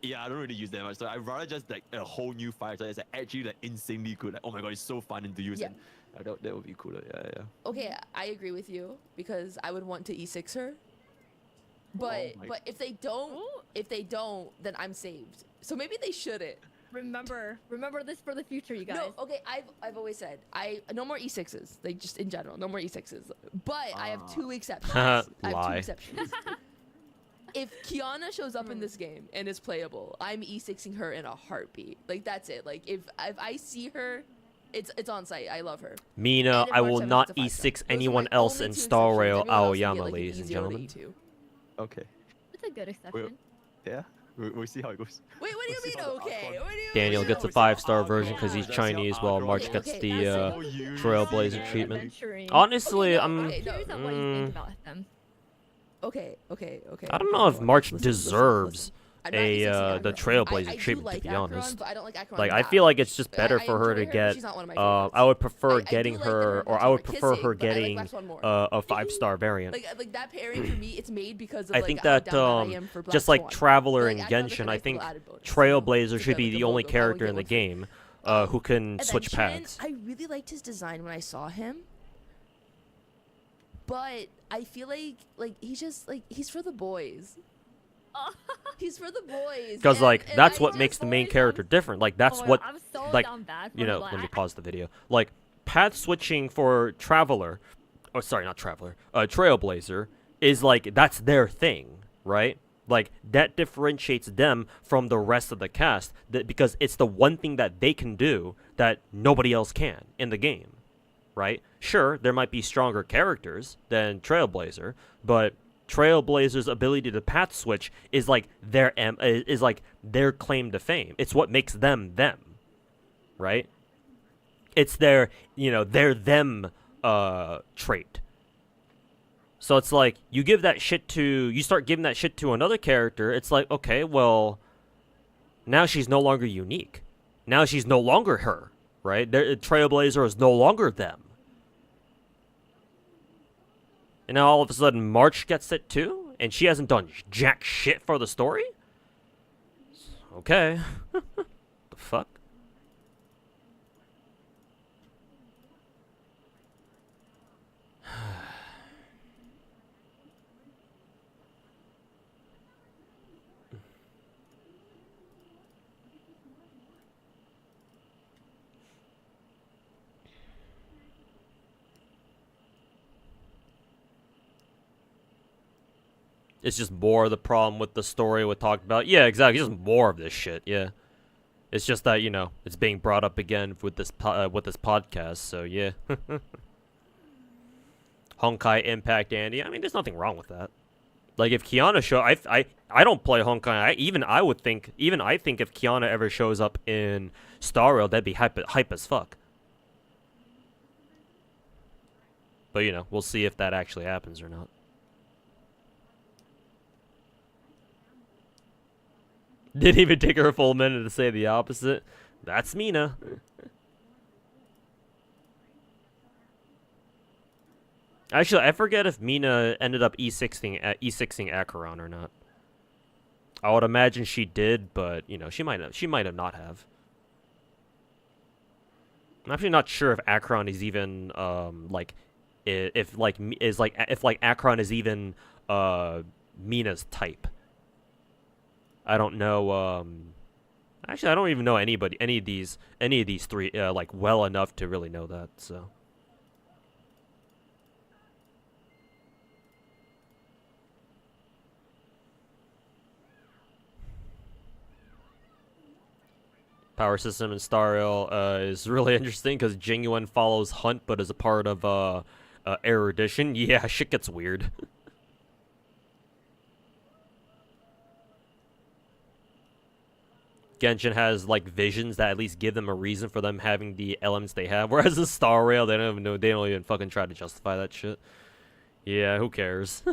Speaker 5: yeah, I don't really use that much. So I'd rather just like a whole new 5-star. It's like actually like insanely good. Like oh my god, it's so fun and to use.
Speaker 4: Yeah.
Speaker 5: And, that would be cooler. Yeah.
Speaker 4: Okay, I agree with you because I would want to E6 her. But
Speaker 5: my-
Speaker 4: but if they don't, then I'm saved. So maybe they shouldn't.
Speaker 6: Remember this for the future, you guys.
Speaker 4: No, okay, I've always said no more E6s. Like just in general, no more E6s. But I have 2 exceptions. I have 2
Speaker 2: Lie.
Speaker 4: exceptions. If Kiana shows up in this game and is playable, I'm E6ing her in a heartbeat. Like that's it. Like if I see her, it's on site. I love her.
Speaker 2: Mina,
Speaker 4: And if
Speaker 2: I
Speaker 4: March
Speaker 2: will
Speaker 4: 7th,
Speaker 2: not
Speaker 4: it's a 5-star.
Speaker 2: E6
Speaker 4: Those are
Speaker 2: anyone
Speaker 4: my
Speaker 2: else
Speaker 4: only
Speaker 2: in
Speaker 4: 2
Speaker 2: Star
Speaker 4: exceptions.
Speaker 2: Rail
Speaker 4: Everyone else can get,
Speaker 2: Aoyama,
Speaker 4: like, an
Speaker 2: ladies and
Speaker 4: E0 to
Speaker 2: gentlemen.
Speaker 4: E2.
Speaker 5: Okay.
Speaker 6: It's a good exception.
Speaker 5: Yeah. We'll see how it goes.
Speaker 4: Wait, what do you
Speaker 5: We'll see
Speaker 4: mean
Speaker 5: how the
Speaker 4: okay?
Speaker 5: arc
Speaker 4: What do you
Speaker 2: Daniel
Speaker 4: mean?
Speaker 2: gets a
Speaker 5: We'll see how
Speaker 2: 5-star
Speaker 5: arc
Speaker 2: version
Speaker 5: goes.
Speaker 2: because he's
Speaker 5: That's how
Speaker 2: Chinese,
Speaker 5: arc
Speaker 2: while
Speaker 5: goes.
Speaker 2: March
Speaker 4: Okay,
Speaker 2: gets
Speaker 4: okay,
Speaker 2: the
Speaker 4: that's
Speaker 2: Trailblazer
Speaker 6: Yeah,
Speaker 2: treatment.
Speaker 6: adventuring.
Speaker 2: Honestly,
Speaker 4: Okay, no,
Speaker 2: I'm.
Speaker 4: okay,
Speaker 6: I'm curious on what you think about them.
Speaker 4: Okay.
Speaker 2: I don't know if March
Speaker 4: Listen,
Speaker 2: deserves
Speaker 4: I'm not
Speaker 2: a
Speaker 4: E6ing
Speaker 2: the
Speaker 4: Acheron.
Speaker 2: Trailblazer
Speaker 4: I do
Speaker 2: treatment,
Speaker 4: like
Speaker 2: to be
Speaker 4: Acheron,
Speaker 2: honest.
Speaker 4: but I don't like Acheron
Speaker 2: Like, I
Speaker 4: that
Speaker 2: feel like it's
Speaker 4: much.
Speaker 2: just better
Speaker 4: I
Speaker 2: for her to
Speaker 4: enjoy but
Speaker 2: get.
Speaker 4: she's not one of my favorites.
Speaker 2: I would
Speaker 4: I
Speaker 2: prefer
Speaker 4: do
Speaker 2: getting
Speaker 4: like
Speaker 2: her,
Speaker 4: her
Speaker 2: or I would
Speaker 4: Kissing,
Speaker 2: prefer her
Speaker 4: but I like
Speaker 2: getting
Speaker 4: Wax One more.
Speaker 2: a 5-star variant.
Speaker 4: Like that pairing for me, it's made because of
Speaker 2: I
Speaker 4: like
Speaker 2: think
Speaker 4: how
Speaker 2: that
Speaker 4: down I am for Black
Speaker 2: just like
Speaker 4: Swan.
Speaker 2: Traveler
Speaker 4: Like,
Speaker 2: and
Speaker 4: I found the
Speaker 2: Genshin, I
Speaker 4: nice
Speaker 2: think
Speaker 4: little added bonus,
Speaker 2: Trailblazer
Speaker 4: to
Speaker 2: should
Speaker 4: get,
Speaker 2: be
Speaker 4: like,
Speaker 2: the
Speaker 4: the
Speaker 2: only
Speaker 4: logo, but I
Speaker 2: character
Speaker 4: would
Speaker 2: in the
Speaker 4: get one
Speaker 2: game who can
Speaker 4: And then
Speaker 2: switch
Speaker 4: Chin,
Speaker 2: paths.
Speaker 4: I really liked his design when I saw him, but I feel like he's just like he's for the boys. He's for the boys.
Speaker 2: Because
Speaker 4: and-
Speaker 2: like
Speaker 4: and
Speaker 2: that's
Speaker 4: I
Speaker 2: what
Speaker 4: just-
Speaker 2: makes the main
Speaker 6: boys,
Speaker 2: character different. Like that's
Speaker 6: Oh my
Speaker 2: what
Speaker 6: God, I'm so
Speaker 2: like,
Speaker 6: down bad for
Speaker 2: you
Speaker 6: her,
Speaker 2: know.
Speaker 6: but
Speaker 2: Let me
Speaker 6: I-
Speaker 2: pause the video. Like path switching for Traveler, oh sorry, not Traveler, Trailblazer is like that's their thing, right? Like that differentiates them from the rest of the cast, that because it's the one thing that they can do that nobody else can in the game, right? Sure, there might be stronger characters than Trailblazer, but Trailblazer's ability to path switch is like is like their claim to fame. It's what makes them them, right? It's their their them trait. So it's like you start giving that shit to another character. It's like, okay, well, now she's no longer unique. Now she's no longer her, right? Trailblazer is no longer them. And now all of a sudden March gets it too, and she hasn't done jack shit for the story? Okay. The fuck? It's just more of the problem with the story we talked about. Yeah, exactly. Just more of this shit. Yeah, it's just that it's being brought up again with this podcast. So yeah. Honkai, Impact, Andy. I mean, there's nothing wrong with that. Like if Kiana I don't play Honkai. I think if Kiana ever shows up in Star Rail, that'd be hype as fuck. But you know, we'll see if that actually happens or not. Didn't even take her a full minute to say the opposite. That's Mina. Actually, I forget if Mina ended up E6ing Acheron or not. I would imagine she did, but you know, she might have not have. I'm actually not sure if Acheron is even if Acheron is even Mina's type. I don't know. Actually, I don't even know any of these three like well enough to really know that. So. Power system in Star Rail is really interesting because Genuine follows Hunt, but as a part of Erudition. Yeah, shit gets weird. Genshin has like visions that at least give them a reason for them having the elements they have, whereas in Star Rail they don't even know. They don't even fucking try to justify that shit. Yeah, who cares?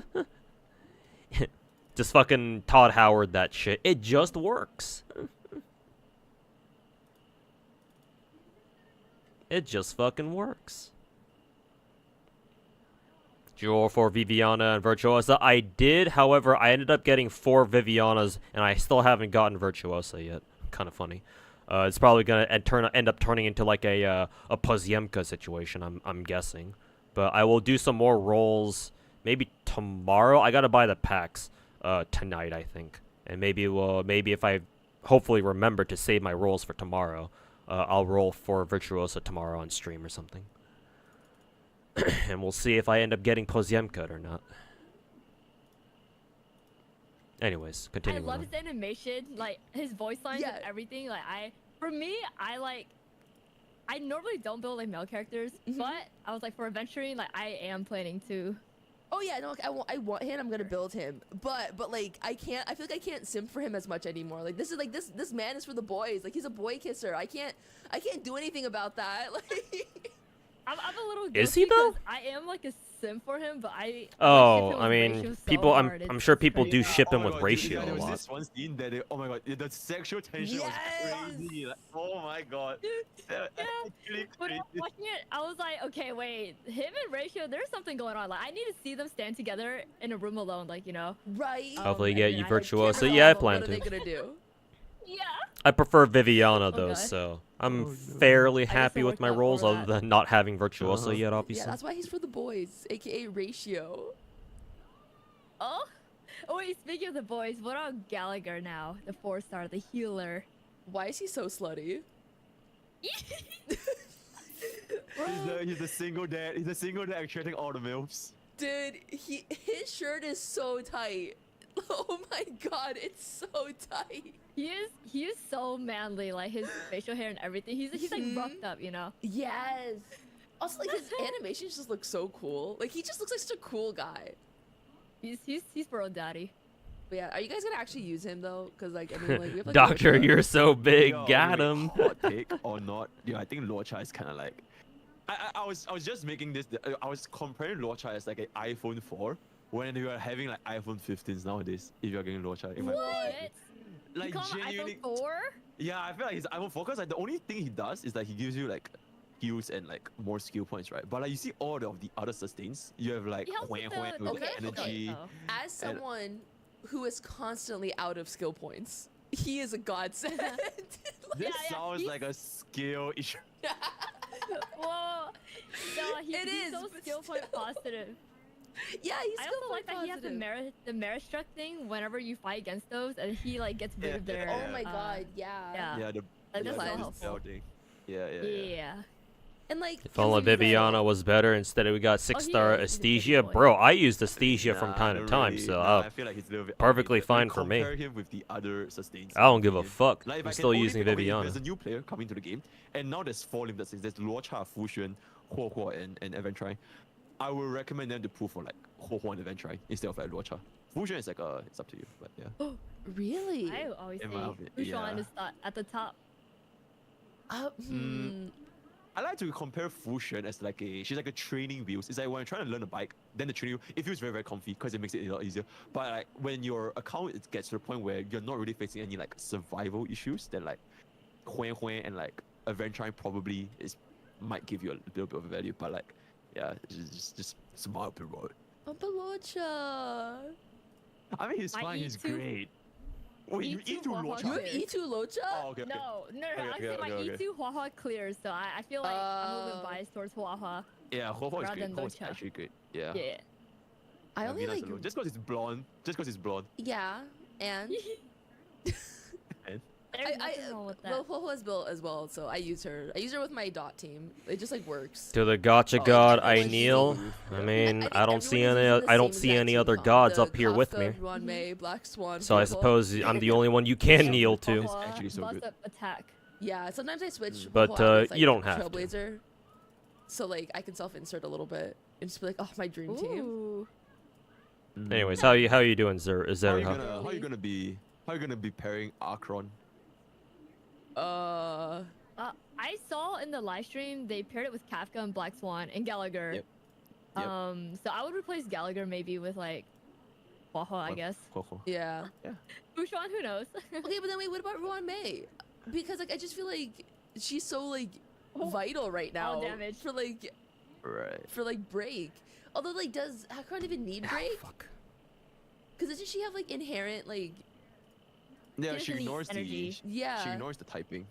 Speaker 2: Just fucking Todd Howard that shit. It just works. It just fucking works. Jewel for Viviana and Virtuosa. I did, however, I ended up getting 4 Vivianas, and I still haven't gotten Virtuosa yet. Kind of funny. It's probably gonna end up turning into like a Poziemka situation. I'm guessing, but I will do some more rolls maybe tomorrow. I gotta buy the packs tonight, I think, and maybe if I hopefully remember to save my rolls for tomorrow. I'll roll for Virtuosa tomorrow on stream or something. And we'll see if I end up getting Poziemka or not. Anyways, continue.
Speaker 6: I love his animation, like his voice lines and everything. Like I normally don't build like male characters, but I was like for adventuring, like I am planning to.
Speaker 4: Oh yeah, no, I want him. I'm gonna build him, but like I can't. I feel like I can't simp for him as much anymore. Like this is like this man is for the boys. Like he's a boy kisser. I can't do anything about that. Like
Speaker 6: I'm a little.
Speaker 2: Is he though?
Speaker 6: I am like a simp for him, but I.
Speaker 2: Oh, I mean, people. I'm sure people do ship him with Ratio
Speaker 5: there
Speaker 2: a
Speaker 5: was
Speaker 2: lot.
Speaker 5: this one scene that oh my god, the sexual tension was crazy. Like, oh my god.
Speaker 6: Yeah. When I was watching it, I was like, okay, wait, him and Ratio, there's something going on. Like I need to see them stand together in a room alone, like you know.
Speaker 4: Right.
Speaker 2: Hopefully, get you
Speaker 6: I
Speaker 2: Virtuosa.
Speaker 6: can't
Speaker 2: Yeah, I
Speaker 4: What
Speaker 2: plan
Speaker 4: are they
Speaker 2: to.
Speaker 4: gonna do?
Speaker 6: Yeah.
Speaker 2: I prefer Viviana though,
Speaker 6: Okay.
Speaker 2: so I'm fairly happy
Speaker 6: it
Speaker 2: with
Speaker 6: worked
Speaker 2: my
Speaker 6: out
Speaker 2: rolls,
Speaker 6: for
Speaker 2: other
Speaker 6: that.
Speaker 2: than not having Virtuosa yet, obviously.
Speaker 4: Yeah, that's why he's for the boys, aka Ratio.
Speaker 6: Oh. Oh wait, speaking of the boys, what about Gallagher now? The 4-star, the healer.
Speaker 4: Why is he so slutty?
Speaker 5: He's a single dad. He's a single dad attracting all the milfs.
Speaker 4: Dude, his shirt is so tight. Oh my god, it's so tight.
Speaker 6: He is so manly, like his facial hair and everything. He's like roughed up, you know.
Speaker 4: Yes. Also, like his animations just look so cool. Like he just looks like such a cool guy.
Speaker 6: He's bro daddy.
Speaker 4: But yeah, are you guys gonna actually use him though? Cause like I mean, like we have like
Speaker 2: Doctor,
Speaker 4: Lorcha.
Speaker 2: you're so big.
Speaker 5: Yo,
Speaker 2: Got
Speaker 5: wait,
Speaker 2: him.
Speaker 5: Hot take or not? Yeah, I think Lorcha is kind of like. I was just making this. I was comparing Lorcha as like an iPhone 4 when you are having like iPhone 15s nowadays. If you're getting Lorcha, in my
Speaker 6: What?
Speaker 5: like
Speaker 6: You call him
Speaker 5: genuinely.
Speaker 6: iPhone 4?
Speaker 5: Yeah, I feel like his iPhone 4 because like the only thing he does is that he gives you like skills and like more skill points, right? But like you see all of the other sustains, you have like
Speaker 6: He helps with
Speaker 5: wham
Speaker 6: the
Speaker 5: with
Speaker 4: okay,
Speaker 5: energy.
Speaker 6: though.
Speaker 4: As someone who is constantly out of skill points, he is a godsend.
Speaker 5: This
Speaker 6: Yeah,
Speaker 5: sounds
Speaker 6: he's-
Speaker 5: like a skill issue.
Speaker 6: Whoa. No, he's
Speaker 4: is,
Speaker 6: so
Speaker 4: but
Speaker 6: skill point positive.
Speaker 4: Yeah, he's
Speaker 6: I
Speaker 4: skill
Speaker 6: also like
Speaker 4: point
Speaker 6: that he has
Speaker 4: positive.
Speaker 6: the merit struck thing whenever you fight against those, and he like gets rid of their.
Speaker 4: Oh my god, yeah.
Speaker 6: Yeah.
Speaker 5: Yeah, the
Speaker 6: That's
Speaker 5: yeah,
Speaker 6: so
Speaker 5: the
Speaker 6: helpful.
Speaker 5: thing. Yeah.
Speaker 6: Yeah.
Speaker 4: And like
Speaker 2: If only Viviana was better. Instead, we got 6-star
Speaker 6: is. He's a good
Speaker 2: Aesthesia.
Speaker 6: boy.
Speaker 2: Bro, I used Aesthesia from
Speaker 5: Nah,
Speaker 2: time to
Speaker 5: not
Speaker 2: time,
Speaker 5: really.
Speaker 2: so
Speaker 5: Nah, I feel like he's a little bit
Speaker 2: perfectly
Speaker 5: outdated. When
Speaker 2: fine
Speaker 5: you
Speaker 2: for me.
Speaker 5: Compare him with the other sustains.
Speaker 2: I don't give a
Speaker 5: in the game.
Speaker 2: fuck.
Speaker 5: Like, if I
Speaker 2: I'm
Speaker 5: can
Speaker 2: still
Speaker 5: only
Speaker 2: using
Speaker 5: pick- okay,
Speaker 2: Viviana.
Speaker 5: There's a new player coming to the game, and now there's 4 limited sustains. There's Luocha, Fuxuan, Huo and Eventri. I would recommend them to pull for like Ho and Adventure instead of like Luocha. Fusion is like it's up to you, but yeah.
Speaker 4: Really?
Speaker 6: I always say
Speaker 5: In my opinion,
Speaker 6: Fushan
Speaker 5: yeah.
Speaker 6: is at the top.
Speaker 5: I like to compare Fusion as like she's like a training wheels. It's like when you're trying to learn a bike, then the training wheel, it feels very, very comfy because it makes it a lot easier. But like when your account it gets to the point where you're not really facing any like survival issues, then like Huen and like Adventure probably might give you a little bit of value. But like yeah, just smile bit road.
Speaker 4: Oh, Belocha.
Speaker 5: I mean he's
Speaker 6: I
Speaker 5: fine,
Speaker 6: eat
Speaker 5: he's
Speaker 6: too-
Speaker 5: great. Wait, you
Speaker 6: eat
Speaker 5: eat
Speaker 6: too
Speaker 5: to
Speaker 6: Hua Hua
Speaker 5: Luocha?
Speaker 4: You have
Speaker 6: Clear.
Speaker 4: E2 Locha?
Speaker 5: Oh, okay.
Speaker 6: No,
Speaker 5: Okay,
Speaker 6: I say my
Speaker 5: okay.
Speaker 6: E2 Hua Hua clears, so I feel like I'm a little bit biased towards Hua Hua.
Speaker 5: Yeah, Hua is
Speaker 6: rather
Speaker 5: great.
Speaker 6: than
Speaker 5: Hua is
Speaker 6: Luocha.
Speaker 5: actually great. Yeah.
Speaker 6: Yeah.
Speaker 4: I only
Speaker 5: Venus
Speaker 4: like.
Speaker 5: alone. Just because it's blonde.
Speaker 4: Yeah, and.
Speaker 6: There's nothing wrong with that.
Speaker 4: Well, Hoho's built as well, so I use her. I use her with my dot team. It just like works.
Speaker 2: To the Gacha
Speaker 5: Oh,
Speaker 2: god,
Speaker 5: yeah,
Speaker 2: I
Speaker 5: it's
Speaker 2: kneel.
Speaker 5: so good.
Speaker 2: I
Speaker 5: Yeah.
Speaker 2: mean,
Speaker 4: think
Speaker 2: I don't see
Speaker 4: everyone is
Speaker 2: any.
Speaker 4: using the
Speaker 2: I don't
Speaker 4: same
Speaker 2: see
Speaker 4: exact
Speaker 2: any
Speaker 4: team
Speaker 2: other
Speaker 4: comp,
Speaker 2: gods
Speaker 4: the
Speaker 2: up here with
Speaker 4: Kafka,
Speaker 2: me.
Speaker 4: Ruan Mei, Black Swan.
Speaker 2: So I
Speaker 4: Hua.
Speaker 2: suppose I'm the only one you can kneel to.
Speaker 6: Hua Hua
Speaker 5: actually so
Speaker 6: bust
Speaker 5: good.
Speaker 6: up attack.
Speaker 4: Yeah, sometimes I switch.
Speaker 2: But,
Speaker 4: Hua out with,
Speaker 2: you don't
Speaker 4: like,
Speaker 2: have to.
Speaker 4: Trailblazer. So like I can self-insert a little bit and just be like, oh, my dream team.
Speaker 6: Ooh.
Speaker 2: Anyways, how you doing,
Speaker 5: How are you
Speaker 2: Zerha?
Speaker 5: gonna be pairing Archon?
Speaker 6: I saw in the live stream they paired it with Kafka and Black Swan and Gallagher.
Speaker 5: Yep. Yep.
Speaker 6: So I would replace Gallagher maybe with like Hua Hua, I guess.
Speaker 4: Yeah.
Speaker 6: Fushan, who knows?
Speaker 4: Okay, but then wait, what about Ruan Mei? Because like I just feel like she's so like vital right now
Speaker 6: All damage.
Speaker 4: for
Speaker 5: Right.
Speaker 4: break. Although like does Hakron even need break?
Speaker 2: Fuck.
Speaker 4: Because doesn't she have like inherent like
Speaker 5: Yeah,
Speaker 6: Gives
Speaker 5: she
Speaker 6: me
Speaker 5: ignores
Speaker 6: energy.
Speaker 5: She
Speaker 4: yeah?
Speaker 5: ignores the typing.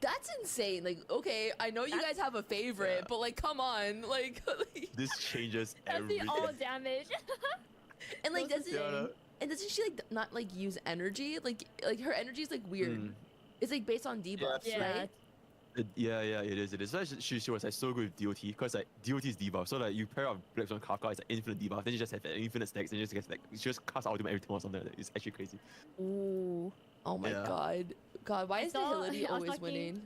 Speaker 4: That's insane. Like okay, I know you guys have a favorite,
Speaker 5: Yeah.
Speaker 4: but like come on, like
Speaker 5: This changes
Speaker 6: That's
Speaker 5: everything.
Speaker 6: the all damage.
Speaker 4: and like
Speaker 6: Those
Speaker 4: doesn't
Speaker 5: Yeah.
Speaker 4: and doesn't she like not like use energy? Like her energy is like weird.
Speaker 5: Mm.
Speaker 4: It's like based on debuffs,
Speaker 6: yeah.
Speaker 4: right?
Speaker 5: Yeah, it is. It is. So she was like so good with DOT because like DOT is debuff. So like you pair up Black Swan Kafka, it's like infinite debuff. Then you just have infinite stacks, and you just get like you just cast ultimate every turn or something like that. It's actually crazy.
Speaker 6: Ooh.
Speaker 4: Oh my
Speaker 5: Yeah.
Speaker 4: god, why is
Speaker 6: saw-
Speaker 4: Nihility
Speaker 6: I was
Speaker 4: always
Speaker 6: talking-
Speaker 4: winning?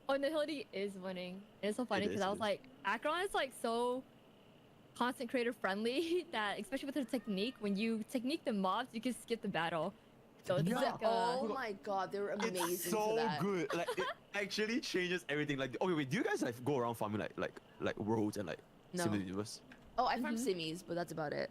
Speaker 6: Oh, Nihility is winning. It's so funny
Speaker 5: It
Speaker 6: because
Speaker 5: is,
Speaker 6: I
Speaker 5: it
Speaker 6: was
Speaker 5: is.
Speaker 6: like, Akron is like so constant creator friendly that especially with her technique, when you technique the mobs, you can skip the battle. So it's
Speaker 5: Yeah.
Speaker 6: like
Speaker 4: Oh my god, they were amazing
Speaker 5: It's
Speaker 4: for
Speaker 5: so
Speaker 4: that.
Speaker 5: good. Like it actually changes everything. Like okay, wait, do you guys like go around farming like worlds and like
Speaker 4: No.
Speaker 5: Sim the Universe?
Speaker 4: Oh, I farmed Simmies, but that's about it.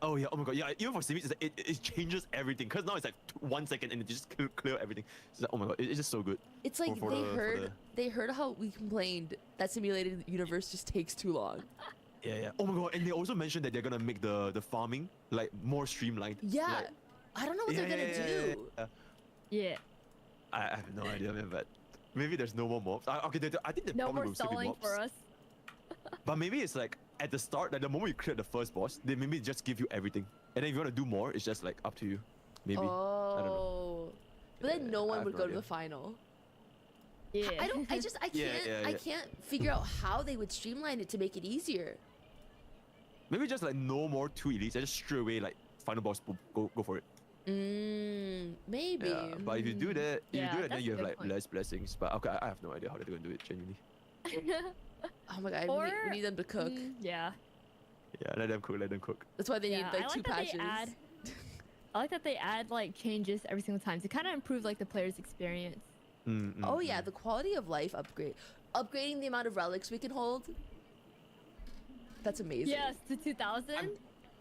Speaker 5: Oh yeah, oh my god, yeah. Even for Simis, it changes everything. Cause now it's like 1 second and it just clear everything. It's like, oh my god, it's just so good.
Speaker 4: It's like
Speaker 5: For
Speaker 4: they heard how we complained that simulated universe just takes too long.
Speaker 5: Yeah. Oh my god, and they also mentioned that they're gonna make the farming like more streamlined.
Speaker 4: Yeah,
Speaker 5: Like,
Speaker 4: I don't know what they're gonna do.
Speaker 5: yeah.
Speaker 6: yeah.
Speaker 5: I have no idea, man. But maybe there's no more mobs. Okay, I think there
Speaker 6: No
Speaker 5: probably
Speaker 6: more
Speaker 5: will still be
Speaker 6: stalling
Speaker 5: mobs.
Speaker 6: for us.
Speaker 5: But maybe it's like at the start, like the moment you clear the first boss, they maybe just give you everything. And then if you want to do more, it's just like up to you. Maybe.
Speaker 4: Oh, but then
Speaker 5: Yeah,
Speaker 4: no
Speaker 5: I
Speaker 4: one
Speaker 5: have
Speaker 4: would
Speaker 5: no
Speaker 4: go to
Speaker 5: idea.
Speaker 4: the final.
Speaker 6: Yeah.
Speaker 4: I can't.
Speaker 5: Yeah,
Speaker 4: I
Speaker 5: yeah.
Speaker 4: can't figure out how they would streamline it to make it easier.
Speaker 5: Maybe just like no more 2 elites and just straight away like final boss, boom, go for it.
Speaker 4: Maybe.
Speaker 5: Yeah. But if you do that, if
Speaker 6: Yeah,
Speaker 5: you do that, then
Speaker 6: that's
Speaker 5: you
Speaker 6: a
Speaker 5: have
Speaker 6: good
Speaker 5: like
Speaker 6: point.
Speaker 5: less blessings. But okay, I have no idea how they're gonna do it genuinely.
Speaker 4: Oh my god, we need them to cook.
Speaker 6: Yeah.
Speaker 5: Yeah, let them cook.
Speaker 4: That's why they need
Speaker 6: Yeah,
Speaker 4: like
Speaker 6: I like
Speaker 4: two
Speaker 6: that
Speaker 4: patches.
Speaker 6: they add. I like that they add like changes every single time to kind of improve like the player's experience.
Speaker 4: Oh yeah, the quality of life upgrade. Upgrading the amount of relics we can hold. That's amazing.
Speaker 6: Yes, to 2000.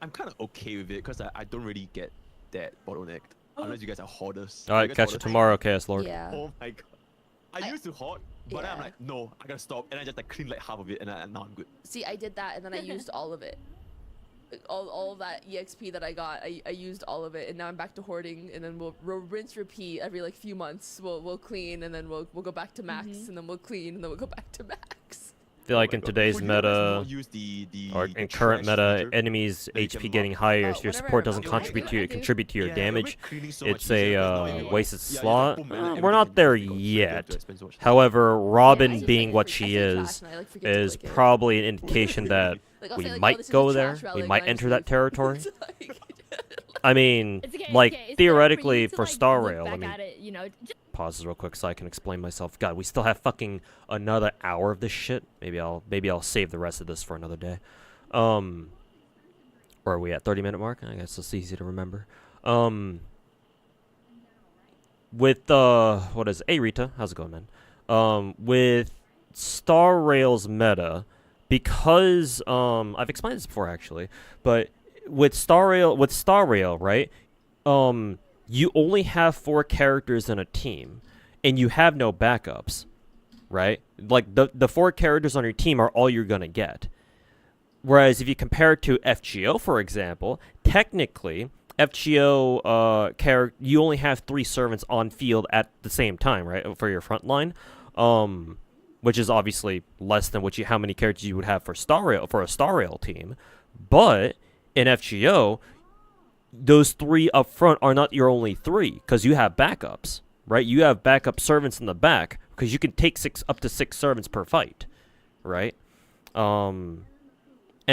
Speaker 5: I'm kind of okay with it because I don't really get that bottlenecked. Unless you guys are hoarders.
Speaker 2: All right,
Speaker 5: guys
Speaker 2: catch you
Speaker 5: hoarders?
Speaker 2: tomorrow, Chaos Lord.
Speaker 4: Yeah.
Speaker 5: Oh my god. I used to hoard, but then I'm
Speaker 4: Yeah.
Speaker 5: like, no, I gotta stop. And I just like clean like half of it and now I'm good.
Speaker 4: See, I did that and then I used all of it. Like, all of that EXP that I got, I used all of it, and now I'm back to hoarding. And then we'll rinse, repeat every like few months. We'll clean, and then we'll go back to max, and then we'll clean, and then we'll go back to max.
Speaker 2: I feel like
Speaker 5: Oh my
Speaker 2: in
Speaker 5: God.
Speaker 2: today's
Speaker 5: Would you guys
Speaker 2: meta,
Speaker 5: not use the
Speaker 2: or
Speaker 5: the
Speaker 2: in current
Speaker 5: trash
Speaker 2: meta,
Speaker 5: feature?
Speaker 2: enemies
Speaker 5: that you can
Speaker 2: HP getting
Speaker 4: Oh,
Speaker 2: higher, so your
Speaker 4: whenever
Speaker 2: support
Speaker 4: I
Speaker 2: doesn't
Speaker 4: do it,
Speaker 2: contribute
Speaker 4: I
Speaker 2: to your
Speaker 6: do.
Speaker 2: contribute to your
Speaker 5: Yeah, it'll make
Speaker 2: damage.
Speaker 5: cleaning so much
Speaker 2: It's a
Speaker 5: easier, 'cause now you got-
Speaker 2: wasted
Speaker 5: yeah, you just
Speaker 2: slot.
Speaker 5: boom, and
Speaker 2: We're
Speaker 5: everything
Speaker 2: not
Speaker 5: is
Speaker 2: there
Speaker 5: because it's
Speaker 2: yet.
Speaker 5: too expensive to watch.
Speaker 2: However,
Speaker 4: I
Speaker 2: Robin
Speaker 4: just,
Speaker 2: being
Speaker 4: like,
Speaker 2: what
Speaker 4: I
Speaker 2: she
Speaker 4: say
Speaker 2: is,
Speaker 4: trash and I, like, forget to
Speaker 2: is
Speaker 4: click it.
Speaker 2: probably an indication that
Speaker 4: Like, I'll
Speaker 2: we
Speaker 4: say, like, oh,
Speaker 2: might
Speaker 4: this is a
Speaker 2: go
Speaker 4: trash
Speaker 2: there. We
Speaker 4: relic,
Speaker 2: might
Speaker 4: and I
Speaker 2: enter
Speaker 4: just
Speaker 2: that
Speaker 4: leave.
Speaker 2: territory.
Speaker 4: It's like-
Speaker 2: I mean,
Speaker 6: It's okay,
Speaker 2: like
Speaker 6: it's okay. It's better for
Speaker 2: theoretically
Speaker 6: you to,
Speaker 2: for
Speaker 6: like,
Speaker 2: Star
Speaker 6: look
Speaker 2: Rail, I
Speaker 6: back
Speaker 2: mean,
Speaker 6: at it, you know, just
Speaker 2: pause this real quick so I can explain myself. God, we still have fucking another hour of this shit. Maybe I'll save the rest of this for another day. Where are we at? 30-minute mark? I guess it's easy to remember. With what is it? Hey Rita, how's it going, man? With Star Rail's meta, because I've explained this before actually, but with Star Rail, right? You only have 4 characters in a team, and you have no backups, right? Like the 4 characters on your team are all you're gonna get. Whereas if you compare it to FGO, for example, technically FGO you only have 3 servants on field at the same time, right? For your front line, which is obviously less than how many characters you would have for a Star Rail team. But in FGO, those 3 up front are not your only 3 because you have backups, right? You have backup servants in the back because you can take up to 6 servants per fight, right? And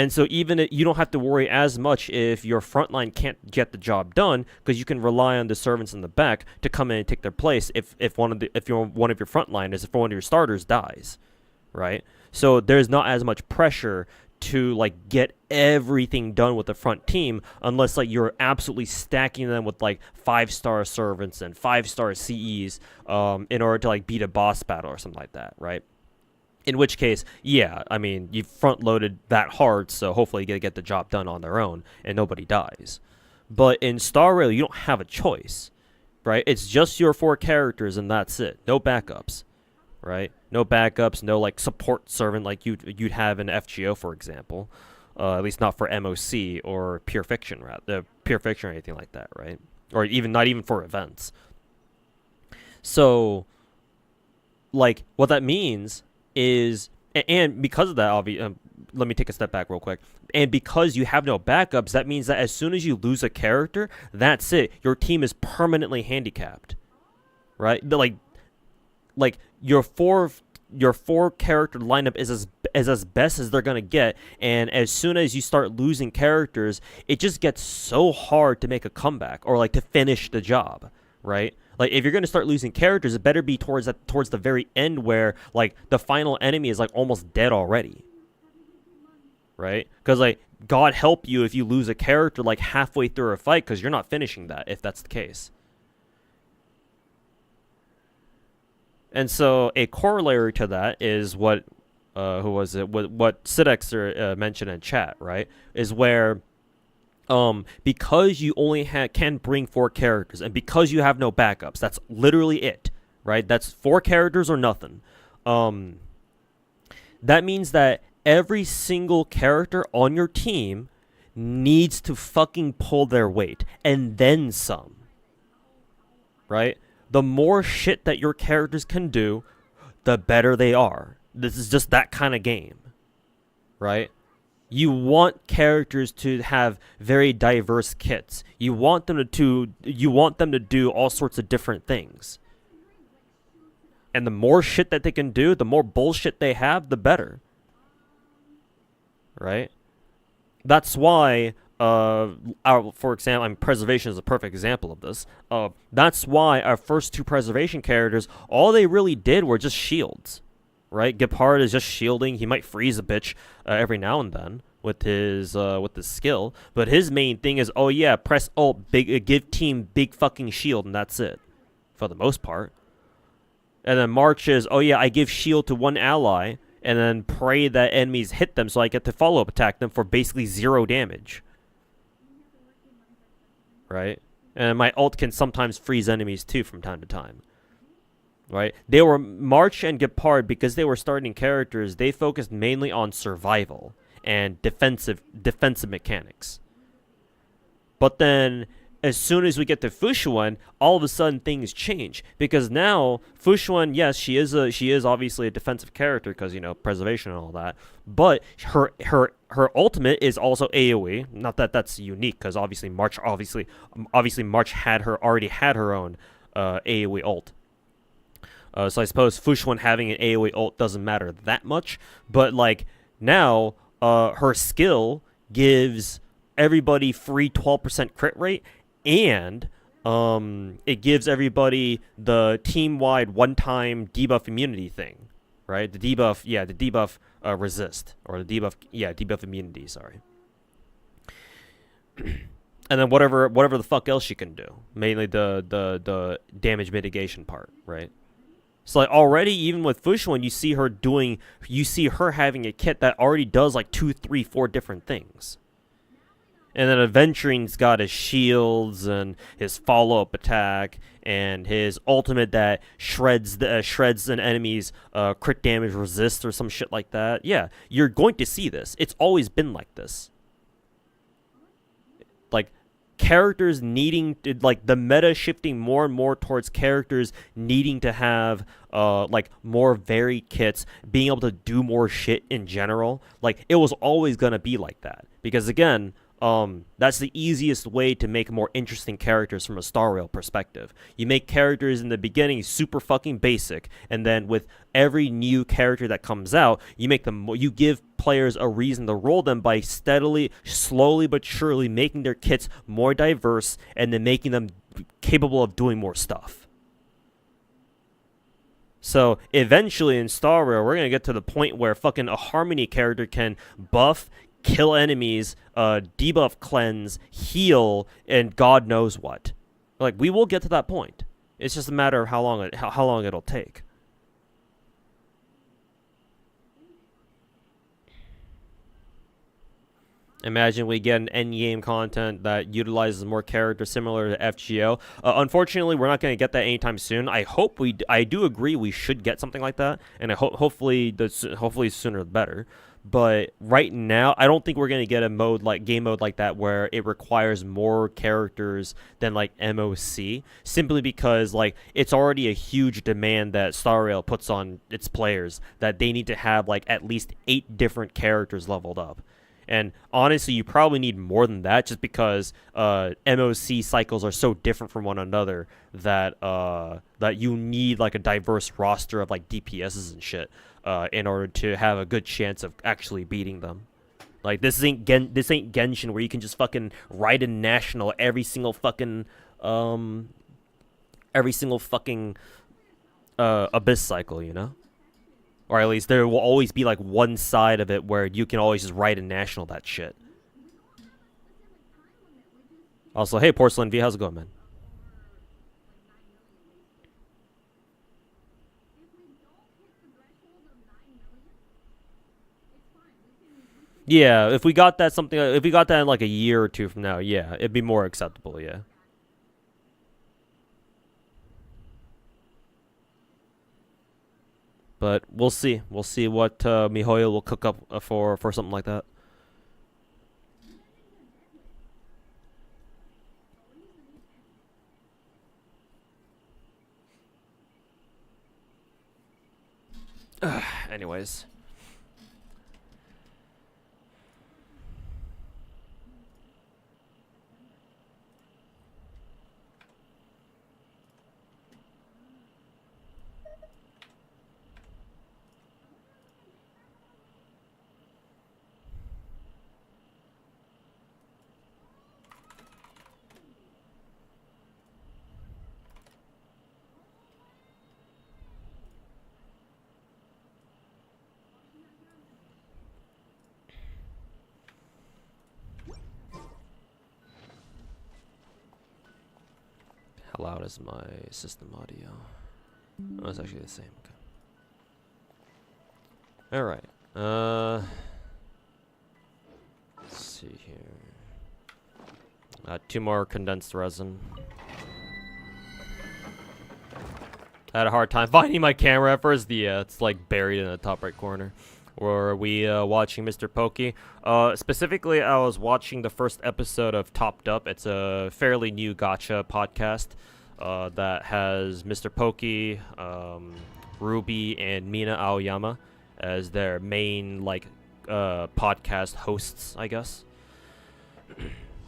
Speaker 2: so even you don't have to worry as much if your front line can't get the job done because you can rely on the servants in the back to come in and take their place if one of your front liners, if one of your starters dies, right? So there's not as much pressure to like get everything done with the front team unless like you're absolutely stacking them with like 5-star servants and 5-star CEs in order to like beat a boss battle or something like that, right? In which case, yeah, I mean, you front loaded that hard, so hopefully you get the job done on their own and nobody dies. But in Star Rail, you don't have a choice, right? It's just your 4 characters and that's it. No backups, right? No backups, no like support servant like you'd have in FGO, for example. At least not for MOC or Pure Fiction, Pure Fiction or anything like that, right? Or not even for events. So, like, what that means is, and because of that, let me take a step back real quick. And because you have no backups, that means that as soon as you lose a character, that's it. Your team is permanently handicapped, right? Like your four character lineup is as best as they're gonna get, and as soon as you start losing characters, it just gets so hard to make a comeback or like to finish the job, right? Like if you're gonna start losing characters, it better be towards the very end where like the final enemy is like almost dead already, right? Because like God help you if you lose a character like halfway through a fight because you're not finishing that if that's the case. And so a corollary to that is what what Sidex mentioned in chat, right? Is where because you only can bring 4 characters and because you have no backups, that's literally it, right? That's 4 characters or nothing. That means that every single character on your team needs to fucking pull their weight and then some, right? The more shit that your characters can do, the better they are. This is just that kind of game, right? You want characters to have very diverse kits. You want them to do all sorts of different things. And the more shit that they can do, the more bullshit they have, the better. Right? That's why for example, Preservation is a perfect example of this. That's why our first 2 Preservation characters, all they really did were just shields, right? Gepard is just shielding. He might freeze a bitch every now and then with his skill, but his main thing is, oh yeah, press ult, give team big fucking shield, and that's it, for the most part. And then March is, oh yeah, I give shield to one ally, and then pray that enemies hit them, so I get to follow-up attack them for basically 0 damage. Right? And my ult can sometimes freeze enemies too from time to time. Right? They were March and Gepard, because they were starting characters, they focused mainly on survival and defensive mechanics. But then as soon as we get to Fushuan, all of a sudden things change, because now Fushuan, yes, she is obviously a defensive character because, you know, preservation and all that, but her ultimate is also AoE. Not that that's unique, because obviously March already had her own AoE ult. So I suppose Fushuan having an AoE ult doesn't matter that much, but like now her skill gives everybody free 12% crit rate, and it gives everybody the team-wide one-time debuff immunity thing, right? The debuff resist, or the debuff immunity, sorry. And then whatever the fuck else you can do, mainly the damage mitigation part, right? So like already, even with Fushuan, you see her having a kit that already does like 2, 3, 4 different things. And then Aventuring's got his shields and his follow-up attack and his ultimate that shreds an enemy's crit damage resist or some shit like that. Yeah, you're going to see this. It's always been like this. Like, characters needing to, like, the meta shifting more and more towards characters needing to have like more varied kits, being able to do more shit in general. Like, it was always gonna be like that, because again, that's the easiest way to make more interesting characters from a Star Rail perspective. You make characters in the beginning super fucking basic, and then with every new character that comes out, you give players a reason to roll them by steadily, slowly but surely making their kits more diverse, and then making them capable of doing more stuff. So eventually in Star Rail, we're gonna get to the point where fucking a Harmony character can buff, kill enemies, debuff, cleanse, heal, and God knows what. Like, we will get to that point. It's just a matter of how long it'll take. Imagine we get an endgame content that utilizes more characters similar to FGO. Unfortunately, we're not going to get that anytime soon. I do agree we should get something like that, and hopefully sooner the better. But right now, I don't think we're going to get a game mode like that where it requires more characters than like MOC, simply because like it's already a huge demand that Star Rail puts on its players, that they need to have like at least 8 different characters leveled up. And honestly, you probably need more than that, just because MOC cycles are so different from one another that that you need like a diverse roster of like DPSs and shit in order to have a good chance of actually beating them. Like, this ain't Genshin where you can just fucking ride in national every single fucking abyss cycle, you know? Or at least there will always be like one side of it where you can always just write in national that shit. Also, hey Porcelain V, how's it going, man? Yeah, if we got that in like a year or 2 from now, yeah, it'd be more acceptable, yeah. But we'll see. We'll see what MiHoYo will cook up for something like that. Anyways. How loud is my system audio? Oh, it's actually the same. Okay. Alright. Let's see here. 2 more condensed resin. I had a hard time finding my camera at first. It's like buried in the top right corner. Were we watching Mr. Pokey? Specifically, I was watching the first episode of Topped Up. It's a fairly new gacha podcast that has Mr. Pokey, Ruby, and Mina Aoyama as their main podcast hosts, I guess.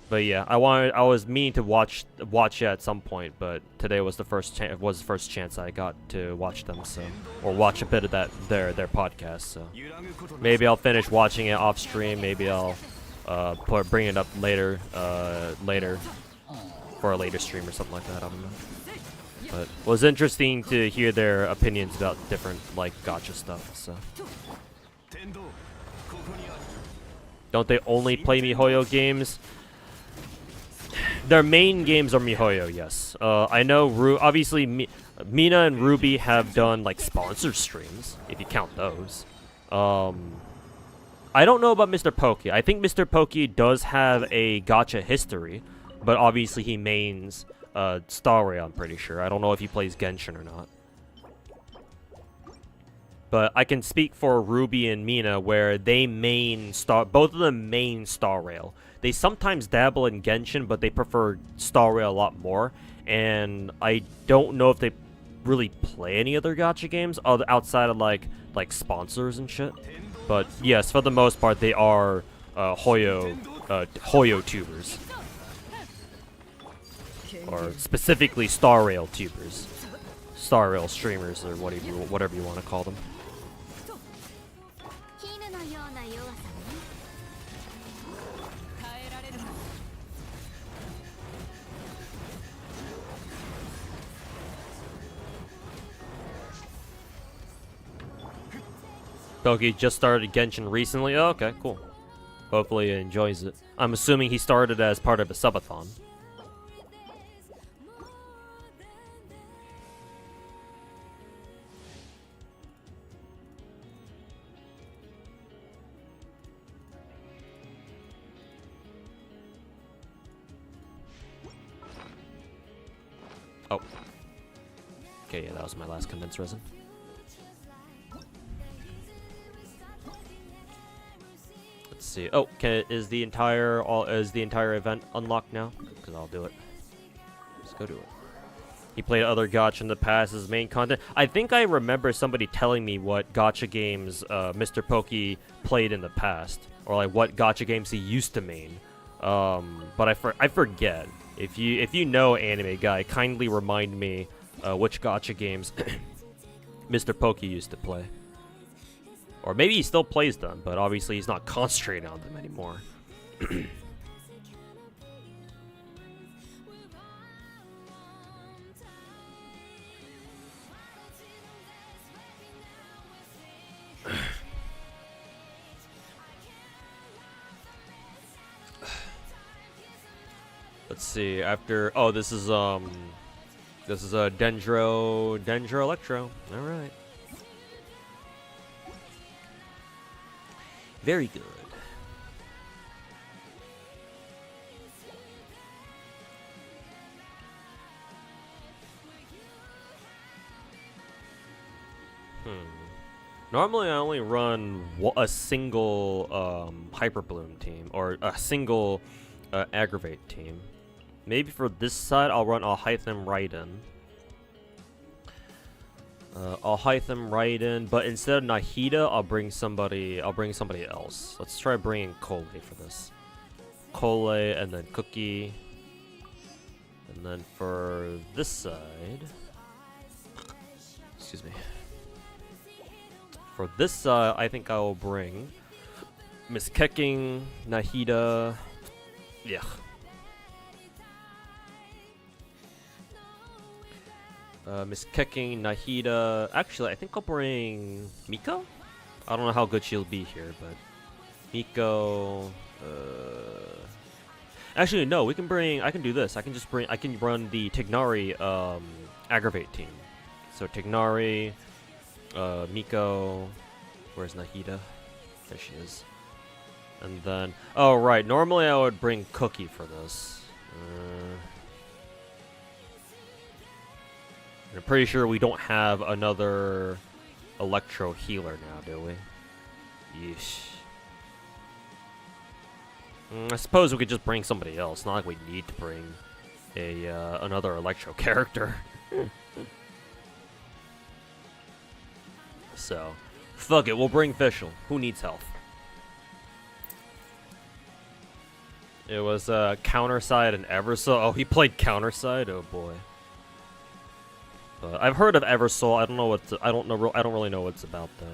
Speaker 2: But yeah, I was meaning to watch it at some point, but today was the first chance I got to watch them, so, or watch a bit of their podcast. So maybe I'll finish watching it off stream. Maybe I'll bring it up later. for a later stream or something like that. I don't know. But it was interesting to hear their opinions about different like gacha stuff. So. Don't they only play MiHoYo games? Their main games are MiHoYo, yes. I know, obviously, Mina and Ruby have done, like, sponsored streams, if you count those. I don't know about Mr. Pokey. I think Mr. Pokey does have a gacha history, but obviously he mains Star Rail, I'm pretty sure. I don't know if he plays Genshin or not. But I can speak for Ruby and Mina, where they both of them main Star Rail. They sometimes dabble in Genshin, but they prefer Star Rail a lot more. And I don't know if they really play any other gacha games outside of like sponsors and shit. But yes, for the most part, they are Hoyo tubers, or specifically Star Rail tubers, Star Rail streamers, or whatever you want to call them. Pokey just started Genshin recently. Oh, okay, cool. Hopefully he enjoys it. I'm assuming he started as part of a subathon. Oh. Okay, yeah, that was my last condensed resin. Let's see. Oh, is the entire event unlocked now? Because I'll do it. Let's go do it. He played other gacha in the past as main content. I think I remember somebody telling me what gacha games Mr. Pokey played in the past, or like what gacha games he used to main. But I forget. If you know Anime Guy, kindly remind me which gacha games Mr. Pokey used to play. Or maybe he still plays them, but obviously he's not concentrating on them anymore. Let's see. After this is a Dendro Electro. All right. Very good. Normally I only run a single Hyper Bloom team, or a single Aggravate team. Maybe for this side I'll run Alhaitham Raiden. Alhaitham Raiden, but instead of Nahida, I'll bring somebody else. Let's try bringing Kole for this. Kole, and then Cookie. And then for this side... Excuse me. For this side, I think I will bring Miss Kecking, Nahida... Yeah. Miss Kecking, Nahida. Actually, I think I'll bring Miko? I don't know how good she'll be here, but Miko. Actually, no. I can do this. I can run the Tignari Aggravate team. So Tignari, Miko. Where's Nahida? There she is. And then, oh right. Normally I would bring Cookie for this. I'm pretty sure we don't have another Electro healer now, do we? Yeesh. I suppose we could just bring somebody else. Not like we need to bring another Electro character. So, fuck it. We'll bring Fischl. Who needs health? It was Counterside and Eversoul. Oh, he played Counterside. Oh boy. I've heard of Eversoul. I don't know what. I don't really know what it's about though.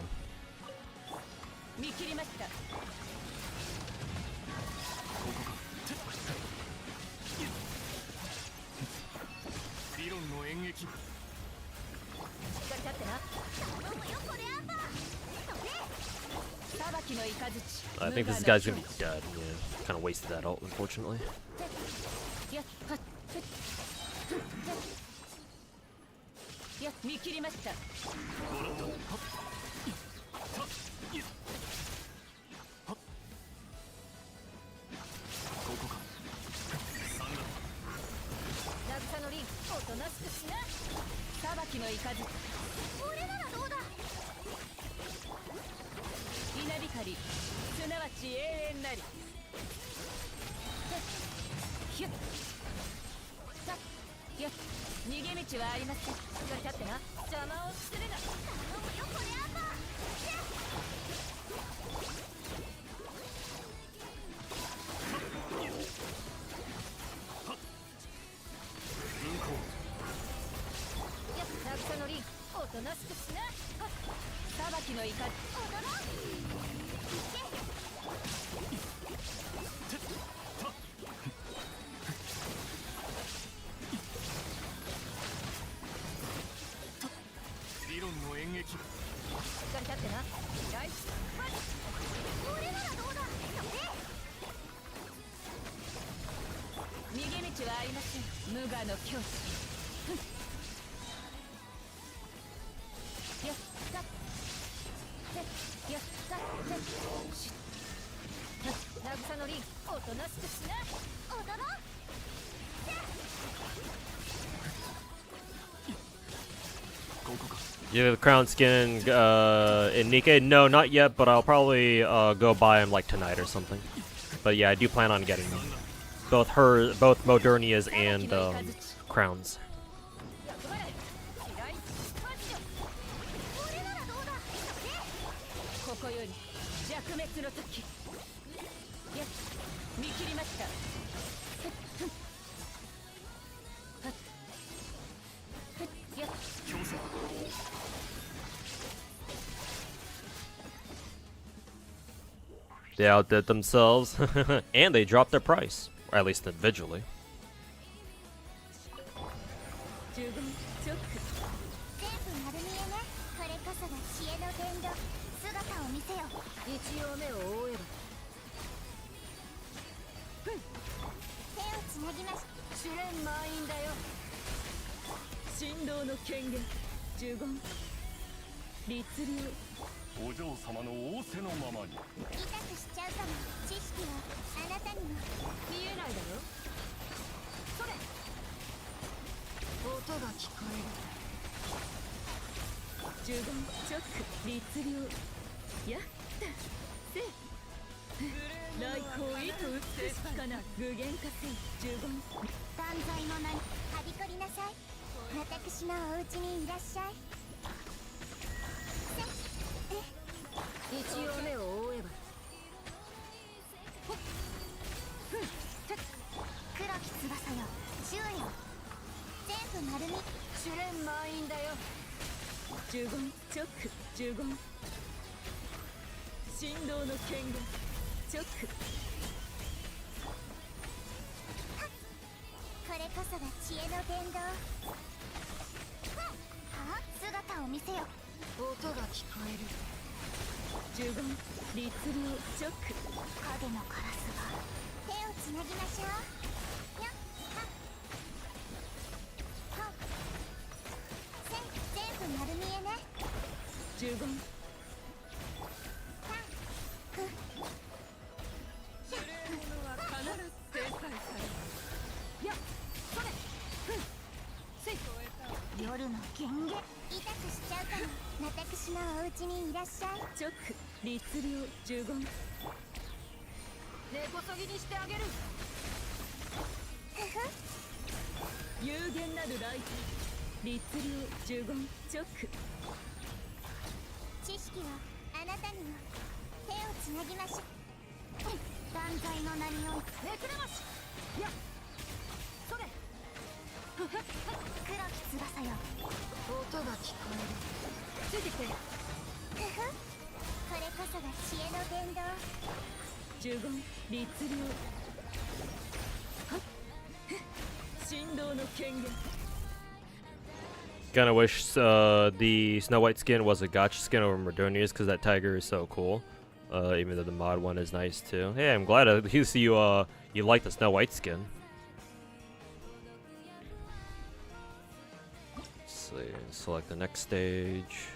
Speaker 1: 理論の演劇。
Speaker 3: しっかり立ってな。頼むよこれアンバー。裁きの雷。
Speaker 2: I think this guy's gonna be dead. Yeah, kind of wasted that ult, unfortunately.
Speaker 3: やっはっやっ見切りました。渚のリンおとなしくしな。裁きの雷。俺ならどうだ。稲光すなわち永遠なり。ひゅっさっやっ逃げ道はありません。しっかり立ってな。邪魔をするな。頼むよこれアンバー。やっ渚のリンおとなしくしな。裁きの怒り踊ろう。
Speaker 1: 理論の演劇。
Speaker 3: しっかり立ってな。ナイスマジ。俺ならどうだ。逃げ道はありません。無我の境地。やったやったし渚のリンおとなしくしな。踊ろう。
Speaker 2: You have the crown skin in Nikke? No, not yet, but I'll probably go buy him like tonight or something. But yeah, I do plan on getting them. Both Modernia's and crowns.
Speaker 3: ここより弱滅の時。やっ見切りました。
Speaker 2: They outdid themselves, and they dropped their price, or at least individually.
Speaker 3: 全部丸見えね。これこそが知恵の伝道。姿を見せよ。一応目を覆えば。手をつなぎまし。試練満員だよ。神道の権限。呪言。律流。
Speaker 1: お嬢様の仰せのままに。
Speaker 3: 痛くしちゃうかも。知識はあなたにも見えないだろ。それ。音が聞こえる。呪言チョック律流。やったせ。来光意図美しきかな。具現化せい。呪言。断罪の名にはびこりなさい。私のお家にいらっしゃい。 一応目を覆えば。黒き翼よ、宙よ。全部丸み。試練満員だよ。呪言チョック呪言。神道の権限チョック。これこそが知恵の伝道。姿を見せよ。音が聞こえる。 呪言律流チョック。影のカラスが。手をつなぎましょう。やっはっはっ。全部丸見えね。呪言。はっふっ。無礼者は必ず制裁される。やっそれ。ふん。せい。夜の権限。痛くしちゃうかも。私のお家にいらっしゃい。チョック。 律流呪言。根こそぎにしてあげる。有限なるライト。律流呪言チョック。知識はあなたにも。手をつなぎましょう。断罪の名において。めくれまし。やっそれ。黒き翼よ。音が聞こえる。ついてきて。これこそが知恵の伝道。呪言律流。はっ神道の権限。
Speaker 2: Kinda wish the Snow White skin was a gacha skin over Merdonia's because that tiger is so cool. Even though the mod one is nice too. Hey, I'm glad at least you like the Snow White skin. Let's see, select the next stage.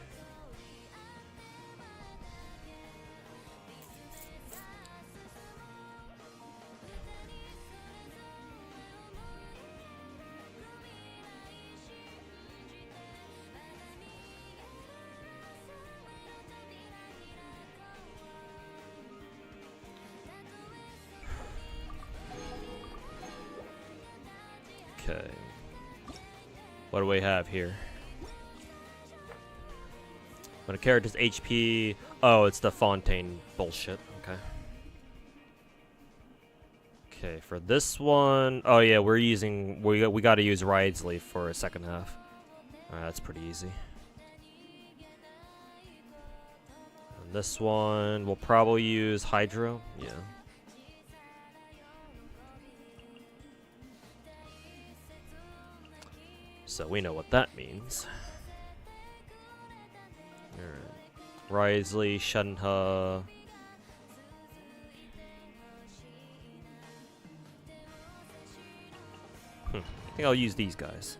Speaker 2: Okay. What do we have here? When a character's HP... Oh, it's the Fontaine bullshit. Okay. Okay, for this one... Oh yeah, we're using... We gotta use Ridesley for a second half. Alright, that's pretty easy. And this one, we'll probably use Hydro. Yeah. So we know what that means. Alright. Risley, Shenhe. I think I'll use these guys.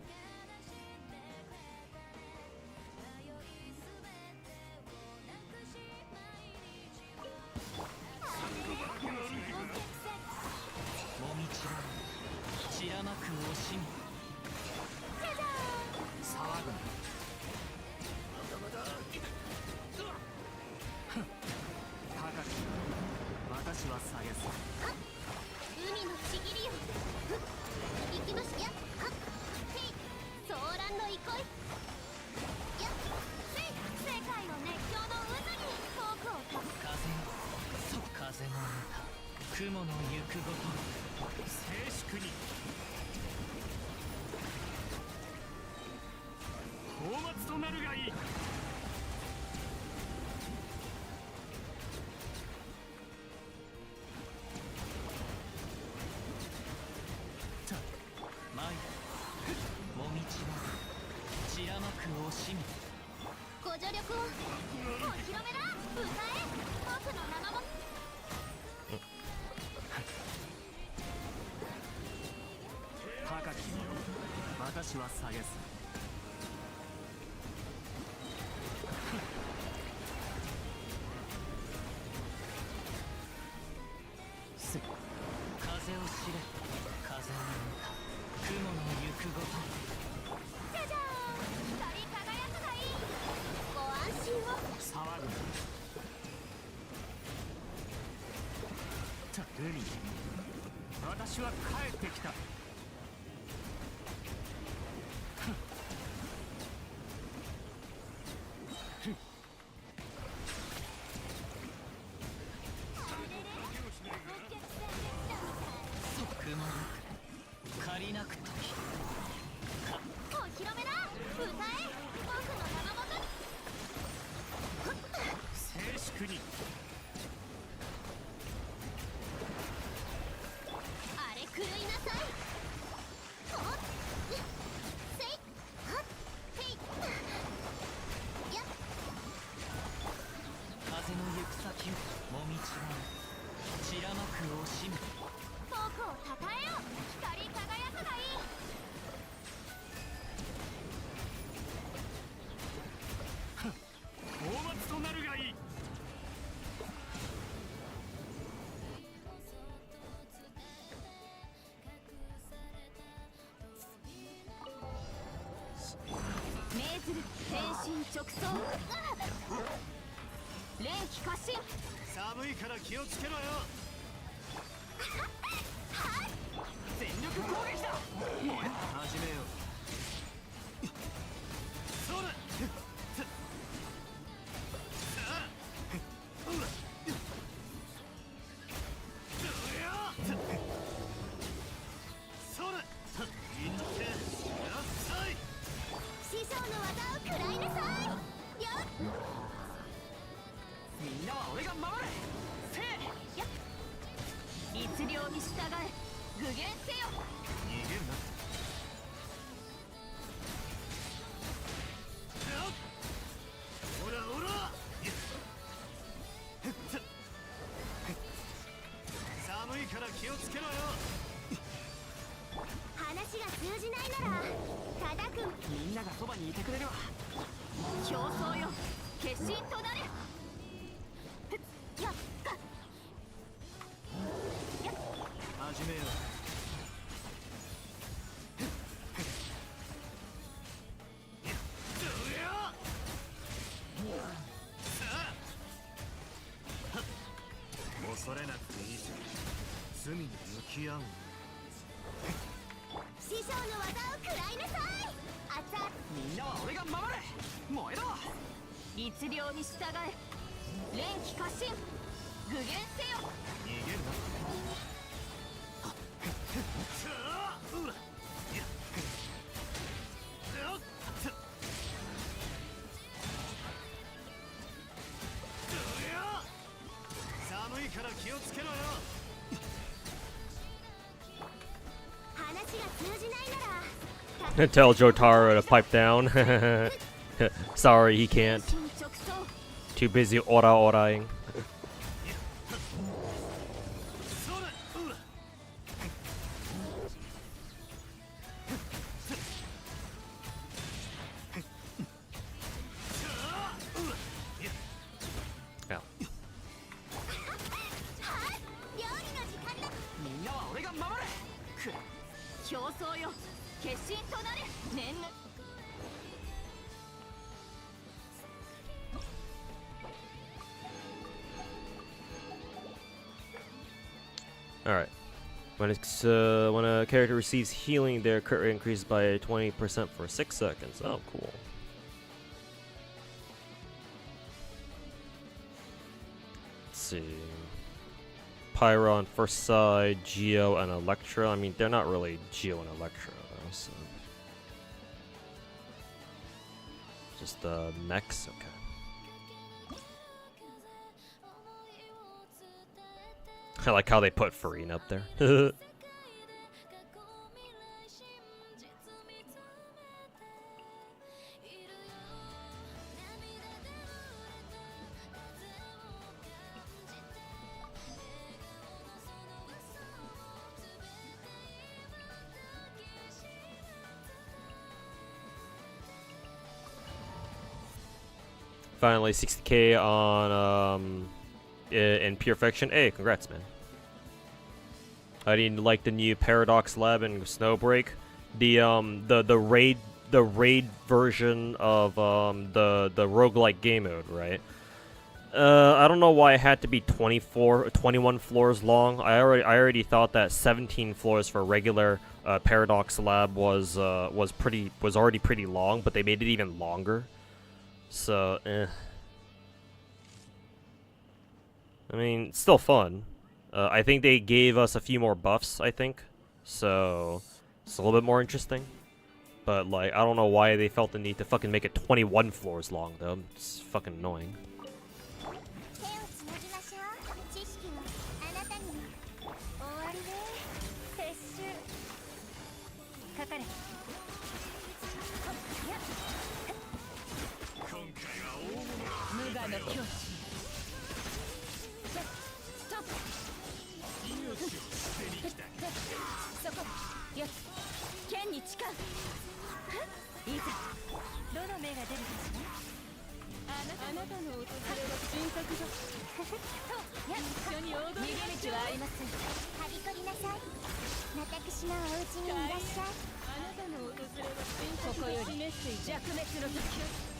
Speaker 3: 話が通じないなら叩く。
Speaker 7: みんながそばにいてくれるわ。
Speaker 3: 競争よ、化身となれ。やっ
Speaker 7: 始めよう。恐れなくていい。罪に向き合う。
Speaker 3: 師匠の技を食らいなさい。熱々。
Speaker 7: みんなは俺が守れ。燃えろ。
Speaker 3: 律令に従え。連気過信。具現せよ。
Speaker 7: 逃げるな。寒いから気をつけろよ。
Speaker 3: 話が通じないなら
Speaker 2: Tell Jotaro to pipe down. Sorry, he can't.
Speaker 3: 進直走。
Speaker 2: Too busy ora-oraing. Yeah.
Speaker 3: 料理の時間だ。
Speaker 7: みんなは俺が守れ。
Speaker 3: 競争よ、化身となれ。念の
Speaker 2: Alright. When a character receives healing, their crit rate increases by 20% for 6 seconds. Oh, cool. Let's see. Pyro on first side, Geo and Electra. I mean, they're not really Geo and Electra, though, so. Just mechs? Okay. I like how they put Farine up there. Finally, 60k on in Pure Fiction. Hey, congrats, man. I didn't like the new Paradox Lab and Snowbreak. The raid version of the roguelike game mode, right? I don't know why it had to be 21 floors long. I already thought that 17 floors for regular Paradox Lab was already pretty long, but they made it even longer. So, I mean, still fun. I think they gave us a few more buffs, I think. So, it's a little bit more interesting. But, like, I don't know why they felt the need to fucking make it 21 floors long, though. It's fucking annoying.
Speaker 3: 手をつなぎましょう。知識はあなたにも。終わりで撤収。かかれ。無我の境地。そこ。よし。剣に誓う。いざ。どの目が出るかしら。あなたの訪れは新作だ。一緒に踊りましょう。逃げ道はありません。はびこりなさい。私のお家にいらっしゃい。あなたの訪れは新作だ。ここより弱滅の時を。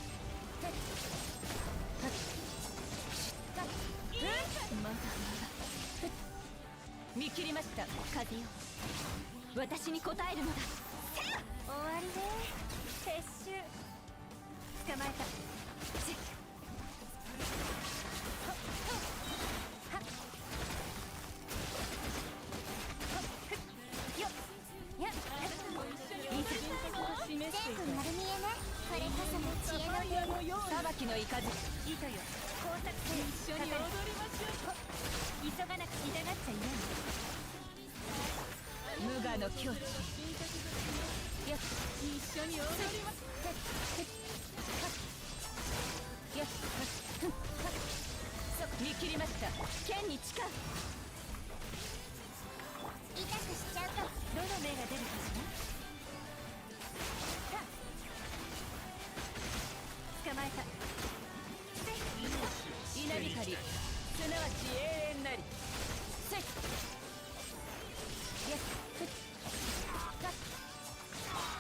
Speaker 3: まだ見切りました風よ。私に答えるのだ。終わりで撤収。捕まえた。裁きのいかず糸よ。工作戦一緒に踊りましょう。急がなくて痛がっちゃいない。無我の境地。よし、一緒に踊ります。よし、見切りました。剣に誓う。目が出るかしら。捕まえた。稲光、すなわち永遠なり。せい。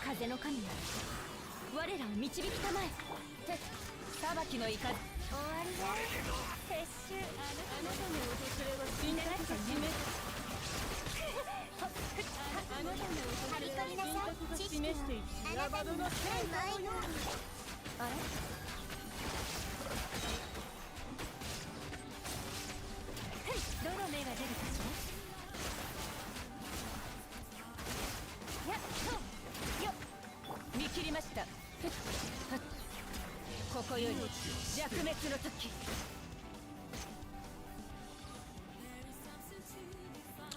Speaker 3: 風の神よ、我らを導きたまえ。て、裁きの怒り。終わりだ。撤収。あなたの訪れは死んだか示す。あなたの訪れは人格が示している。あなたのあれ？どの目が出るかしら。やっとよっ、見切りました。ここより弱滅の時。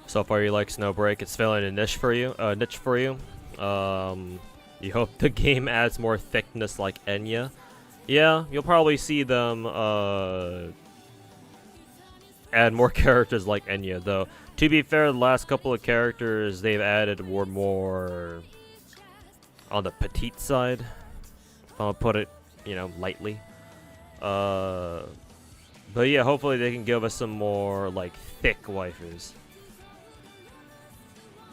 Speaker 2: So far, you like Snowbreak. It's filling a niche for you. You hope the game adds more thickness like Enya. Yeah, you'll probably see them add more characters like Enya, though. To be fair, the last couple of characters they've added were more on the petite side. If I'll put it, you know, lightly. But yeah, hopefully they can give us some more like thick waifus.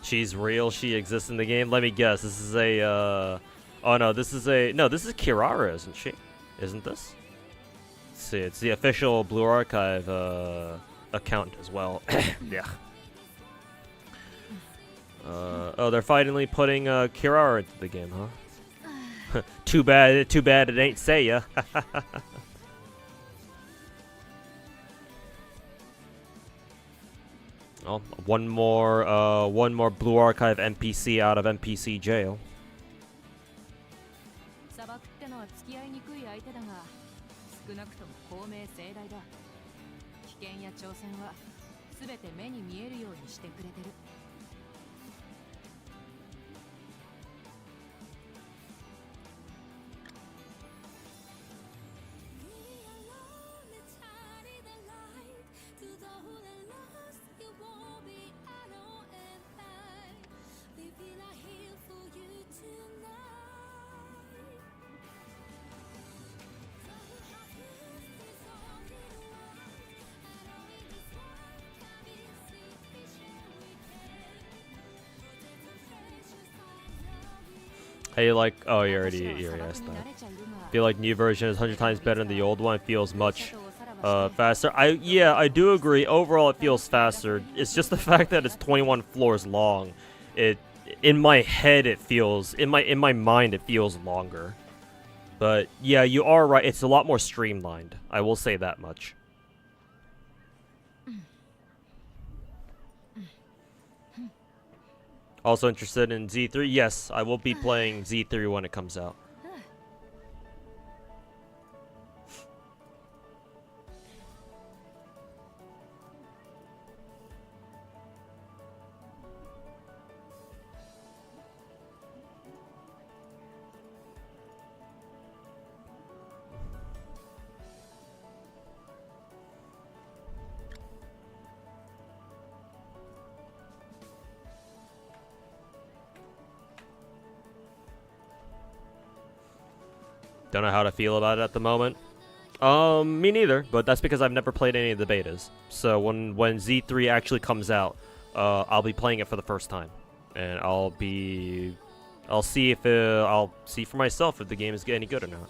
Speaker 2: She's real. She exists in the game. Let me guess. This is a. Oh no, this is a. No, this is Kirara, isn't she? Isn't this? Let's see, it's the official Blue Archive account as well. Yeah. Oh, they're finally putting Kirara into the game, huh? Too bad it ain't Seiya. Oh, one more Blue Archive NPC out of NPC jail.
Speaker 3: 砂漠ってのは付き合いにくい相手だが、少なくとも公明正大だ。危険や挑戦は全て目に見えるようにしてくれてる。
Speaker 2: How you like? Oh, you already asked that. Feel like new version is 100 times better than the old one. It feels much faster. I do agree. Overall, it feels faster. It's just the fact that it's 21 floors long. In my head it feels in my mind it feels longer. But yeah, you are right. It's a lot more streamlined. I will say that much. Also interested in Z3? Yes, I will be playing Z3 when it comes out. Don't know how to feel about it at the moment. Me neither, but that's because I've never played any of the betas. So when Z3 actually comes out, I'll be playing it for the first time, and I'll see if I'll see for myself if the game is any good or not.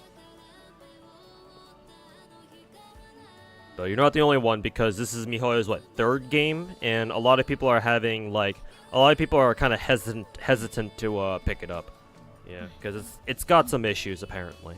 Speaker 2: But you're not the only one, because this is MiHoYo's third game, and a lot of people are having kind of hesitant to pick it up. Yeah, because it's got some issues apparently.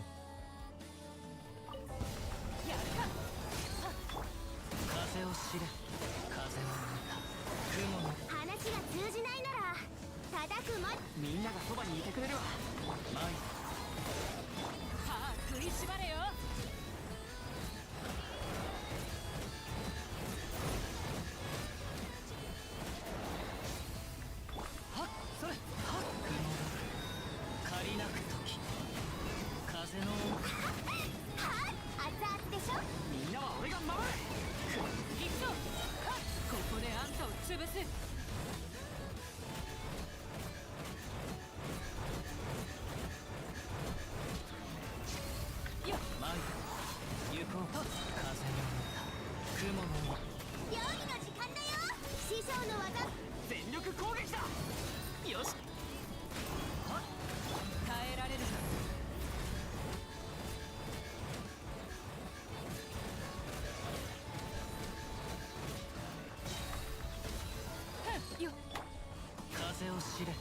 Speaker 7: を知れ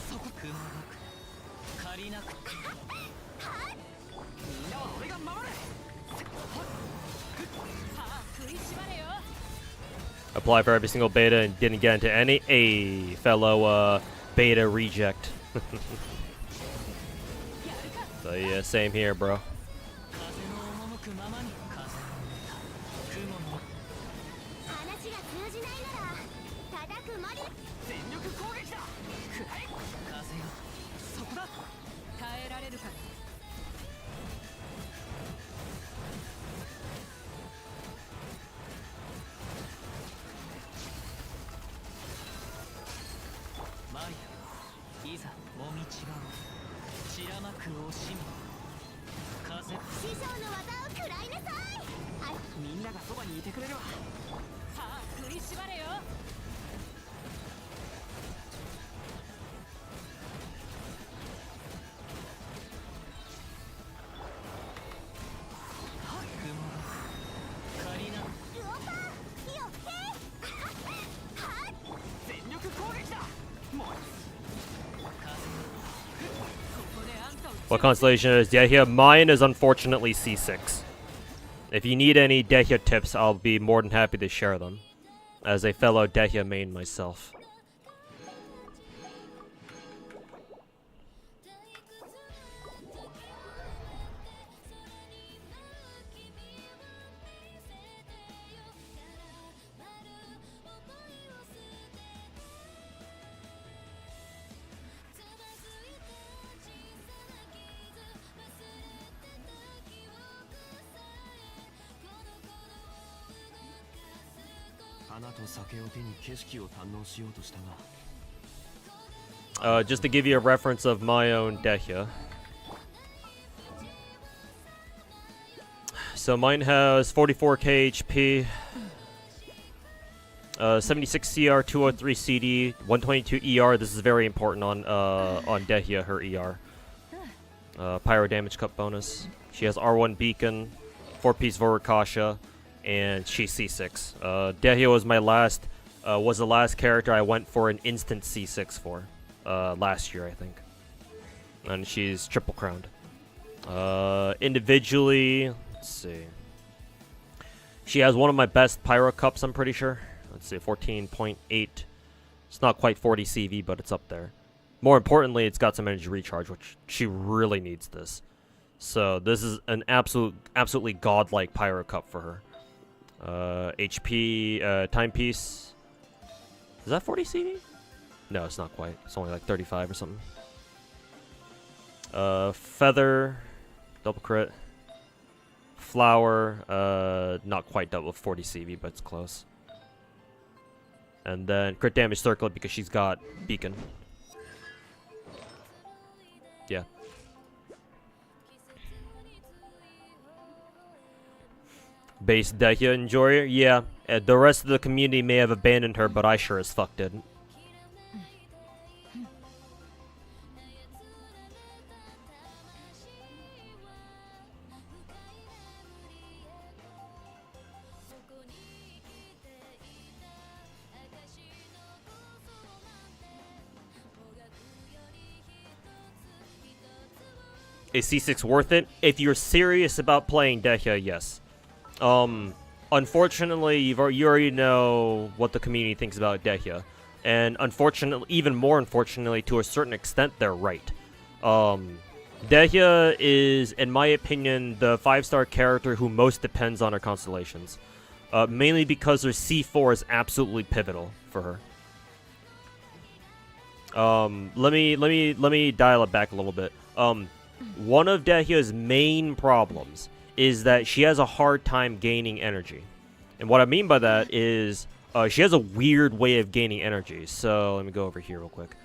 Speaker 7: そこくまなく借りなくみんなは俺が守る
Speaker 2: Apply for every single beta and didn't get into any. A fellow beta reject. So yeah, same here, bro.
Speaker 7: 風の赴くままに風の雲の
Speaker 3: 話が通じないなら叩くまで
Speaker 7: 全力攻撃だくらえ風よそこだ
Speaker 3: 耐えられるか
Speaker 7: マリアいざもみちばを散らまく惜しみ風
Speaker 3: 師匠の技を食らいなさい
Speaker 7: みんながそばにいてくれるわ
Speaker 3: さあ食いしばれよ
Speaker 7: 雲が借りな
Speaker 3: ルオパー火を
Speaker 7: 全力攻撃だもう風ここであんたを
Speaker 2: What constellation is Dehya? Mine is unfortunately C6. If you need any Dehya tips, I'll be more than happy to share them. As a fellow Dehya main myself. Just to give you a reference of my own Dehya. So mine has 44k HP, 76 CR, 203 CD, 122 ER. This is very important on Dehya, her ER. Pyro damage cut bonus. She has R1 beacon, 4-piece Vorikasha, and she's C6. Dehya was was the last character I went for an instant C6 for last year, I think. And she's triple crowned. Individually, let's see. She has one of my best Pyro Cups, I'm pretty sure. Let's see, 14.8. It's not quite 40 CV, but it's up there. More importantly, it's got some energy recharge, which she really needs this. So this is an absolutely godlike Pyro Cup for her. HP, timepiece. Is that 40 CV? No, it's not quite. It's only like 35 or something. Feather, double crit. Flower, not quite double 40 CV, but it's close. And then crit damage circlet because she's got beacon. Yeah. Base Dehya enjoyer? Yeah. The rest of the community may have abandoned her, but I sure as fuck didn't. Is C6 worth it? If you're serious about playing Dehya, yes. Unfortunately, you already know what the community thinks about Dehya. And unfortunately, even more unfortunately, to a certain extent, they're right. Dehya is, in my opinion, the 5-star character who most depends on her constellations. Mainly because her C4 is absolutely pivotal for her. Let me dial it back a little bit. One of Dehya's main problems is that she has a hard time gaining energy. And what I mean by that is she has a weird way of gaining energy. So let me go over here real quick.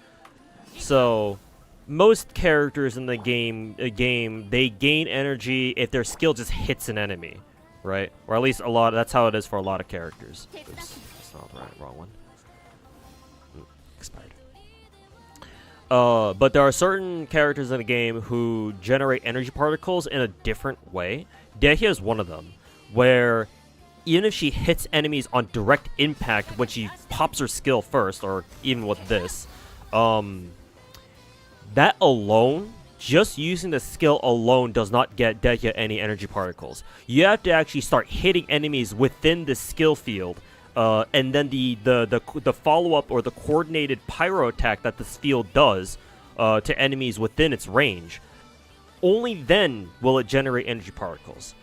Speaker 2: So most characters in the game, they gain energy if their skill just hits an enemy, right? Or at least that's how it is for a lot of characters. Oops, that's not the wrong one. Expired. But there are certain characters in the game who generate energy particles in a different way. Dehya is one of them, where even if she hits enemies on direct impact when she pops her skill first, or even with this, that alone, just using the skill alone does not get Dehya any energy particles. You have to actually start hitting enemies within the skill field, and then the follow-up or the coordinated pyro attack that this field does to enemies within its range. Only then will it generate energy particles.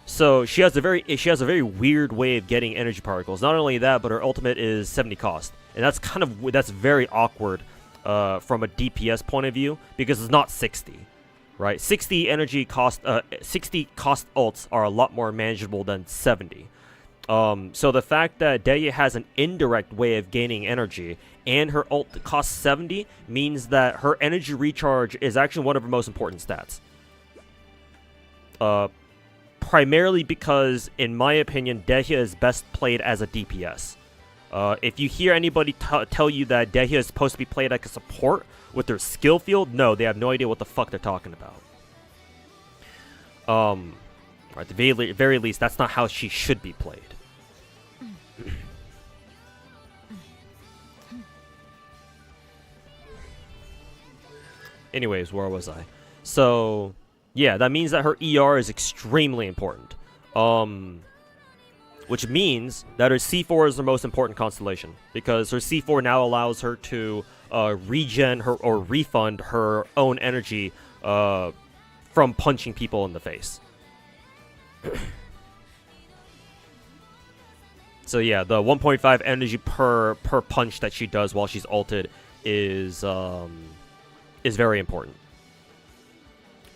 Speaker 2: So she has a very weird way of getting energy particles. Not only that, but her ultimate is 70 cost, and that's very awkward from a DPS point of view because it's not 60, right? 60 energy cost, 60 cost ults are a lot more manageable than 70. So the fact that Dehya has an indirect way of gaining energy and her ult costs 70 means that her energy recharge is actually one of her most important stats. Primarily because, in my opinion, Dehya is best played as a DPS. If you hear anybody tell you that Dehya is supposed to be played like a support with their skill field, no, they have no idea what the fuck they're talking about. At the very least, that's not how she should be played. Anyways, where was I? So, yeah, that means that her ER is extremely important. Which means that her C4 is the most important constellation, because her C4 now allows her to regen her or refund her own energy from punching people in the face. So yeah, the 1.5 energy per punch that she does while she's ulted is very important.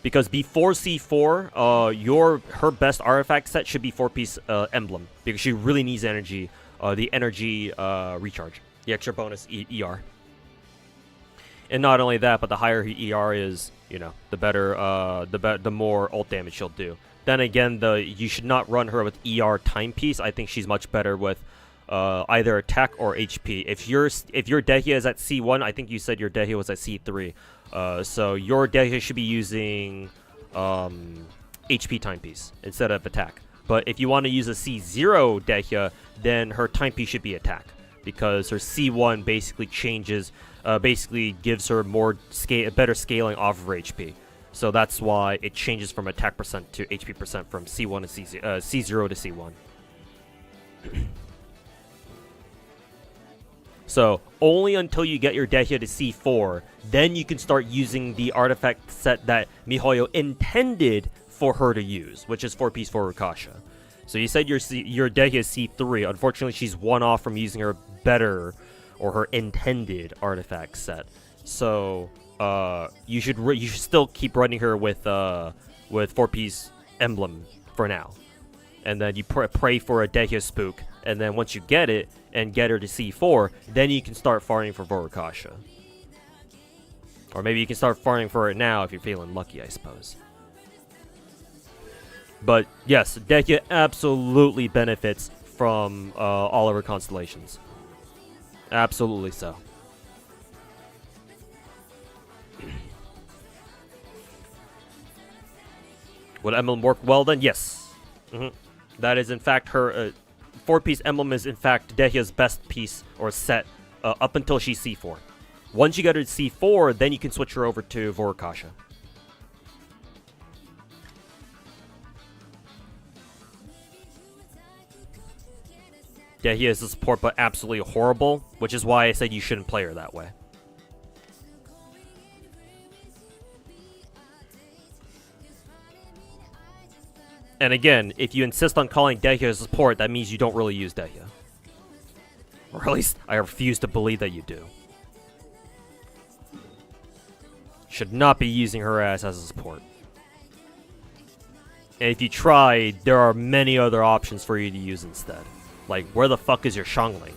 Speaker 2: Because before C4, her best artifact set should be 4-piece emblem, because she really needs energy, the energy recharge, the extra bonus ER. And not only that, but the higher her ER is, you know, the better, the more ult damage she'll do. Then again, you should not run her with ER timepiece. I think she's much better with either attack or HP. If your Dehya is at C1, I think you said your Dehya was at C3. So your Dehya should be using HP timepiece instead of attack. But if you want to use a C0 Dehya, then her timepiece should be attack, because her C1 basically changes, basically gives her better scaling off of her HP. So that's why it changes from attack percent to HP percent from C1 to C0 to C1. So only until you get your Dehya to C4, then you can start using the artifact set that MiHoYo intended for her to use, which is 4-piece for Rukasha. So you said your Dehya is C3. Unfortunately, she's one off from using her better or her intended artifact set. So you should still keep running her with 4-piece emblem for now, and then you pray for a Dehya spook, and then once you get it and get her to C4, then you can start farming for Vorukasha. Or maybe you can start farming for it now if you're feeling lucky, I suppose. But yes, Dehya absolutely benefits from all of her constellations. Absolutely so. Would emblem work well then? Yes. That is in fact her 4-piece emblem is in fact Dehya's best piece or set up until she's C4. Once you get her to C4, then you can switch her over to Vorukasha. Dehya is a support, but absolutely horrible, which is why I said you shouldn't play her that way. And again, if you insist on calling Dehya a support, that means you don't really use Dehya. Or at least, I refuse to believe that you do. Should not be using her as a support. And if you try, there are many other options for you to use instead. Like, where the fuck is your Xiangling?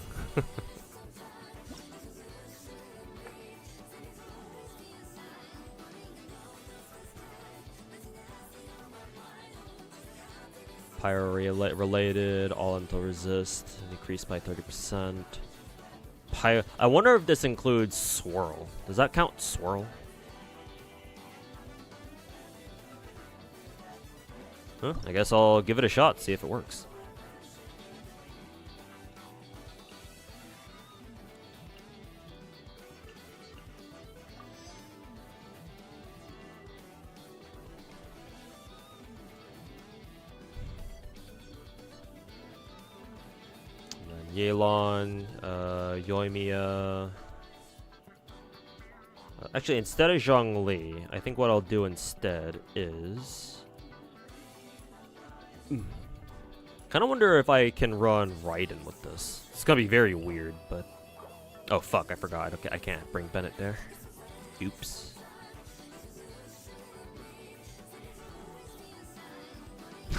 Speaker 2: Pyro-related, all until resist, decreased by 30%. I wonder if this includes Swirl. Does that count Swirl? Huh, I guess I'll give it a shot, see if it works. Yelan, Yoimiya. Actually, instead of Zhongli, I think what I'll do instead is... Kind of wonder if I can run Raiden with this. It's gonna be very weird, but... Oh fuck, I forgot. Okay, I can't bring Bennett there. Oops.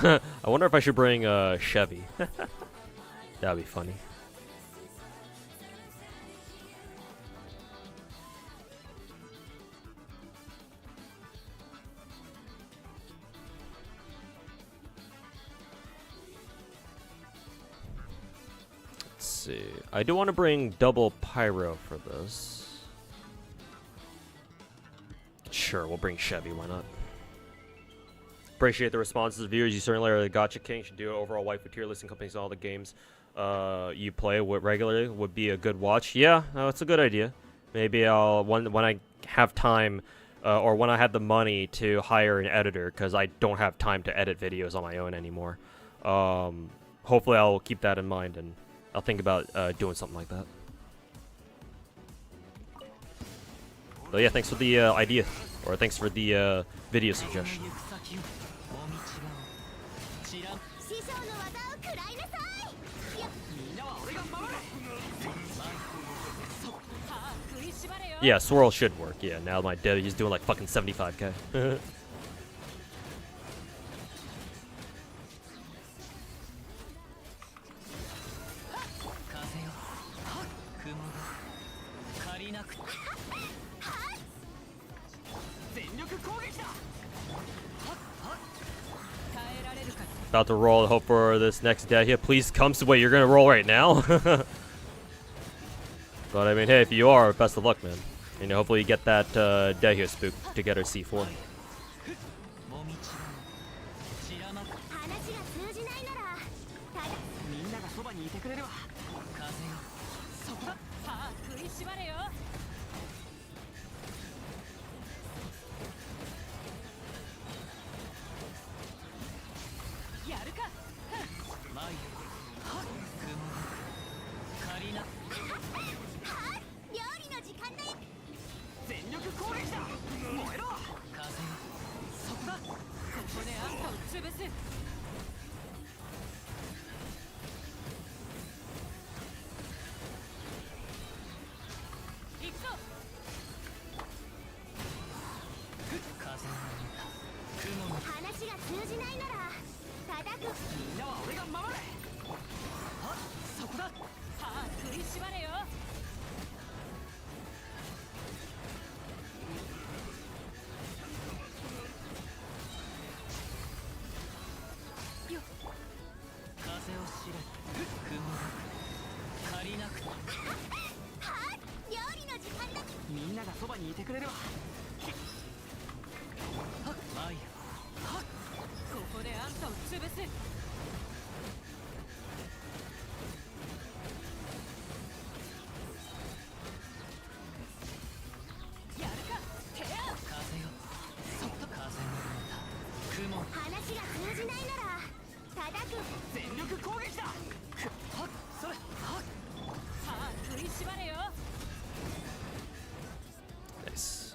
Speaker 2: I wonder if I should bring Chevy. That'd be funny. Let's see. I do want to bring double pyro for this. Sure, we'll bring Chevy, why not? Appreciate the responses, viewers. You certainly are the Gacha King. Should do an overall waifu tier list and companies on all the games you play regularly would be a good watch. Yeah, it's a good idea. Maybe I'll when I have time or when I have the money to hire an editor, because I don't have time to edit videos on my own anymore. Hopefully I'll keep that in mind and I'll think about doing something like that. But yeah, thanks for the idea, or thanks for the video suggestion.
Speaker 3: 師匠の技を食らいなさい。みんなは俺が守る。さあ食いしばれよ。
Speaker 2: Yeah, swirl should work. Yeah, now my dead, he's doing like fucking 75k. About to roll. Hope for this next dead here. Please come. Wait, you're gonna roll right now? But I mean, hey, if you are, best of luck, man. You know, hopefully you get that dead here spook to get her C4. Nice.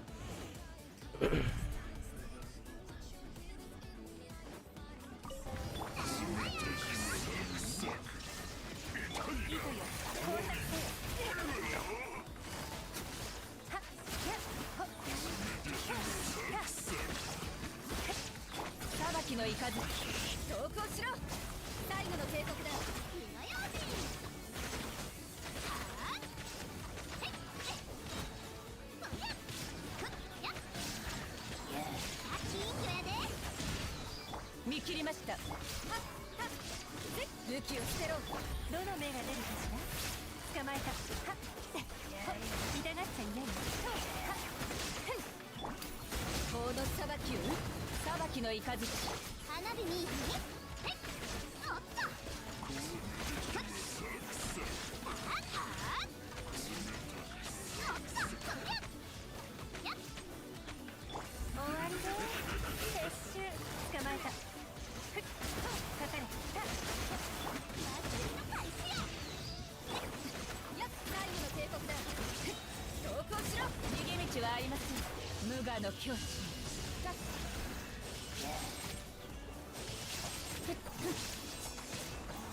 Speaker 3: 無我の境地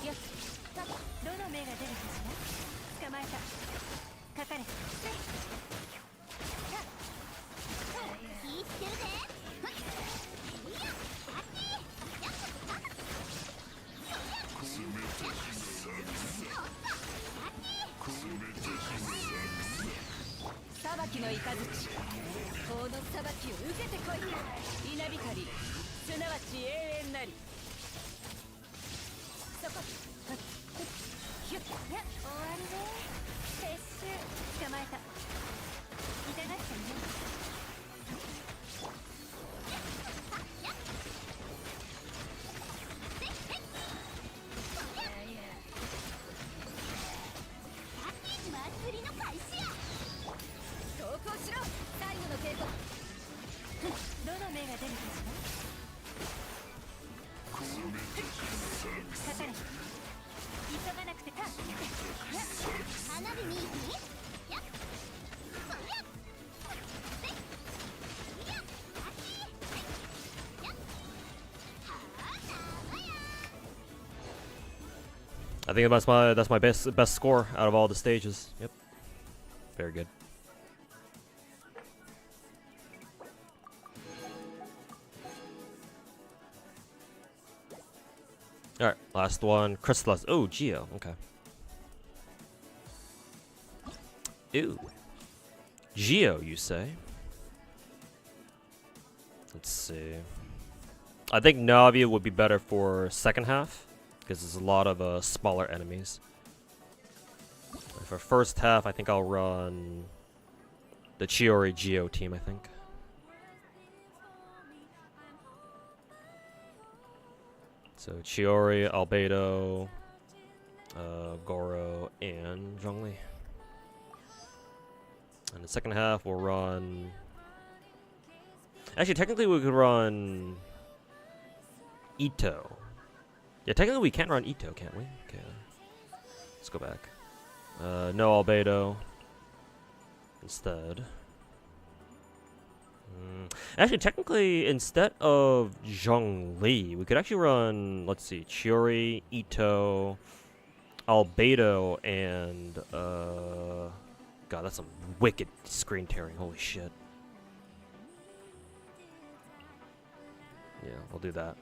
Speaker 3: よっどの目が出るかしら捕まえたかかれ気ぃつけるぜ裁きの雷法の裁きを受けてこい稲光すなわち永遠なりそこヒュッ終わりで撤収捕まえた痛がってね祭りの開始や投降しろ最後の稽古どの目が出るかしらかかれ急がなくてか花火見いひやっそりゃせいやあっちやっはあ生や
Speaker 2: I think that's my best score out of all the stages. Yep. Very good. Alright, last one. Crystalflies. Oh, Geo. Okay. Ew. Geo, you say? Let's see. I think Navi would be better for second half, because there's a lot of smaller enemies. For first half, I think I'll run the Chiori Geo team, I think. So Chiori, Albedo, Goro, and Zhongli. And the second half, we'll run... Actually, technically we could run Ito. Yeah, technically we can't run Ito, can't we? Okay. Let's go back. No Albedo. Instead. Actually, technically, instead of Zhongli, we could actually run, let's see, Chiori, Ito, Albedo, and, God, that's some wicked screen tearing. Holy shit. Yeah, we'll do that.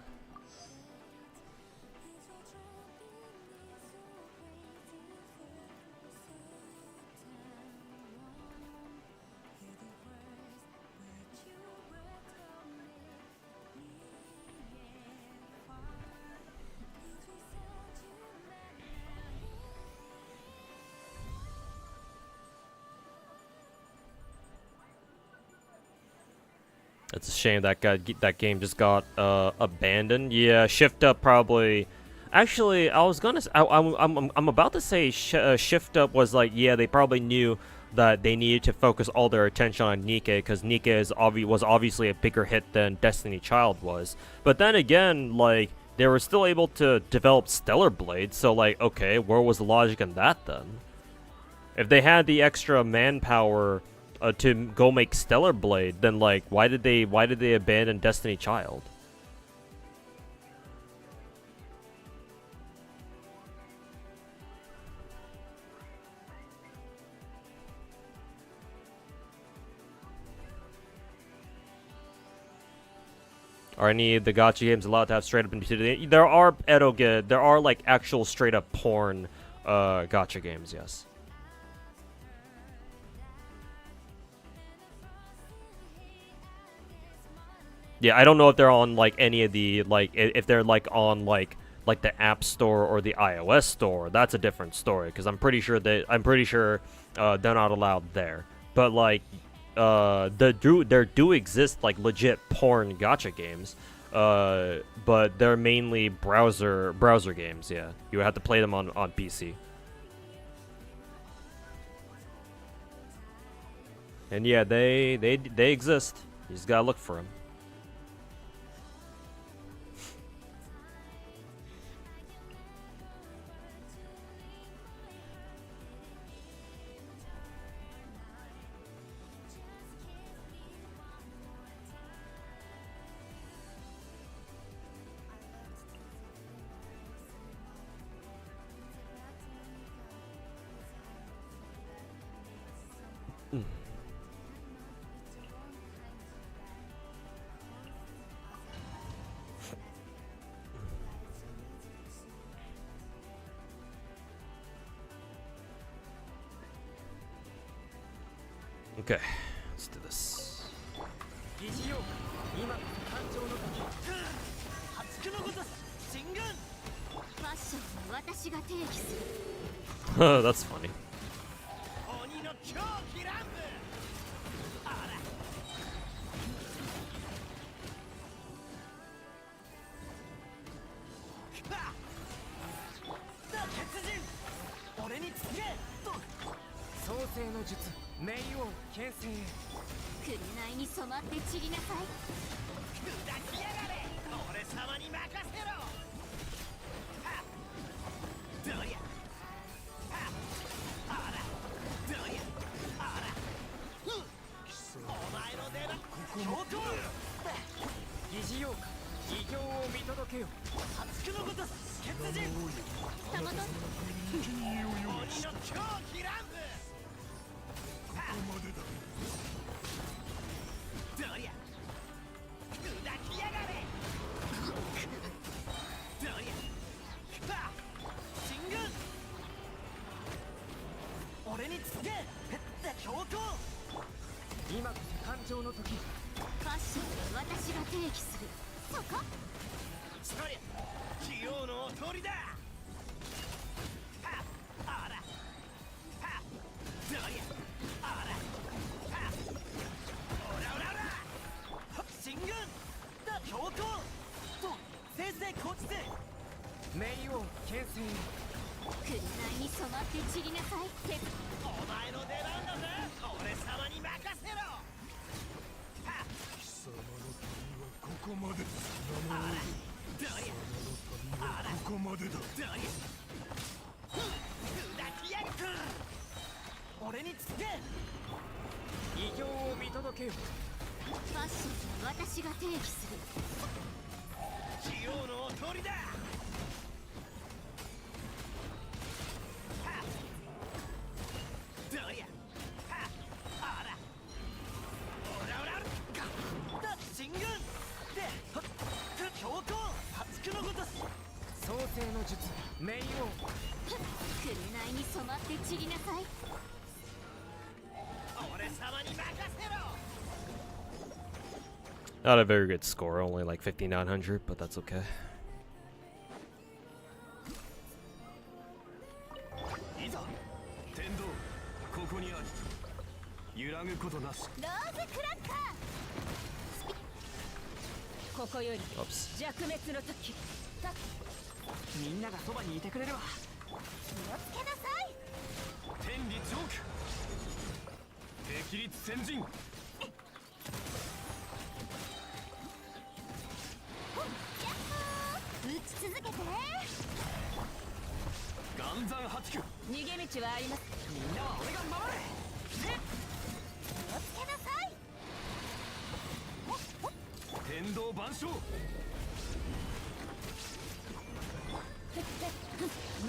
Speaker 2: It's a shame that game just got abandoned. Yeah, Shift Up probably. Actually, I was gonna. I'm about to say Shift Up was like, yeah, they probably knew that they needed to focus all their attention on Nikke, because Nikke was obviously a bigger hit than Destiny Child was. But then again, like, they were still able to develop Stellar Blade, so like, okay, where was the logic in that then? If they had the extra manpower to go make Stellar Blade, then like, why did they abandon Destiny Child? Are any of the gacha games allowed to have straight up nudity? There are there are like actual straight up porn gacha games, yes. Yeah, I don't know if they're on like any of the if they're like on like the App Store or the iOS store. That's a different story, because I'm pretty sure they're not allowed there. But like there do exist like legit porn gacha games, but they're mainly browser games. Yeah, you would have to play them on PC. And yeah, they exist. You just gotta look for them. Okay, let's do this.
Speaker 7: 疑似用今感情の時発揮のごと進軍
Speaker 3: ファッションは私が定義する
Speaker 2: That's funny.
Speaker 7: 鬼の狂気乱舞あら鉄人俺につけと創世の術冥王牽制
Speaker 3: 紅に染まって散りなさい
Speaker 7: 砕きやがれ俺様に任せろはっどりゃはっあらどりゃあらお前の出番ここも疑似用か異形を見届けよ発揮のごと血人
Speaker 3: たまと
Speaker 7: 鬼の狂気乱舞どりゃ砕きやがれどりゃ進軍俺につけ強行今こそ感情の時
Speaker 3: ファッションは私が定義するそこ
Speaker 7: そりゃ器用のお通りだあらどりゃあらおらおらおら進軍だ強行とせいぜいこちて冥王牽制
Speaker 3: 紅に染まって散りなさいって
Speaker 7: お前の出番だぜ俺様に任せろ貴様の旅はここまでだあらどりゃあらここまでだどりゃ砕きやがった俺につけ異形を見届けよ
Speaker 3: ファッションは私が定義する
Speaker 7: 器用のお通りだどりゃあらおらおらだ進軍で強行発揮のごと創世の術冥王
Speaker 3: 紅に染まって散りなさい
Speaker 7: 俺様に任せろ
Speaker 2: Not a very good score, only like 5,900, but that's okay.
Speaker 1: いざ天道ここにある揺らぐことなし
Speaker 3: ローズクラッカーここより
Speaker 2: Oops.
Speaker 3: 弱滅の時
Speaker 7: みんながそばにいてくれるわ
Speaker 3: 気をつけなさい
Speaker 1: 天理チョーク霹靂先陣
Speaker 3: 打ち続けて
Speaker 1: 岩山八九
Speaker 3: 逃げ道はあります
Speaker 7: みんなは俺が守れ
Speaker 3: 気をつけなさい
Speaker 1: 天道万象
Speaker 3: 無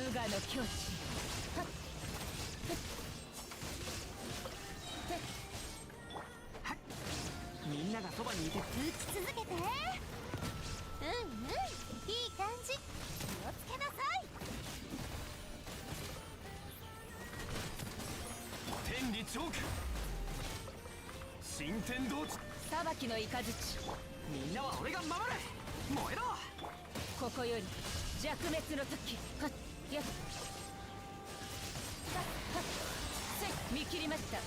Speaker 3: 我の境地
Speaker 7: みんながそばにいて
Speaker 3: 打ち続けていい感じ気をつけなさい
Speaker 1: 天理チョーク新天道
Speaker 3: 裁きの雷
Speaker 7: みんなは俺が守れ燃えろ
Speaker 3: ここより弱滅の時はっやっせ見切りましたや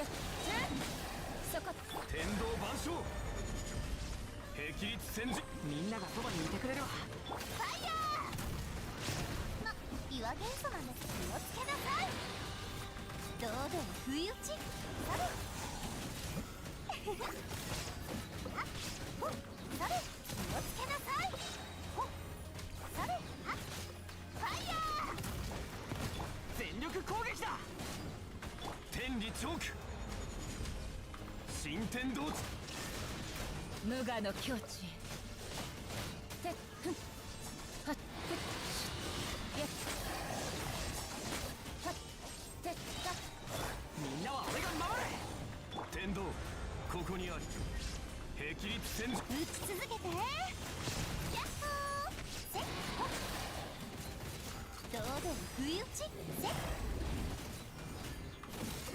Speaker 3: っそこ
Speaker 1: 天道万象霹靂先陣
Speaker 7: みんながそばにいてくれるわ
Speaker 3: ファイヤー岩元素なんです気をつけなさいどうでも不意打ちそれそれ気をつけなさいそれファイヤー
Speaker 7: 全力攻撃だ
Speaker 1: 天理チョーク新天道
Speaker 3: 無我の境地てふんはってやっはってた
Speaker 7: み
Speaker 1: あり霹靂戦
Speaker 3: 打ち続けてヤッホーセッ堂々不意打ちセッ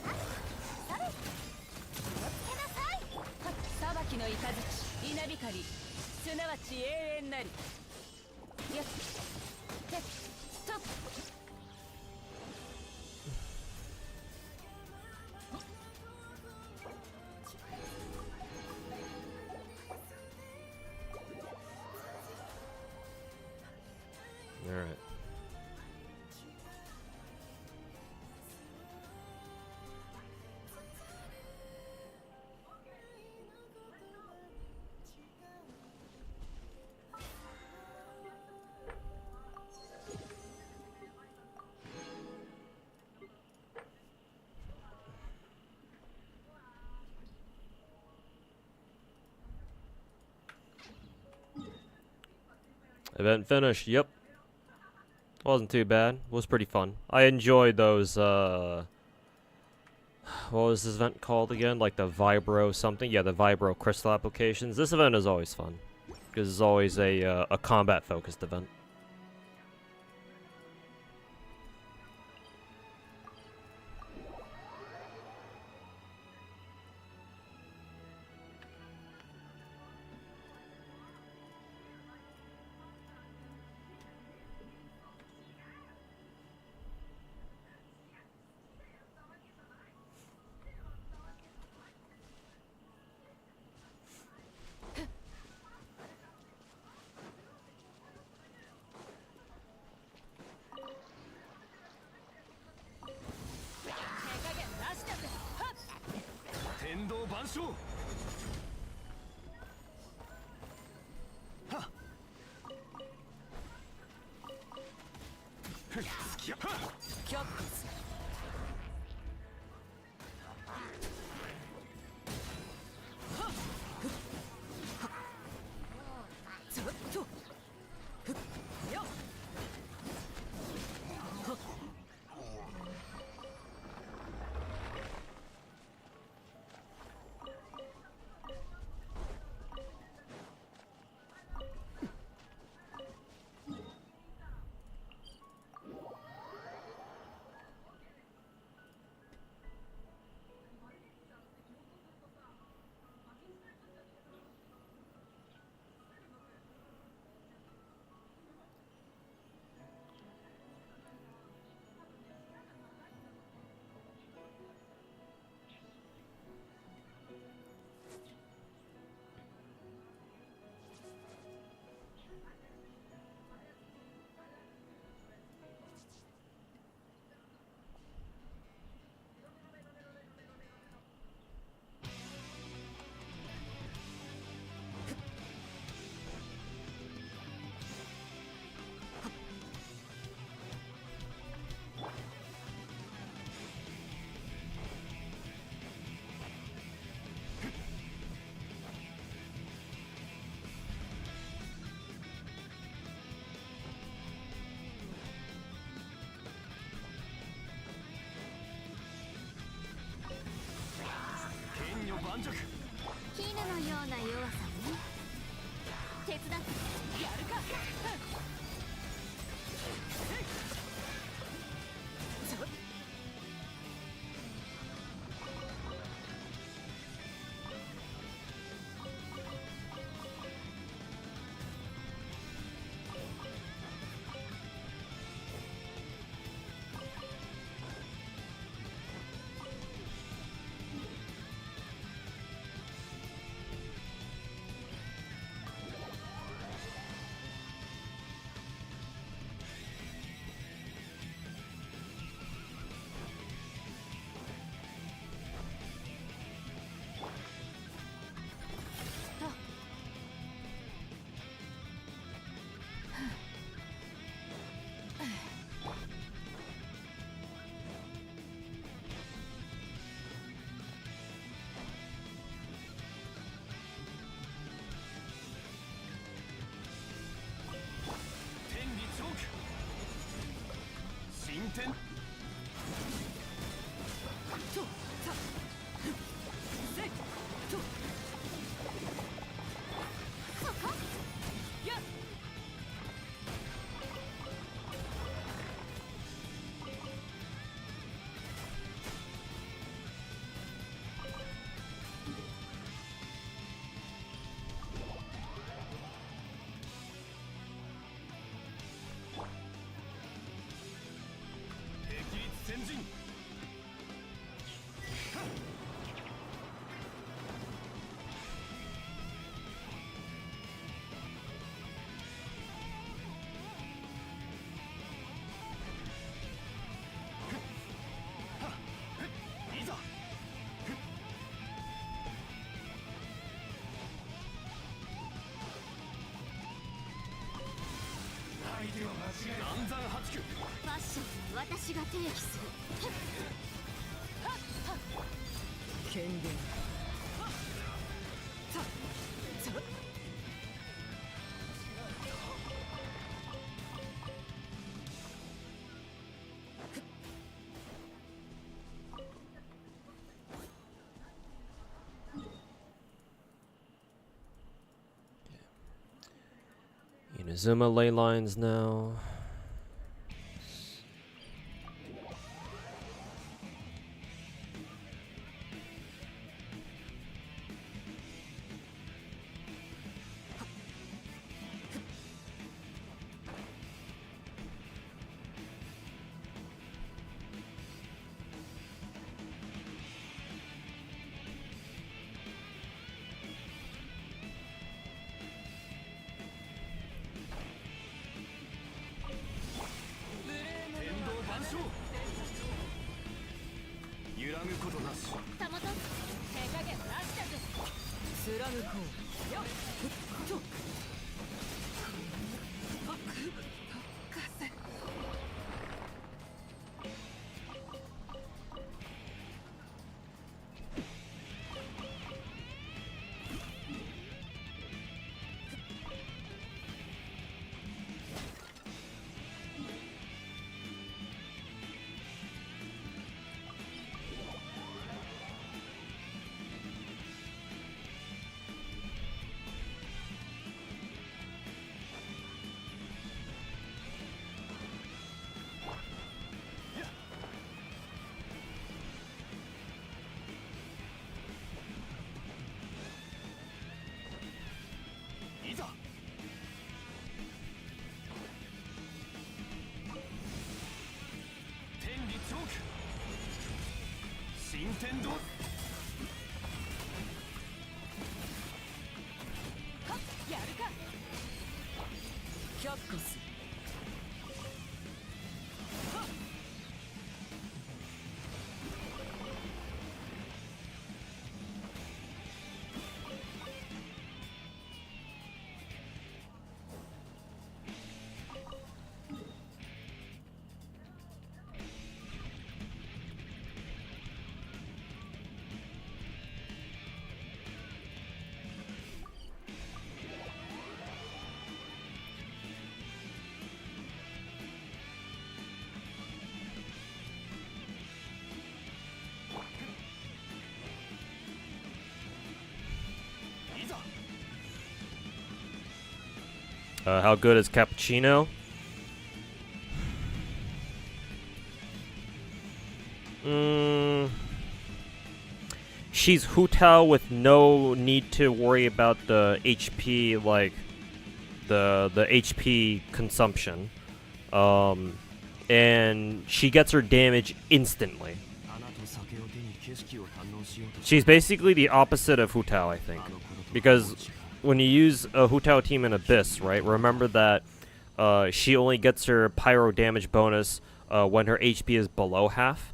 Speaker 3: はっそれ気をつけなさい裁きの雷稲光すなわち永遠なりよっセッストップ
Speaker 2: All right. Event finished. Yep. Wasn't too bad. Was pretty fun. I enjoyed those, what was this event called again? Like the Vibro something? Yeah, the Vibro crystal applications. This event is always fun. Because it's always a combat-focused event.
Speaker 3: ファッションは私が定義する。
Speaker 6: 権限
Speaker 2: Inazuma ley lines now. How good is Cappuccino? She's Hu Tao with no need to worry about the HP, like the HP consumption, and she gets her damage instantly. She's basically the opposite of Hu Tao, I think, because when you use a Hu Tao team in Abyss, right? Remember that she only gets her pyro damage bonus when her HP is below half.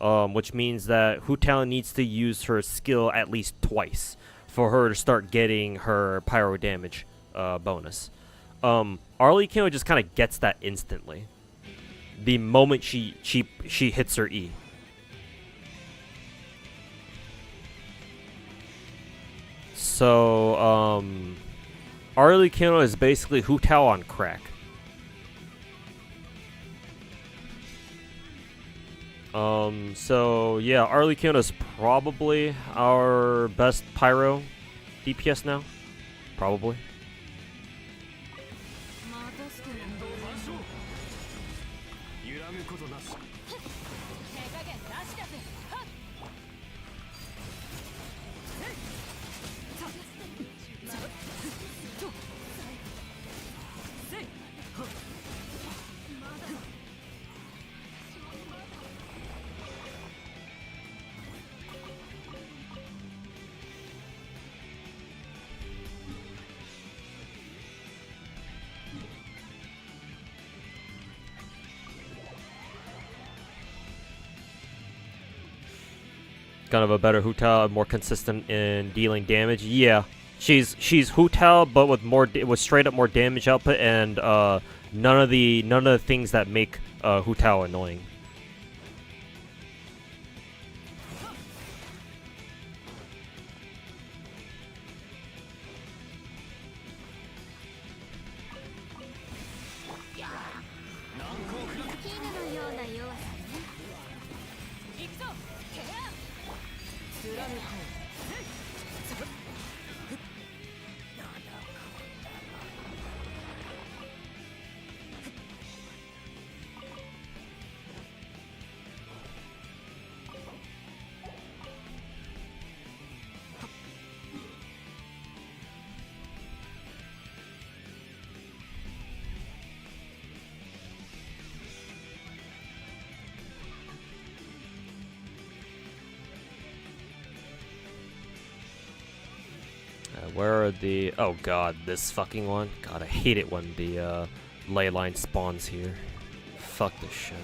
Speaker 2: Which means that Hu Tao needs to use her skill at least twice for her to start getting her pyro damage bonus. Arlecchino just kind of gets that instantly, the moment she hits her E. So Arlecchino is basically Hu Tao on crack. So yeah, Arlecchino is probably our best pyro DPS now. Probably. kind of a better Hu Tao, more consistent in dealing damage. Yeah, she's Hu Tao, but with with straight up more damage output and none of the things that make Hu Tao annoying. Where are the... Oh god, this fucking one. God, I hate it when the ley line spawns here. Fuck this shit.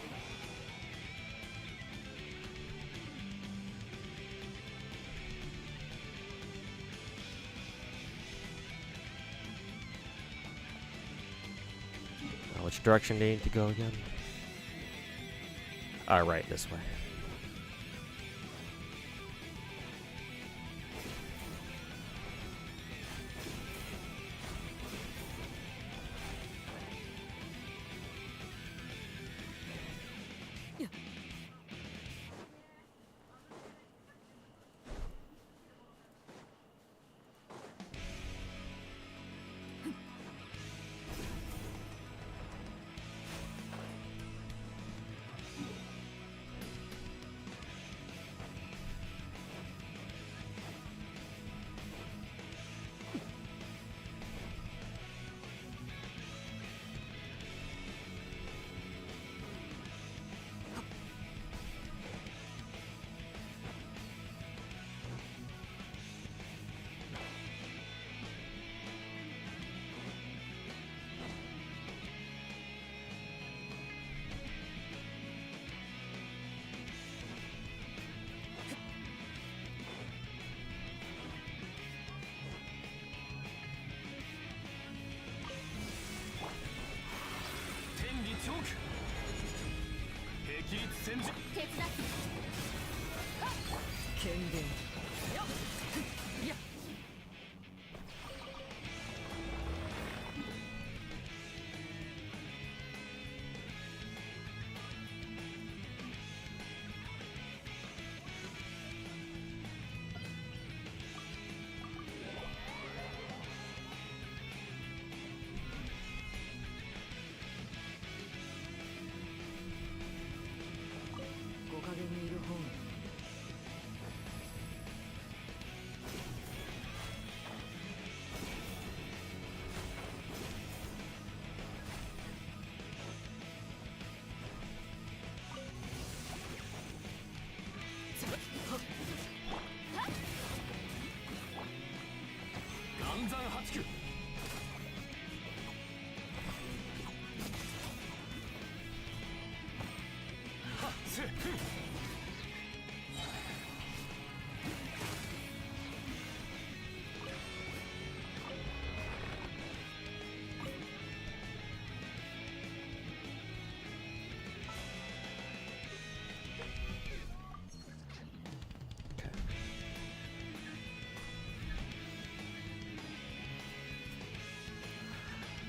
Speaker 2: Which direction do you need to go again? Alright, this way.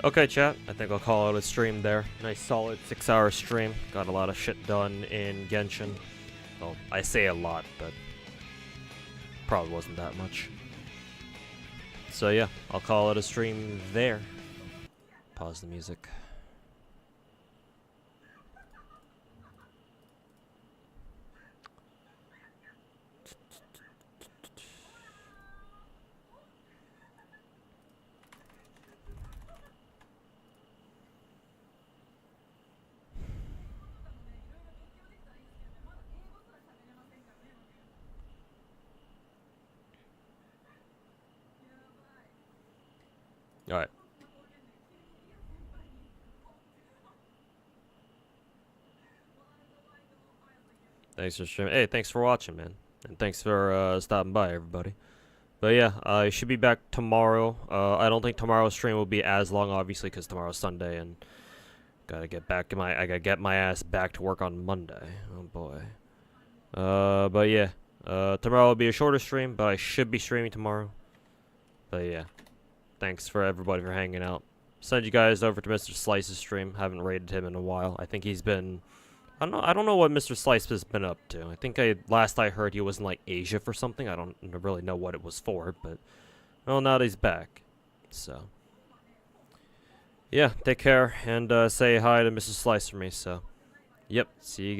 Speaker 2: Okay, chat. I think I'll call it a stream there. Nice solid 6-hour stream. Got a lot of shit done in Genshin. Well, I say a lot, but probably wasn't that much. So yeah, I'll call it a stream there. Pause the music. Alright. Thanks for streaming. Hey, thanks for watching, man. And thanks for stopping by, everybody. But yeah, I should be back tomorrow. I don't think tomorrow's stream will be as long, obviously, because tomorrow's Sunday, and I gotta get my ass back to work on Monday. Oh boy. But yeah, tomorrow will be a shorter stream, but I should be streaming tomorrow. But yeah, thanks for everybody for hanging out. Send you guys over to Mr. Slice's stream. Haven't rated him in a while. I think he's been, I don't know what Mr. Slice has been up to. I think last I heard he was in like Asia for something. I don't really know what it was for, but well, now that he's back. So yeah, take care and say hi to Mrs. Slice for me. So yep, see you guys.